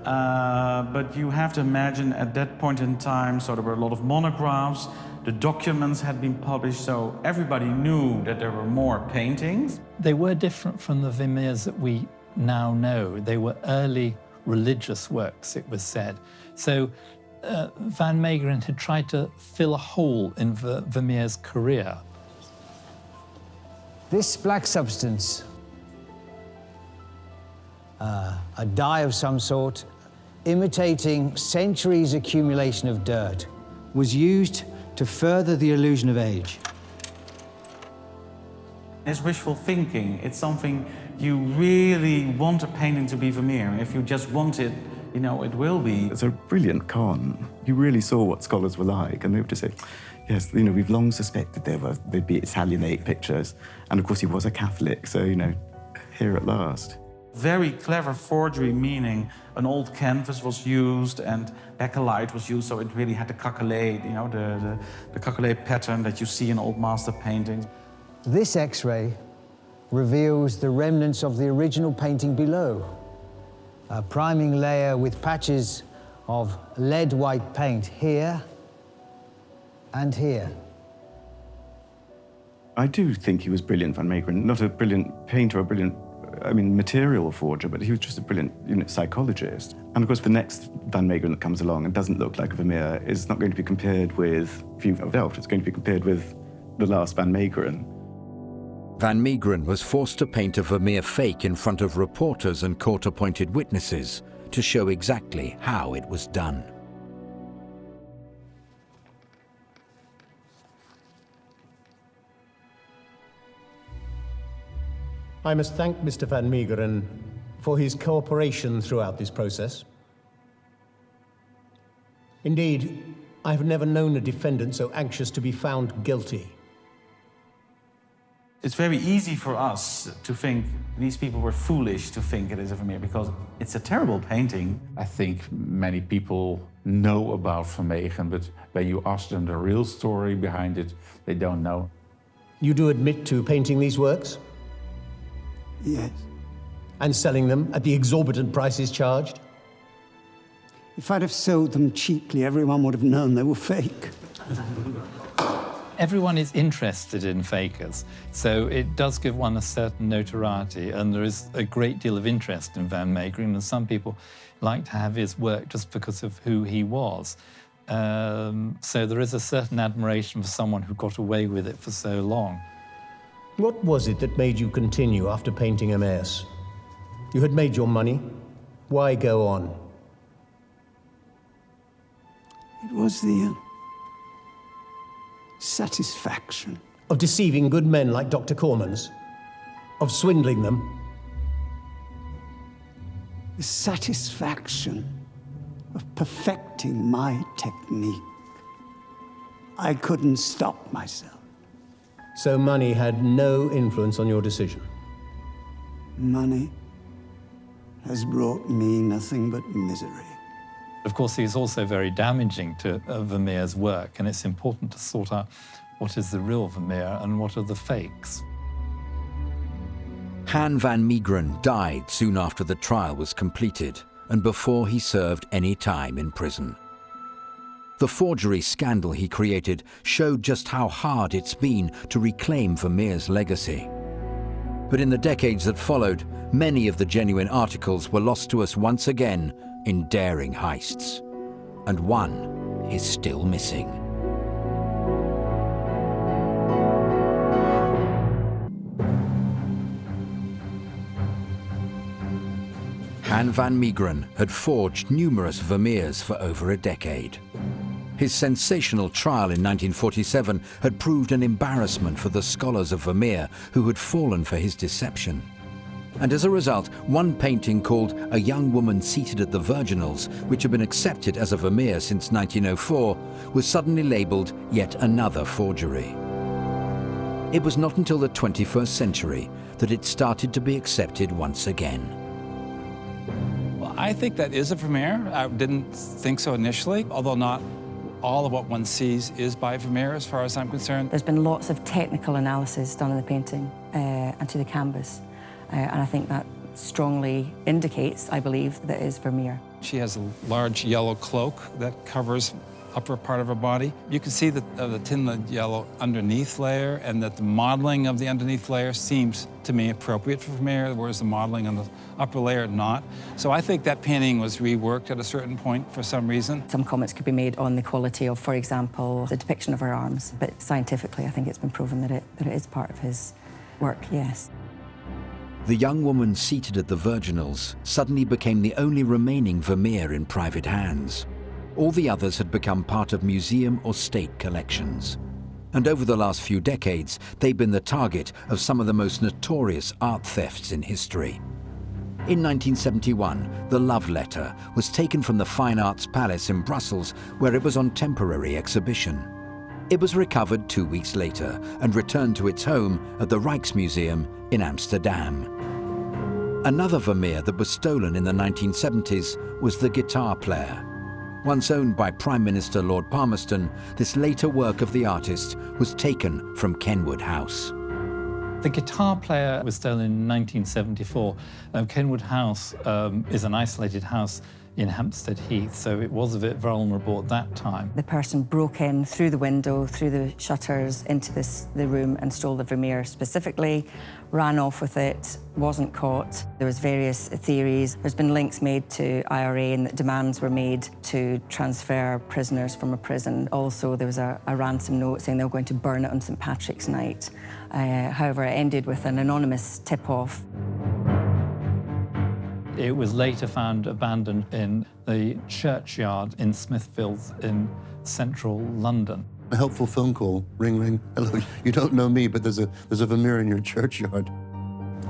But you have to imagine at that point in time, so there were a lot of monographs, the documents had been published, so everybody knew that there were more paintings. They were different from the Vermeers that we now know. They were early religious works, it was said. So Van Meegeren had tried to fill a hole in Vermeer's career. This black substance, a dye of some sort, imitating centuries' accumulation of dirt, was used to further the illusion of age. It's wishful thinking. It's something you really want a painting to be Vermeer. If you just want it, it will be. It's a brilliant con. You really saw what scholars were like, and they would just say, yes, we've long suspected there'd be Italianate pictures. And of course, he was a Catholic, so, here at last. Very clever forgery, meaning an old canvas was used and bakelite was used, so it really had the cacolet, the cacolet pattern that you see in old master paintings. This X-ray reveals the remnants of the original painting below. A priming layer with patches of lead white paint here and here. I do think he was brilliant, Van Meegeren. Not a brilliant painter, material forger, but he was just a brilliant, psychologist. And of course, the next Van Meegeren that comes along and doesn't look like a Vermeer is not going to be compared with View of Delft. It's going to be compared with the last Van Meegeren. Van Meegeren was forced to paint a Vermeer fake in front of reporters and court-appointed witnesses to show exactly how it was done. I must thank Mr. Van Meegeren for his cooperation throughout this process. Indeed, I have never known a defendant so anxious to be found guilty. It's very easy for us to think these people were foolish to think it is a Vermeer, because it's a terrible painting. I think many people know about Van Meegeren, but when you ask them the real story behind it, they don't know. You do admit to painting these works? Yes. And selling them at the exorbitant prices charged? If I'd have sold them cheaply, everyone would have known they were fake. Everyone is interested in fakers, so it does give one a certain notoriety, and there is a great deal of interest in Van Meegeren, and some people like to have his work just because of who he was. So there is a certain admiration for someone who got away with it for so long. What was it that made you continue after painting Emmaus? You had made your money. Why go on? It was the satisfaction. Of deceiving good men like Dr. Cormans? Of swindling them? The satisfaction of perfecting my technique. I couldn't stop myself. So money had no influence on your decision? Money has brought me nothing but misery. Of course, he's also very damaging to Vermeer's work, and it's important to sort out what is the real Vermeer and what are the fakes. Han van Meegeren died soon after the trial was completed and before he served any time in prison. The forgery scandal he created showed just how hard it's been to reclaim Vermeer's legacy. But in the decades that followed, many of the genuine articles were lost to us once again in daring heists. And one is still missing. Han van Meegeren had forged numerous Vermeers for over a decade. His sensational trial in 1947 had proved an embarrassment for the scholars of Vermeer who had fallen for his deception. And as a result, one painting called A Young Woman Seated at the Virginals, which had been accepted as a Vermeer since 1904, was suddenly labelled yet another forgery. It was not until the 21st century that it started to be accepted once again. Well, I think that is a Vermeer. I didn't think so initially, although not all of what one sees is by Vermeer, as far as I'm concerned. There's been lots of technical analysis done in the painting and to the canvas, and I think that strongly indicates, I believe, that it is Vermeer. She has a large yellow cloak that covers upper part of her body. You can see the tinted yellow underneath layer, and that the modeling of the underneath layer seems to me appropriate for Vermeer, whereas the modeling on the upper layer not. So I think that painting was reworked at a certain point for some reason. Some comments could be made on the quality of, for example, the depiction of her arms, but scientifically I think it's been proven that it is part of his work, yes. The young woman seated at the virginals suddenly became the only remaining Vermeer in private hands. All the others had become part of museum or state collections. And over the last few decades, they've been the target of some of the most notorious art thefts in history. In 1971, the Love Letter was taken from the Fine Arts Palace in Brussels, where it was on temporary exhibition. It was recovered 2 weeks later and returned to its home at the Rijksmuseum in Amsterdam. Another Vermeer that was stolen in the 1970s was the Guitar Player. Once owned by Prime Minister Lord Palmerston, this later work of the artist was taken from Kenwood House. The Guitar Player was stolen in 1974. Kenwood House is an isolated house in Hampstead Heath, so it was a bit vulnerable at that time. The person broke in through the window, through the shutters, into the room and stole the Vermeer specifically, ran off with it, wasn't caught. There was various theories. There's been links made to IRA and that demands were made to transfer prisoners from a prison. Also, there was a ransom note saying they were going to burn it on St. Patrick's night. However, it ended with an anonymous tip-off. It was later found abandoned in the churchyard in Smithfield in central London. A helpful phone call. Ring, ring. Hello, you don't know me, but there's a Vermeer in your churchyard.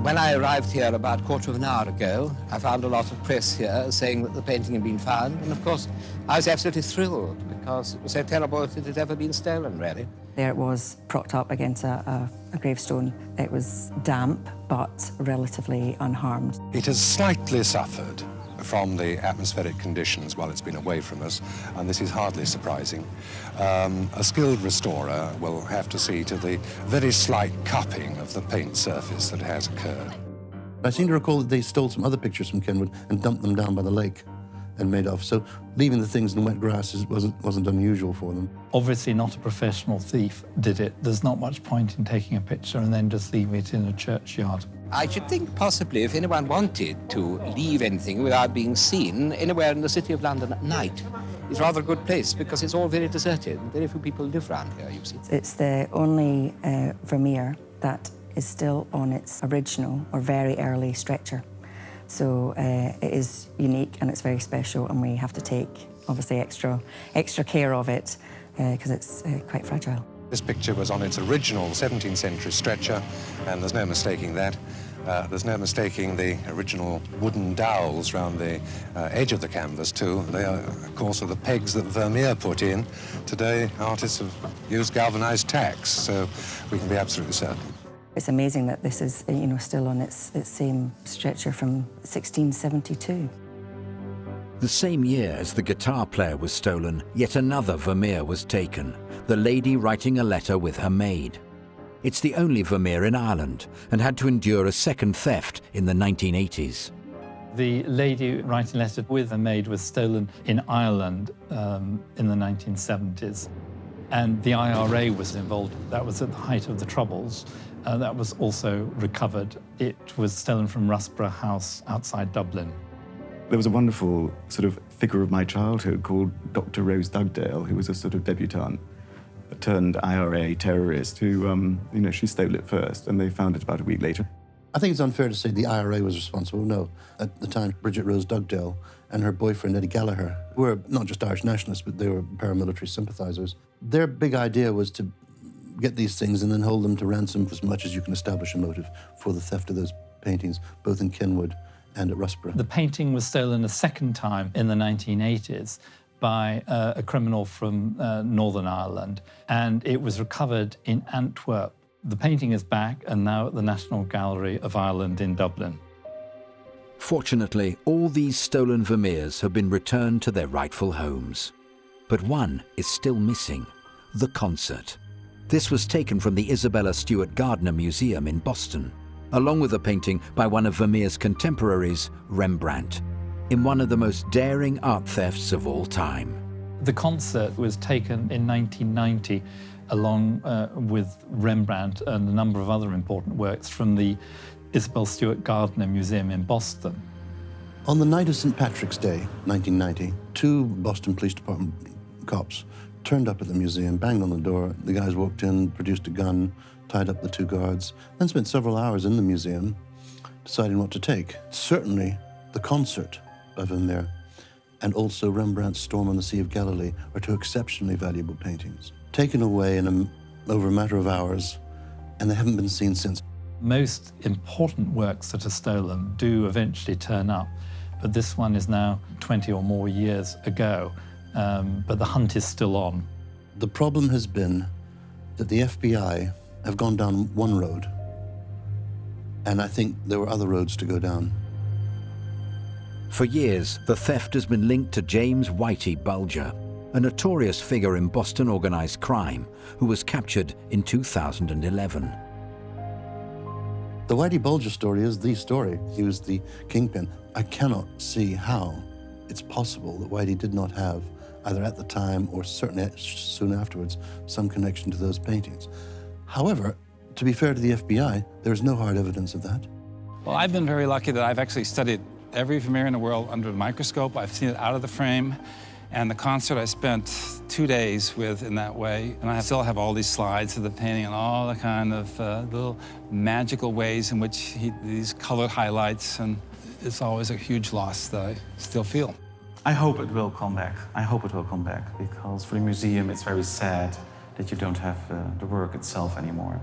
When I arrived here about a quarter of an hour ago, I found a lot of press here saying that the painting had been found. And of course, I was absolutely thrilled because it was so terrible that it had ever been stolen, really. There it was, propped up against a gravestone. It was damp, but relatively unharmed. It has slightly suffered from the atmospheric conditions while it's been away from us, and this is hardly surprising. A skilled restorer will have to see to the very slight cupping of the paint surface that has occurred. I seem to recall that they stole some other pictures from Kenwood and dumped them down by the lake and made off. So leaving the things in wet grass wasn't unusual for them. Obviously not a professional thief did it. There's not much point in taking a picture and then just leaving it in a churchyard. I should think possibly if anyone wanted to leave anything without being seen anywhere in the City of London at night, it's rather a good place because it's all very deserted. Very few people live around here, you see. It's the only Vermeer that is still on its original or very early stretcher. So it is unique and it's very special, and we have to take, obviously, extra care of it because it's quite fragile. This picture was on its original 17th century stretcher, and there's no mistaking that. There's no mistaking the original wooden dowels round the edge of the canvas, too. They are, of course, the pegs that Vermeer put in. Today, artists have used galvanized tacks, so we can be absolutely certain. It's amazing that this is, still on its same stretcher from 1672. The same year as the Guitar Player was stolen, yet another Vermeer was taken, the lady writing a letter with her maid. It's the only Vermeer in Ireland and had to endure a second theft in the 1980s. The lady writing letter with a maid was stolen in Ireland in the 1970s. And the IRA was involved. That was at the height of the Troubles. That was also recovered. It was stolen from Rusborough House outside Dublin. There was a wonderful sort of figure of my childhood called Dr. Rose Dugdale, who was a sort of debutante turned IRA terrorist who, she stole it first and they found it about a week later. I think it's unfair to say the IRA was responsible. No. At the time, Bridget Rose Dugdale and her boyfriend, Eddie Gallagher, were not just Irish nationalists, but they were paramilitary sympathisers. Their big idea was to get these things and then hold them to ransom for as much as you can establish a motive for the theft of those paintings, both in Kenwood and at Rusborough. The painting was stolen a second time in the 1980s by a criminal from Northern Ireland, and it was recovered in Antwerp. The painting is back and now at the National Gallery of Ireland in Dublin. Fortunately, all these stolen Vermeers have been returned to their rightful homes. But one is still missing, the concert. This was taken from the Isabella Stewart Gardner Museum in Boston, along with a painting by one of Vermeer's contemporaries, Rembrandt, in one of the most daring art thefts of all time. The concert was taken in 1990 along with Rembrandt and a number of other important works from the Isabel Stewart Gardner Museum in Boston. On the night of St. Patrick's Day, 1990, 2 Boston Police Department cops turned up at the museum, banged on the door. The guys walked in, produced a gun, tied up the 2 guards, then spent several hours in the museum deciding what to take. Certainly, the concert by Vermeer and also Rembrandt's Storm on the Sea of Galilee are 2 exceptionally valuable paintings, taken away over a matter of hours, and they haven't been seen since. Most important works that are stolen do eventually turn up, but this one is now 20 or more years ago, but the hunt is still on. The problem has been that the FBI have gone down one road, and I think there were other roads to go down. For years, the theft has been linked to James Whitey Bulger, a notorious figure in Boston organized crime who was captured in 2011. The Whitey Bulger story is the story. He was the kingpin. I cannot see how it's possible that Whitey did not have, either at the time or certainly soon afterwards, some connection to those paintings. However, to be fair to the FBI, there is no hard evidence of that. Well, I've been very lucky that I've actually studied every Vermeer in the world under a microscope. I've seen it out of the frame. And the concert I spent 2 days with in that way. And I still have all these slides of the painting and all the kind of little magical ways in which these colored highlights, and it's always a huge loss that I still feel. I hope it will come back. I hope it will come back, because for the museum it's very sad that you don't have the work itself anymore.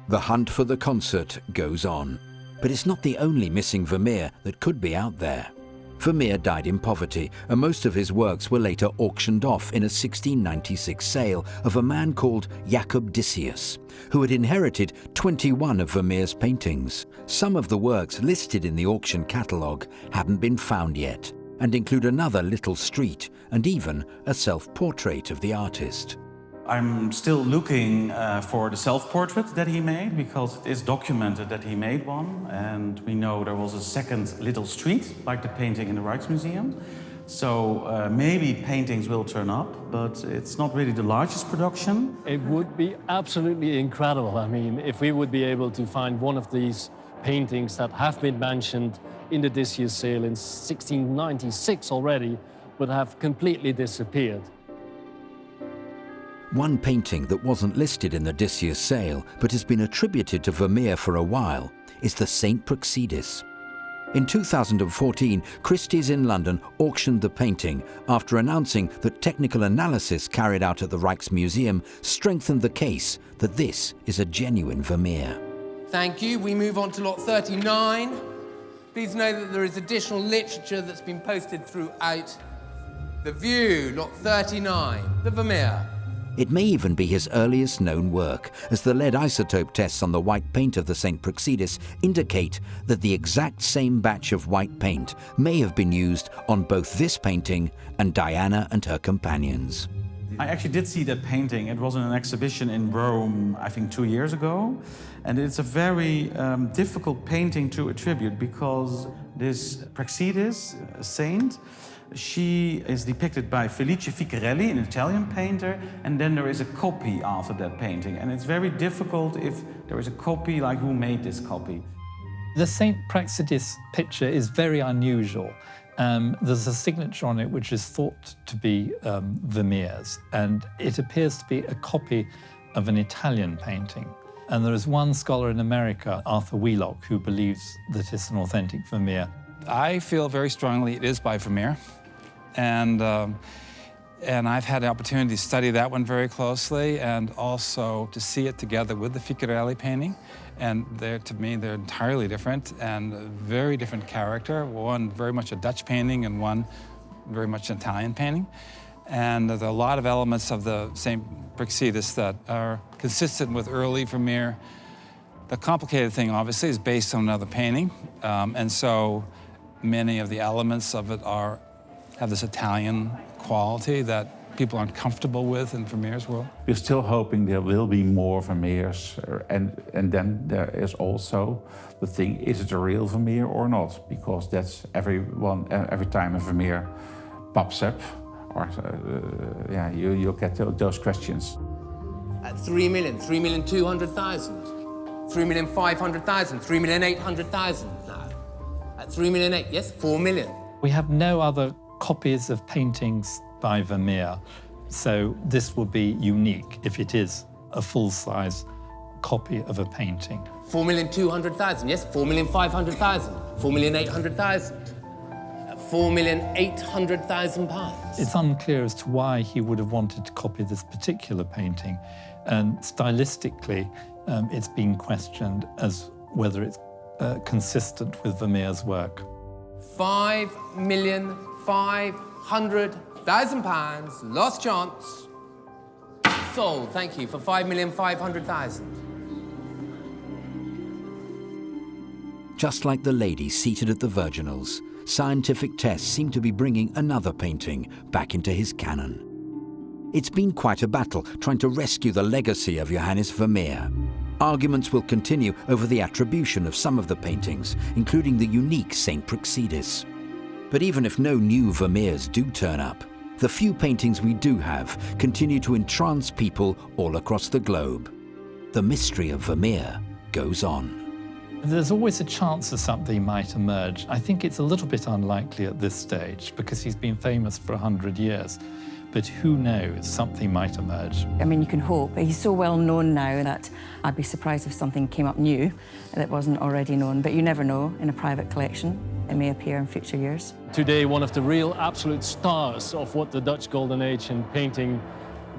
The hunt for the concert goes on, but it's not the only missing Vermeer that could be out there. Vermeer died in poverty, and most of his works were later auctioned off in a 1696 sale of a man called Jacob Discius, who had inherited 21 of Vermeer's paintings. Some of the works listed in the auction catalogue haven't been found yet, and include another little street and even a self-portrait of the artist. I'm still looking for the self-portrait that he made, because it is documented that he made one, and we know there was a second little street, like the painting in the Rijksmuseum. So maybe paintings will turn up, but it's not really the largest production. It would be absolutely incredible. I mean, if we would be able to find one of these paintings that have been mentioned in the Discius sale in 1696 already, but have completely disappeared. One painting that wasn't listed in the Discius sale, but has been attributed to Vermeer for a while, is the St. Praxedis. In 2014, Christie's in London auctioned the painting after announcing that technical analysis carried out at the Rijksmuseum strengthened the case that this is a genuine Vermeer. Thank you. We move on to lot 39. Please know that there is additional literature that's been posted throughout. The View, lot 39, the Vermeer. It may even be his earliest known work, as the lead isotope tests on the white paint of the St. Praxedis indicate that the exact same batch of white paint may have been used on both this painting and Diana and her companions. I actually did see that painting. It was in an exhibition in Rome, I think 2 years ago. And it's a very difficult painting to attribute because this Praxedes saint, she is depicted by Felice Ficcarelli, an Italian painter, and then there is a copy after that painting. And it's very difficult if there is a copy, like who made this copy. The St. Praxedes picture is very unusual. There's a signature on it which is thought to be Vermeer's, and it appears to be a copy of an Italian painting. And there is one scholar in America, Arthur Wheelock, who believes that it's an authentic Vermeer. I feel very strongly it is by Vermeer, and I've had the opportunity to study that one very closely and also to see it together with the Ficcarelli painting. And to me, they're entirely different and a very different character. One very much a Dutch painting and one very much an Italian painting. And there are a lot of elements of the St. Praxedes that are consistent with early Vermeer. The complicated thing, obviously, is based on another painting. And so many of the elements of it have this Italian quality that people aren't comfortable with in Vermeer's world. We're still hoping there will be more Vermeers, and then there is also the thing, is it a real Vermeer or not? Because that's every time a Vermeer pops up, or you'll get those questions. At 3 million, 3,200,000, 3,500,000, 3,800,000 now. At 3,000,008, yes, 4 million. We have no other copies of paintings by Vermeer, so this will be unique if it is a full-size copy of a painting. 4,200,000, yes, 4,500,000, 4,800,000, 4,800,000 pounds. It's unclear as to why he would have wanted to copy this particular painting, and stylistically it's been questioned as whether it's consistent with Vermeer's work. 5,500,000 pounds, lost chance. Sold, thank you, for 5,500,000. Just like the lady seated at the Virginals, scientific tests seem to be bringing another painting back into his canon. It's been quite a battle trying to rescue the legacy of Johannes Vermeer. Arguments will continue over the attribution of some of the paintings, including the unique St. Praxedes. But even if no new Vermeers do turn up, the few paintings we do have continue to entrance people all across the globe. The mystery of Vermeer goes on. There's always a chance that something might emerge. I think it's a little bit unlikely at this stage because he's been famous for 100 years. But who knows, something might emerge. I mean, you can hope, but he's so well known now that I'd be surprised if something came up new that wasn't already known. But you never know in a private collection. It may appear in future years. Today, one of the real absolute stars of what the Dutch Golden Age in painting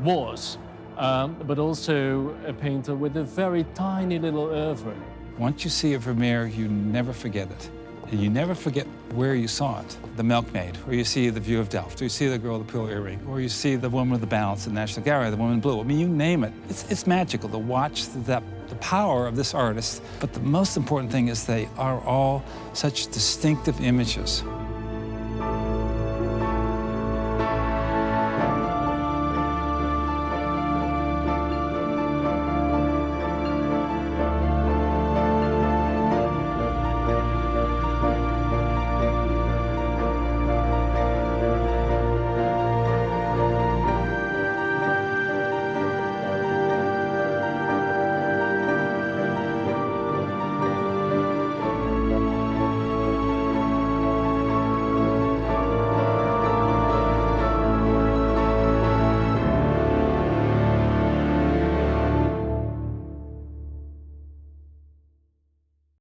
was, but also a painter with a very tiny little oeuvre. Once you see a Vermeer, you never forget it. You never forget where you saw it. The Milkmaid, or you see the View of Delft, or you see the girl with the pearl earring, or you see the woman with the balance in the National Gallery, the woman in blue. I mean, you name it. It's magical to watch the power of this artist. But the most important thing is they are all such distinctive images.